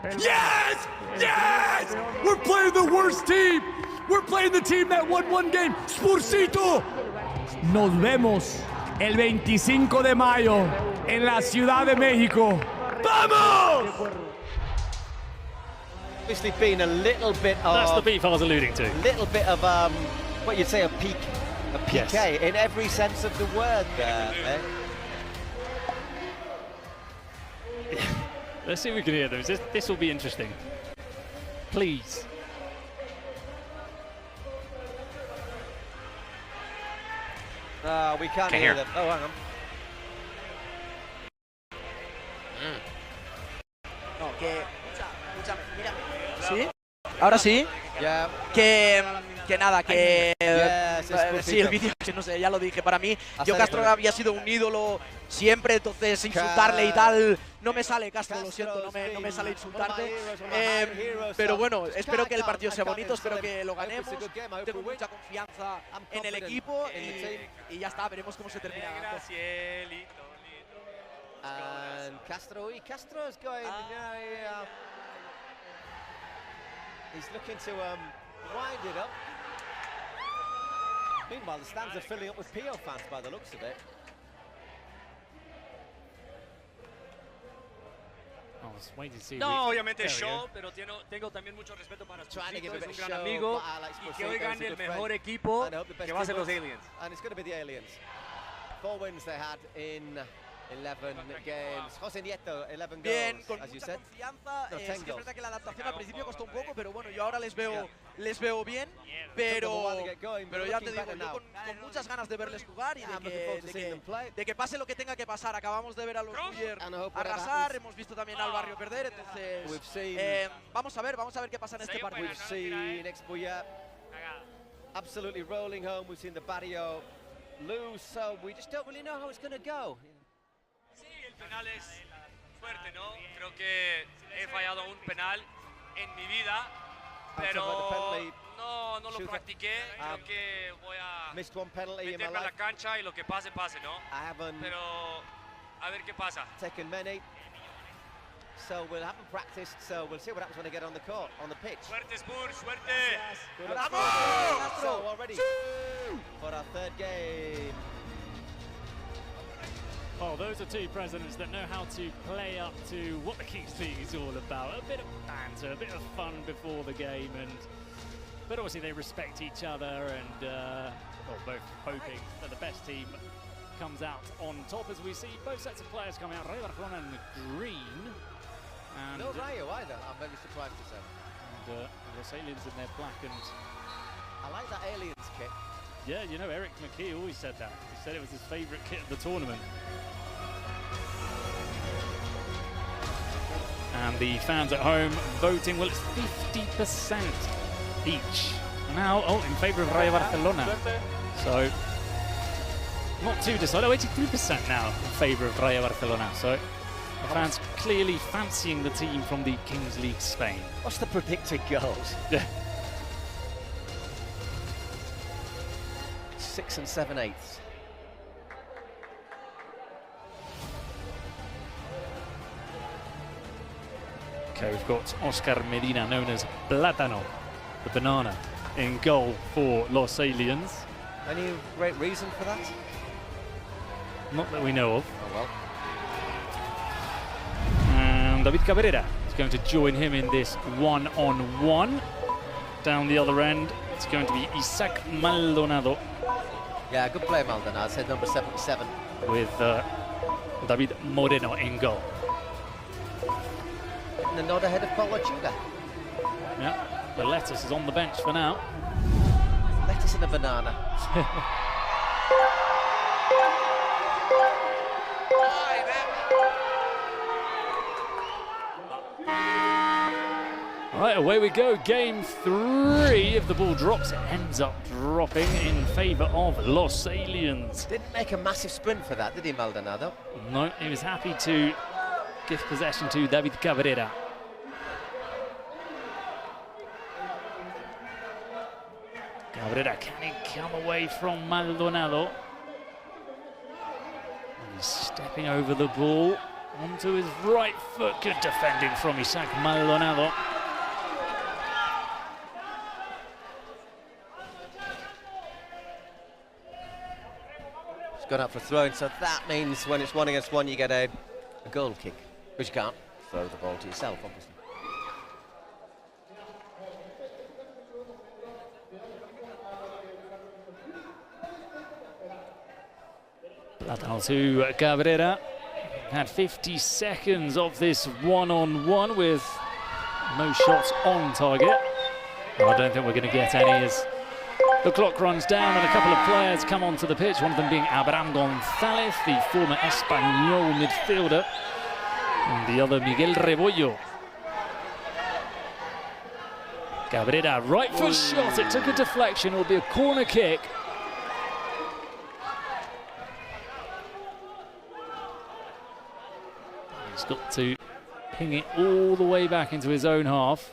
Yes! Yes! We're playing the worst team! We're playing the team that won one game. Spursito! Nos vemos el 25 de mayo en la Ciudad de México. ¡Vamos!
Obviously been a little bit of...
That's the beef I was alluding to.
A little bit of, what you'd say, a PK in every sense of the word there, mate.
Let's see if we can hear them. This will be interesting. Please.
We can't hear them. Oh, hang on.
No, que... Escúchame, mira. ¿Sí? ¿Ahora sí?
Yeah.
Que nada, que...
sí,
el vídeo, que no sé, ya lo dije. Para mí, yo Castro había sido un ídolo siempre, entonces insultarle y tal... No me sale, Castro, lo siento, no me sale insultarte. Pero bueno, espero que el partido sea bonito, espero que lo ganemos. Tengo mucha confianza en el equipo y ya está, veremos cómo se termina.
And Castro is going, he's looking to wind it up. Meanwhile, the stands are filling up with PO fans by the looks of it.
No, obviamente es show, pero tengo también mucho respeto para Spursito, es un gran amigo, y que hoy gane el mejor equipo, que va a ser los Aliens.
And it's going to be the Aliens. 4 wins they had in 11 games. José Nieto, 11 goals,
bien, con
as you
mucha
said.
confianza. Sí que es verdad que la adaptación al principio costó un poco, pero bueno, yo ahora les veo bien. Pero ya te digo, yo con muchas ganas de verles jugar y de que pase lo que tenga que pasar. Acabamos de ver a los Buyer arrasar, hemos visto también al Barrio perder, entonces vamos a ver qué pasa en este partido.
We've seen xBuyer absolutely rolling home. We've seen the Barrio lose, so we just don't really know how it's going to go.
El penal es fuerte, ¿no? Creo que he fallado un penal en mi vida, pero no lo practiqué. Creo que voy a meterme a la cancha y lo que pase, ¿no? Pero a ver qué pasa.
Taken many, so we haven't practiced, so we'll see what happens when they get on the court, on the pitch.
Suerte, Spurs, suerte.
¡Vamos! So already for our third game.
Oh, those are two presidents that know how to play up to what the Kings League is all about. A bit of banter, a bit of fun before the game, but obviously they respect each other and both hoping that the best team comes out on top, as we see both sets of players coming out. Rayo Barcelona in the green. And
no Rayo either, I'm very surprised to say.
And Los Aliens in their black, and
I like that Aliens kit.
Yeah, you know, Eric McKee always said that. He said it was his favourite kit of the tournament. And the fans at home voting, well, it's 50% each. Now, in favour of Rayo Barcelona. So, not too decided. 83% now in favour of Rayo Barcelona. So, the fans clearly fancying the team from the Kings League Spain.
What's the predicted goals?
Yeah.
6 and 7/8.
Okay, we've got Oscar Medina, known as Plátano, the banana, in goal for Los Aliens.
Any great reason for that?
Not that we know of.
Oh well.
And David Cabrera is going to join him in this one-on-one. Down the other end, it's going to be Isaac Maldonado.
Yeah, good play, Maldonado. I'd say number 77.
With David Moreno in goal.
The nod ahead of Paul Lechuga.
Yeah, the lettuce is on the bench for now.
Lettuce and a banana.
Right, away we go. Game 3. If the ball drops, it ends up dropping in favour of Los Aliens.
Didn't make a massive sprint for that, did he, Maldonado?
No, he was happy to give possession to David Cabrera. Cabrera, can he come away from Maldonado? He's stepping over the ball onto his right foot. Good defending from Isaac Maldonado.
He's gone up for throwing, so that means when it's 1 against 1, you get a goal kick, which you can't throw the ball to yourself, obviously.
Plátano to Cabrera. Had 50 seconds of this one-on-one with no shots on target. Well, I don't think we're going to get any as the clock runs down and a couple of players come onto the pitch, one of them being Abraham González, the former Espanyol midfielder, and the other Miguel Rebollo. Cabrera, right foot shot, it took a deflection, it'll be a corner kick. He's got to ping it all the way back into his own half.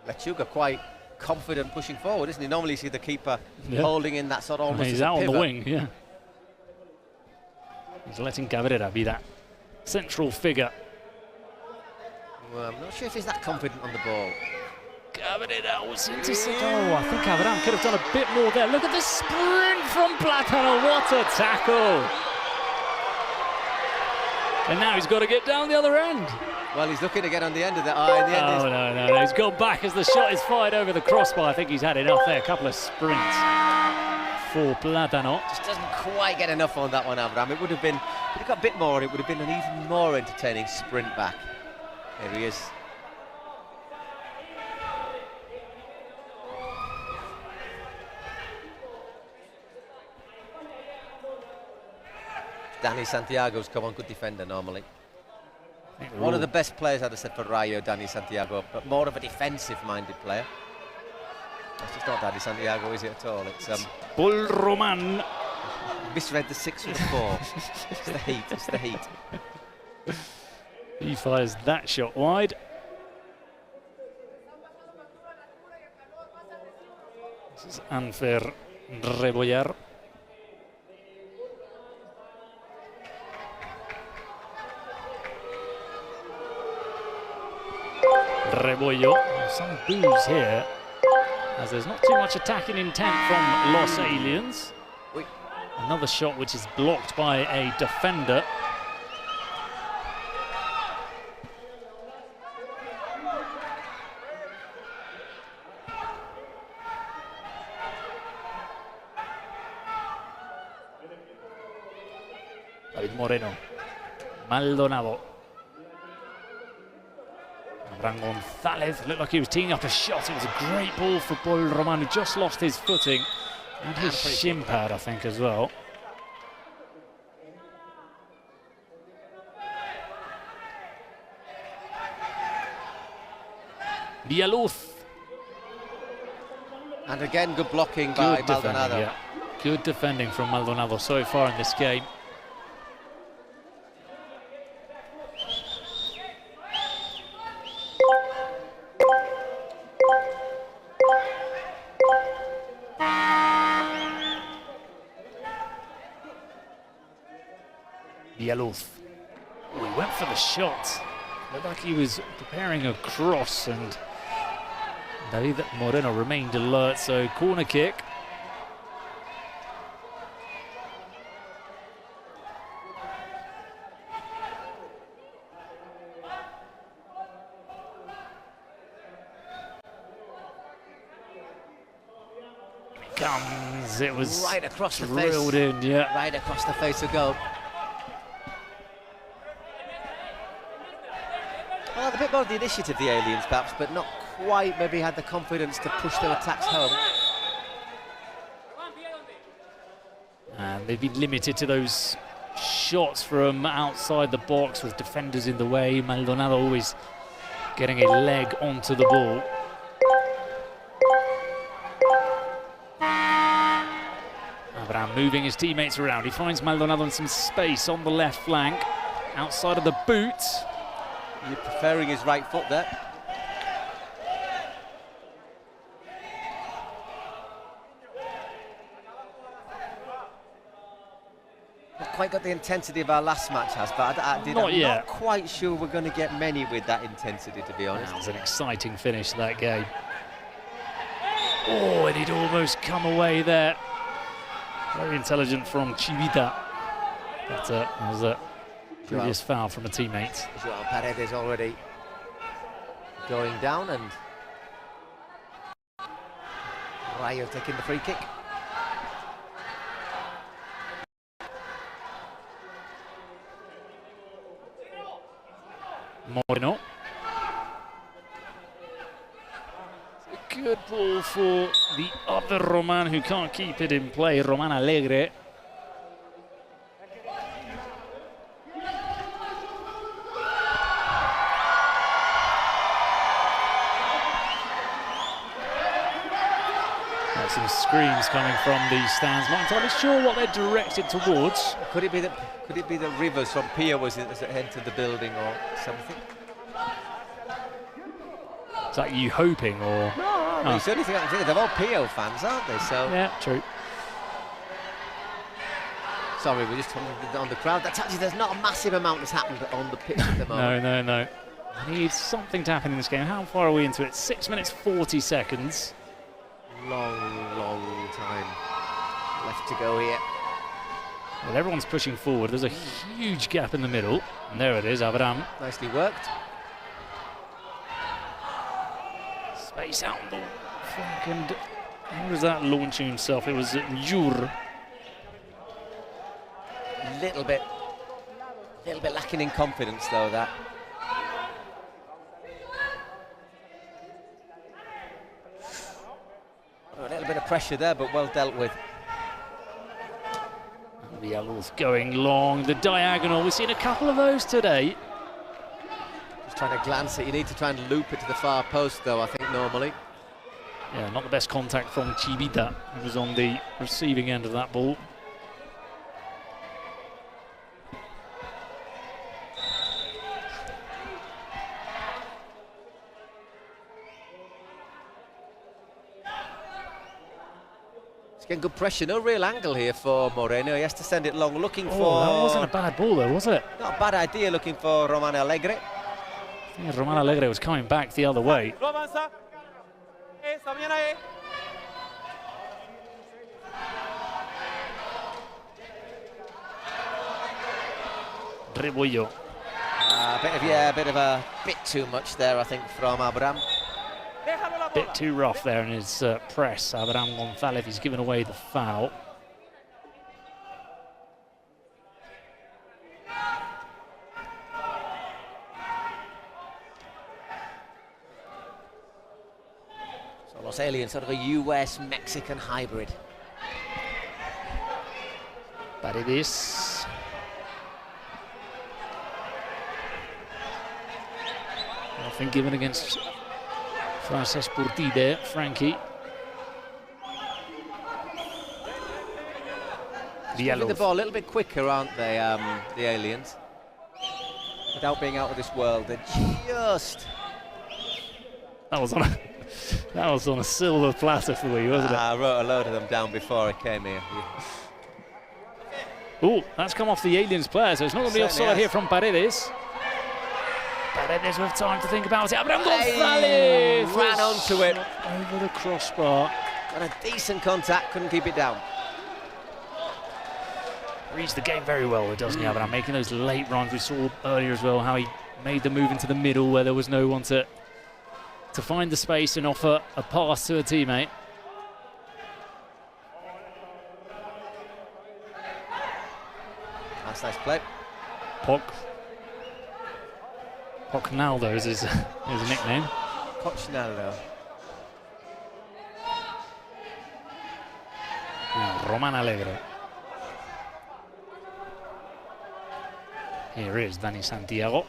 Lechuga quite confident pushing forward, isn't he? Normally you see the keeper holding in that sort of almost
He's
as a
out
pivot.
on the wing, yeah. He's letting Cabrera be that central figure.
Well, I'm not sure if he's that confident on the ball.
Cabrera was intercepted. Oh, I think Abraham could have done a bit more there. Look at the sprint from Plátano. What a tackle. And now he's got to get down the other end.
Well, he's looking to get on the end of the eye. In the end
No. He's gone back as the shot is fired over the crossbar. I think he's had enough there. A couple of sprints for Plátano.
Just doesn't quite get enough on that one, Abraham. It would have been, if he got a bit more, it would have been an even more entertaining sprint back. There he is. Dani Santiago's come on, good defender normally. One of the best players, I'd have said, for Rayo, Dani Santiago, but more of a defensive-minded player. That's just not Dani Santiago, is it at all? It's
Bull Roman.
Misread the 6 with a 4. It's the heat, it's the heat.
He fires that shot wide. This is Anfer Rebollar. Rebollo. Some boos here, as there's not too much attacking intent from Los Aliens. Another shot which is blocked by a defender. David Moreno. Maldonado. Abraham González looked like he was teeing up a shot. It was a great ball for Bull Roman, who just lost his footing and his shin pad, I think, as well. Villaluz.
And again, good blocking by Maldonado.
Yeah. Good defending from Maldonado so far in this game. Villaluz. Oh, he went for the shot. Looked like he was preparing a cross, and David Moreno remained alert, so corner kick. Comes, it was
right across the face.
drilled in, yeah.
Right across the face of goal. Well, a bit more of the initiative, the Aliens, perhaps, but not quite maybe had the confidence to push their attacks home.
And they've been limited to those shots from outside the box with defenders in the way. Maldonado always getting a leg onto the ball. Abraham moving his teammates around. He finds Maldonado in some space on the left flank, outside of the boot.
You're preferring his right foot there. Not quite got the intensity of our last match has, but I'm not quite sure we're going to get many with that intensity, to be honest.
That was an exciting finish to that game. Oh, and he'd almost come away there. Very intelligent from Chivita. But that was a previous foul from a teammate.
Joao Paredes already going down, and Rayo taking the free kick.
Moreno. It's a good ball for the other Roman who can't keep it in play, Roman Alegre. Some screams coming from the stands. Not entirely sure what they're directed towards.
Could it be that Rivers from Pia was entered the building or something?
Is that you hoping, or?
No, it's the only thing I can think of. They're all Pio fans, aren't they? So
yeah, true.
Sorry, we're just talking on the crowd. That's actually, there's not a massive amount that's happened on the pitch at the moment.
No. Needs something to happen in this game. How far are we into it? 6 minutes 40 seconds.
Long time left to go here.
Well, everyone's pushing forward. There's a huge gap in the middle. And there it is, Abraham.
Nicely worked.
Space out the flank, and who was that launching himself? It was Njur.
Little bit lacking in confidence, though, that. A little bit of pressure there, but well dealt with.
Villaluz going long, the diagonal. We've seen a couple of those today.
Just trying to glance it. You need to try and loop it to the far post, though, I think, normally.
Yeah, not the best contact from Chivita, who was on the receiving end of that ball.
Getting good pressure, no real angle here for Moreno. He has to send it long, looking for...
That wasn't a bad ball though, was it?
Not a bad idea, looking for Roman Alegre.
I think Roman Alegre was coming back the other way. Rebollo.
A bit too much there, I think, from Abraham.
Bit too rough there in his press. Abraham Gonzalez, he's given away the foul.
So Los Aliens, sort of a US-Mexican hybrid.
Paredes. Nothing given against SportyTV there, Frankie.
Moving the ball a little bit quicker, aren't they, the aliens? Without being out of this world, they're just...
That was on a silver platter for you, wasn't it?
I wrote a load of them down before I came here.
Oh, that's come off the aliens player, so it's not going to be offside here from Paredes. Paredes with time to think about it. Abraham Gonzalez
ran onto it.
Over the crossbar.
Got a decent contact, couldn't keep it down.
Reads the game very well, doesn't he, Abraham? Making those late runs. We saw earlier as well how he made the move into the middle where there was no one to find the space and offer a pass to a teammate.
That's nice play.
Pochnaldo is his nickname.
Pochnaldo.
Roman Alegre. Here is Dani Santiago.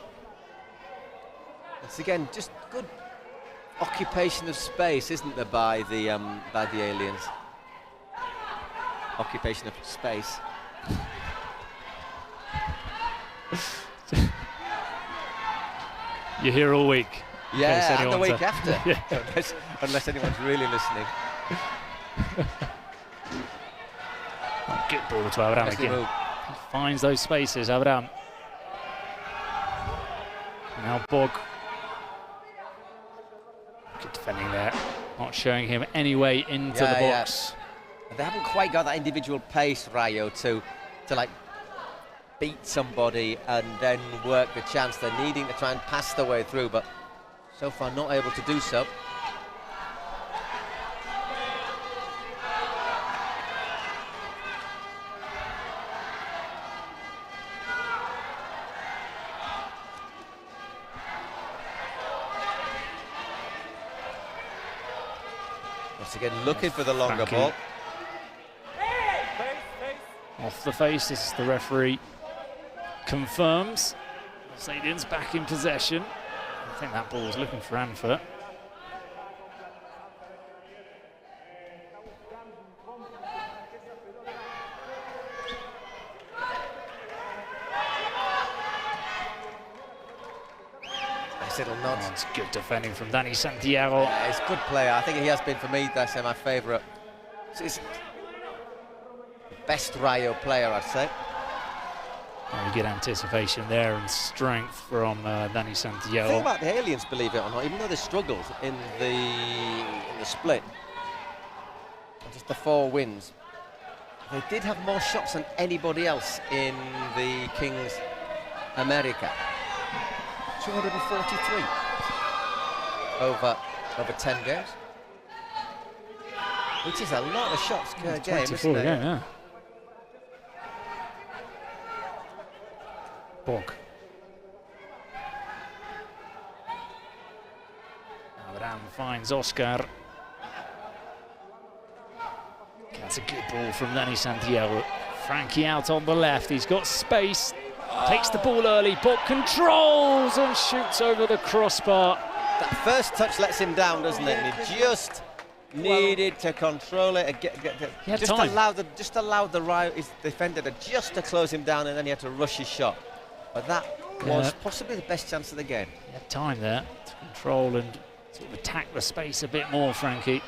It's again just good occupation of space, isn't there, by the aliens? Occupation of space.
You're here all week.
Yeah, and the week after, yeah. unless anyone's really listening.
Good ball to Abraham again. He finds those spaces, Abraham. Now Bog. Good defending there. Not showing him any way into the box.
Yeah. They haven't quite got that individual pace, Rayo, to like beat somebody and then work the chance. They're needing to try and pass their way through, but so far not able to do so. Once again, looking for the longer ball.
Off the face, this is the referee confirms. Stadium's back in possession. I think that ball was looking for Anfert.
Nice little nod.
It's good defending from Dani Santiago.
Yeah, he's a good player. I think he has been, for me, that's my favourite. He's best Rayo player, I'd say.
Very good anticipation there and strength from Dani Santiago.
The thing about the aliens, believe it or not, even though they struggled in the split, just the 4 wins, they did have more shots than anybody else in the Kings America. 243 over 10 games, which is a lot of shots per game, isn't it?
Yeah. Bog. Abraham finds Oscar. That's a good ball from Dani Santiago. Frankie out on the left. He's got space. Takes the ball early. Bog controls and shoots over the crossbar.
That first touch lets him down, doesn't it? He just needed to control it. Just allowed his defender to close him down, and then he had to rush his shot. But that was possibly the best chance of the game.
He had time there to control and sort of attack the space a bit more, Frankie.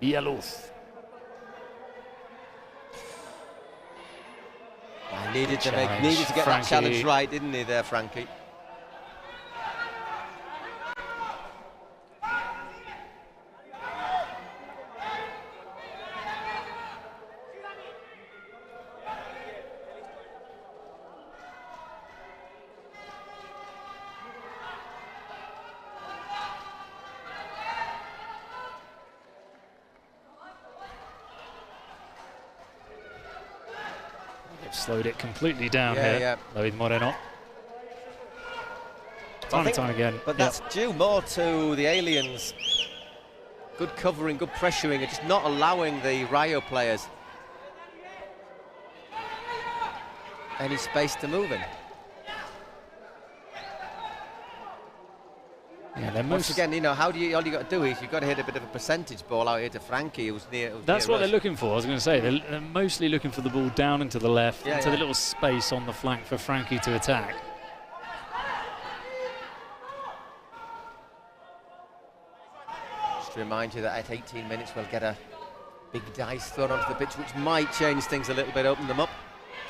Villaluz.
He needed to get that challenge right, didn't he, there, Frankie?
Slowed it completely down here, David Moreno. Time and time again.
But that's due more to the aliens. Good covering, good pressuring, and just not allowing the Rayo players any space to move in.
Yeah,
once again, you know, all you got to do is you've got to hit a bit of a percentage ball out here to Frankie, who's near.
That's what they're looking for. I was going to say they're mostly looking for the ball down into the left, into the little space on the flank for Frankie to attack.
Just to remind you that at 18 minutes we'll get a big dice thrown onto the pitch, which might change things a little bit, open them up.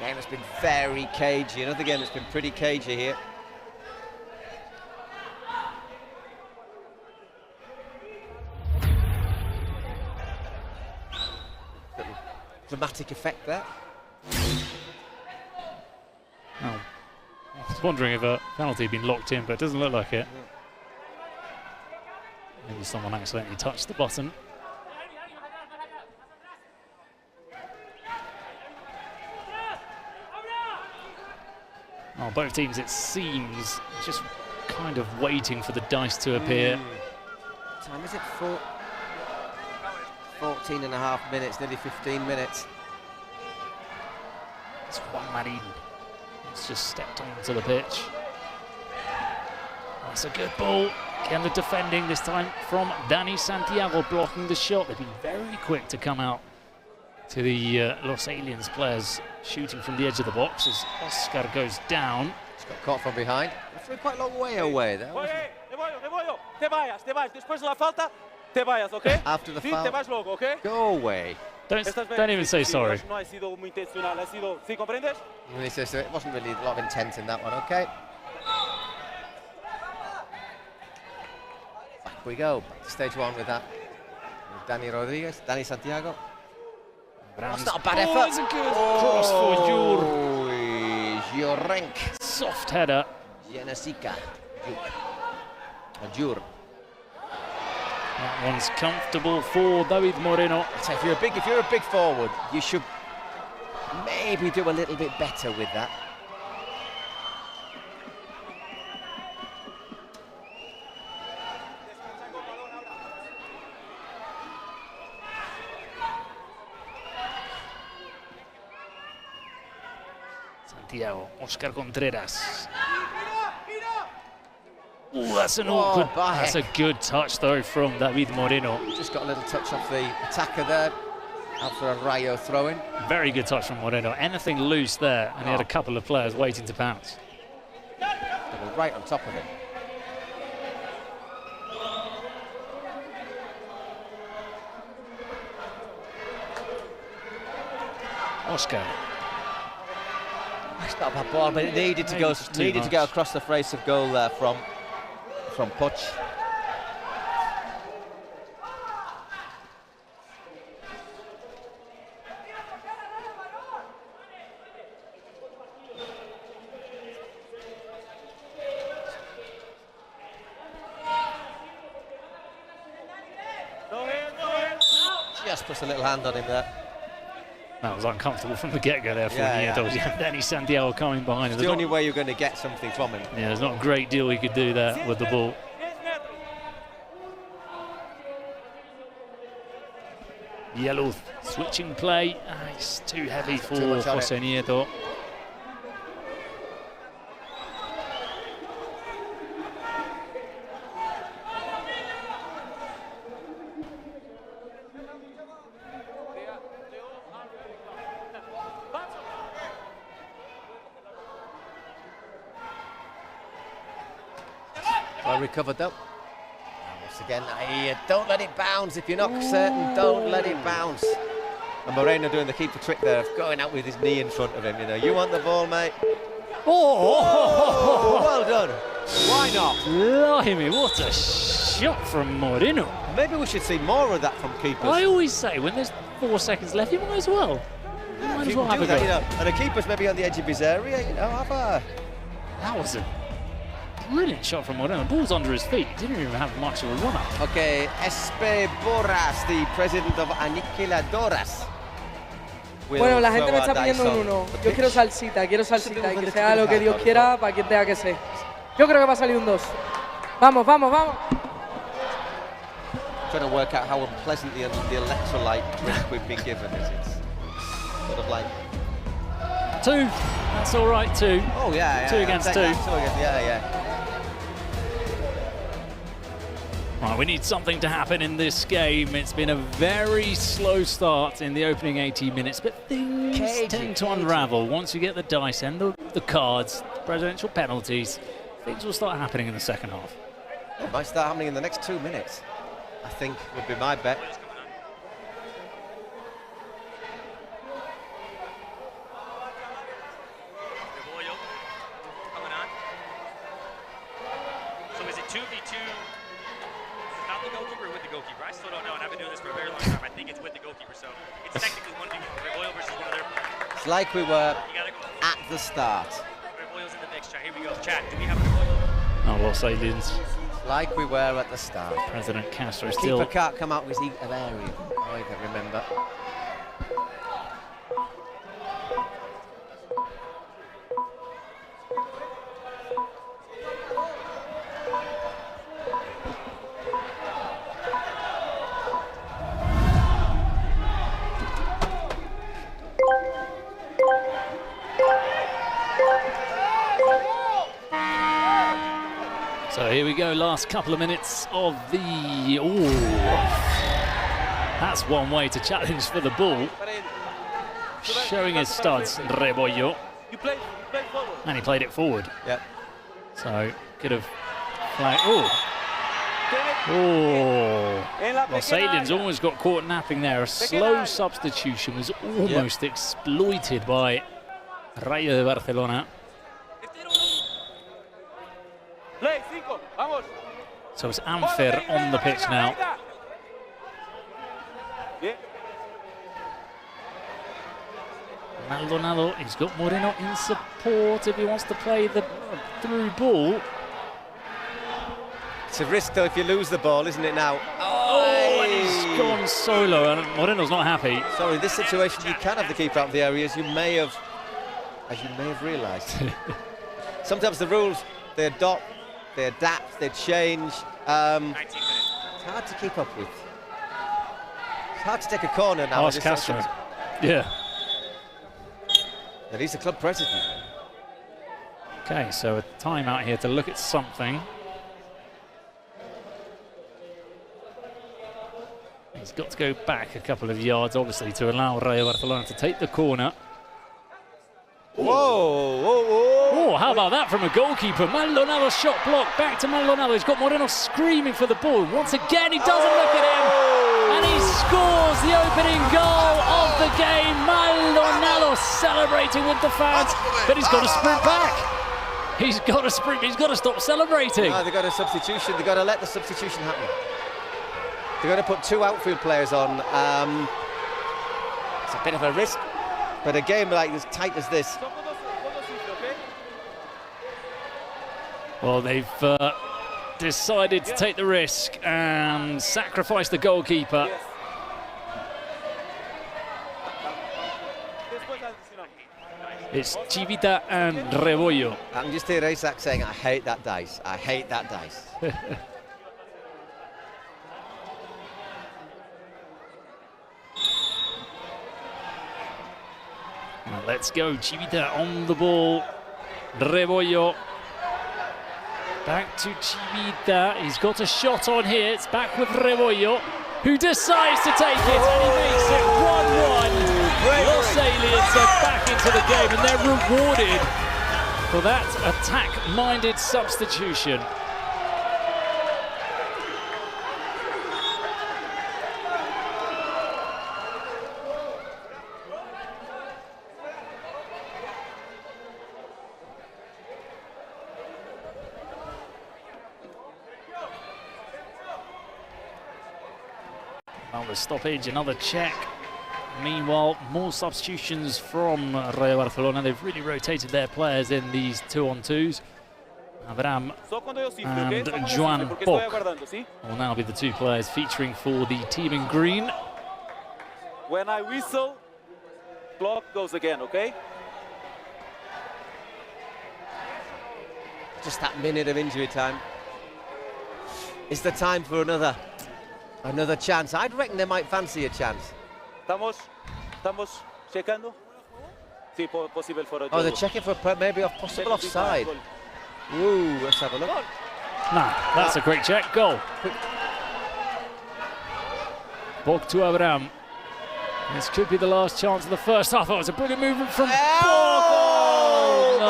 Game has been very cagey. Another game that's been pretty cagey here. Dramatic effect there.
Oh. I was wondering if a penalty had been locked in, but it doesn't look like it. Maybe someone accidentally touched the button. Oh, both teams, it seems, just kind of waiting for the dice to appear.
Time is it? 14 and a half minutes, nearly 15 minutes.
It's Juan Marin. It's just stepped onto the pitch. That's a good ball. Again, the defending this time from Dani Santiago blocking the shot. They've been very quick to come out to the Los Aliens players shooting from the edge of the box as Oscar goes down.
He's got caught from behind. Threw quite a long way away there.
Te vayas. Después de la falta, te vayas, ¿ok?
After the
sí,
foul.
te vas luego, ¿ok?
Go away.
Don't even say sorry.
No ha sido muy intencional, ha sido, ¿sí comprendes?
And he says it wasn't really a lot of intent in that one, okay? Back we go, back to stage one with that. With Dani Santiago. That's not a bad effort.
It's a good cross for
Jorenk.
Soft header.
Jenesica. Jur.
That one's comfortable for David Moreno.
So if you're a big forward, you should maybe do a little bit better with that.
Santiago, Oscar Contreras. Oh, that's an awkward. That's a good touch though from David Moreno.
Just got a little touch off the attacker there. Out for a Rayo throw-in.
Very good touch from Moreno. Anything loose there, and he had a couple of players waiting to pounce.
Right on top of him.
Oscar.
That's not a bad ball, but it needed to go across the face of goal there from Puch. Just puts a little hand on him there.
That was uncomfortable from the get-go there for Dani Santiago coming behind.
It's the only way you're going to get something from him.
Yeah, there's not a great deal he could do there with the ball. Yellow switching play. It's too heavy for José Nieto.
Well recovered though. Once again, don't let it bounce. If you're not certain, don't let it bounce. And Moreno doing the keeper trick there of going out with his knee in front of him. You know, you want the ball, mate.
Oh,
well done. Why not?
Blimey, what a shot from Moreno.
Maybe we should see more of that from keepers.
I always say when there's 4 seconds left, you might as well. You might as well have a go.
You know, and a keeper's maybe on the edge of his area. You know, have a.
That was a brilliant shot from Moreno. The ball's under his feet. He didn't even have much of a run-up.
Okay, Espe Borras, the president of Aniquiladoras.
Bueno, la gente me está pidiendo un 1. Yo quiero salsita y que sea lo que Dios quiera para quien tenga que ser. Yo creo que va a salir un 2. Vamos, vamos, vamos.
Trying to work out how unpleasant the electrolyte drink we've been given is. It's sort of like
2. That's all right. 2.
Oh yeah.
2 against 2.
Yeah.
Right, we need something to happen in this game. It's been a very slow start in the opening 18 minutes, but things tend to unravel once you get the dice and the cards, presidential penalties. Things will start happening in the second half.
It might start happening in the next 2 minutes, I think would be my bet.
So is it 2v2? Not the goalkeeper or with the goalkeeper? I still don't know, and I've been doing this for a very long time. I think it's with the goalkeeper, so it's technically 1v1. Revoyo versus one of their players.
It's like we were at the start.
Revoyo's in the mix, chat. Here we go. Chat, do we have a Revoyo?
Oh, Los Aliens.
Like we were at the start.
President Castro
the
still.
Keeper can't come out with his area. I can remember.
last couple of minutes of the... Oh, that's one way to challenge for the ball. Showing his studs, Rebollo. And he played it forward.
Yep.
So, could have flagged... Oh! Oh! Well, Salian's almost got caught napping there. A slow substitution was almost exploited by Rayo de Barcelona. So it's Ampher on the pitch now. Maldonado, he's got Moreno in support if he wants to play the through ball.
It's a risk though if you lose the ball, isn't it now?
Oh, and he's gone solo, and Moreno's not happy.
So in this situation, you can have the keeper out of the area, as you may have realised. Sometimes the rules, they adopt, they adapt, they change. It's hard to keep up with. It's hard to take a corner now.
Ask Castro. Yeah.
And he's the club president.
Okay, so a timeout here to look at something. He's got to go back a couple of yards, obviously, to allow Rayo Barcelona to take the corner.
Whoa, whoa, whoa.
Oh, how about that from a goalkeeper? Maldonado shot blocked, back to Maldonado. He's got Moreno screaming for the ball. Once again, he doesn't look at him. And he scores the opening goal of the game. Maldonado celebrating with the fans, but he's got to sprint back. He's got to sprint, he's got to stop celebrating.
No, they've got a substitution, they've got to let the substitution happen. They're going to put two outfield players on. It's a bit of a risk, but a game like as tight as this.
Well, they've decided to take the risk and sacrifice the goalkeeper. It's Chivita and Rebollo.
I can just hear Isaac saying, I hate that dice, I hate that dice.
Let's go, Chivita on the ball. Rebollo. Back to Chivita. He's got a shot on here. It's back with Rebollo, who decides to take it, and he makes it 1-1. Los Aliens are back into the game, and they're rewarded for that attack-minded substitution. Well, the stoppage, another check. Meanwhile, more substitutions from Rayo Barcelona. They've really rotated their players in these 2-on-2s. Abraham and Joan Poc will now be the two players featuring for the team in green.
When I whistle, clock goes again, okay?
Just that minute of injury time. Is the time for another chance? I'd reckon they might fancy a chance.
Estamos checando. Sí, possible for a
Oh, they're checking for maybe a possible offside. Ooh, let's have a look.
Nah, that's a quick check. Goal. Bog to Abraham. This could be the last chance of the first half. Oh, it's a brilliant movement from Bog. Oh, no.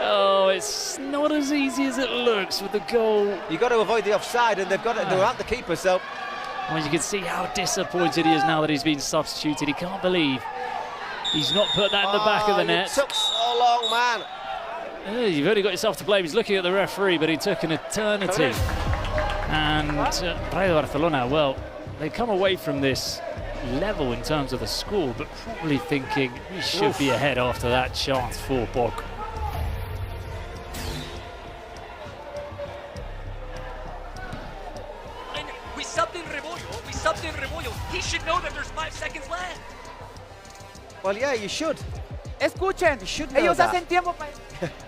Oh, it's not as easy as it looks with the goal.
You've got to avoid the offside, and they've got to do out the keeper, so...
Well, you can see how disappointed he is now that he's been substituted. He can't believe he's not put that in the back of the net.
It took so long, man.
You've only got yourself to blame. He's looking at the referee, but he took an eternity. And Rayo Barcelona, well, they come away from this level in terms of the score, but probably thinking we should be ahead after that chance for Bog.
We subbed in Rebollo. He should know that there's 5 seconds left.
Well, yeah, you should.
Escuchen, ellos hacen tiempo para...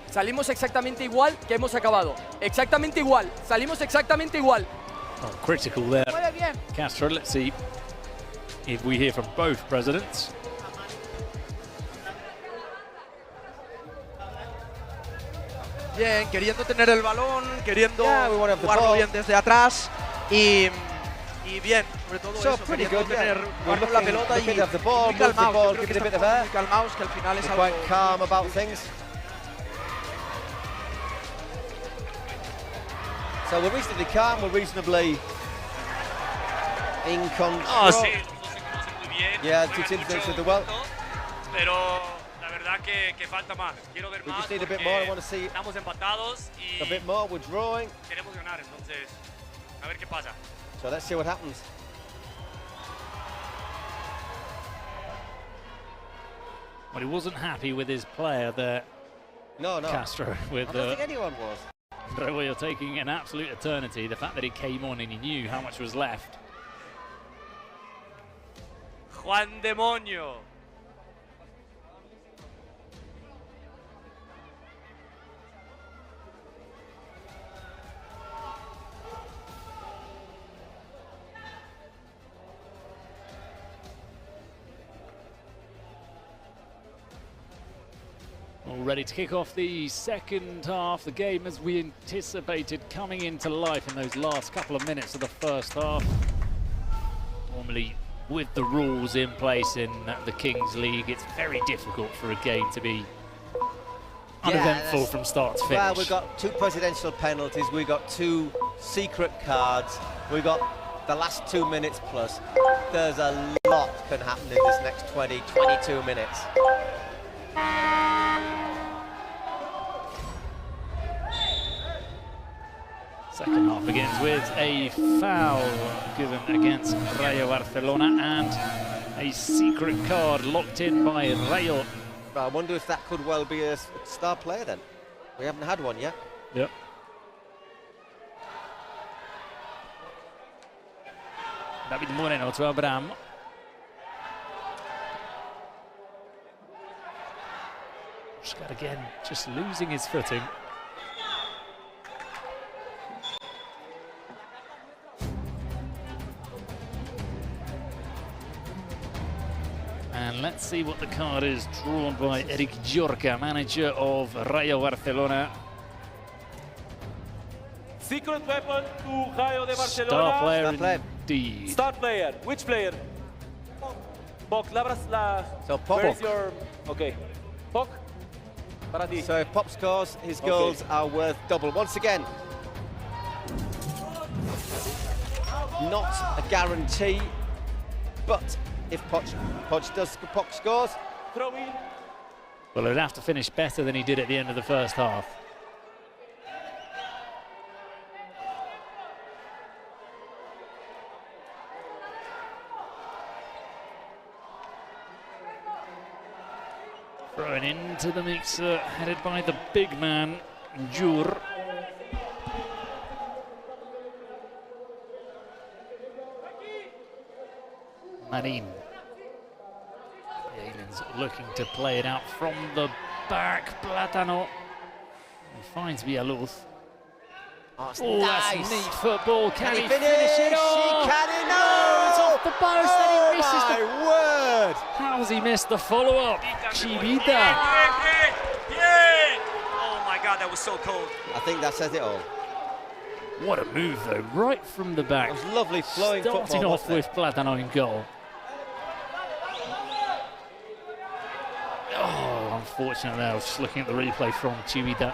Salimos exactamente igual que hemos acabado. Exactamente igual. Salimos exactamente igual.
Oh, critical there. Castro, let's see if we hear from both presidents.
Bien, queriendo tener el balón, queriendo jugarlo bien desde atrás y bien, sobre todo eso, queriendo tener jugar la pelota y muy calmados. Yo creo que están muy calmados, que al final es algo...
So we're reasonably calm, we're reasonably in control.
Ah, sí, los dos se conocen muy bien.
Yeah, two teams know each other well.
Pero la verdad que falta más. Quiero ver más
just need a bit more. I want to see
estamos empatados y
a bit more. We're drawing.
Queremos ganar, entonces a ver qué pasa.
So let's see what happens.
Well, he wasn't happy with his player there.
No.
Castro with
I don't think anyone was.
Rayo taking an absolute eternity. The fact that he came on and he knew how much was left.
Juan Demonio.
All ready to kick off the second half. The game, as we anticipated, coming into life in those last couple of minutes of the first half. Normally, with the rules in place in the Kings League, it's very difficult for a game to be uneventful from start to finish.
Well, we've got 2 presidential penalties, we've got 2 secret cards, we've got the last 2 minutes plus. There's a lot can happen in this next 22 minutes.
Second half begins with a foul given against Rayo Barcelona and a secret card locked in by Rayo.
I wonder if that could well be a star player then. We haven't had one yet.
Yep. David Moreno to Abraham. Oscar again, just losing his footing. And let's see what the card is drawn by Eric Llorca, manager of Rayo Barcelona.
Secret weapon to Rayo de Barcelona.
Star player indeed.
Star player. Which player? Pop.
So Pop.
Where is your... Okay. Pop. Para ti.
So if Pop scores, his goals are worth double. Once again, not a guarantee, but if Pop scores.
Well, he'd have to finish better than he did at the end of the first half. Thrown into the mixer, headed by the big man, Jur. Marin. Aliens looking to play it out from the back. Platano. He finds Villaluz.
Oh,
nice. That's neat football. Can he finish it
He
off?
can it? No!
Oh, it's off the post and he misses
my
the...
word!
How's he missed the follow-up? Chivita.
Oh my God, that was so cold.
I think that says it all.
What a move though, right from the back.
It was lovely flowing football.
Starting off with Platano in goal. Oh, unfortunately, I was just looking at the replay from Chivita.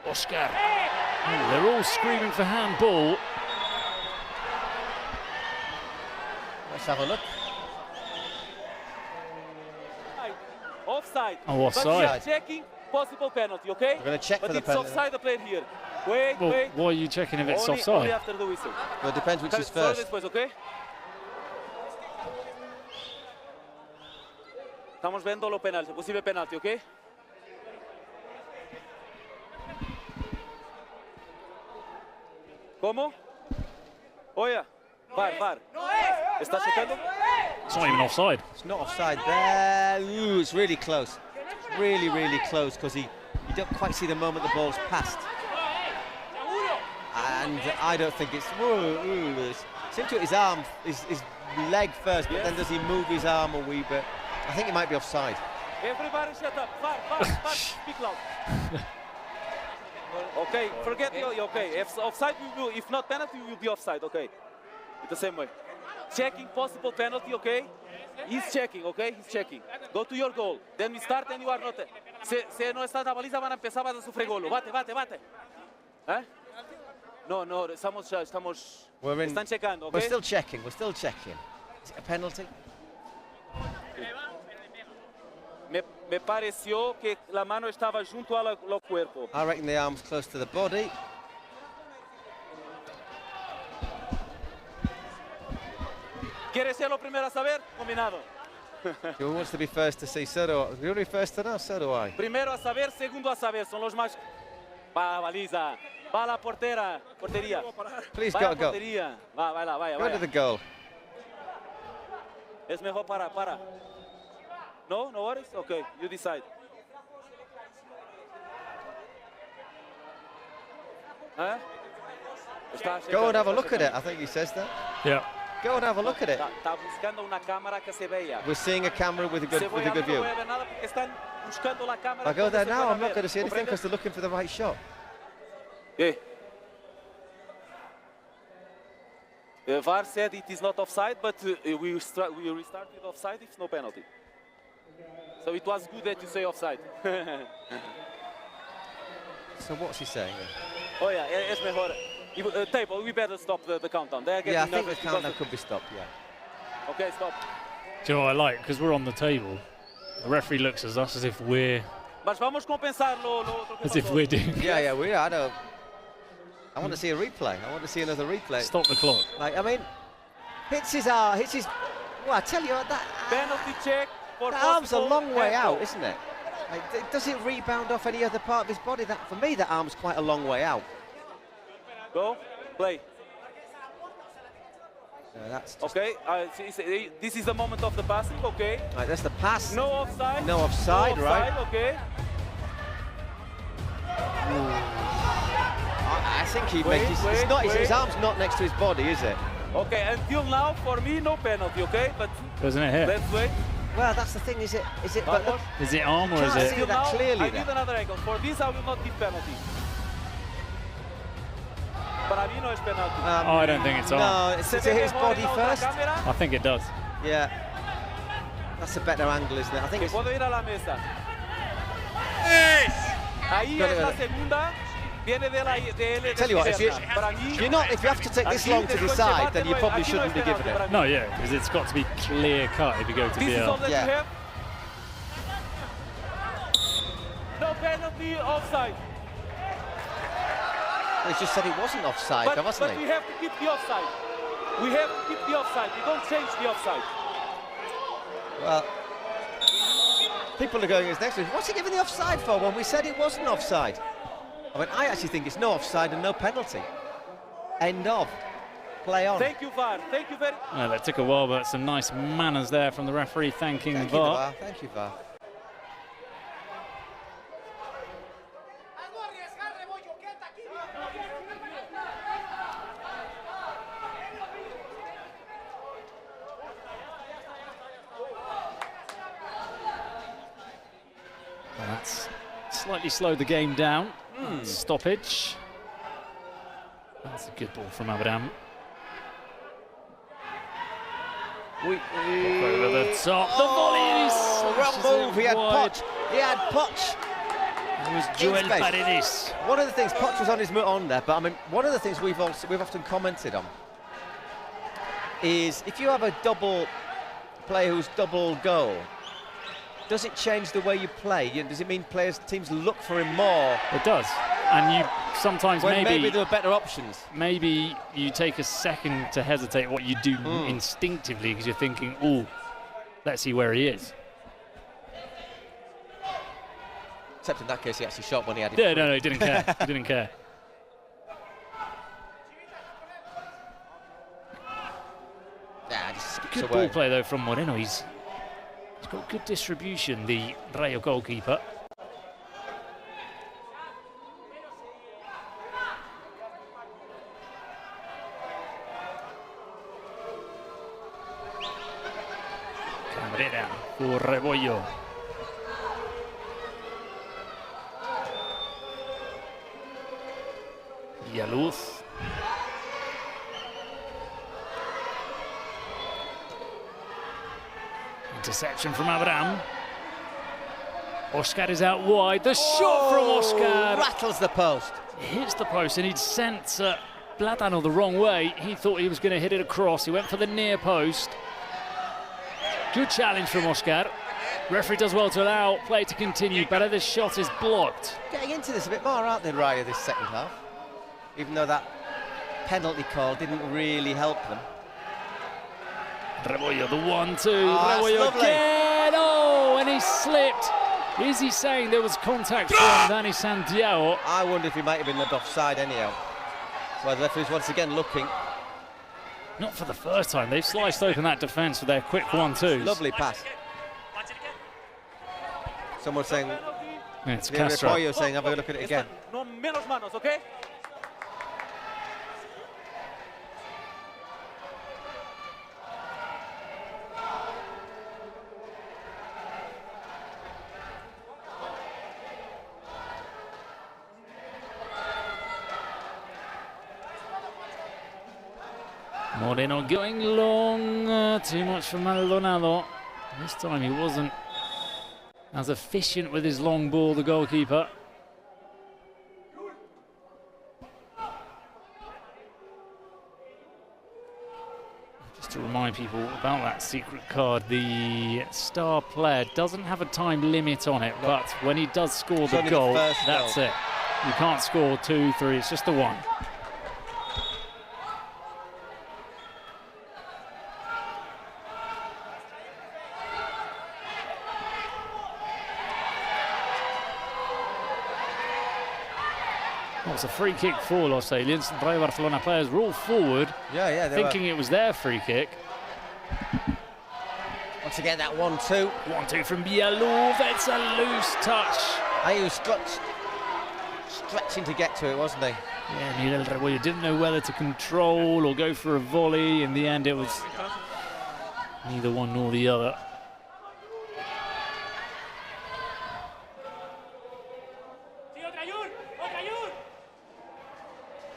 Oscar. Oh, they're all screaming for handball.
Let's have a look.
Offside.
Oh, offside.
But we are checking possible penalty, okay?
We're going to check
but
for the
it's
penalty.
offside the player here. Wait.
Why are you checking if it's
only
offside?
after the whistle.
Well, it depends which is first.
Después, okay? Estamos viendo lo penal, posible penalti, okay? ¿Cómo? Oye, VAR. ¿Estás checando?
It's not even offside.
It's not offside there. Ooh, it's really close. It's really, really close because you don't quite see the moment the ball's passed. And I don't think it's... It seemed to hit his arm, his leg first, but then does he move his arm a wee bit? I think he might be offside.
Everybody shut up. Far, speak loud. Okay, forget you. Okay, if offside, we will. If not penalty, we will be offside. Okay, it's the same way. Checking possible penalty. Okay, he's checking. Okay, he's checking. Go to your goal. Then we start, and you are not. Se no está la baliza, van a empezar a sufrir gol. Bate. ¿Eh? No, estamos. Están checando. Okay.
We're still checking. Is it a penalty?
Me pareció que la mano estaba junto al cuerpo.
I reckon the arm's close to the body.
¿Quieres ser lo primero a saber? Combinado.
Who wants to be first to see? So do I. You'll be first to know, so do I.
Primero a saber, segundo a saber. Son los más... Va la baliza. Va la portería.
Please go.
Portería. Vaya.
Go to the goal.
Es mejor para. No worries? Okay, you decide. Huh?
Go and have a look at it. I think he says that.
Yeah.
Go and have a look at it.
Está buscando una cámara que se vea.
We're seeing a camera with a good view. I go there now, I'm not going to see anything because they're looking for the right shot.
Yeah. The VAR said it is not offside, but we restart with offside if no penalty. So it was good that you say offside.
So what's he saying?
Oh yeah, es mejor. Table, we better stop the countdown.
Yeah, I think the countdown could be stopped, yeah.
Okay, stop.
Do you know what I like? Because we're on the table. The referee looks at us as if we're...
Mas vamos compensar
as if we're doing...
Yeah, we are. I want to see a replay. I want to see another replay.
Stop the clock.
Like, I mean, hits his... Well, I tell you what, that...
Penalty check.
The arm's a long way out, isn't it? Like, does it rebound off any other part of his body? For me, that arm's quite a long way out.
Go, play.
That's
okay, this is the moment of the passing, okay.
Right, that's the pass.
No offside.
No offside, right?
Okay.
I think he makes his arm's not next to his body, is it?
Okay, until now, for me, no penalty, okay? But
doesn't it hit?
Let's wait.
Well, that's the thing, is it?
Is it arm or is it?
See that clearly.
I need another angle. For this, I will not give penalty. Para mí no es penalty.
I don't think it's on.
No, it's to his body first.
I think it does.
Yeah. That's a better angle, isn't it? I think
it's... puedo ir a la mesa. Ahí es la segunda. Viene de la
Tell you what, if you have to take this long to decide, then you probably shouldn't be giving it.
No, yeah, because it's got to be clear cut if you go to
this
DL.
Is all that you have? No penalty, offside.
He just said it wasn't offside, wasn't he?
But we have to keep the offside. We have to keep the offside. We don't change the offside.
Well, people are going as next. What's he giving the offside for when we said it wasn't offside? I mean, I actually think it's no offside and no penalty. End of. Play on.
Thank you, VAR. Thank you very much.
Well, that took a while, but some nice manners there from the referee thanking VAR.
Thank you, VAR.
That's slightly slowed the game down. Stoppage. That's a good ball from Abraham. Over the top. The volleys.
Wrong move. He had Poch.
It was Joel Paredes.
One of the things, Poch was on there, but I mean, one of the things we've often commented on is if you have a double player who's double goal, does it change the way you play? Does it mean teams look for him more?
It does. And you sometimes
maybe there are better options.
Maybe you take a second to hesitate what you do instinctively because you're thinking, oh, let's see where he is.
Except in that case, he actually shot when he had it.
Yeah, no, he didn't care. He didn't care. Good ball play though from Moreno. He's got good distribution, the Rayo goalkeeper. Cabrera for Rebollo. Villaluz. Interception from Abraham. Oscar is out wide. The shot from Oscar
rattles the post.
Hits the post, and he'd sent Platano the wrong way. He thought he was going to hit it across. He went for the near post. Good challenge from Oscar. Referee does well to allow play to continue, but this shot is blocked.
Getting into this a bit more, aren't they, Raya, this second half? Even though that penalty call didn't really help them.
Rebollo, the 1-2. Rebollo again. Oh, and he slipped. Is he saying there was contact from Dani Santiago?
I wonder if he might have been led offside anyhow. Well, the referee's once again looking.
Not for the first time. They've sliced open that defence with their quick 1-2s.
Lovely pass. Someone saying,
yeah, it's Castro.
Rebollo saying, have a look at it again.
No menos manos, okay?
Moreno going long, too much for Maldonado. This time he wasn't as efficient with his long ball, the goalkeeper. Just to remind people about that secret card, the star player doesn't have a time limit on it, but when he does score the goal, that's it. You can't score 2, 3, it's just the one. It's a free kick for Los Aliens. Rayo Barcelona players were all forward, thinking it was their free kick.
Once again, that 1-2.
1-2 from Villaluz. It's a loose touch.
He was stretching to get to it, wasn't he?
Yeah, Miguel Rebollo didn't know whether to control or go for a volley. In the end, it was neither one nor the other.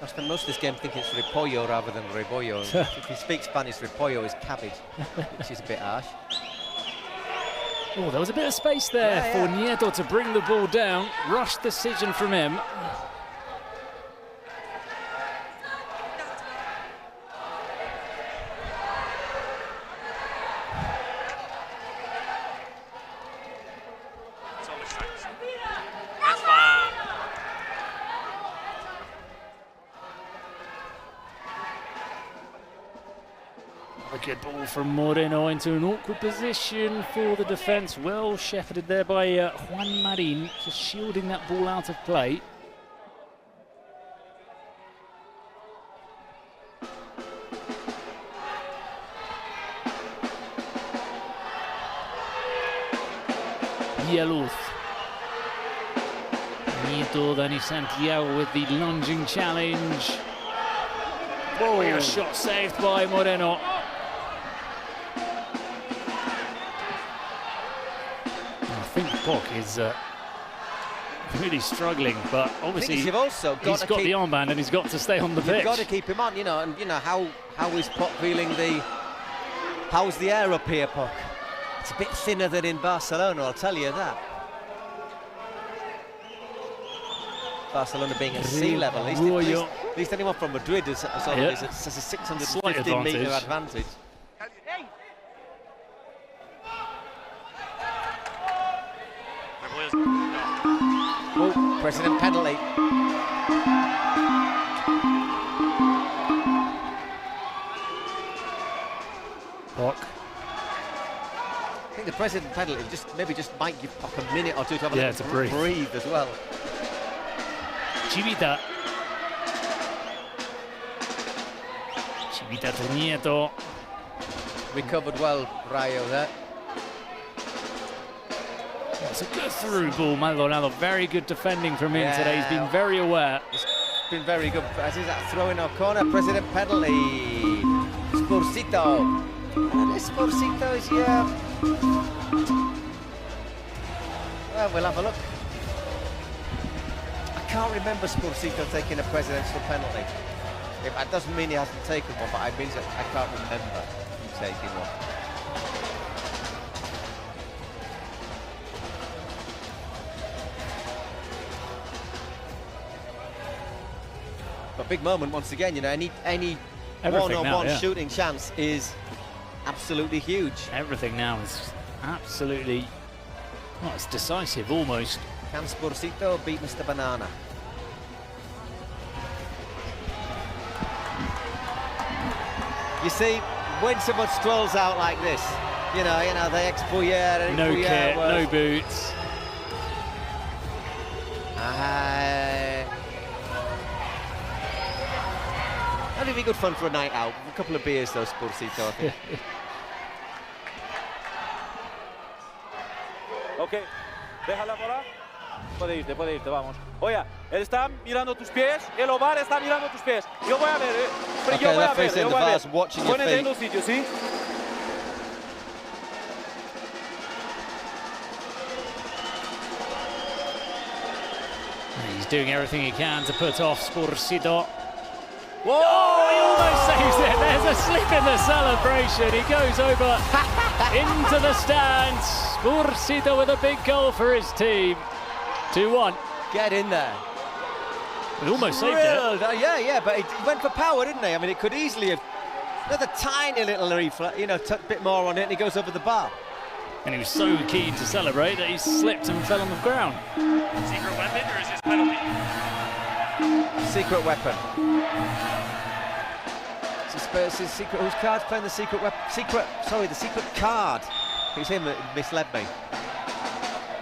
I spent most of this game thinking it's Repollo rather than Rebollo. If you speak Spanish, Repollo is cabbage, which is a bit harsh.
Oh, there was a bit of space there for Nieto to bring the ball down. Rushed decision from him. A good ball from Moreno into an awkward position for the defence. Well shepherded there by Juan Marin, just shielding that ball out of play. Villaluz. Nieto, Dani Santiago with the lunging challenge. Oh, a shot saved by Moreno. I think Poc is really struggling, but obviously he's got the armband and he's got to stay on the pitch.
You've got to keep him on, you know, and you know how is Poc feeling how's the air up here, Poc? It's a bit thinner than in Barcelona, I'll tell you that. Barcelona being at sea level, at least anyone from Madrid has a 650 metre advantage. Oh, President penalty.
Poc.
I think the President penalty maybe just might give Poc a minute or two to have a breathe as well.
Chivita. Chivita to Nieto.
Recovered well, Rayo there.
It's a good through ball, Maldonado. Very good defending from him today. He's been very aware.
He's been very good. As is that throw in our corner, President penalty. Sporcito. And Sporcito is here. Well, we'll have a look. I can't remember Spursito taking a presidential penalty. That doesn't mean he hasn't taken one, but it means that I can't remember him taking one. But big moment once again, you know, any one-on-one shooting chance is absolutely huge.
Everything now is absolutely, well, it's decisive almost.
Can Spursito beat Mr. Banana? You see, when someone strolls out like this, you know, the xBuyer,
no kit, no boots.
That'd be good fun for a night out. A couple of beers, though, Spursito, I think.
Ok, deja la bola. Puede irte, vamos. Oye, él está mirando tus pies, el ovar está mirando tus pies. Yo voy a ver, pero yo voy a ver, yo voy a ver. Ponete en los sitios, ¿sí?
He's doing everything he can to put off Spursito. Whoa! Oh, he almost saves it. There's a slip in the celebration. He goes over into the stands. Spursito with a big goal for his team. 2-1.
Get in there.
He almost saved it.
Yeah, but he went for power, didn't he? I mean, it could easily have another tiny little reflex, you know, a bit more on it, and he goes over the bar.
And he was so keen to celebrate that he slipped and fell on the ground.
Secret weapon, or is this penalty?
Secret weapon. It's his secret. Whose card's playing the secret weapon? The secret card. It's him that misled me.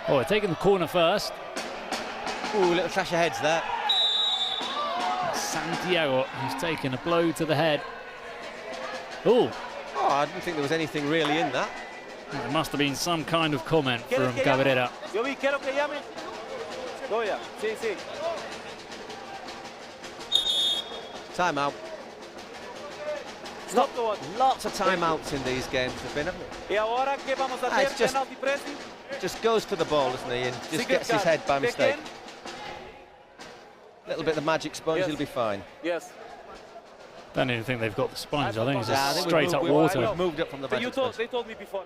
Oh, we're taking the corner first.
Ooh, little clash of heads there.
Santiago, who's taken a blow to the head. Oh,
I didn't think there was anything really in that.
There must have been some kind of comment from Cabrera.
Yo vi, quiero que llame. Goya, sí.
Timeout. Lots of timeouts in these games have been, haven't
it? Y ahora qué vamos a hacer? Penalty pressing.
Just goes for the ball, doesn't he, and just gets his head by mistake. A little bit of magic sponge, he'll be fine.
Yes.
Don't even think they've got the sponge. I think it's just straight up water.
We've moved up from the magic sponge.
They told me before.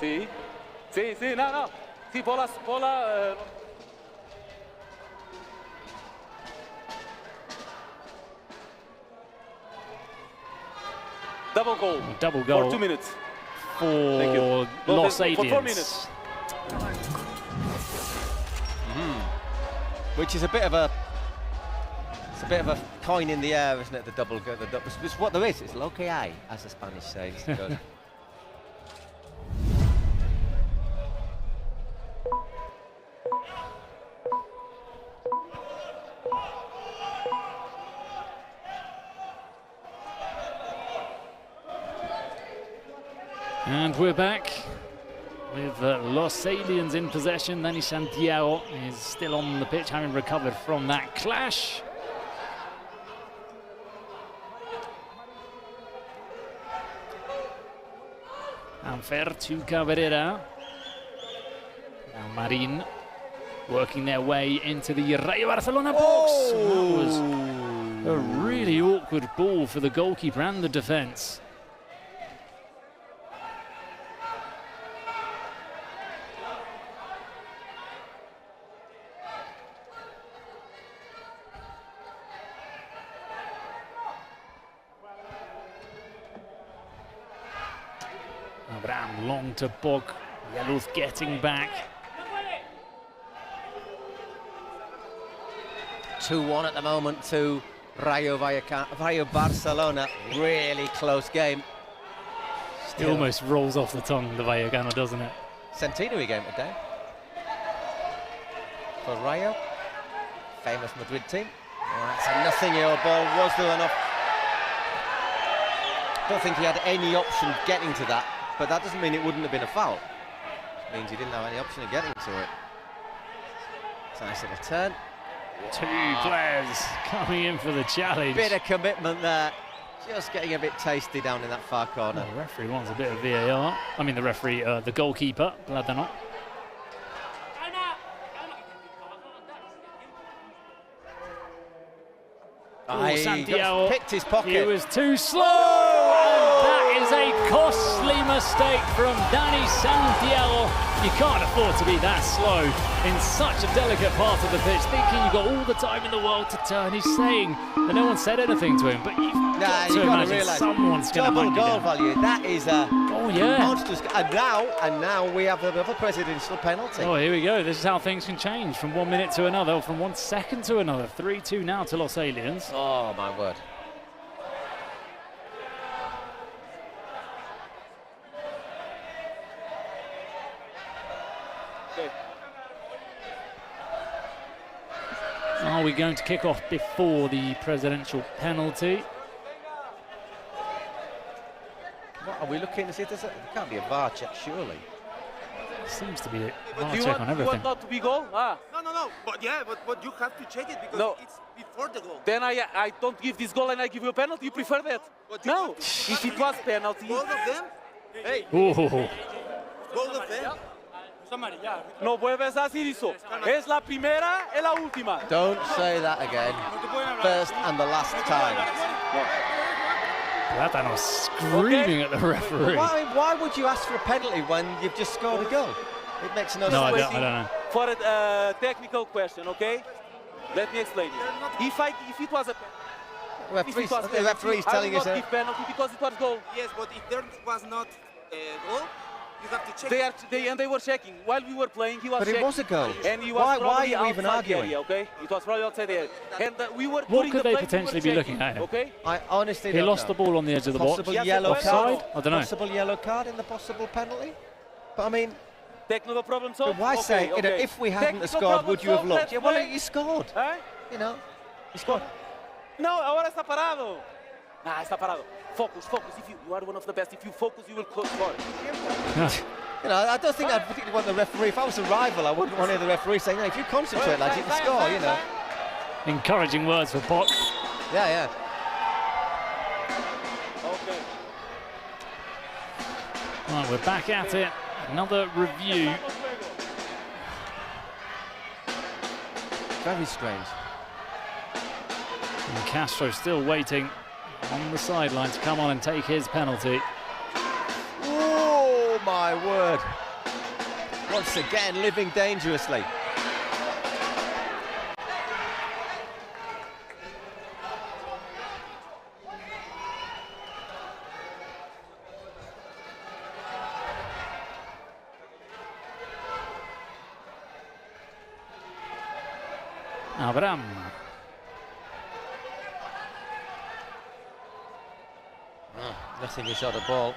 Sí, no. Sí, bola. Double goal. For 2 minutes.
For Los Aliens.
For 4 minutes.
Which is a bit of a coin in the air, isn't it? The double goal. It's what there is. It's lo que hay, as the Spanish say.
And we're back with Los Aliens in possession. Dani Santiago is still on the pitch, having recovered from that clash. Unfair to Cabrera. Now Marin working their way into the Rayo Barcelona box. That was a really awkward ball for the goalkeeper and the defence. Abraham long to Bog. Yaluz getting back.
2-1 at the moment to Rayo Barcelona. Really close game.
It almost rolls off the tongue, the Vallecano, doesn't it?
Centenary game today. For Rayo, famous Madrid team. That's a nothing-year ball. Was there enough? Don't think he had any option getting to that. But that doesn't mean it wouldn't have been a foul. It means he didn't have any option of getting to it. It's a nice little turn.
Two players coming in for the challenge.
Bit of commitment there. Just getting a bit tasty down in that far corner.
The referee wants a bit of VAR. I mean the referee, the goalkeeper, glad they're not. Oh, Santiago
picked his pocket.
He was too slow. And that is a costly mistake from Dani Santiago. You can't afford to be that slow in such a delicate part of the pitch, thinking you've got all the time in the world to turn. He's saying that no one said anything to him, but you've got to imagine someone's going to
double goal value. That is a monstrous. And now we have another presidential penalty.
Oh, here we go. This is how things can change from 1 minute to another, or from 1 second to another. 3-2 now to Los Aliens.
Oh, my word.
Are we going to kick off before the presidential penalty?
What are we looking to see? There can't be a VAR check, surely.
Seems to be a VAR check on everything.
You want not to be goal? Ah.
No. But yeah, but you have to check it because it's before the goal.
Then I don't give this goal and I give you a penalty. You prefer that? No. If it was penalty.
Both of them? Hey.
Both
of them?
No vuelves a decir eso. Es la primera y la última.
Don't say that again. First and the last time.
Plátano screaming at the referee.
Why would you ask for a penalty when you've just scored a goal? It makes no sense.
I don't know.
For a technical question, okay? Let me explain it. If it was a penalty,
the referee's telling us
I would not give penalty because it was goal.
Yes, but if there was not a goal, you have to check.
They were checking while we were playing. He was
but
checking.
It was a goal.
And he was
why are you even arguing?
Area, okay, it was probably outside the area. And we were.
What could they potentially be looking at?
Okay.
I honestly.
He lost the ball on the edge of the box.
Possible yellow card.
I don't know.
Possible yellow card in the possible penalty. But I mean.
Technical problem solved.
Why say if we hadn't scored, would you have looked? Yeah, well, you scored. You know, you scored.
No, ahora está parado. Nah, está parado. Focus. If you are one of the best, if you focus, you will score.
You know, I don't think I'd particularly want the referee. If I was a rival, I wouldn't want any of the referees saying, if you concentrate, lads, you can score, you know.
Encouraging words for Pock.
Yeah.
Okay.
Right, we're back at it. Another review.
Very strange.
And Castro still waiting on the sideline to come on and take his penalty.
Oh, my word. Once again, living dangerously.
Abraham.
Nothing to shot the ball.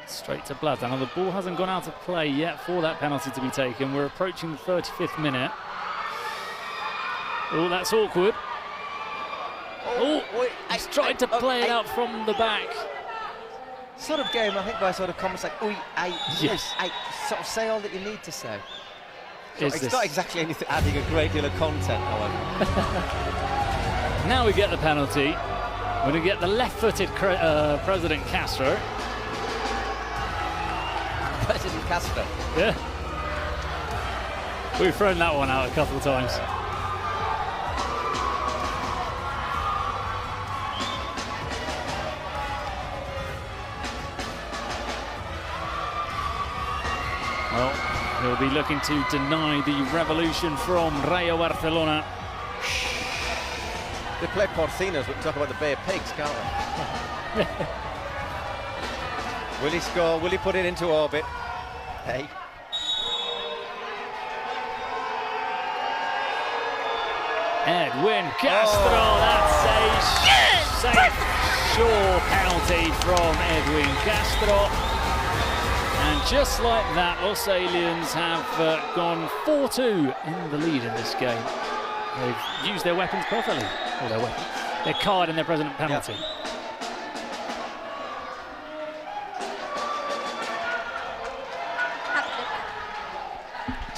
Straight to Blood. Now the ball hasn't gone out of play yet for that penalty to be taken. We're approaching the 35th minute. Oh, that's awkward. He's tried to play it out from the back.
Sort of game, I think, where sort of comments like, yes, sort of say all that you need to say. It's not exactly anything adding a great deal of content, however.
Now we get the penalty. We're going to get the left-footed President Castro.
President Castro?
Yeah. We've thrown that one out a couple of times. Well, he'll be looking to deny the revolution from Rayo Barcelona.
They play porcinos, we can talk about the Bay of Pigs, can't we? Will he score? Will he put it into orbit? Hey.
Edwin Castro, that's a safe, sure penalty from Edwin Castro. And just like that, Los Aliens have gone 4-2 in the lead in this game. They've used their weapons perfectly. Or their card and their president penalty.
Yeah.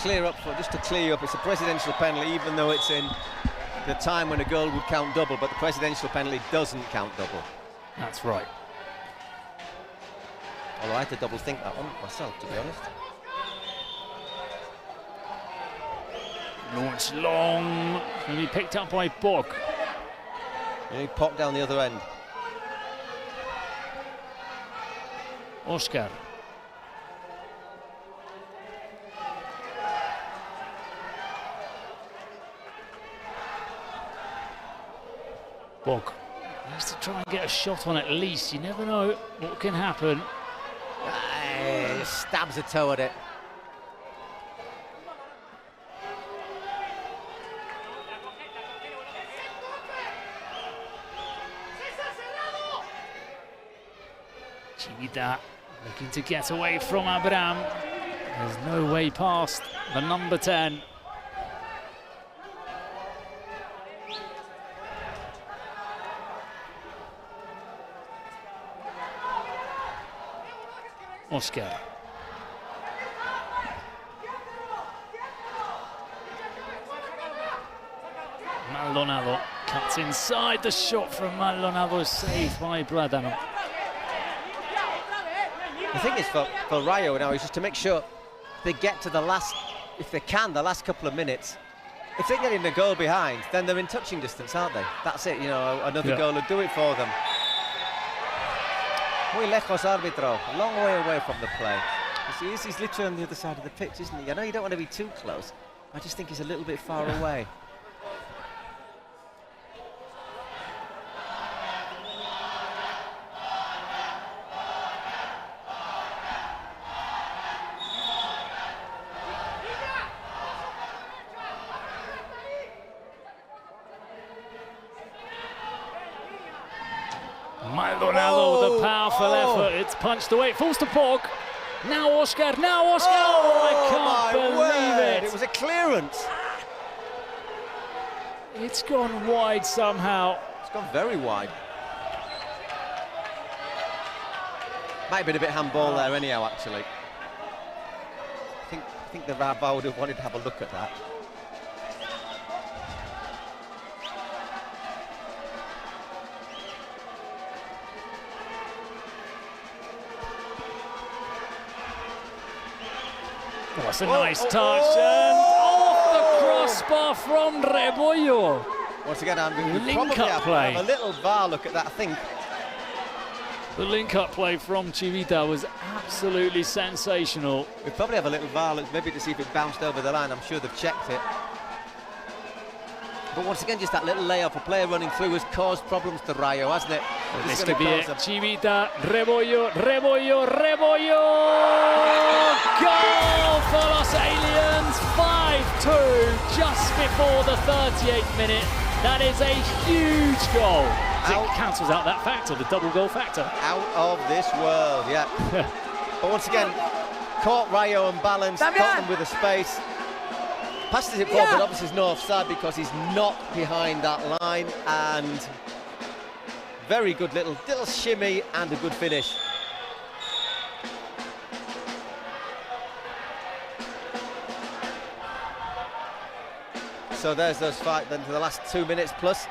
clear up, just to clear you up, it's a presidential penalty, even though it's in the time when a goal would count double, but the presidential penalty doesn't count double.
That's right.
Although I had to double think that one myself, to be honest.
Launch long, and he picked up by Bog.
And he popped down the other end.
Oscar. Bog needs to try and get a shot on at least. You never know what can happen.
Just stabs a toe at it.
Chivita looking to get away from Abraham. There's no way past the number 10. Oscar. Maldonado cuts inside. The shot from Maldonado is saved by Bladano.
The thing is for Rayo now is just to make sure they get to the last, if they can, the last couple of minutes. If they get in the goal behind, then they're in touching distance, aren't they? That's it, you know, another goal would do it for them. Muy lejos árbitro, a long way away from the play. He's literally on the other side of the pitch, isn't he? I know you don't want to be too close. I just think he's a little bit far away.
Maldonado, the powerful effort. It's punched away. It falls to Pog. Now Oscar. Now Oscar. Oh, I can't believe it.
It was a clearance.
It's gone wide somehow.
It's gone very wide. Might have been a bit handball there anyhow, actually. I think the VAR would have wanted to have a look at that.
Oh, that's a nice touch, and off the crossbar from Rebollo.
Once again, we
link-up play.
Have a little VAR look at that, I think.
The link-up play from Chivita was absolutely sensational.
We probably have a little VAR look, maybe to see if it bounced over the line. I'm sure they've checked it. But once again, just that little layoff, a player running through has caused problems to Rayo, hasn't it?
This could be it. Chivita, Rebollo. Goal for Los Aliens, 5-2, just before the 38th minute. That is a huge goal. It cancels out that factor, the double goal factor.
Out of this world, yeah. But once again, caught Rayo unbalanced, caught them with a space. Passes it forward, but obviously there's no offside because he's not behind that line. And very good little shimmy and a good finish. So there's those fight then to the last 2 minutes plus.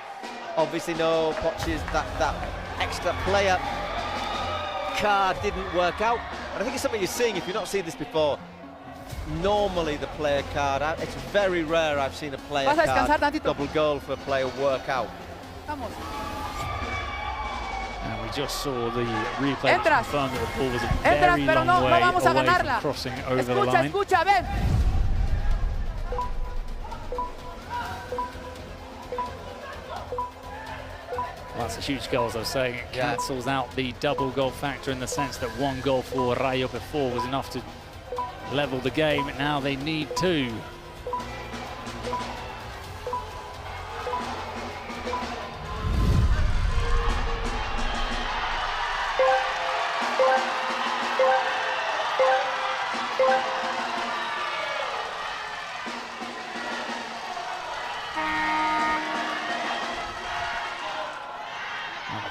Obviously no Poches, that extra player card didn't work out. And I think it's something you're seeing if you've not seen this before. Normally the player card, it's very rare I've seen a player card double goal for a player work out.
And we just saw the replay confirm that the ball was a very long way away from crossing over the line.
Escucha, ven.
Well, that's a huge goal, as I was saying. It cancels out the double goal factor in the sense that one goal for Rayo before was enough to level the game. Now they need two.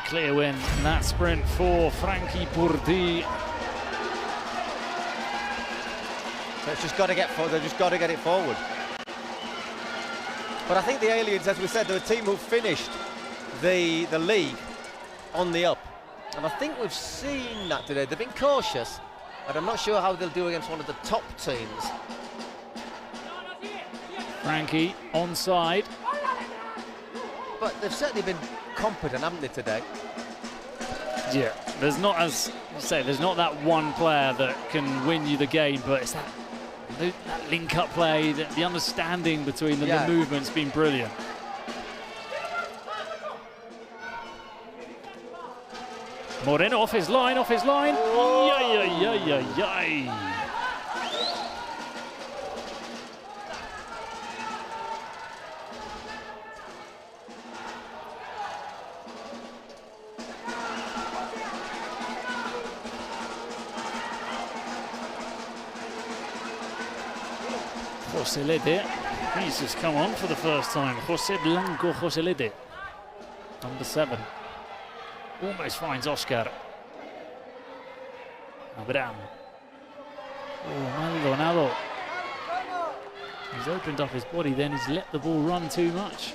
Clear win in that sprint for Frankie Purdy.
So it's just got to get forward. They've just got to get it forward. But I think the Aliens, as we said, they're a team who finished the league on the up. And I think we've seen that today. They've been cautious, and I'm not sure how they'll do against one of the top teams.
Frankie onside.
But they've certainly been competent, haven't they, today?
Yeah, there's not, as you say, there's not that one player that can win you the game, but it's that link-up play, the understanding between them, the movement's been brilliant. Moreno off his line, Yay. Joselede, he's just come on for the first time. Jose Blanco Joselede, number 7. Almost finds Oscar. Abraham. Oh, Maldonado. He's opened up his body, then he's let the ball run too much.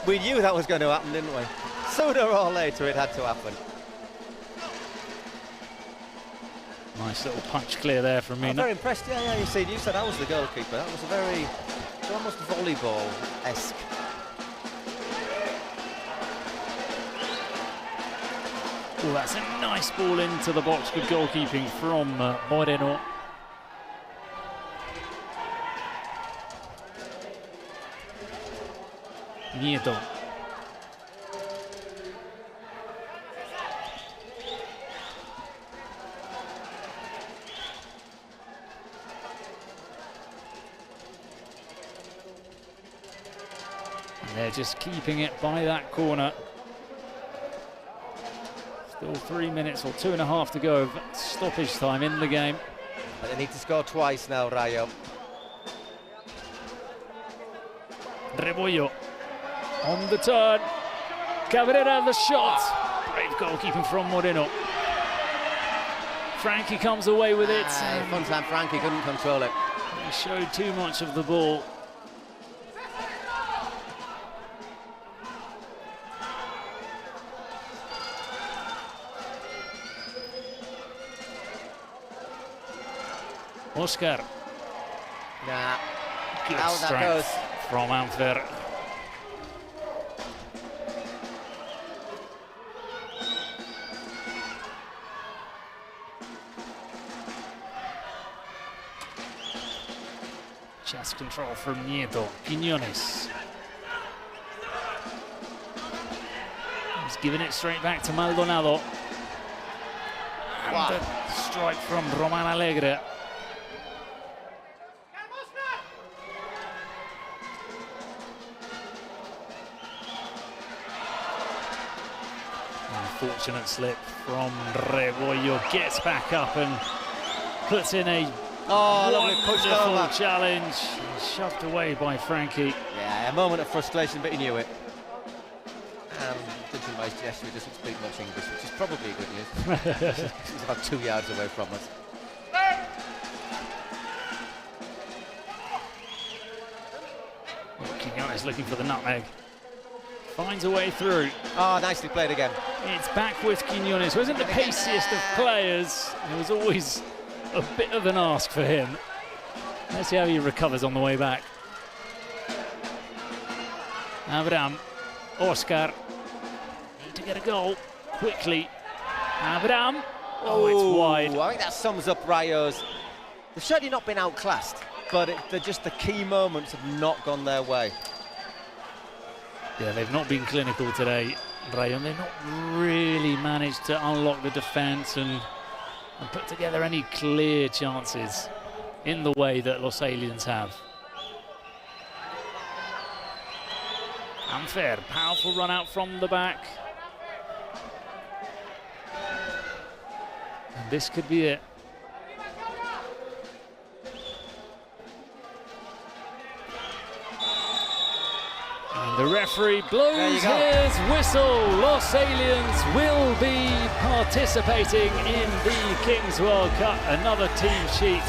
We knew that was going to happen, didn't we? Sooner or later it had to happen.
Nice little punch clear there from me.
I'm very impressed. Yeah, you said I was the goalkeeper. That was a very, almost volleyball-esque.
Oh, that's a nice ball into the box. Good goalkeeping from Moreno. Nieto. They're just keeping it by that corner. Still 3 minutes or 2.5 to go of stoppage time in the game.
But they need to score twice now, Rayo.
Rebollo on the turn. Cabrera the shot. Brave goalkeeping from Moreno. Frankie comes away with it.
Fun time, Frankie couldn't control it.
He showed too much of the ball. Oscar.
Nah.
Good
How
strength
that goes
from Ampher. Chest control from Nieto. Quiñones. He's giving it straight back to Maldonado. And a strike from Roman Alegre. Unfortunate slip from Rebollo. Gets back up and puts in a wonderful challenge. Shoved away by Frankie.
Yeah, a moment of frustration, but he knew it. And judging by his gesture, he doesn't speak much English, which is probably good news. He's about 2 yards away from us.
Quiñones looking for the nutmeg. Finds a way through.
Oh, nicely played again.
It's back with Quiñones, who isn't the paciest of players. It was always a bit of an ask for him. Let's see how he recovers on the way back. Abraham, Oscar, need to get a goal quickly. Abraham, oh, it's wide.
I think that sums up Rayo's. They've certainly not been outclassed, but they're just the key moments have not gone their way.
Yeah, they've not been clinical today, Rayo. They've not really managed to unlock the defence and put together any clear chances in the way that Los Aliens have. Unfair, powerful run out from the back. And this could be it. And the referee blows his whistle. Los Aliens will be participating in the Kings World Cup. Another team sheet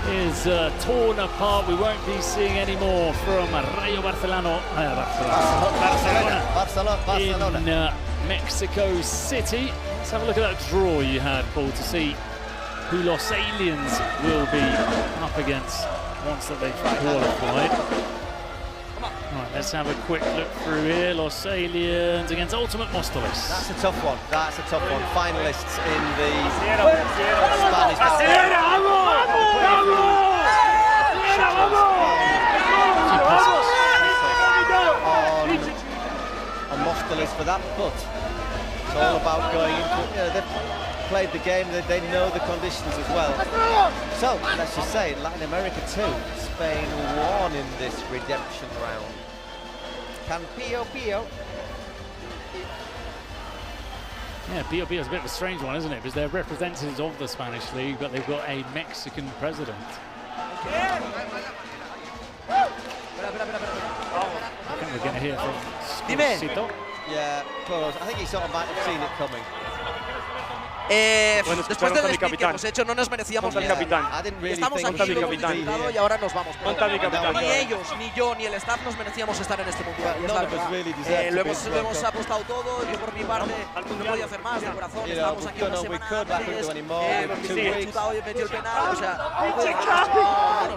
is torn apart. We won't be seeing any more from Rayo Barcelona in Mexico City. Let's have a look at that draw you had, Paul, to see who Los Aliens will be up against once that they've qualified. Right, let's have a quick look through here. Los Aliens against Ultimate Móstoles.
That's a tough one. That's a tough one. Finalists in the Spanish. On Móstoles for that, but it's all about going into. They've played the game. They know the conditions as well. So let's just say, in Latin America too, Spain won in this redemption round. Can Pio?
Yeah, Pio is a bit of a strange one, isn't it? Because they're representatives of the Spanish league, but they've got a Mexican president. I think we're going to hear from Spursito.
Yeah, Toros. I think he sort of might have seen it coming.
Después del split que hemos hecho, no nos merecíamos
el
capitán. Estamos aquí, lo hemos disfrutado y ahora nos vamos. Ni ellos, ni yo, ni el staff nos merecíamos estar en este mundial. Y es la verdad. Lo hemos apostado todo. Yo por mi parte no podía hacer más de corazón. Estábamos aquí una semana antes. He disfrutado y he metido el penal. O sea,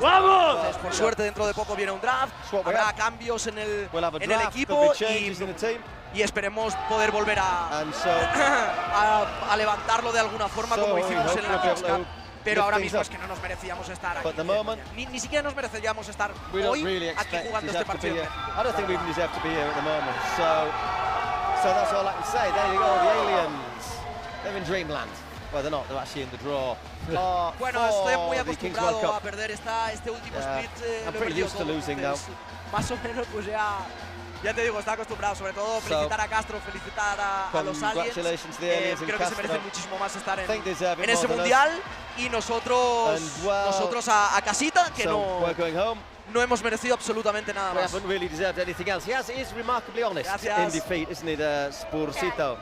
¡vamos! Por suerte, dentro de poco viene un draft. Habrá cambios en el equipo y esperemos poder volver a levantarlo de alguna forma como hicimos en la Kings Cup. Pero ahora mismo es que no nos merecíamos estar aquí. Ni siquiera nos merecíamos estar hoy aquí jugando este partido.
I don't think we deserve to be here at the moment. So that's all I can say. There you go, the Aliens. They're in dreamland. Well, they're not. They're actually in the draw.
Bueno, estoy muy acostumbrado a perder este último split.
I'm pretty used to losing now.
Más o menos, pues ya te digo, está acostumbrado. Sobre todo felicitar a Castro, felicitar a los Aliens. Creo que se merecen muchísimo más estar en ese mundial. Y nosotros a casita, que no hemos merecido absolutamente nada más.
We haven't really deserved anything else. He is remarkably honest in defeat, isn't he, Spursito?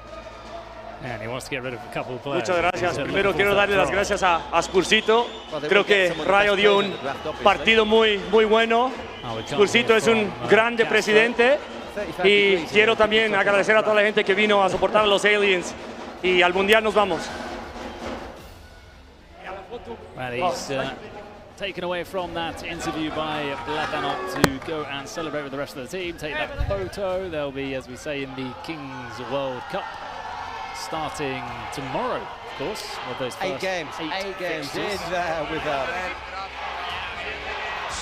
And he wants to get rid of a couple of players.
Muchas gracias. Primero quiero darle las gracias a Spursito. Creo que Rayo dio un partido muy bueno. Spursito es un grande presidente y quiero también agradecer a toda la gente que vino a soportar a los Aliens y al Mundial nos vamos.
Well, he's taken away from that interview by Platano to go and celebrate with the rest of the team, take that photo. They'll be, as we say, in the Kings World Cup starting tomorrow, of course, with those first 8 games in
there with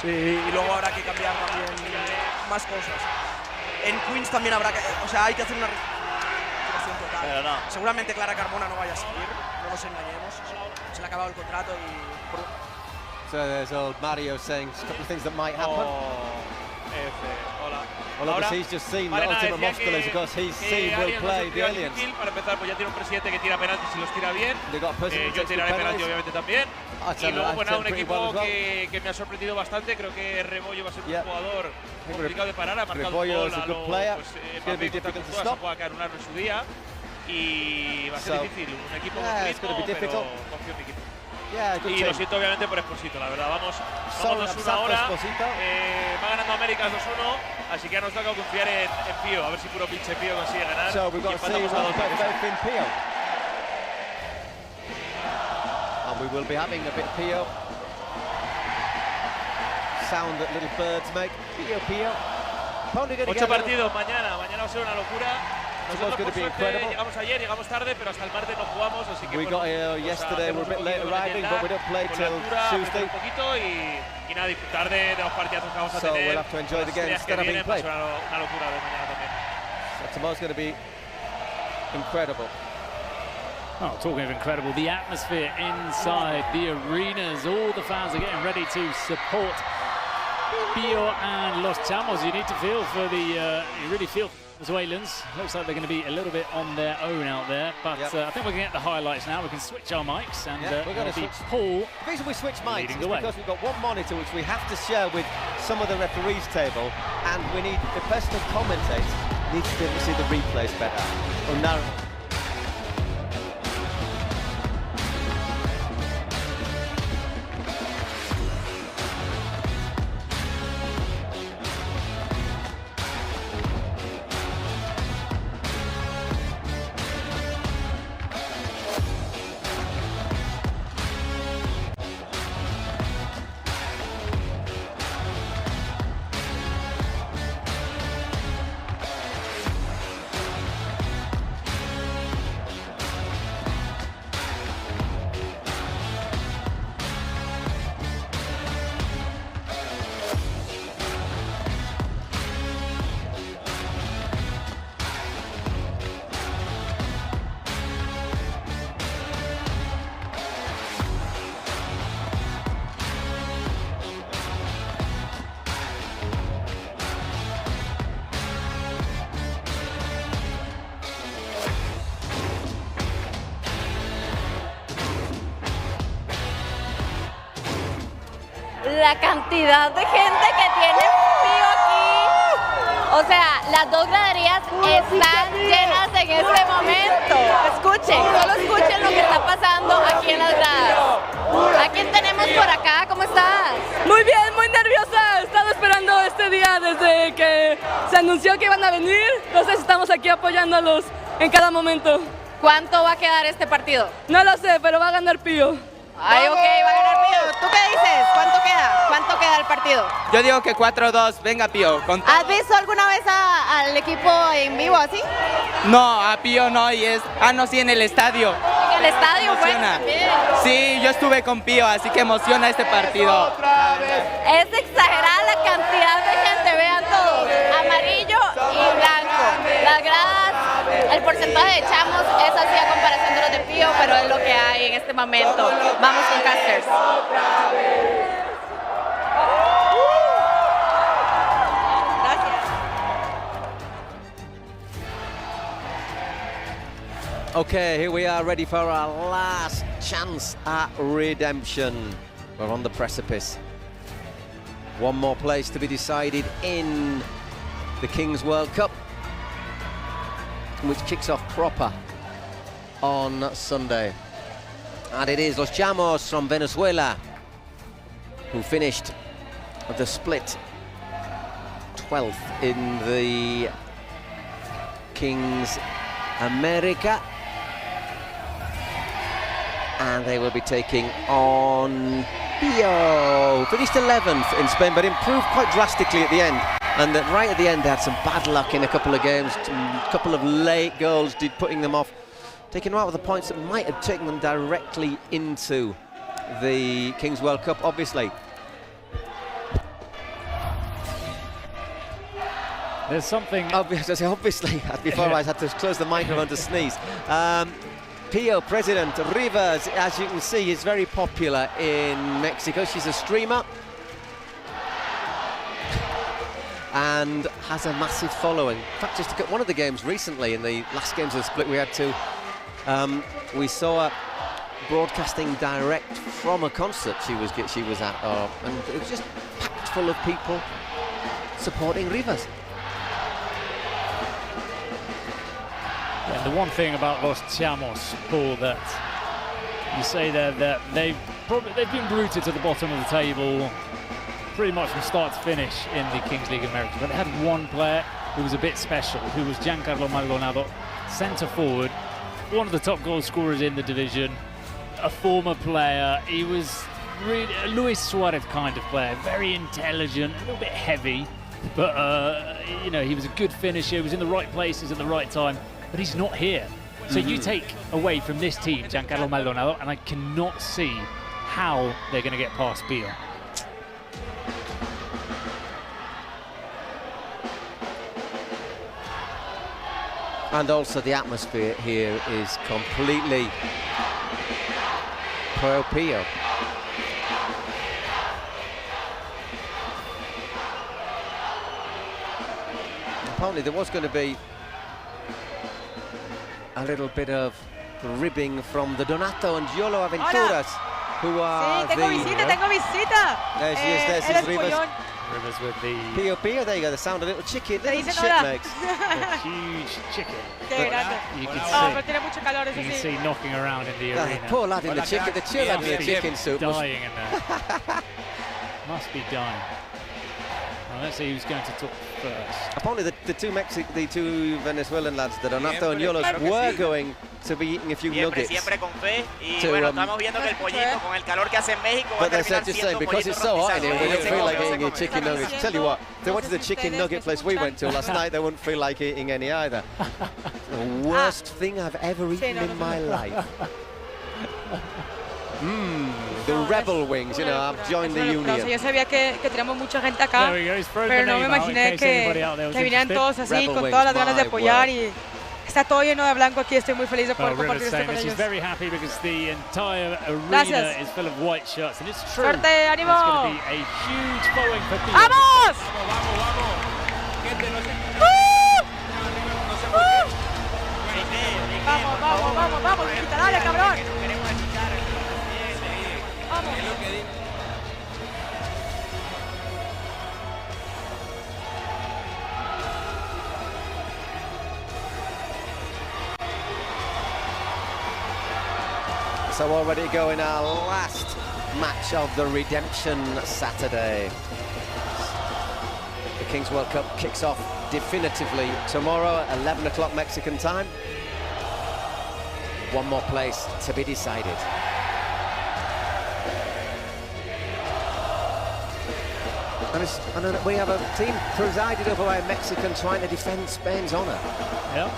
Sí, y luego habrá que cambiar también más cosas. En Queens también habrá que, o sea, hay que hacer una reestructuración total. Seguramente Clara Carmona no vaya a seguir, no nos engañemos. Se le ha acabado el contrato y...
So there's old Mario saying a couple of things that might happen.
Hola.
Well, obviously he's just seen the Ultimate Móstoles because he's seen will play the Aliens.
Para empezar, pues ya tiene un presidente que tira penaltis y los tira bien. Yo tiraré penalti obviamente también. Y luego, bueno, un equipo que me ha sorprendido bastante. Creo que Rebollo va a ser un jugador complicado de parar. Ha marcado un gol a lo se pueda caer un arma en su día. Y va a ser difícil. Un equipo con ritmo, pero confío en mi equipo. Y lo siento obviamente por Spursito, la verdad. Vamos 2-1 ahora. Va ganando Américas 2-1, así que ya nos toca confiar en Pío, a ver si puro pinche Pío consigue ganar. Y empatamos a 2.
And we will be having a bit of Pio. Sound that little birds make. Pio.
8 partidos mañana va a ser una locura. Nosotros por suerte llegamos ayer, llegamos tarde, pero hasta el martes no jugamos, así que
we got here yesterday, we're a bit late arriving, but we don't play till Tuesday.
Un poquito y nada, disfrutar de los partidazos que vamos a tener.
We'll have to enjoy the games instead of being played.
Una locura de mañana también.
So tomorrow's going to be incredible.
Oh, talking of incredible, the atmosphere inside the arenas, all the fans are getting ready to support Pio and Los Chamos. You need to feel for you really feel Venezuelans, looks like they're going to be a little bit on their own out there, but I think we're going to get the highlights now. We can switch our mics, and
we're going to
be
switch.
Paul.
The reason we switch mics is
because
we've got one monitor which we have to share with some of the referees table, and we need the person who commentates needs to be able to see the replays better. Well, now,
la cantidad de gente que tiene Pío aquí. O sea, las dos graderías están llenas en este momento. Escuchen, solo escuchen lo que está pasando aquí en las gradas. ¿A quién tenemos por acá? ¿Cómo estás?
Muy bien, muy nerviosa. He estado esperando este día desde que se anunció que iban a venir. Entonces estamos aquí apoyándolos en cada momento.
¿Cuánto va a quedar este partido?
No lo sé, pero va a ganar Pío.
Ay, ok, va a ganar Pío. ¿Tú qué dices? ¿Cuánto queda? ¿Cuánto queda el partido?
Yo digo que 4-2, venga Pío.
¿Has visto alguna vez al equipo en vivo así?
No, a Pío no, no, sí, en el estadio.
En el estadio, bueno,
Emociona.
también.
Sí, yo estuve con Pío, así que emociona este partido.
Es exagerada la cantidad de gente, vean todos, amarillo y blanco. Las gradas, el porcentaje de chamos es así a comparación de los de Pío, pero es lo que hay en este momento. Vamos con casters.
okay, here we are ready for our last chance at redemption. We're on the precipice. One more place to be decided in the Kings World Cup, which kicks off proper on Sunday. And it is Los Chamos from Venezuela who finished the split 12th in the Kings America. And they will be taking on Pío, finished 11th in Spain, but improved quite drastically at the end. And that right at the end, they had some bad luck in a couple of games, a couple of late goals, putting them off, taking them out with the points that might have taken them directly into the Kings World Cup, obviously.
There's something...
Obviously, before I had to close the microphone to sneeze. Pío president Rivas, as you can see, is very popular in Mexico. She's a streamer and has a massive following. In fact, just to get one of the games recently, in the last games of the split we had two, we saw her broadcasting direct from a concert she was at, and it was just packed full of people supporting Rivas.
And the one thing about Los Chamos, Paul, that you say there that they've been rooted to the bottom of the table pretty much from start to finish in the Kings League America, but they had one player who was a bit special, who was Giancarlo Maldonado, centre forward, one of the top goal scorers in the division, a former player. He was really a Luis Suarez kind of player, very intelligent, a little bit heavy, but you know, he was a good finisher, he was in the right places at the right time. But he's not here. So you take away from this team Giancarlo Maldonado, and I cannot see how they're going to get past Pío.
And also the atmosphere here is completely pro Pío. apparently there was going to be a little bit of ribbing from the Donato and Yolo Aventuras, who are
tengo visita.
There she is, there's his Rivers.
Rivers with the
Pio Pio, there you go, the sound of little chicken, little
dicen
shit
hola.
makes.
a huge chicken.
Qué grande.
You
Pero tiene mucho calor, eso
can
sí.
see knocking around in the arena.
Poor lad in the chicken, the chill lad in the chicken soup.
Dying in there. Must be dying. Well, let's see who's going to talk first.
Apparently the two Venezuelan lads, the Donato and Yolos, were going to be eating a few nuggets.
Siempre con fe. Y bueno, estamos viendo que el pollito, con el calor que hace en México, va a
But they said,
terminar
just
siendo
saying, because it's so hot in here, we don't feel like eating
come.
chicken nuggets. Tell you what, if they went to the chicken nugget place we went to last night, they wouldn't feel like eating any either. The worst thing I've ever eaten in my life. The rebel wings, you know, I've joined the union.
Yo sabía que tenemos mucha gente acá, pero no me imaginé que vinieran todos así, con todas las ganas de apoyar, y está todo lleno de blanco aquí. Estoy muy feliz de poder compartir esto con ellos.
She's very happy because the entire arena is full of white shirts, and it's true.
Suerte, ánimo.
It's going to be a huge following for people.
¡Vamos! Vamos, Nikita, dale, cabrón.
So already going our last match of the Redemption Saturday. The Kings World Cup kicks off definitively tomorrow, 11 o'clock Mexican time. One more place to be decided. And we have a team presided over by a Mexican trying to defend Spain's honour.
Yeah.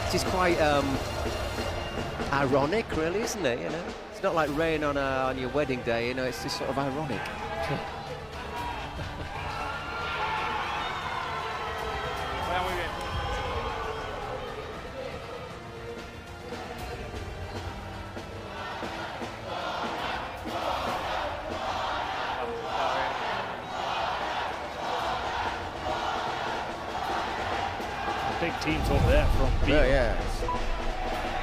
This is quite ironic, really, isn't it? You know, it's not like rain on your wedding day. You know, it's just sort of ironic.
Big team talk there from Pio.
Yeah.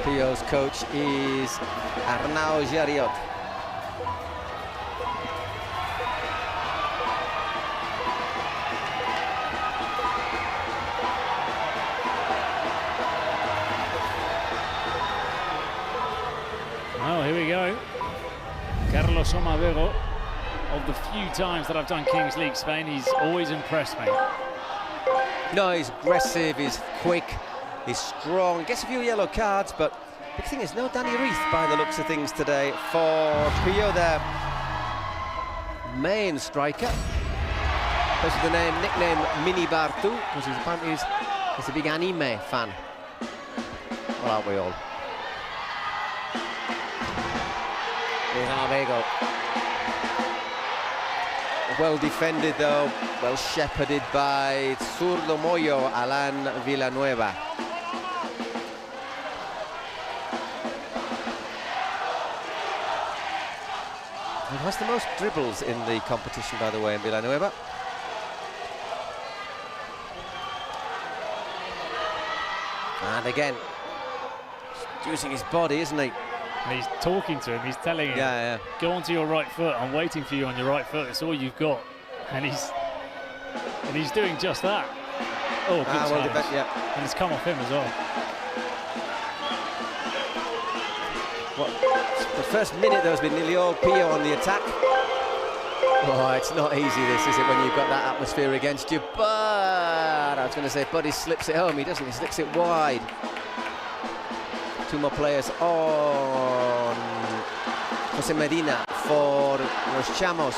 Pio's coach is Arnau Jariot.
Well, here we go. Carlos Omavero, of the few times that I've done Kings League Spain, he's always impressed me.
No, he's aggressive, he's quick, he's strong, gets a few yellow cards, but the thing is, no Danny Reith by the looks of things today for Pio, their main striker. Goes with the nickname Mini Bartu, because he's apparently he's a big anime fan. Well, aren't we all? There you go. Well defended though, well shepherded by Zurdo Moyo, Alan Villanueva. He has the most dribbles in the competition, by the way, in Villanueva. And again, using his body, isn't he?
And he's talking to him, he's telling him, go onto your right foot, I'm waiting for you on your right foot, it's all you've got. And he's doing just that. Oh, good challenge. And it's come off him as well.
The first minute there's been nearly all Pio on the attack. Oh, it's not easy this, is it, when you've got that atmosphere against you, but I was going to say Buddy slips it home, he doesn't, he slips it wide. Two more players on Jose Medina for Los Chamos.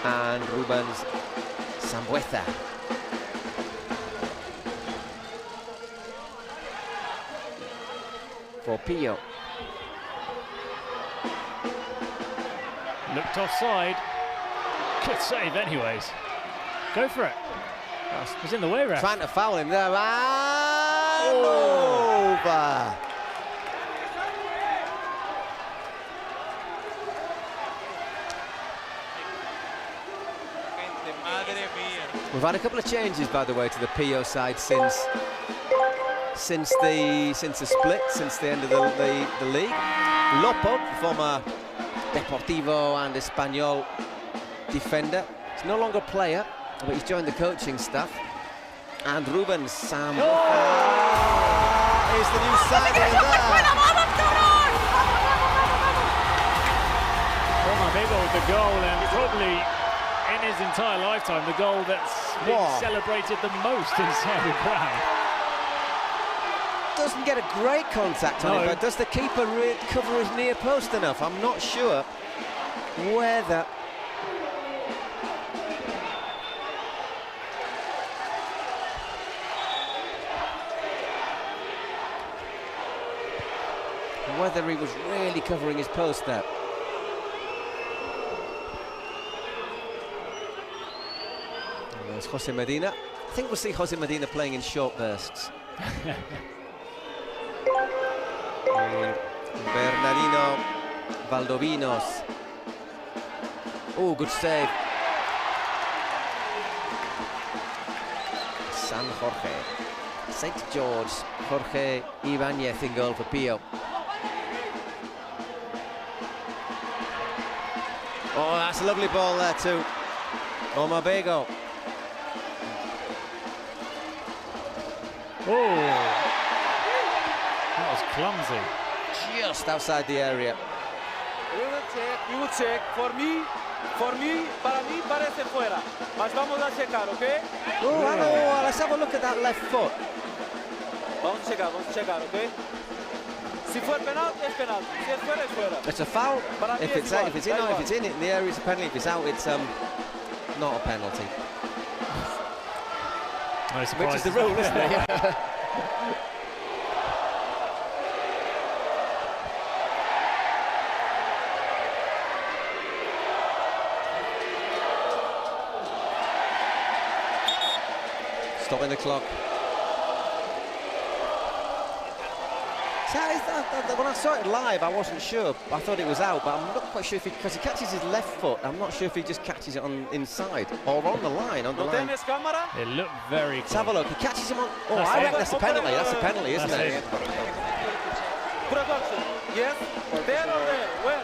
And Rubens Sambueza. For Pio.
Looked offside. Good save anyways. Go for it. He's in the way, ref.
Trying to foul him there. And over. We've had a couple of changes, by the way, to the PO side since the split, since the end of the league. Lopo, former Deportivo and Espanyol defender, he's no longer a player, but he's joined the coaching staff. And Ruben Sam is the new signing there.
Omar Bego with the goal, and probably in his entire lifetime, the goal that's been celebrated the most inside the crowd.
Doesn't get a great contact on it, but does the keeper cover his near post enough? I'm not sure whether... whether he was really covering his post there. And there's Jose Medina. I think we'll see Jose Medina playing in short bursts. Bernardino Valdovinos. Oh, good save. San Jorge. St. George. Jorge Ibanez in goal for Pio. Oh, that's a lovely ball there too. Omar Bego.
Oh, that was clumsy.
Just outside the area.
We will check. For me, para mí parece fuera. Mas vamos a checar, ¿ok?
Oh, let's have a look at that left foot.
Vamos a checar, ¿ok? Si fue penal, es penal. Si es fuera, es fuera.
It's a foul. If it's in the area, it's a penalty. If it's out, it's not a penalty. Which is the rule, isn't it? Stopping the clock. When I saw it live, I wasn't sure. I thought it was out, but I'm not quite sure if because he catches his left foot. I'm not sure if he just catches it on inside or on the line. It
looked very close.
Let's have a look. He catches him on. Oh, I reckon that's a penalty. That's a penalty, isn't it?
Production. Yes. There or there? Where?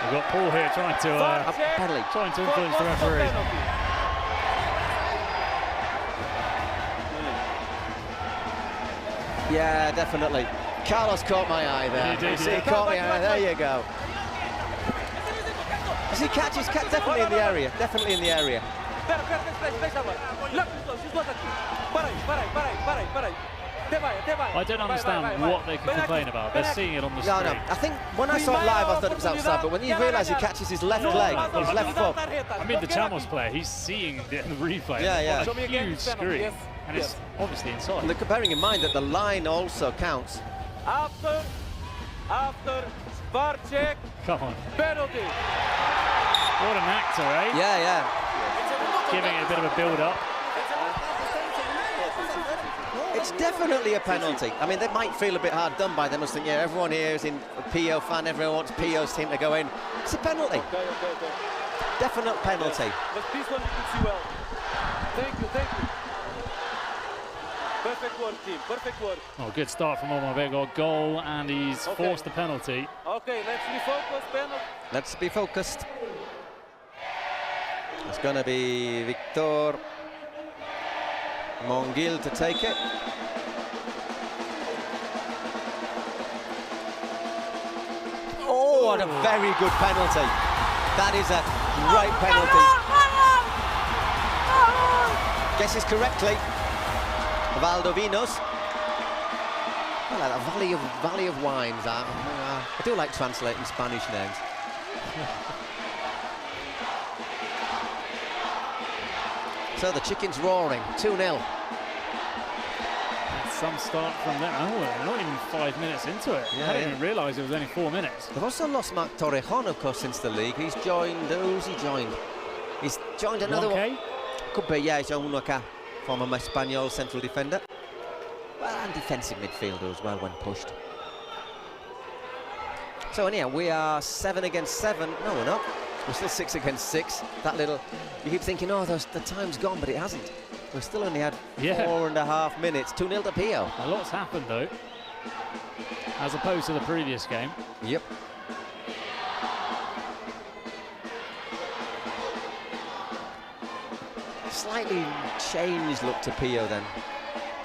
We've got Paul here trying to influence the referee.
Yeah, definitely. Carlos caught my eye there. He caught my eye. There you go. As he catches, definitely in the area. Definitely in the area.
I don't understand what they can complain about. They're seeing it on the screen.
No. I think when I saw it live, I thought it was outside. But when you realise he catches his left leg, his left foot.
I mean, the Chamos player, he's seeing the replay.
Yeah.
On a huge screen. And it's obviously inside.
And they're bearing in mind that the line also counts.
After VAR check.
Come on.
Penalty.
What an actor, eh?
Yeah.
Giving it a bit of a build-up.
It's definitely a penalty. I mean, they might feel a bit hard done by. They must think, yeah, everyone here is a PO fan. Everyone wants PO's team to go in. It's a penalty.
Okay.
Definite penalty.
But this one you can see well. Thank you. Perfect work, team. Perfect work.
Oh, good start from Omar Bego. Goal, and he's forced the penalty.
Okay, let's be focused, penalty.
Let's be focused. It's going to be Victor Monguil to take it. Oh, what a very good penalty. That is a great penalty. Guesses correctly. Valdovinos. I like that Valley of Wines. I do like translating Spanish names. So the chicken's roaring, 2-0.
Some start from there. Oh, not even 5 minutes into it. I didn't even realise it was only 4 minutes.
They've also lost Marc Torrejon, of course, since the league. He's joined, who's he joined? He's joined another one. Could be, yeah, he's joined Unoca, former Espanyol central defender. Well, and defensive midfielder as well when pushed. So anyhow, we are 7 against 7. No, we're not. We're still 6 against 6. That little, you keep thinking, oh, the time's gone, but it hasn't. We've still only had 4.5 minutes. 2-0 to Pio.
A lot's happened though, as opposed to the previous game.
Yep. Slightly changed look to Pio then.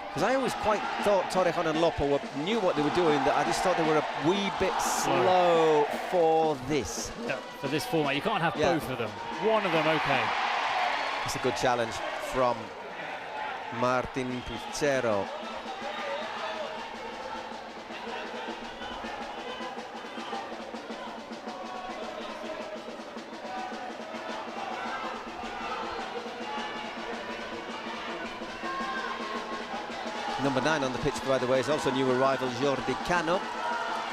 Because I always quite thought Torrejon and Lopo knew what they were doing, that I just thought they were a wee bit slow for this.
Yeah, for this format. You can't have both of them. One of them, okay.
It's a good challenge from Martin Pizzero. Number 9 on the pitch, by the way, is also new arrival Jordi Cano.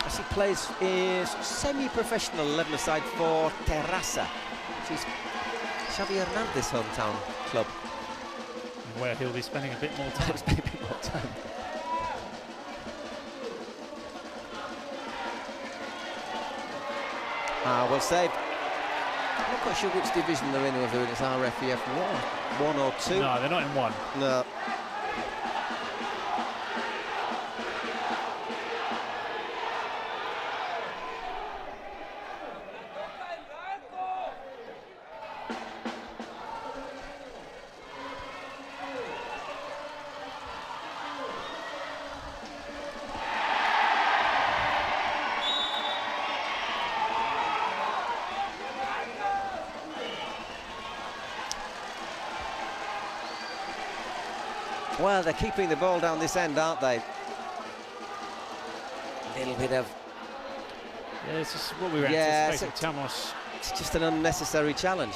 As he plays is semi-professional 11-a-side for Terrassa, which is Xavi Hernandez's hometown club.
Where he'll be spending a bit more time.
Well saved. I'm not quite sure which division they're in, whether it's RFEF 1 or 2.
No, they're not in 1.
No. Well, they're keeping the ball down this end, aren't they? A little bit of...
Yeah, it's just what we were anticipating. Chamos.
It's just an unnecessary challenge.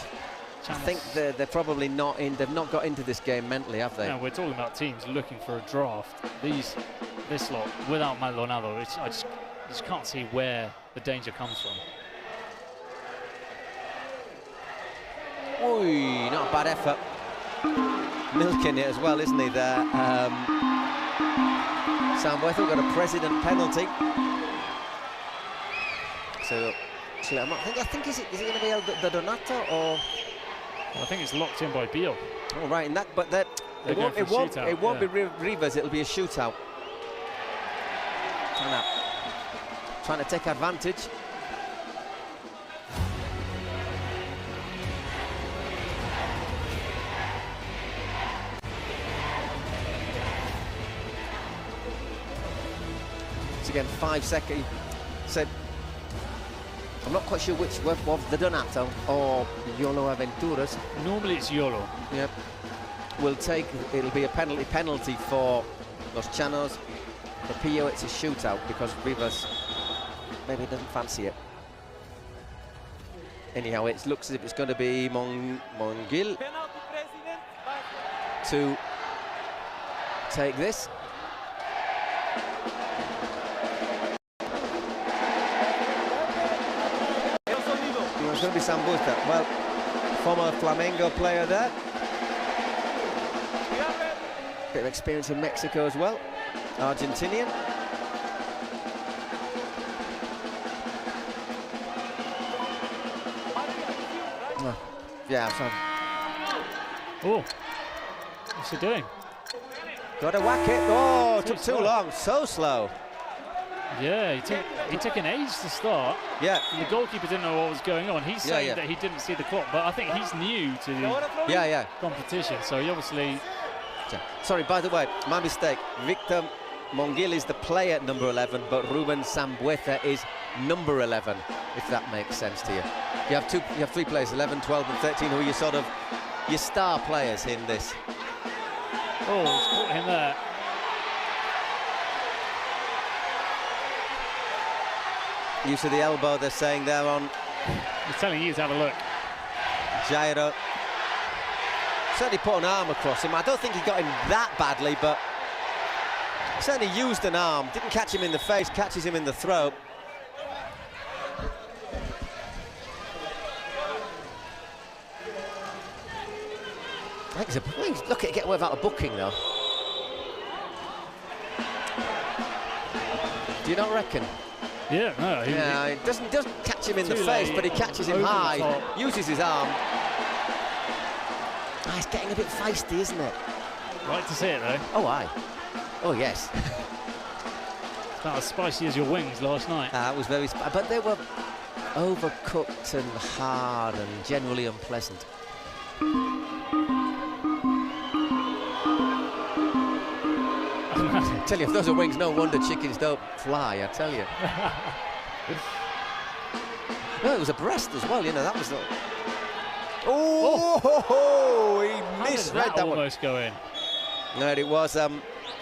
Chamos. I think they're probably not in. They've not got into this game mentally, have they?
No, we're talking about teams looking for a draft. This lot, without Maldonado, I just can't see where the danger comes from.
Oi, not a bad effort. Milking it as well, isn't he, there? Sambueto got a president penalty. So, I think is it going to be the Donato or?
Well, I think it's locked in by Beal.
All right, in that, but that it won't be Rivas. It'll be a shootout. Trying to take advantage. Again, 5 seconds. Said, I'm not quite sure which of the Donato or Yolo Aventuras.
Normally it's Yolo.
Yep. It'll be a penalty for Los Chanos. For Pio, it's a shootout because Rivas maybe doesn't fancy it. Anyhow, it looks as if it's going to be Mongil to take this. It's going to be Sambueta. Well, former Flamengo player there. Bit of experience in Mexico as well. Argentinian. Yeah, fine.
Oh, what's he doing?
Got to whack it. Oh, took too long. So slow.
Yeah, he took an age to start.
Yeah.
And the goalkeeper didn't know what was going on. He's saying that he didn't see the clock, but I think he's new to the competition, so he obviously...
Sorry, by the way, my mistake. Victor Mongil is the player number 11, but Ruben Sambueta is number 11, if that makes sense to you. You have 3 players, 11, 12 and 13, who are your star players in this.
Oh, he's caught him there.
Use of the elbow, they're saying there on.
He's telling you to have a look.
Jairo certainly put an arm across him. I don't think he got him that badly, but certainly used an arm. Didn't catch him in the face, catches him in the throat. I think he's lucky to get away without a booking, though. Do you not reckon?
Yeah, no.
He doesn't catch him in the face, but he catches him high, uses his arm. It's getting a bit feisty, isn't it?
Like to see it, though.
Oh, aye. Oh, yes.
It's about as spicy as your wings last night.
It was very spicy, but they were overcooked and hard and generally unpleasant. I tell you, if those are wings, no wonder chickens don't fly, I tell you. No, it was a breast as well, you know, that was the... Oh, he misread that one.
Almost go in.
No, it was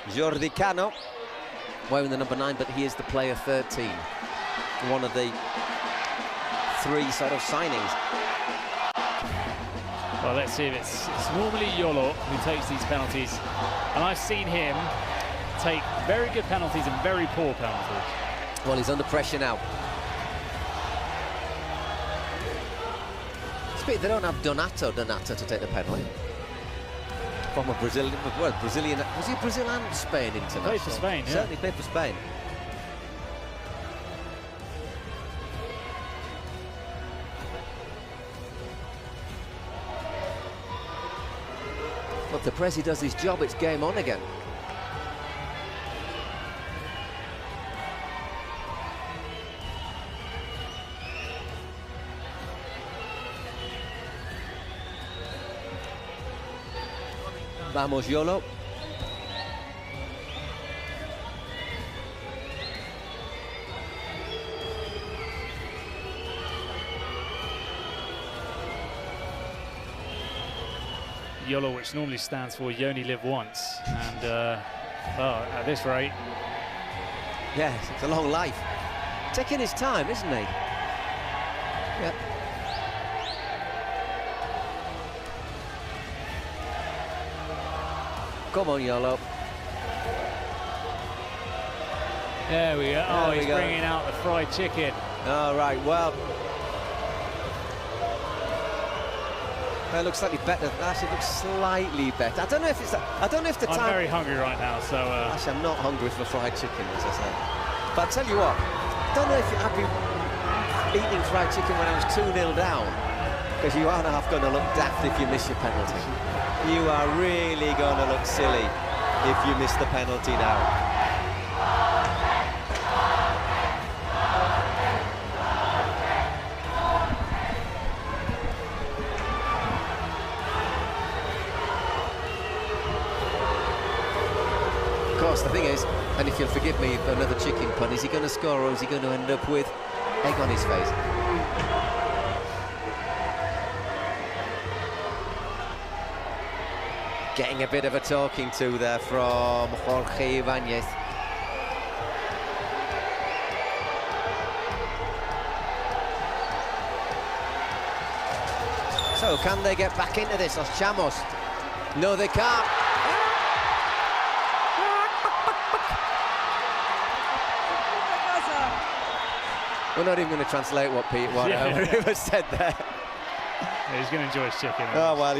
Jordi Cano wearing the number 9, but he is the player 13. One of the 3 sort of signings.
Well, let's see if it's normally Yolo who takes these penalties. And I've seen him take very good penalties and very poor penalties.
Well, he's under pressure now. They don't have Donato to take the penalty. From a Brazilian, was he Brazil and Spain international?
Played for Spain, yeah.
Certainly played for Spain. But the Prezi does his job, it's game on again. Vamos, Yolo.
YOLO, which normally stands for You Only Live Once, and well, at this rate,
yes, it's a long life. Taking his time, isn't he? Yep. Come on, YOLO.
There we go. Oh, he's bringing out the fried chicken.
All right, well. It looks slightly better. Actually, it looks slightly better. I don't know if it's. I don't know if the time.
I'm very hungry right now, so.
Actually, I'm not hungry for fried chicken, as I said. But I tell you what, I don't know if I'd be eating fried chicken when I was 2-0 down, because you are going to look daft if you miss your penalty. You are really going to look silly if you miss the penalty now. Of course, the thing is, and if you'll forgive me for another chicken pun, is he going to score or is he going to end up with egg on his face? Getting a bit of a talking to there from Jorge Ibanez. So, can they get back into this, Los Chamos? No, they can't. We're not even going to translate what Pete whatever said there.
Yeah, he's going to enjoy his chicken.
Oh, well,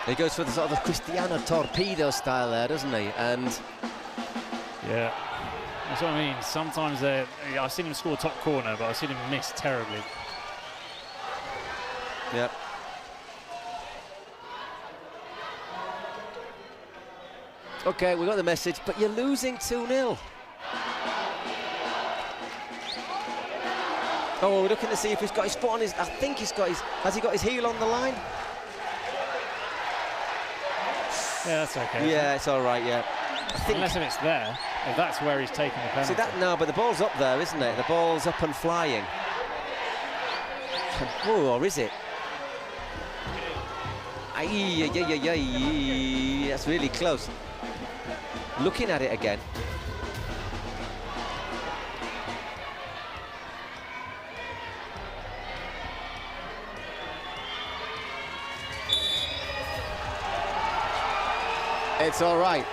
he goes for the sort of Cristiano torpedo style there, doesn't he? And
yeah, that's what I mean. Sometimes I've seen him score top corner, but I've seen him miss terribly.
Yep. Okay, we got the message, but you're losing 2-0. Oh, we're looking to see if he's got his foot on his. I think he's got his. Has he got his heel on the line?
Yeah, that's okay.
Yeah, it's all right. Yeah.
Unless if it's there, if that's where he's taking the penalty.
See that? No, but the ball's up there, isn't it? The ball's up and flying. Oh, or is it? Aye, that's really close. Looking at it again. It's all right.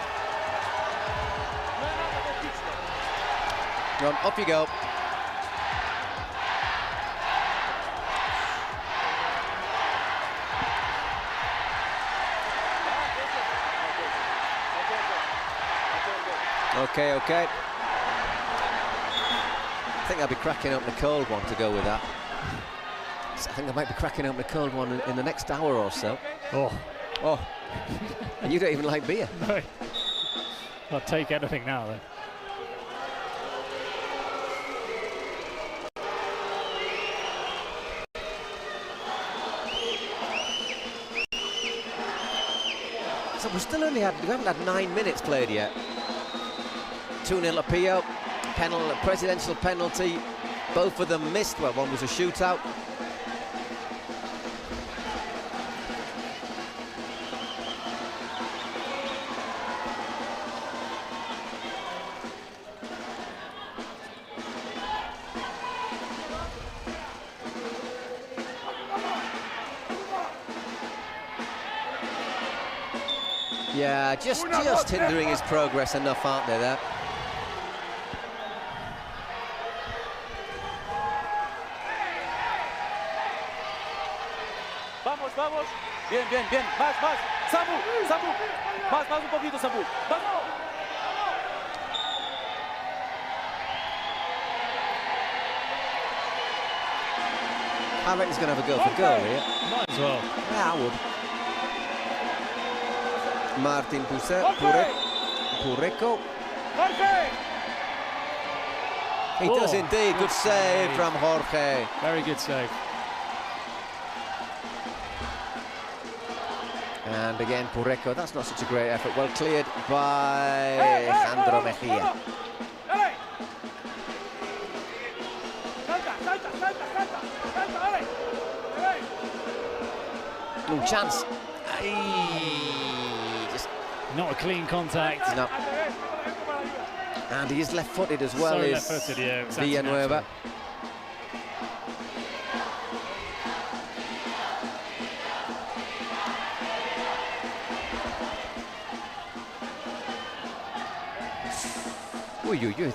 Run, off you go. Okay, okay. I think I'll be cracking open a cold one to go with that. I think I might be cracking open a cold one in the next hour or so.
Oh.
Oh. And you don't even like beer.
No. I'll take anything now, then.
So we haven't had 9 minutes played yet. 2-0 to Pio. Presidential penalty. Both of them missed. Well, one was a shootout. Yeah, just hindering his progress enough, aren't they, there?
Vamos, vamos. Bien, bien, bien. Más, más. Samu, Samu. Más, más un poquito, Samu. Vamos.
I reckon he's going to have a go for goal here.
Might as well.
Yeah, I would. Martin Pureco. He does indeed. Good save from Jorge.
Very good save.
And again, Pureco. That's not such a great effort. Well cleared by Alejandro Mejia. Ooh, chance. Just
not a clean contact.
No. And he is left-footed as well.
So left-footed, yeah.
Villanueva.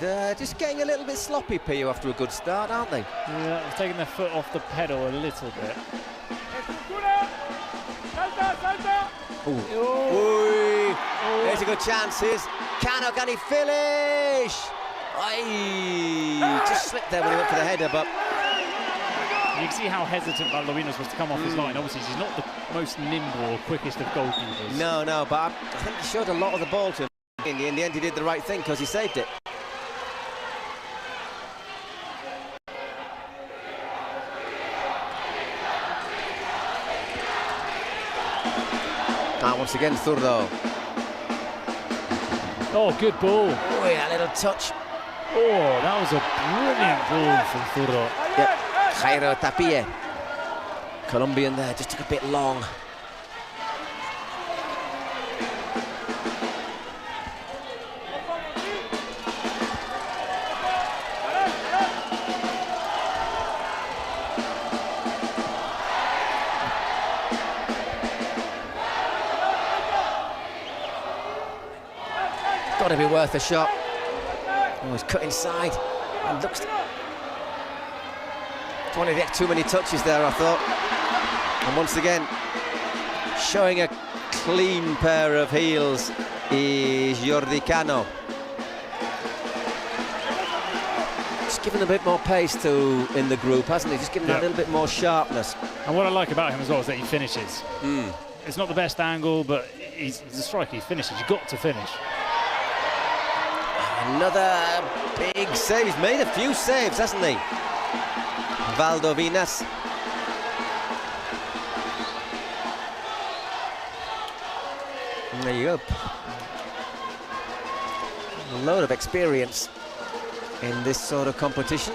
They're just getting a little bit sloppy, Pio, after a good start, aren't they?
Yeah, they've taken their foot off the pedal a little bit.
Ooh. There's a good chance. Here's Cano, can he finish? Just slipped there when he went for the header, but
you can see how hesitant Baldovinos was to come off his line. Obviously, he's not the most nimble or quickest of goalkeepers.
No, but I think he showed a lot of the ball to him. In the end, he did the right thing because he saved it. Once again, Zurdo.
Oh, good ball.
Oh, yeah, a little touch.
Oh, that was a brilliant ball from Zurdo.
Yep. Jairo Tapie. Colombian there, just took a bit long. Got to be worth a shot. Oh, he's cut inside. And looks. One of the too many touches there, I thought. And once again, showing a clean pair of heels is Jordi Cano. Just giving a bit more pace in the group, hasn't he? Just giving a little bit more sharpness.
And what I like about him as well is that he finishes. It's not the best angle, but he's a striker. He finishes. You've got to finish.
Another big save. He's made a few saves, hasn't he? Valdovinas. And there you go. A load of experience in this sort of competition.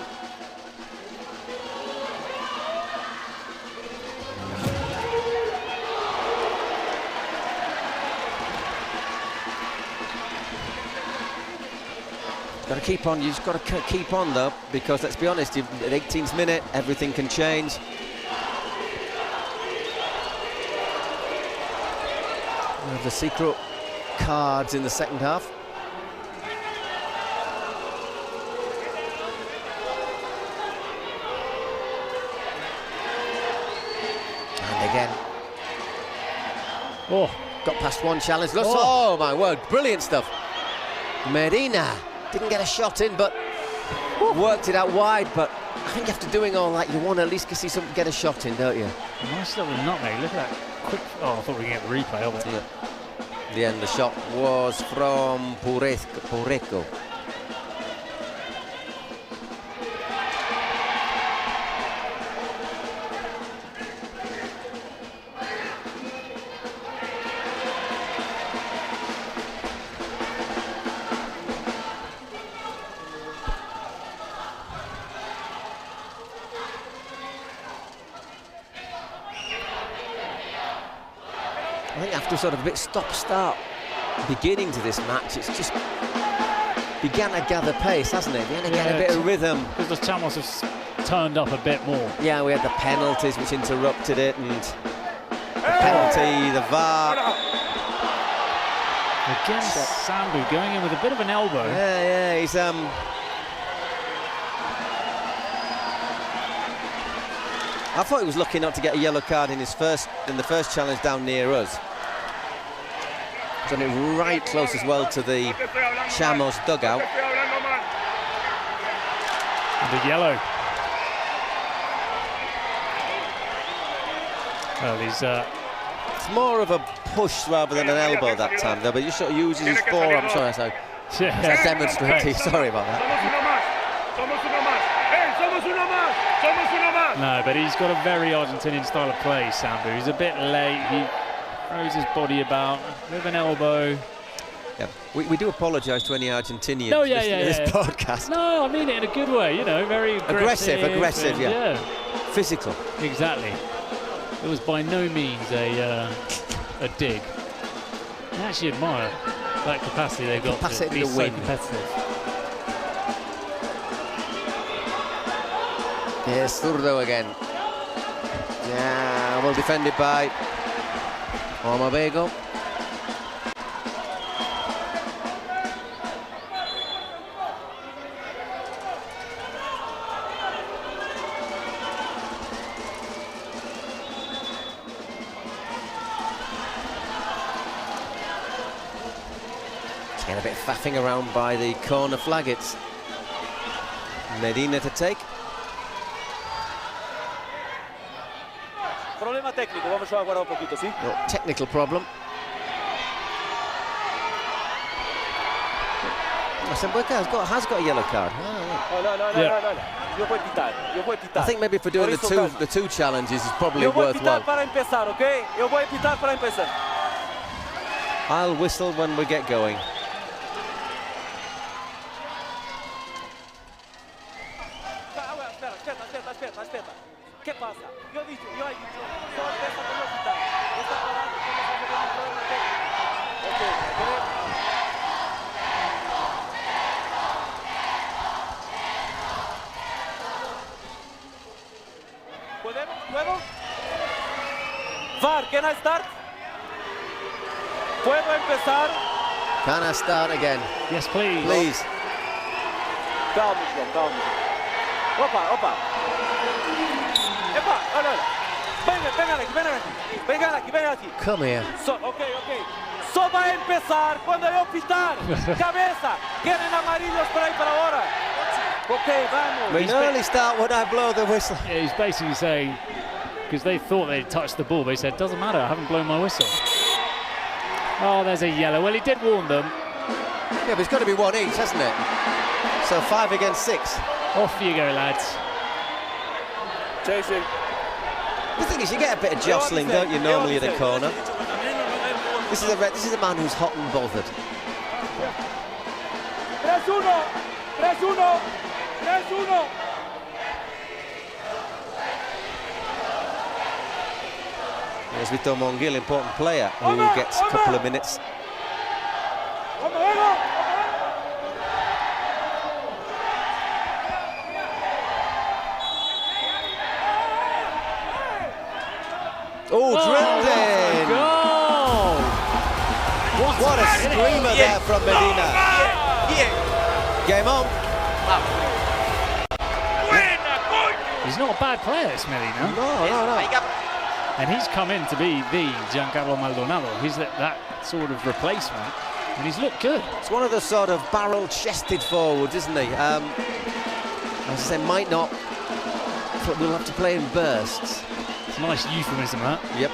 Got to keep on. You've just got to keep on though, because let's be honest, at 18th minute, everything can change. We have the secret cards in the second half. Again.
Oh,
got past one challenge. Oh my word, brilliant stuff. Medina didn't get a shot in, but worked it out wide. But I think after doing all that, you want to at least see something, get a shot in, don't you?
Nice little nutmeg. Look at that quick. Oh, I thought we could get the replay of it.
Yeah. In the end, the shot was from Pureco. I think after sort of a bit stop-start beginning to this match, it's just began to gather pace, hasn't it? Began to get a bit of rhythm.
Because the Chamos have turned up a bit more.
Yeah, we had the penalties which interrupted it, and the penalty, the VAR.
Again, Sambu going in with a bit of an elbow.
Yeah, he's I thought he was lucky not to get a yellow card in the first challenge down near us. Done it right close as well to the Chamos dugout.
The yellow. Well, he's
it's more of a push rather than an elbow that time, though. But he sort of uses his forearm. Sorry, so demonstrative. Sorry about that.
No, but he's got a very Argentinian style of play, Sambu. He's a bit late. He throws his body about with an elbow.
Yeah, we do apologise to any Argentinians
in
this podcast.
No, I mean it in a good way, you know, very aggressive,
yeah. Physical.
Exactly. It was by no means a dig. I actually admire that capacity they've got to be so competitive.
Yes, Zurdo again. Yeah, well defended by Omabego. Getting a bit faffing around by the corner flag. It's Medina to take.
Problema técnico, vamos a aguardar un poquito, ¿sí?
No, technical problem. Sambuca has got a yellow card.
No. Yo voy a pitar.
I think maybe for doing the two challenges is probably worthwhile.
Yo voy a pitar para empezar, ¿ok? Yo voy a pitar para empezar.
I'll whistle when we get going.
Espera. ¿Qué pasa? Yo he dicho, solo empieza con no pitar. Está parado, un problema técnico. ¿Puedo? VAR, can I start? ¿Puedo empezar?
Can I start again?
Yes, please.
Please.
Calma. Opa. Epa, vengan aquí.
Come here.
Okay. Só va a empezar cuando yo pitar. Cabeza. Quieren amarillos por ahí para ahora. Okay, vamos.
We only start when I blow the whistle.
Yeah, he's basically saying, because they thought they'd touched the ball, but he said, doesn't matter, I haven't blown my whistle. Oh, there's a yellow. Well, he did warn them.
Yeah, but it's got to be one each, hasn't it? So 5 against 6.
Off you go, lads.
Chasing.
The thing is, you get a bit of jostling, don't you, normally at a corner? This is a man who's hot and bothered.
3-1.
There's Vitor Monguil, important player, who gets a couple of minutes. Drilled in!
Goal!
What a screamer there from Medina. Game on.
He's not a bad player, this Medina.
No.
And he's come in to be the Giancarlo Maldonado. He's that sort of replacement, and he's looked good.
It's one of the sort of barrel-chested forwards, isn't he? As I say, might not, but we'll have to play in bursts.
It's a nice euphemism, that.
Yep.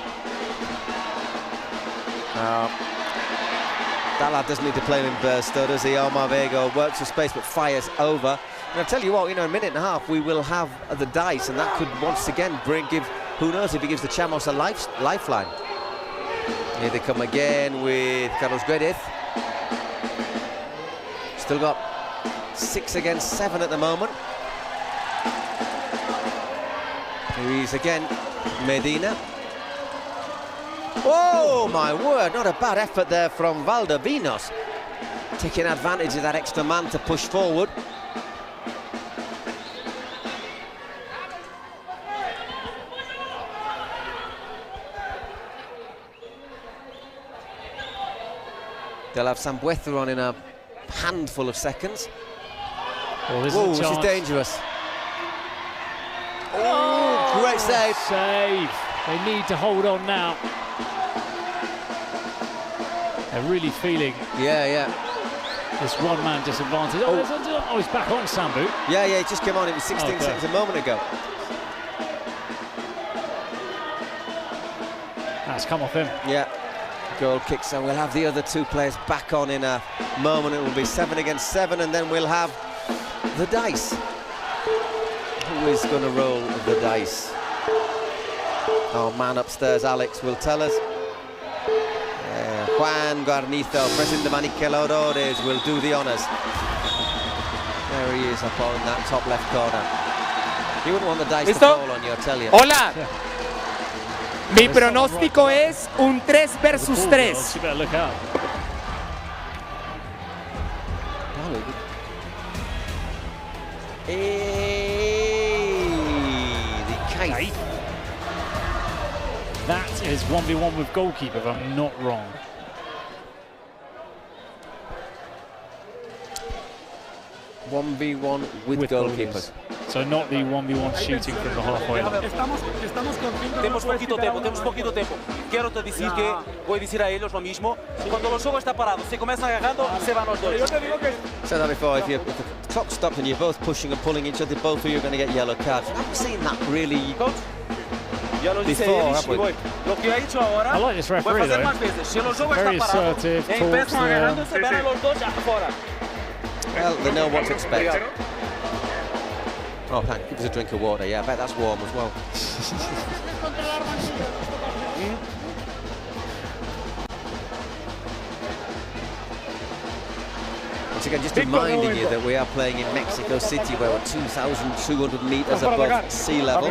That lad doesn't need to play him in bursts, though, does he? Omar Vega works for space, but fires over. And I'll tell you what, in a minute and a half, we will have the dice, and that could once again give, who knows if he gives the Chamos a lifeline. Here they come again with Carlos Guedes. Still got 6 against 7 at the moment. Here he is again, Medina. Oh my word, not a bad effort there from Valdovinos. Taking advantage of that extra man to push forward. They'll have Sambueza on in a handful of seconds.
Oh, this
is dangerous. Oh, great save.
Save. They need to hold on now. They're really feeling this one-man disadvantage. Oh, he's back on, Sambu.
Yeah, he just came on. It was 16 seconds a moment ago.
That's come off him.
Yeah. Goal kick, so we'll have the other 2 players back on in a moment. It will be 7 against 7, and then we'll have the dice. Who is going to roll the dice? Our man upstairs, Alex, will tell us. Juan Guarnizo, President de Maniqueladores, will do the honours. There he is up on that top left corner. You wouldn't want the dice to fall on you, I'll tell you.
Hola. Mi pronóstico es un 3 versus 3.
You better look out.
The kite.
That is 1v1 with goalkeeper, if I'm not wrong.
(1v1 with goalkeepers.
So not the 1v1 shooting from the halfway line.
Tenemos poquito tiempo. Quiero te decir que voy a decir a ellos lo mismo. Cuando los juegos está parado, se comienzan agarrando, se van los dos.
Said that before, if the clock stopped and you're both pushing and pulling each other, both of you are going to get yellow cards. I haven't seen that really before, have we?
Lo que ha hecho ahora,
I like this referee,
puede hacer más veces. Si los juegos
very
está parado,
assertive,
empiezan agarrando, se van a los dos afuera.
Well, they know what to expect. Oh, Hank, give us a drink of water. Yeah, I bet that's warm as well. Once again, just reminding you that we are playing in Mexico City, where we're 2,200 meters above sea level.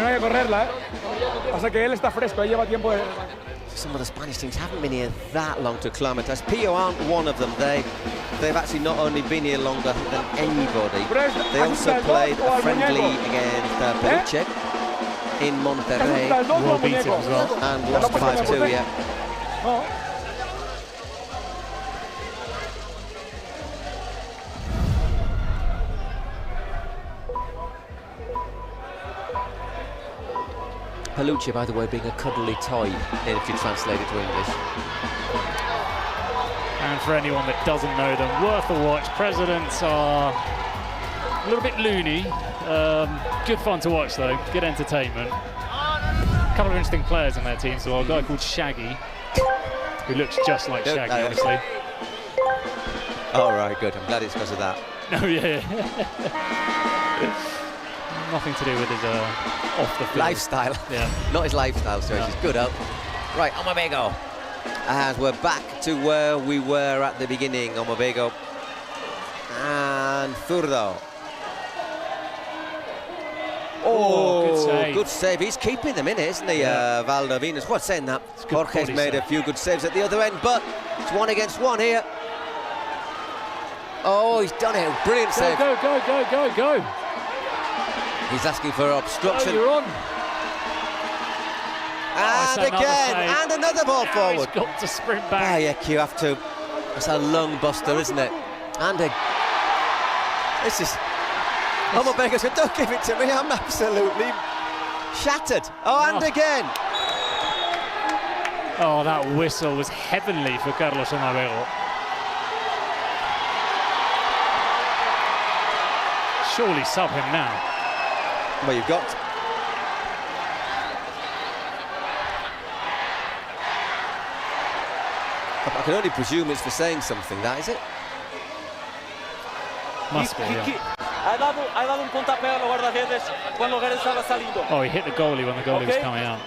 Some of the Spanish teams haven't been here that long to acclimatise. Pio aren't one of them. They've actually not only been here longer than anybody. They also played a friendly against Peluche in Monterrey.
Well beaten as well.
And lost 5-2, yeah. Peluche, by the way, being a cuddly toy, if you translate it to English.
And for anyone that doesn't know them, worth a watch. Presidents are a little bit loony. Good fun to watch, though. Good entertainment. A couple of interesting players in their team. So a guy called Shaggy, who looks just like Shaggy, honestly.
All right, good. I'm glad it's because of that.
Oh, yeah. Nothing to do with his off the field
lifestyle.
Yeah,
not his lifestyle. So it's good up. Right, Omabego. And we're back to where we were at the beginning. Omabego and Zurdo. Oh, good save. He's keeping them in, isn't he, Valdovinos? What's saying that? Jorge's made a few good saves at the other end, but it's 1 against 1 here. Oh, he's done it. Brilliant save.
Go.
He's asking for obstruction.
Oh, you're on.
And again, and another ball forward.
He's got to sprint back.
Ah, yeah, you have to. It's a lung buster, isn't it? And this is. Omabego said, don't give it to me, I'm absolutely shattered. Oh, and again.
Oh, that whistle was heavenly for Carlos Onavego. Surely sub him now.
Well, you've got. I can only presume it's for saying something, that is it?
Must be, yeah.
Ha dado un pontapé a los guardaredes cuando los guardaredes estaba saliendo.
Oh, he hit the goalie when the goalie was coming out.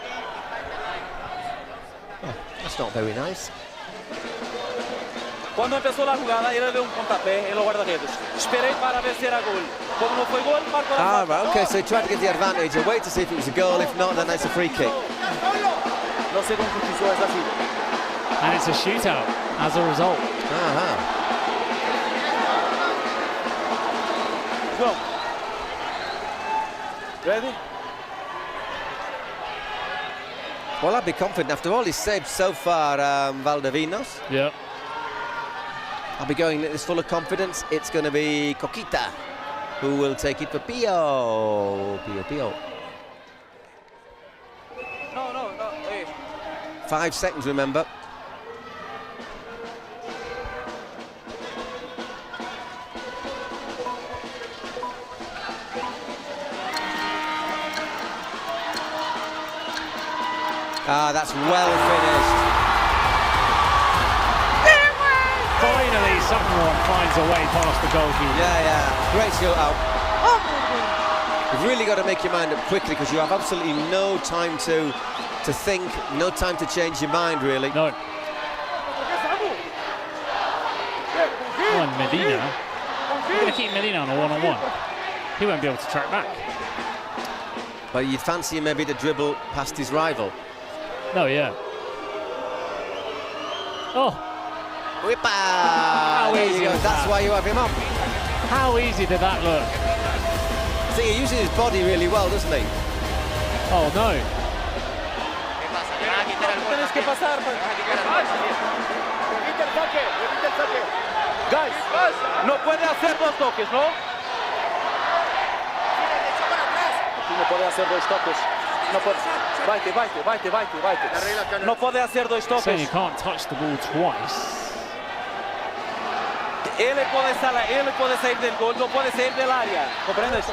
Oh, that's not very nice.
Cuando empezó la jugada, era de un pontapé en los guardaredes. Esperé para ver si era gol. Como no fue gol, marcó la
right, okay, so he tried to get the advantage. He'll wait to see if it was a goal. If not, then it's a free kick.
No sé cómo es así.
And it's a shootout as a result.
Go. Ready?
Well, I'd be confident after all he's saved so far, Valdovinos.
Yeah.
I'll be going this full of confidence. It's going to be Coquita who will take it for Pio. Pio.
No.
5 seconds, remember. That's well finished.
Finally, someone finds a way past the goalkeeper.
Yeah. Great shootout. You've really got to make your mind up quickly because you have absolutely no time to think, no time to change your mind, really.
No. On Medina. You're going to keep Medina on a one-on-one. He won't be able to track back.
But you'd fancy him maybe to dribble past his rival.
No, yeah. Oh.
Whippa!
How easy was
That's why you have him up.
How easy did that look?
See, he uses his body really well, doesn't he?
Oh, no.
Tienes que pasar. Guys, no puede hacer 2 toques, ¿no? No puede hacer 2 toques. No puede. Vaite. No puede hacer 2 toques.
So you can't touch the ball twice.
Él puede salir del gol, no puede salir del área. ¿Comprendes?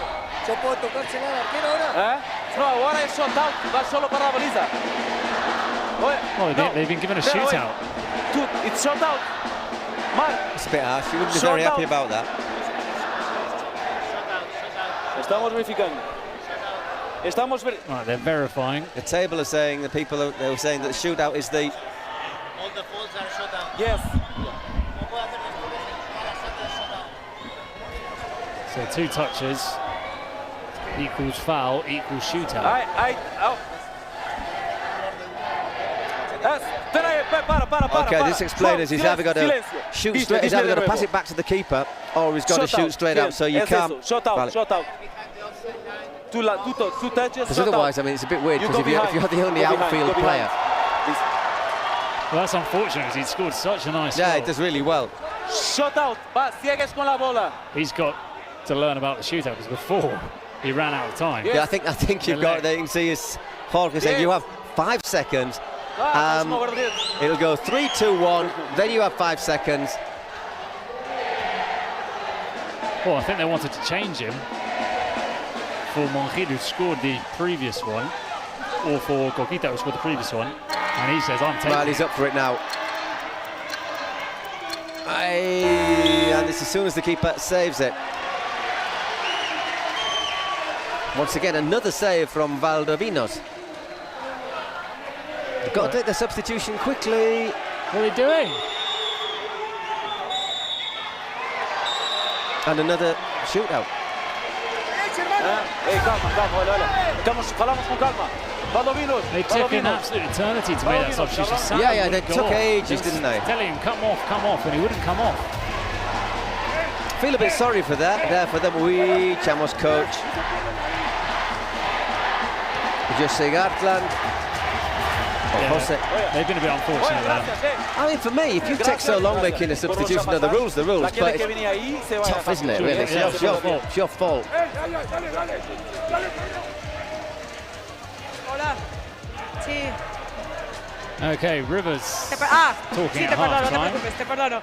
¿Yo puedo tocarse al arquero ahora?
No, ahora es shot out, va solo para la baliza.
They've been given a shootout.
Dude, it's shot out. Man.
It's a bit harsh. You wouldn't be very happy about that.
Estamos verificando.
Right, they're verifying.
The table are saying, they were saying that the shootout is the...
All the falls are shot out.
Yes.
So 2 touches equals foul equals shootout.
Okay, this explains he's either got to shoot straight, he's either got to pass it back to the keeper, or he's got to shoot straight out. So you can't.
Shot out. 2 touches.
Because otherwise, I mean, it's a bit weird because if you're the only outfield player.
Well, that's unfortunate because he'd scored such a nice goal.
Yeah, it does really well.
Shot out. Sigues con la bola.
He's got to learn about the shootout because before he ran out of time.
Yeah, I think you've got there. You can see his Jorge saying you have 5 seconds. It'll go 3, 2, 1. Then you have 5 seconds.
Well, I think they wanted to change him for Monjil, who scored the previous one, or for Coquita, who scored the previous one. And he says, I'm taking
Well, he's up for it now. And it's as soon as the keeper saves it. Once again, another save from Valdovinos. They've got to take the substitution quickly.
What are they doing?
And another shootout.
They took an absolute eternity to make that substitution.
Yeah, they took ages, didn't they?
Telling him, come off, and he wouldn't come off.
Feel a bit sorry for that. There for them, we Chamos coach. Jose Gartland.
They've been a bit unfortunate there.
I mean, for me, if you take so long making a substitution, no, the rules, but it's tough, isn't it, really? It's your fault.
Hola. Sí.
Okay, Rivers.
Sí, te perdono.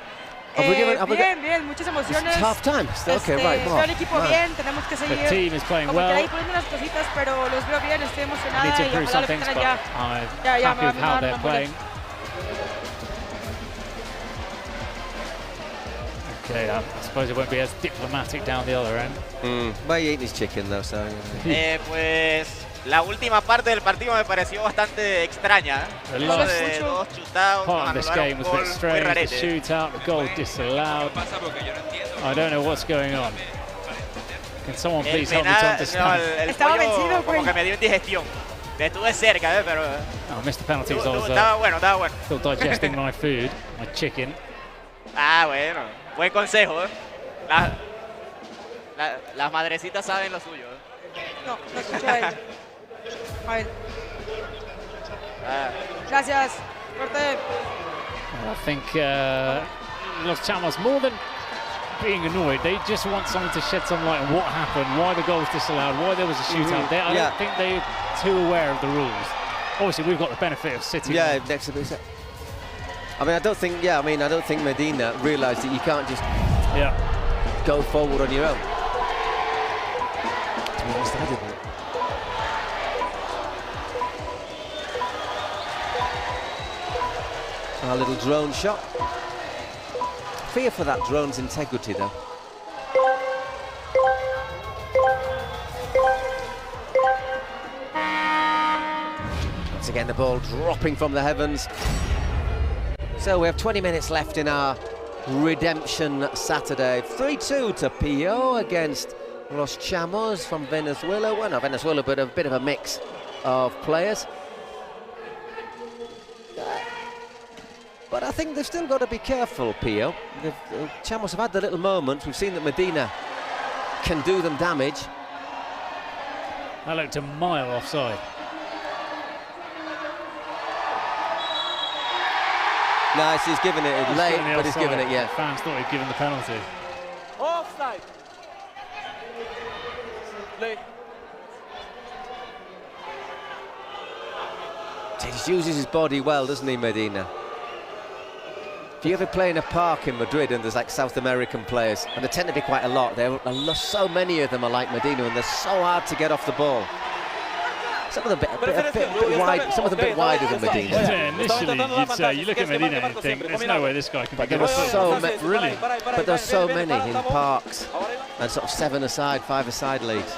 Bien, muchas emociones.
It's half time. Okay, right.
Veo al equipo bien, tenemos que seguir.
The team is playing
como
well.
que ahí poniendo unas cositas, pero los veo bien, estoy emocionada
Need to
y
improve
ojalá
some
les
things,
ganen
but
ya.
I'm happy with how they're playing. Okay, I suppose it won't be as diplomatic down the other end.
Well, he ate his chicken though, so.
Pues la última parte del partido me pareció bastante extraña.
The last
de dos chutados,
part of this game was a bit strange. The shootout, the goal disallowed. I don't know what's going on. Can someone please help me to understand?
Estaba vencido, como que me dio indigestión. Estuve cerca, pero.
Oh, missed the penalties.
Estaba bueno.
Still digesting my food, my chicken.
Ah, bueno. Buen consejo, Las madrecitas saben lo suyo,
No escucho a él. A él. Gracias. Suerte.
I think Los Chamos, more than being annoyed, they just want someone to shed some light on what happened, why the goal was disallowed, why there was a shootout. I don't think they're too aware of the rules. Obviously, we've got the benefit of sitting.
Yeah, next to it. I mean, I don't think Medina realised that you can't just go forward on your own. To be honest, I didn't. Our little drone shot. Fear for that drone's integrity, though. Once again, the ball dropping from the heavens. So we have 20 minutes left in our redemption Saturday. 3-2 to Pio against Los Chamos from Venezuela. Well, no, Venezuela, but a bit of a mix of players. But I think they've still got to be careful, Pio. The Chamos have had their little moments. We've seen that Medina can do them damage.
That looked a mile offside.
Nice, he's given it late, but he's given it, yeah.
Fans thought he'd given the penalty.
Offside. Late.
He just uses his body well, doesn't he, Medina? If you ever play in a park in Madrid and there's like South American players, and there tend to be quite a lot, so many of them are like Medina, and they're so hard to get off the ball. Some of them a bit wide, some of them a bit wider than Medina.
Yeah, initially you'd say, you look at Medina and think, there's no way this guy can be good.
But there's so many in parks and sort of 7-a-side, 5-a-side leagues.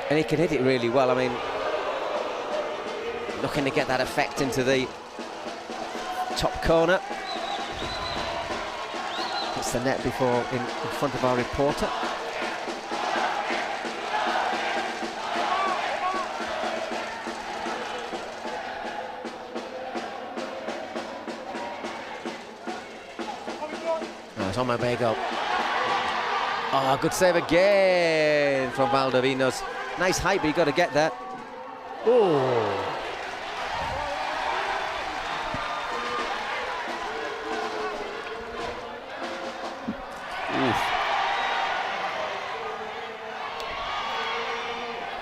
And he can hit it really well. I mean, looking to get that effect into the top corner. It's the net before in front of our reporter. Oh, it's on my Bego. Oh, good save again from Valdovinos. Nice height, but you got to get that. Oh.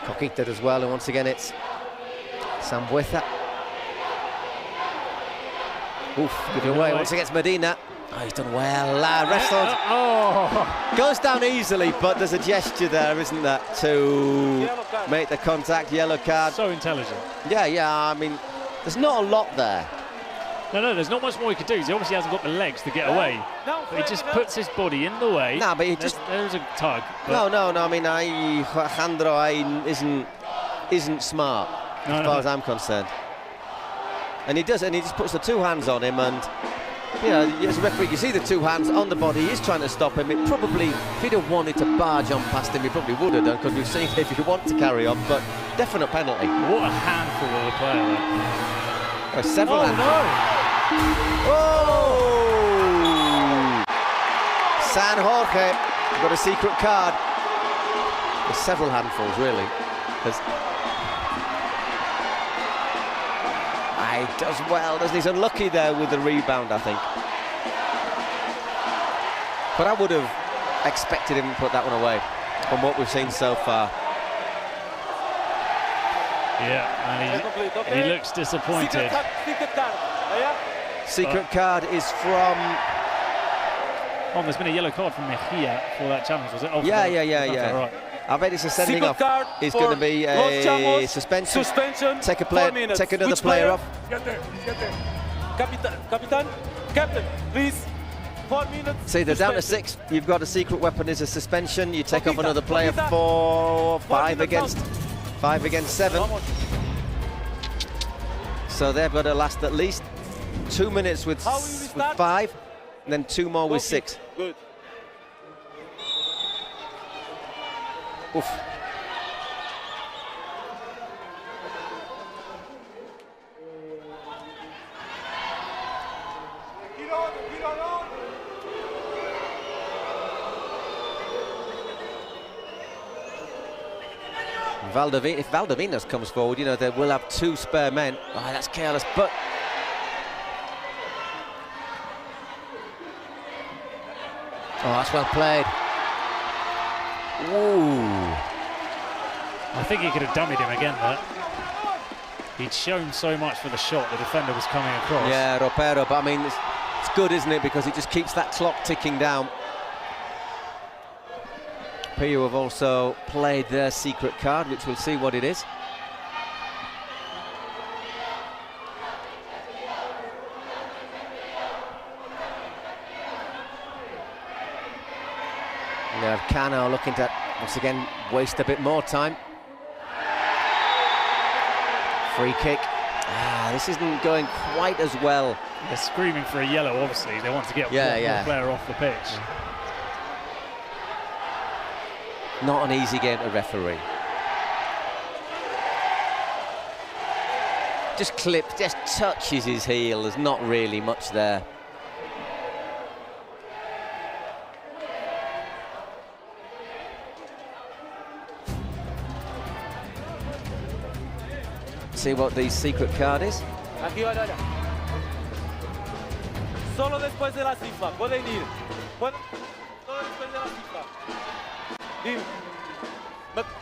Coquita as well, and once again it's Sambueza. Oof, give it away. Once again it's Medina. Oh, he's done well. Wrestled. Goes down easily, but there's a gesture there, isn't there, to make the contact. Yellow card.
So intelligent.
Yeah, I mean, there's not a lot there.
No, there's not much more he could do. He obviously hasn't got the legs to get away. But he just puts his body in the way.
No, but he
there's a tug.
No. I mean, Alejandro isn't smart as far as I'm concerned. And he just puts the two hands on him, and you know, as a referee, you see the two hands on the body. He's trying to stop him. It probably, if he'd have wanted to barge on past him, he probably would have done, because we've seen if you want to carry on, but definite penalty.
What a handful of the player there.
Several San Jorge got a secret card. There's several handfuls, really. He does well, doesn't he? He's unlucky there with the rebound, I think. But I would have expected him to put that one away from what we've seen so far.
Yeah, and he looks disappointed.
Secret card is from...
Oh, there's been a yellow card from Mejia for that challenge, was it? Oh,
yeah.
Right.
I bet it's a sending off. It's going to be a suspension. Take another player off.
Captain, please. 4 minutes.
See, they're down to 6. You've got a secret weapon is a suspension. You take off another player for 5 against 7. So they've got to last at least 2 minutes with 5, and then 2 more with 6.
Good.
Oof. If Valdovinas comes forward, you know, they will have 2 spare men. Oh, that's careless, but... Oh, that's well played. Ooh.
I think he could have dummied him again there. He'd shown so much for the shot, the defender was coming across.
Yeah, Ropero, but I mean, it's good, isn't it? Because it just keeps that clock ticking down. Pio have also played their secret card, which we'll see what it is. Now Cano looking to, once again, waste a bit more time. Free kick. This isn't going quite as well.
They're screaming for a yellow, obviously. They want to get one player off the pitch.
Not an easy game to referee. Just touches his heel. There's not really much there. See what the secret card is.
Solo después de la cifra. Pueden ir. Solo después de la cifra.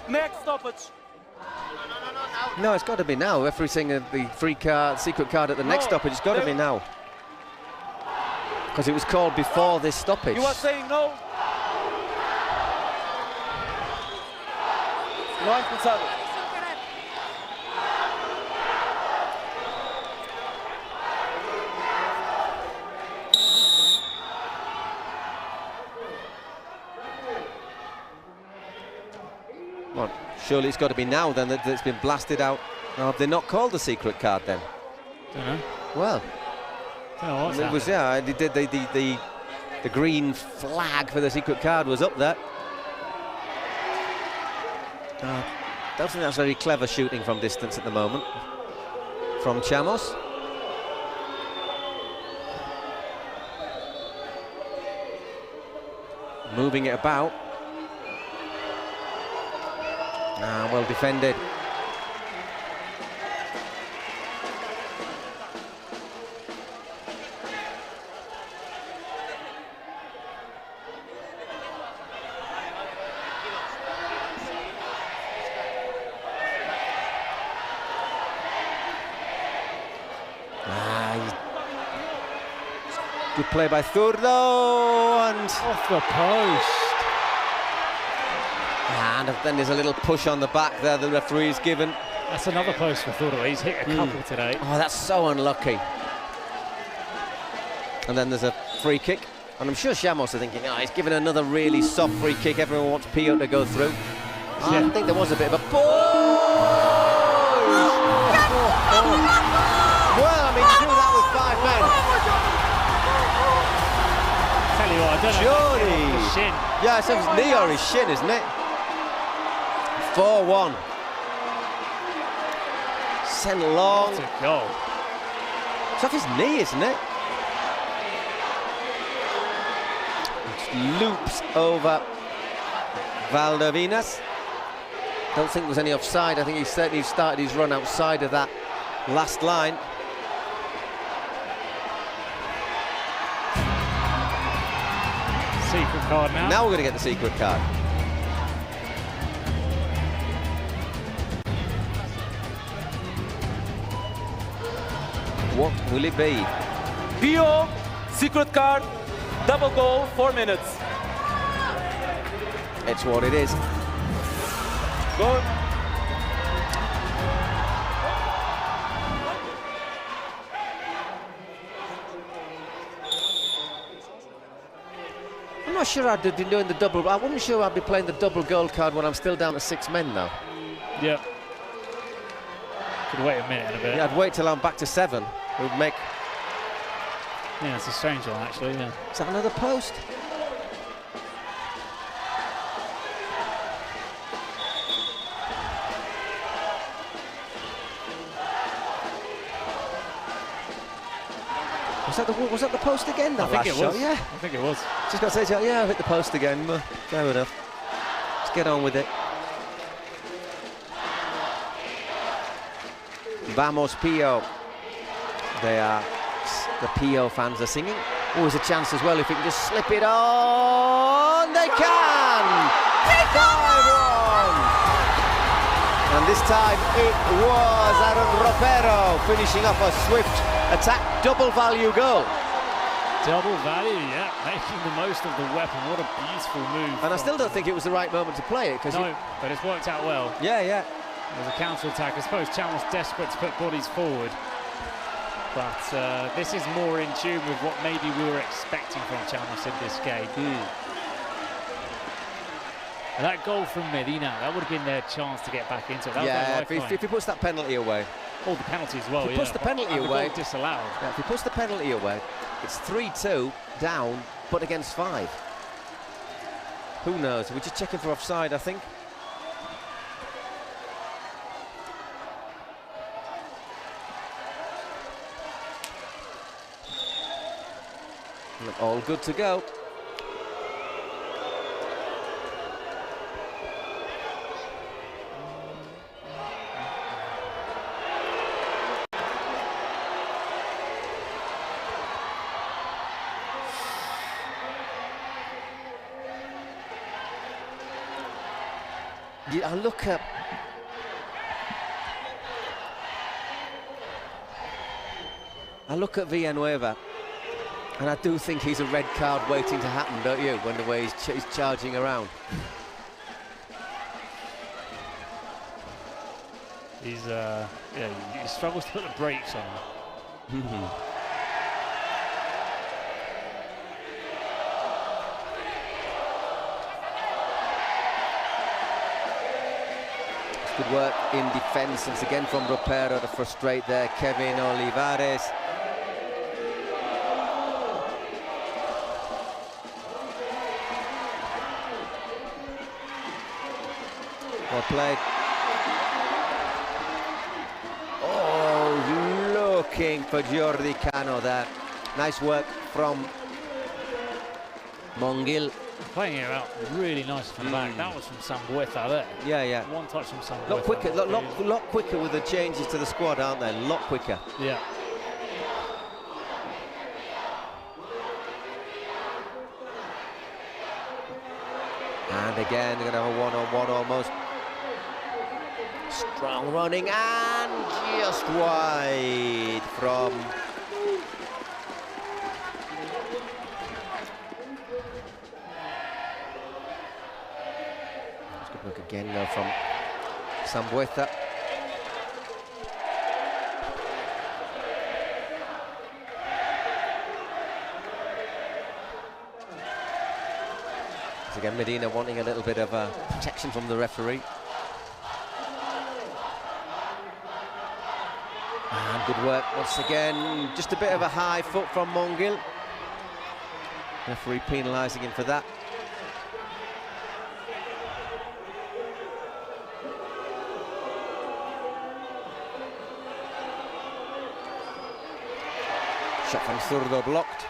Next stoppage.
No, it's got to be now. Referee saying the free card, secret card at the next stoppage. It's got to be now. Because it was called before this stoppage.
You are saying no? No han expulsado.
Well, surely it's got to be now then that it's been blasted out. Oh, have they not called the secret card then?
Don't know.
Well,
it
was they did the green flag for the secret card was up there. Don't think that's very clever shooting from distance at the moment from Chamos. Moving it about. Well defended. Good play by Zurdo and
off the post.
And then there's a little push on the back there the referee's given.
That's another post for Zurdo. He's hit a couple today.
Oh, that's so unlucky. And then there's a free kick. And I'm sure Chamos are thinking, oh, he's given another really soft free kick. Everyone wants Pio to go through. I think there was a bit of a push. Well, I mean, to do that with 5 men.
Tell you what, I don't know. His shin.
Yeah, it's his knee or his shin, isn't it? 4-1. Sent long.
That's a goal.
It's off his knee, isn't it? It loops over Valdovinas. Don't think there's any offside. I think he certainly started his run outside of that last line.
secret card now.
Now we're going to get the secret card. What will it be?
Pio, secret card, double goal, 4 minutes.
It's what it is.
Go.
I'm not sure I'd be doing the double. I wasn't sure I'd be playing the double gold card when I'm still down to 6 men now.
Yeah. Could wait a minute and a bit.
Yeah, I'd wait till I'm back to 7. It would make.
Yeah, it's a strange one actually. Yeah.
Is that another post? Was that the post again? That
I think
last
it was.
shot? Yeah.
I think it was.
Just got to say, yeah, I hit the post again. Fair enough. Let's get on with it. Vamos Pio. The Pio fans are singing. Always a chance as well if he can just slip it on. They can! 5-1! And this time it was Aaron Ropero finishing off a swift attack, double value goal.
Double value, yeah, making the most of the weapon. What a beautiful move.
And I still don't think it was the right moment to play it.
No, but it's worked out well.
Yeah, yeah.
There's a counter-attack. I suppose Chan was desperate to put bodies forward. But this is more in tune with what maybe we were expecting from Chamos in this game. And that goal from Medina, that would have been their chance to get back into it. That
yeah, if he puts that penalty away.
Oh, the penalty as well,
if he puts the penalty away.
Disallowed.
Yeah, if he puts the penalty away, it's 3-2 down, but against 5. Who knows? We're just checking for offside, I think. All good to go. I look at Villanueva, and I do think he's a red card waiting to happen, don't you? When the way he's charging around.
He struggles to put the brakes on.
Good work in defence, once again from Ropero to frustrate there. Kevin Olivares. Well played. Oh, looking for Jordi Cano there. Nice work from Mongil.
Playing it out really nice from the back. That was from Sambueza there.
Yeah, yeah.
One touch from Sambueza.
Lot quicker with the changes to the squad, aren't they? A lot quicker.
Yeah.
And again, they're going to have a one-on-one almost. Strong running and just wide from... Look again now from Sambueza. Again, Medina wanting a little bit of protection from the referee. And good work once again. Just a bit of a high foot from Mongil. Referee penalising him for that. Shot from Zurdo blocked.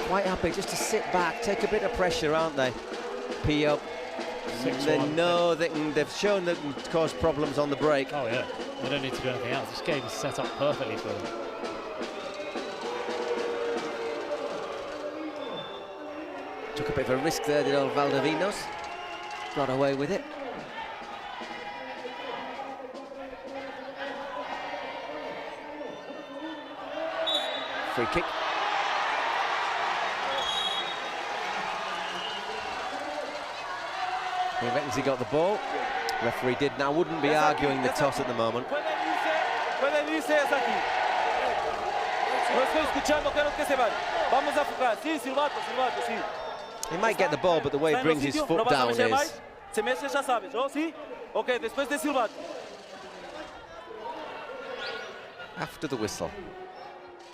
Quite happy just to sit back, take a bit of pressure, aren't they? Pio. They've shown that can cause problems on the break.
Oh yeah, they don't need to do anything else. This game is set up perfectly for them.
Took a bit of a risk there, did old Valdovinos. Got away with it. Free kick. He reckons he got the ball. Referee did. Now, wouldn't be arguing the toss at the moment. He might get the ball, but the way he brings his foot down is... After the whistle.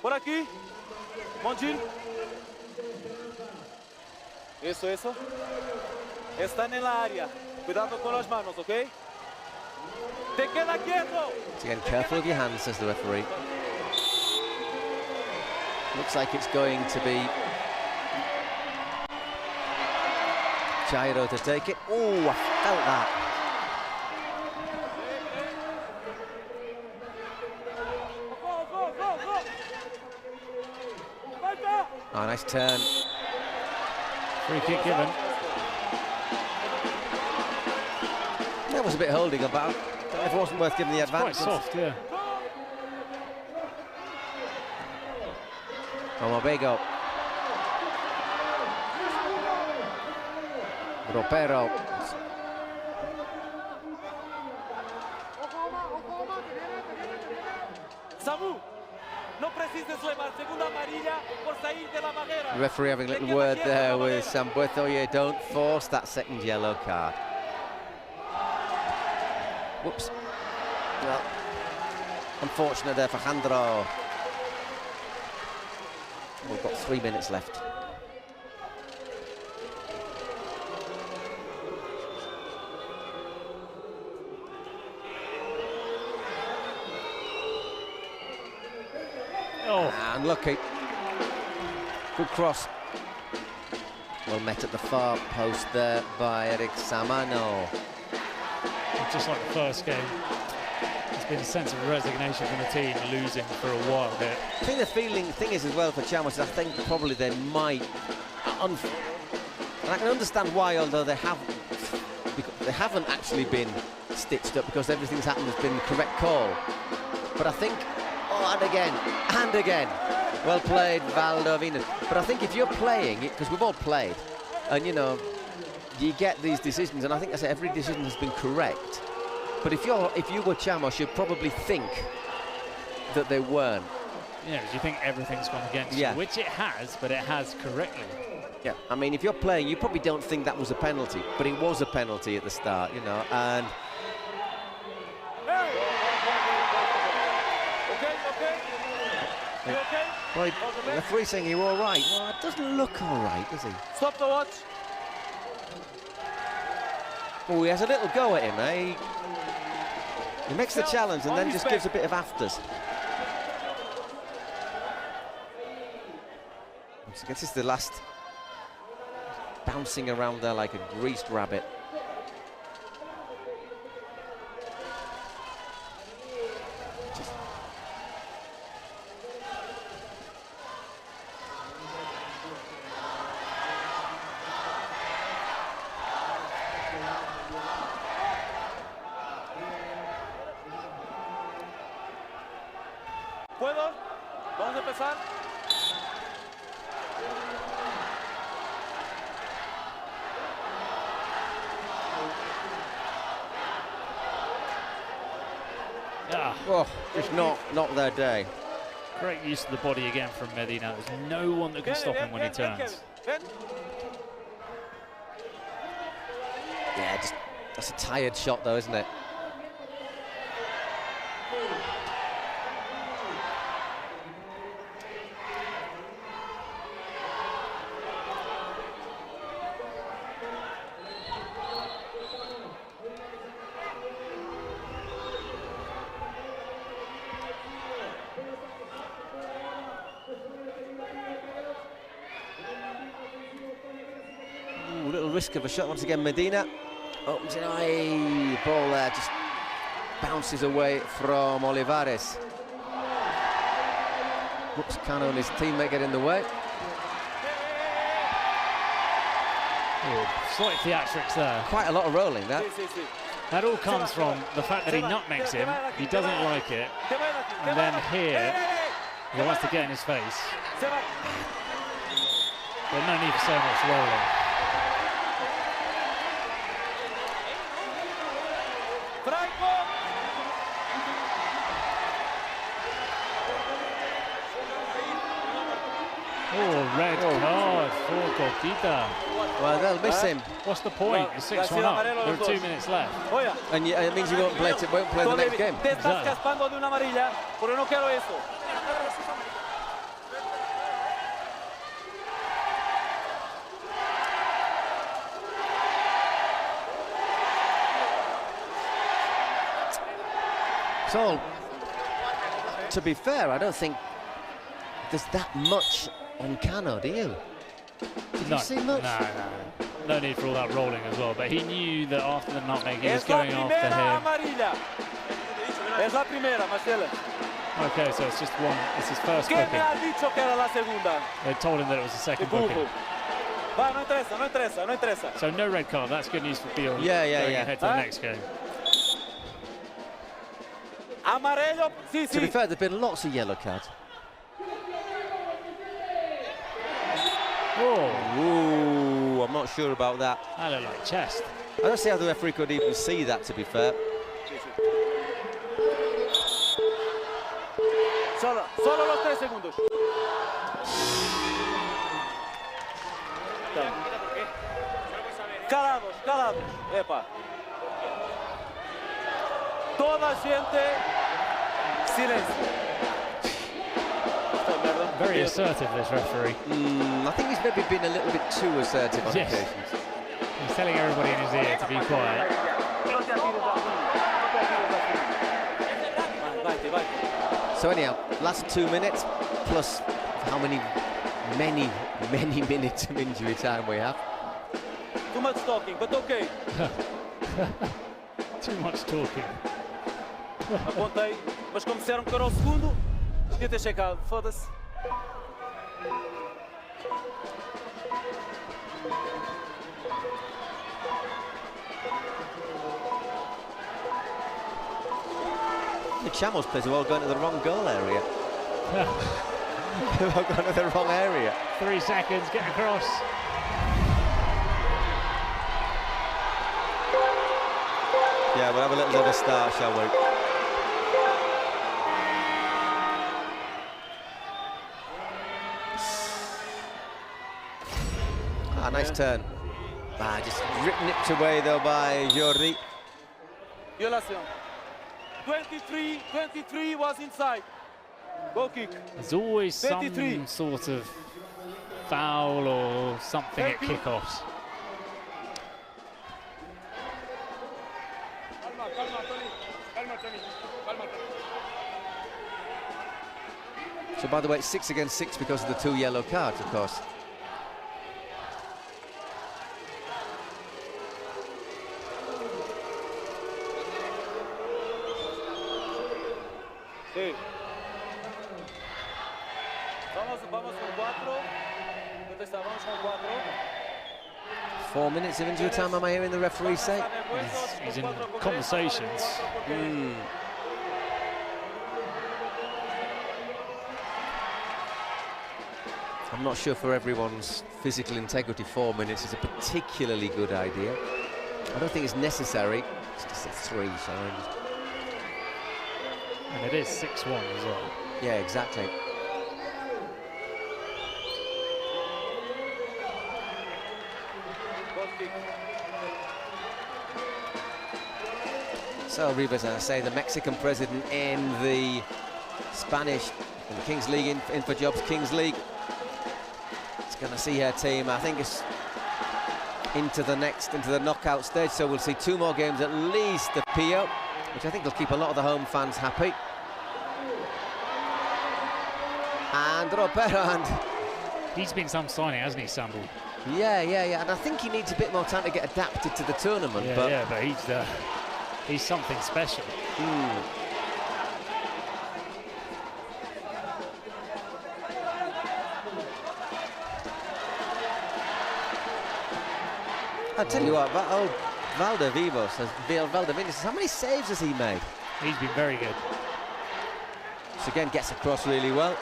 Por aquí, Monjin. Eso. Están en la área. Cuidado con las manos, ¿ok? Te queda quieto.
So again, careful of your hands, says the referee. Looks like it's going to be Jairo to take it. Oh, I felt that. Oh, nice turn.
Free kick given.
That was a bit holding about. Don't know if it wasn't worth giving the advantage.
Quite soft, yeah.
Omobego. Ropero.
Samu, no precises levar segunda amarilla por sair de la barrera.
The referee having a little word there with Sambueto. Yeah, don't force that second yellow card. Whoops. Well, unfortunate there for Jandro. We've got 3 minutes left.
Oh.
Unlucky. Good cross. Well met at the far post there by Eric Samano.
Just like the first game, there's been a sense of resignation from the team losing for a while there.
I think the thing is as well for Chamos, I think probably they might, and I can understand why, although they haven't actually been stitched up because everything's happened has been the correct call. But I think, and again, well played, Valdovinos. But I think if you're playing it, because we've all played, and you know, you get these decisions, and I think every decision has been correct. But if you were Chamos, you'd probably think that they weren't.
Yeah, because you think everything's gone against you, which it has, but it has correctly.
Yeah, I mean, if you're playing, you probably don't think that was a penalty, but it was a penalty at the start, you know, and... Well, the referee's saying you're all right. Well, it doesn't look all right, does he?
Stop the watch.
Oh, he has a little go at him, eh? He makes the challenge and then just gives a bit of afters. So I guess it's the last, bouncing around there like a greased rabbit.
¿Puedo? Vamos a empezar.
Oh, just not their day.
Great use of the body again from Medina. There's no one that can stop him when he turns.
Yeah, that's a tired shot though, isn't it? risk of a shot once again. Medina opens an eye. Ball there just bounces away from Olivares. Whoops, Cano and his teammate get in the way.
Slight theatrics there.
Quite a lot of rolling, that.
That all comes from the fact that he nutmegs him, he doesn't like it, and then here, he wants to get in his face. There's no need for so much rolling. Oh, red card for Coquita.
Well, they'll miss him.
What's the point? It's 6-1 up. There are 2 minutes left.
And it means you won't play the next game.
Te estás cascando de una amarilla, porque no quiero eso.
So, to be fair, I don't think there's that much on Cano, do you? Did you see much?
No need for all that rolling as well, but he knew that after the nutmeg he was going after him.
Es la primera, Marcelo.
Okay, so it's just one, it's his first booking. They told him that it was the second booking.
Va, no interesa, no interesa, no interesa.
So no red card, that's good news for Pio.
Yeah.
Ahead to the next game.
Amarello,
To be fair, there've been lots of yellow cards. Ooh, I'm not sure about that.
That looked like chest.
I don't see how the referee could even see that, to be fair.
Solo los 3 segundos. Calados. Epa. Toda gente, silencio.
Very assertive, this referee.
I think he's maybe been a little bit too assertive on occasions.
He's telling everybody in his ear to be quiet.
So anyhow, last 2 minutes, plus how many minutes of injury time we have.
Too much talking, but okay.
Too much talking.
Apontei, mas como disseram que era o segundo, devia ter checado, foda-se.
The Chamos players are all going to the wrong goal area. They're all going to the wrong area.
3 seconds, get across.
Yeah, we'll have a little bit of a start, shall we? Nice turn. Just nipped away though by Jordi.
Violación. 23 was inside. Goal kick.
There's always
23.
some sort of foul or something at kickoffs.
So by the way, it's 6 against 6 because of the 2 yellow cards, of course.
Sí. Vamos con 4. Vamos con 4.
4 minutes of injury time, am I hearing the referee say?
He's in conversations.
I'm not sure for everyone's physical integrity 4 minutes is a particularly good idea. I don't think it's necessary. It's just a 3 signs.
And it is 6-1 as well.
Yeah, exactly. So Rivas, I say, the Mexican president in the Spanish, in the Kings League, in for Jobs Kings League. It's going to see her team, I think it's into the knockout stage, so we'll see 2 more games at least of Pio, which I think will keep a lot of the home fans happy. And Ropero, and
he's been some signing, hasn't he, Samble?
Yeah, and I think he needs a bit more time to get adapted to the tournament.
Yeah, but he's something special.
I tell you what, Valdevinos, how many saves has he made?
He's been very good.
So again, gets across really well.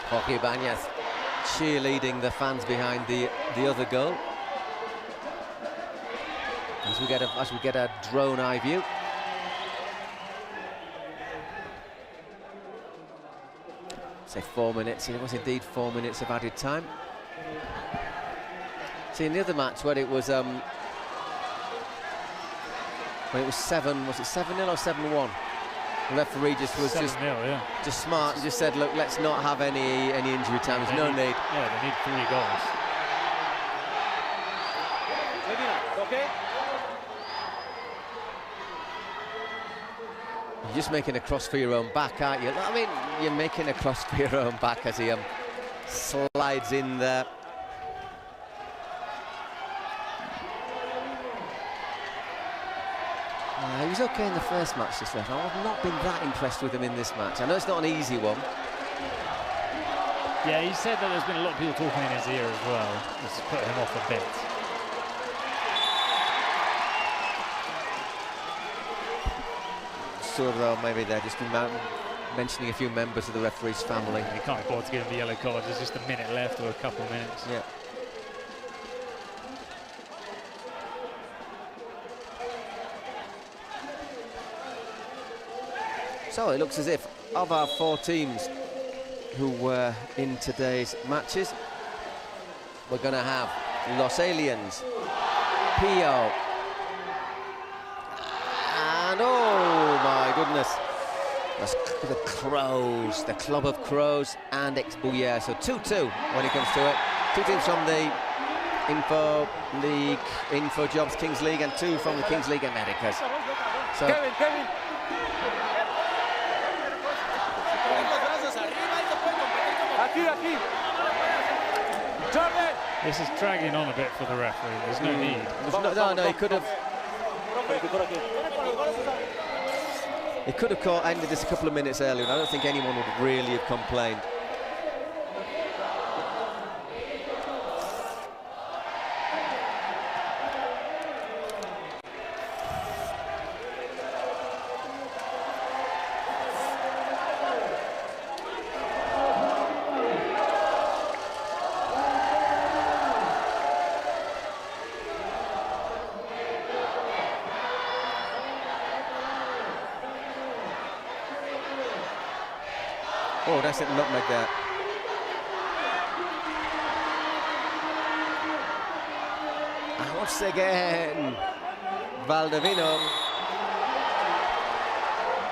Jorge Ibanez cheerleading the fans behind the other goal. As we get a drone eye view. Say 4 minutes. It was indeed 4 minutes of added time. See, in the other match where it was 7, was it 7-0 or 7-1? The referee just was just smart and just said, look, let's not have any injury time. There's no need.
Yeah, they need 3 goals.
Okay.
You're just making a cross for your own back, aren't you? I mean, you're making a cross for your own back as he slides in there. He was okay in the first match this left. I've not been that impressed with him in this match. I know it's not an easy one.
Yeah, he said that there's been a lot of people talking in his ear as well. It's put him off a bit.
So though, maybe they're just mentioning a few members of the referee's family.
He can't afford to give him the yellow card. There's just a minute left or a couple of minutes.
Yeah. So it looks as if of our 4 teams who were in today's matches, we're going to have Los Aliens, Pio, and oh my goodness, the Crows, the Club of Crows and xBuyer. So 2-2 when it comes to it. 2 teams from the Info League, Info Jobs Kings League, and 2 from the Kings League Americas. So
Kevin.
This is dragging on a bit for the referee. There's no need.
No, he could have. He could have ended this a couple of minutes earlier, and I don't think anyone would really have complained. Oh, that's it, nutmeg there. And once again, Valdivino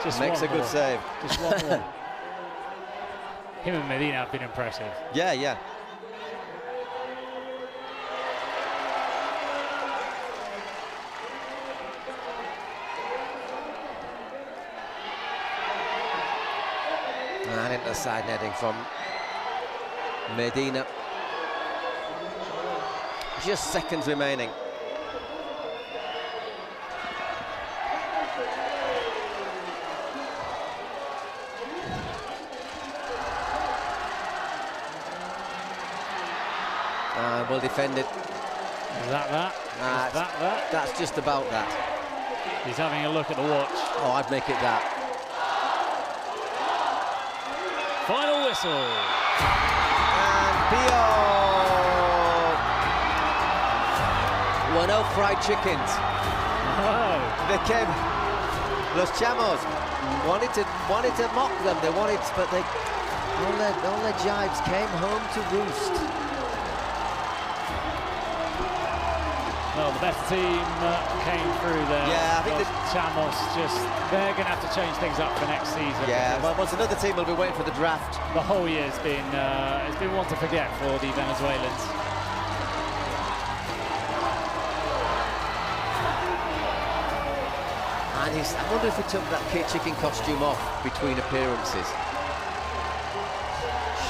just makes a good save.
Just one more. Him and Medina have been impressive.
Yeah. And into the side netting from Medina. Just seconds remaining. And we'll defend it.
Is that?
That's just about that.
He's having a look at the watch.
Oh, I'd make it that.
Final whistle.
And Pio. 1-0 fried chickens.
Oh.
Became Los Chamos wanted to mock them. They wanted, but all their jibes came home to roost.
Well, the best team came through there.
Yeah, I think
Chamos they're going to have to change things up for next season.
Yeah, well, once another team will be waiting for the draft.
The whole year has been one to forget for the Venezuelans.
And I wonder if he took that chicken costume off between appearances.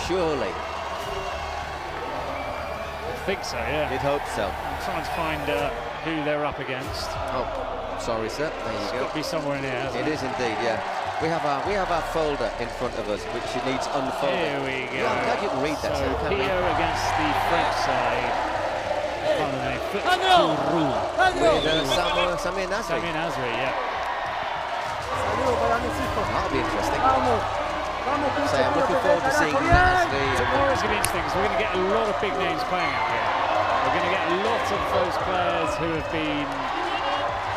surely.
I think so, yeah.
You'd hope so.
I'm trying to find who they're up against.
Oh, sorry, sir. There you go.
It's got to be somewhere in here.
It is indeed, yeah. We have our folder in front of us, which needs unfolding.
Here we go.
I'm glad you can read that.
So
can't
Pio
we?
against the French side. With
Samir Nasri.
Samir Nasri, yeah.
That'll be interesting. So I'm looking forward to seeing Nasri.
Tomorrow's going to be interesting because we're going to get a lot of big names playing out here. We're going to get lots of those players who have been,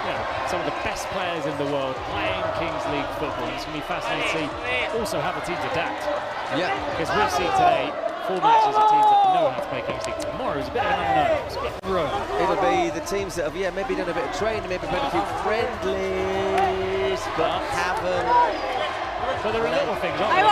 you know, some of the best players in the world playing Kings League football. It's going to be fascinating to see also how the teams adapt.
Yeah.
Because we've seen today 4 matches of teams that know how to play Kings League. Tomorrow is a bit of an unknown. It's a bit thrown.
It'll be the teams that have, maybe done a bit of training, maybe played a few friendlies, but haven't.
But there are little things, aren't there?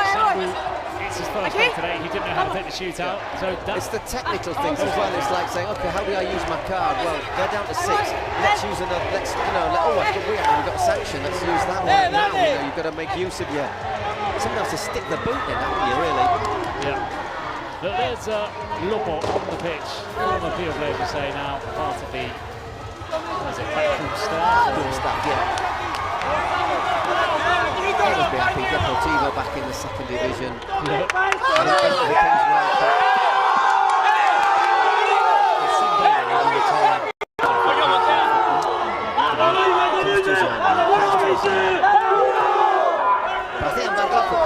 It's his first game today. He didn't know how to take the shootout. So
it's the technical things as well. It's like saying, okay, how do I use my card? Well, go down to 6. Let's use another. Let's, we've got a sanction. Let's use that one. Now, you've got to make use of your. Sometimes to stick the boot in, haven't you? Really?
Yeah. But there's Lopo on the pitch. Former Pio player, we say now, part of the backroom staff.
Always be happy. Deportivo back in the 2nd division. I think I'm glad for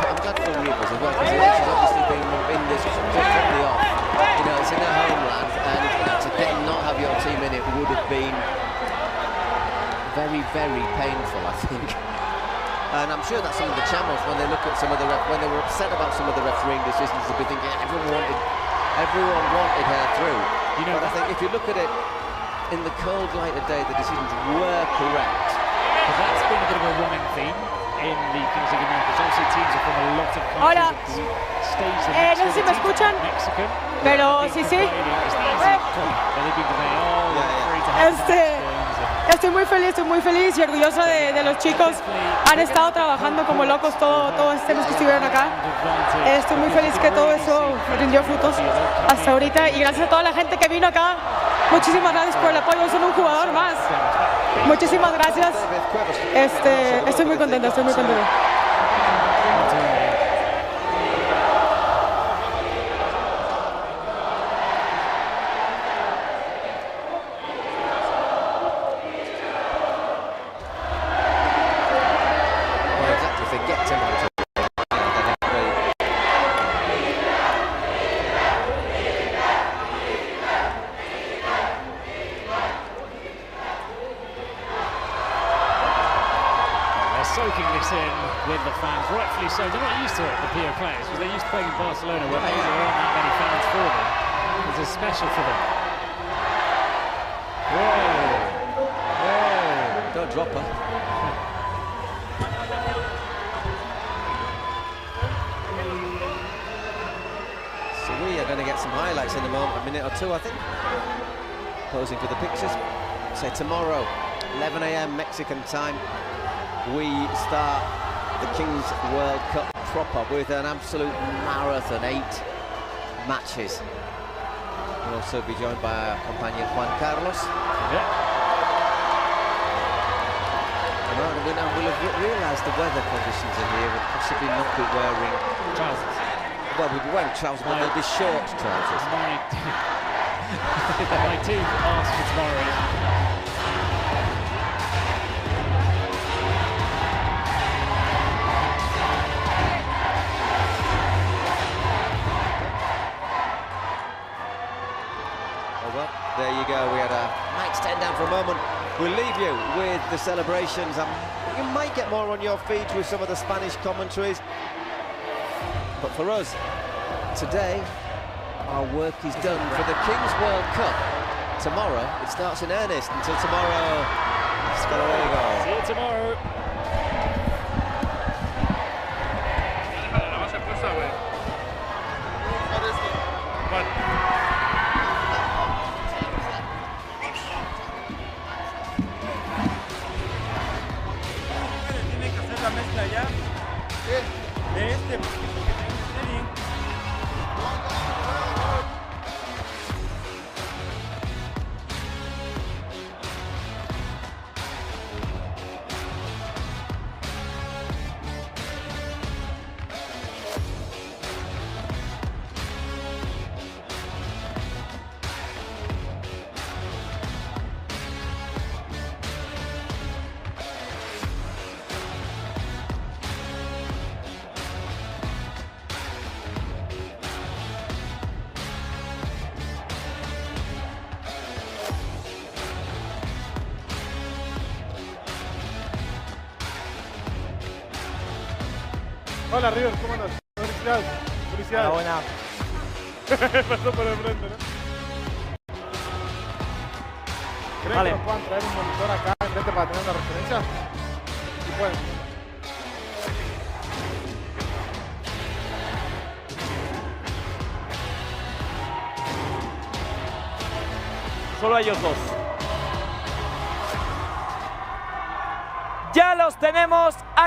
Rivers as well, because he's obviously been in this from the off. It's in their homeland, and to then not have your team in it would have been very, very painful, I think. And I'm sure that some of the channels, when they look at some of the when they were upset about some of the refereeing decisions, they'll be thinking everyone wanted her through. But I think if you look at it in the cold light of day, the decisions were correct.
But that's been a bit of a running theme in the Kings League Americas. Obviously, teams are from a lot of countries.
No sé si me escuchan, pero sí, sí. Estoy muy feliz y orgullosa de los chicos. Han estado trabajando como locos todo este mes que estuvieron acá. Estoy muy feliz que todo eso rindió frutos hasta ahorita y gracias a toda la gente que vino acá. Muchísimas gracias por el apoyo, son un jugador más. Muchísimas gracias. Estoy muy contenta,
soaking this in with the fans, rightfully so. They're not used to it, the Pio players, because they're used to playing in Barcelona where maybe there aren't that many fans for them. It's a special for them.
Whoa! Don't drop her. So we are going to get some highlights in a minute or two, I think. Posing for the pictures. Say tomorrow, 11 AM Mexican time. We start the Kings World Cup proper with an absolute marathon, 8 matches. We'll also be joined by our companion Juan Carlos. And we'll have realised the weather conditions in here will possibly not be wearing trousers. Well, we'll be wearing trousers, but they'll be short trousers.
My team asked for tomorrow.
There you go, we had a mic stand down for a moment. We'll leave you with the celebrations. You might get more on your feeds with some of the Spanish commentaries. But for us, today, our work is done for the Kings World Cup. Tomorrow, it starts in earnest. Until tomorrow, hasta luego.
See you tomorrow.
La mezcla ya de este Hola, River, ¿cómo andas? Felicidades. Felicidades.
Buena.
Pasó por el frente, ¿no? ¿Creen que nos puedan traer un monitor acá en frente para tener una referencia? Sí pueden.
Solo ellos dos. Ya los tenemos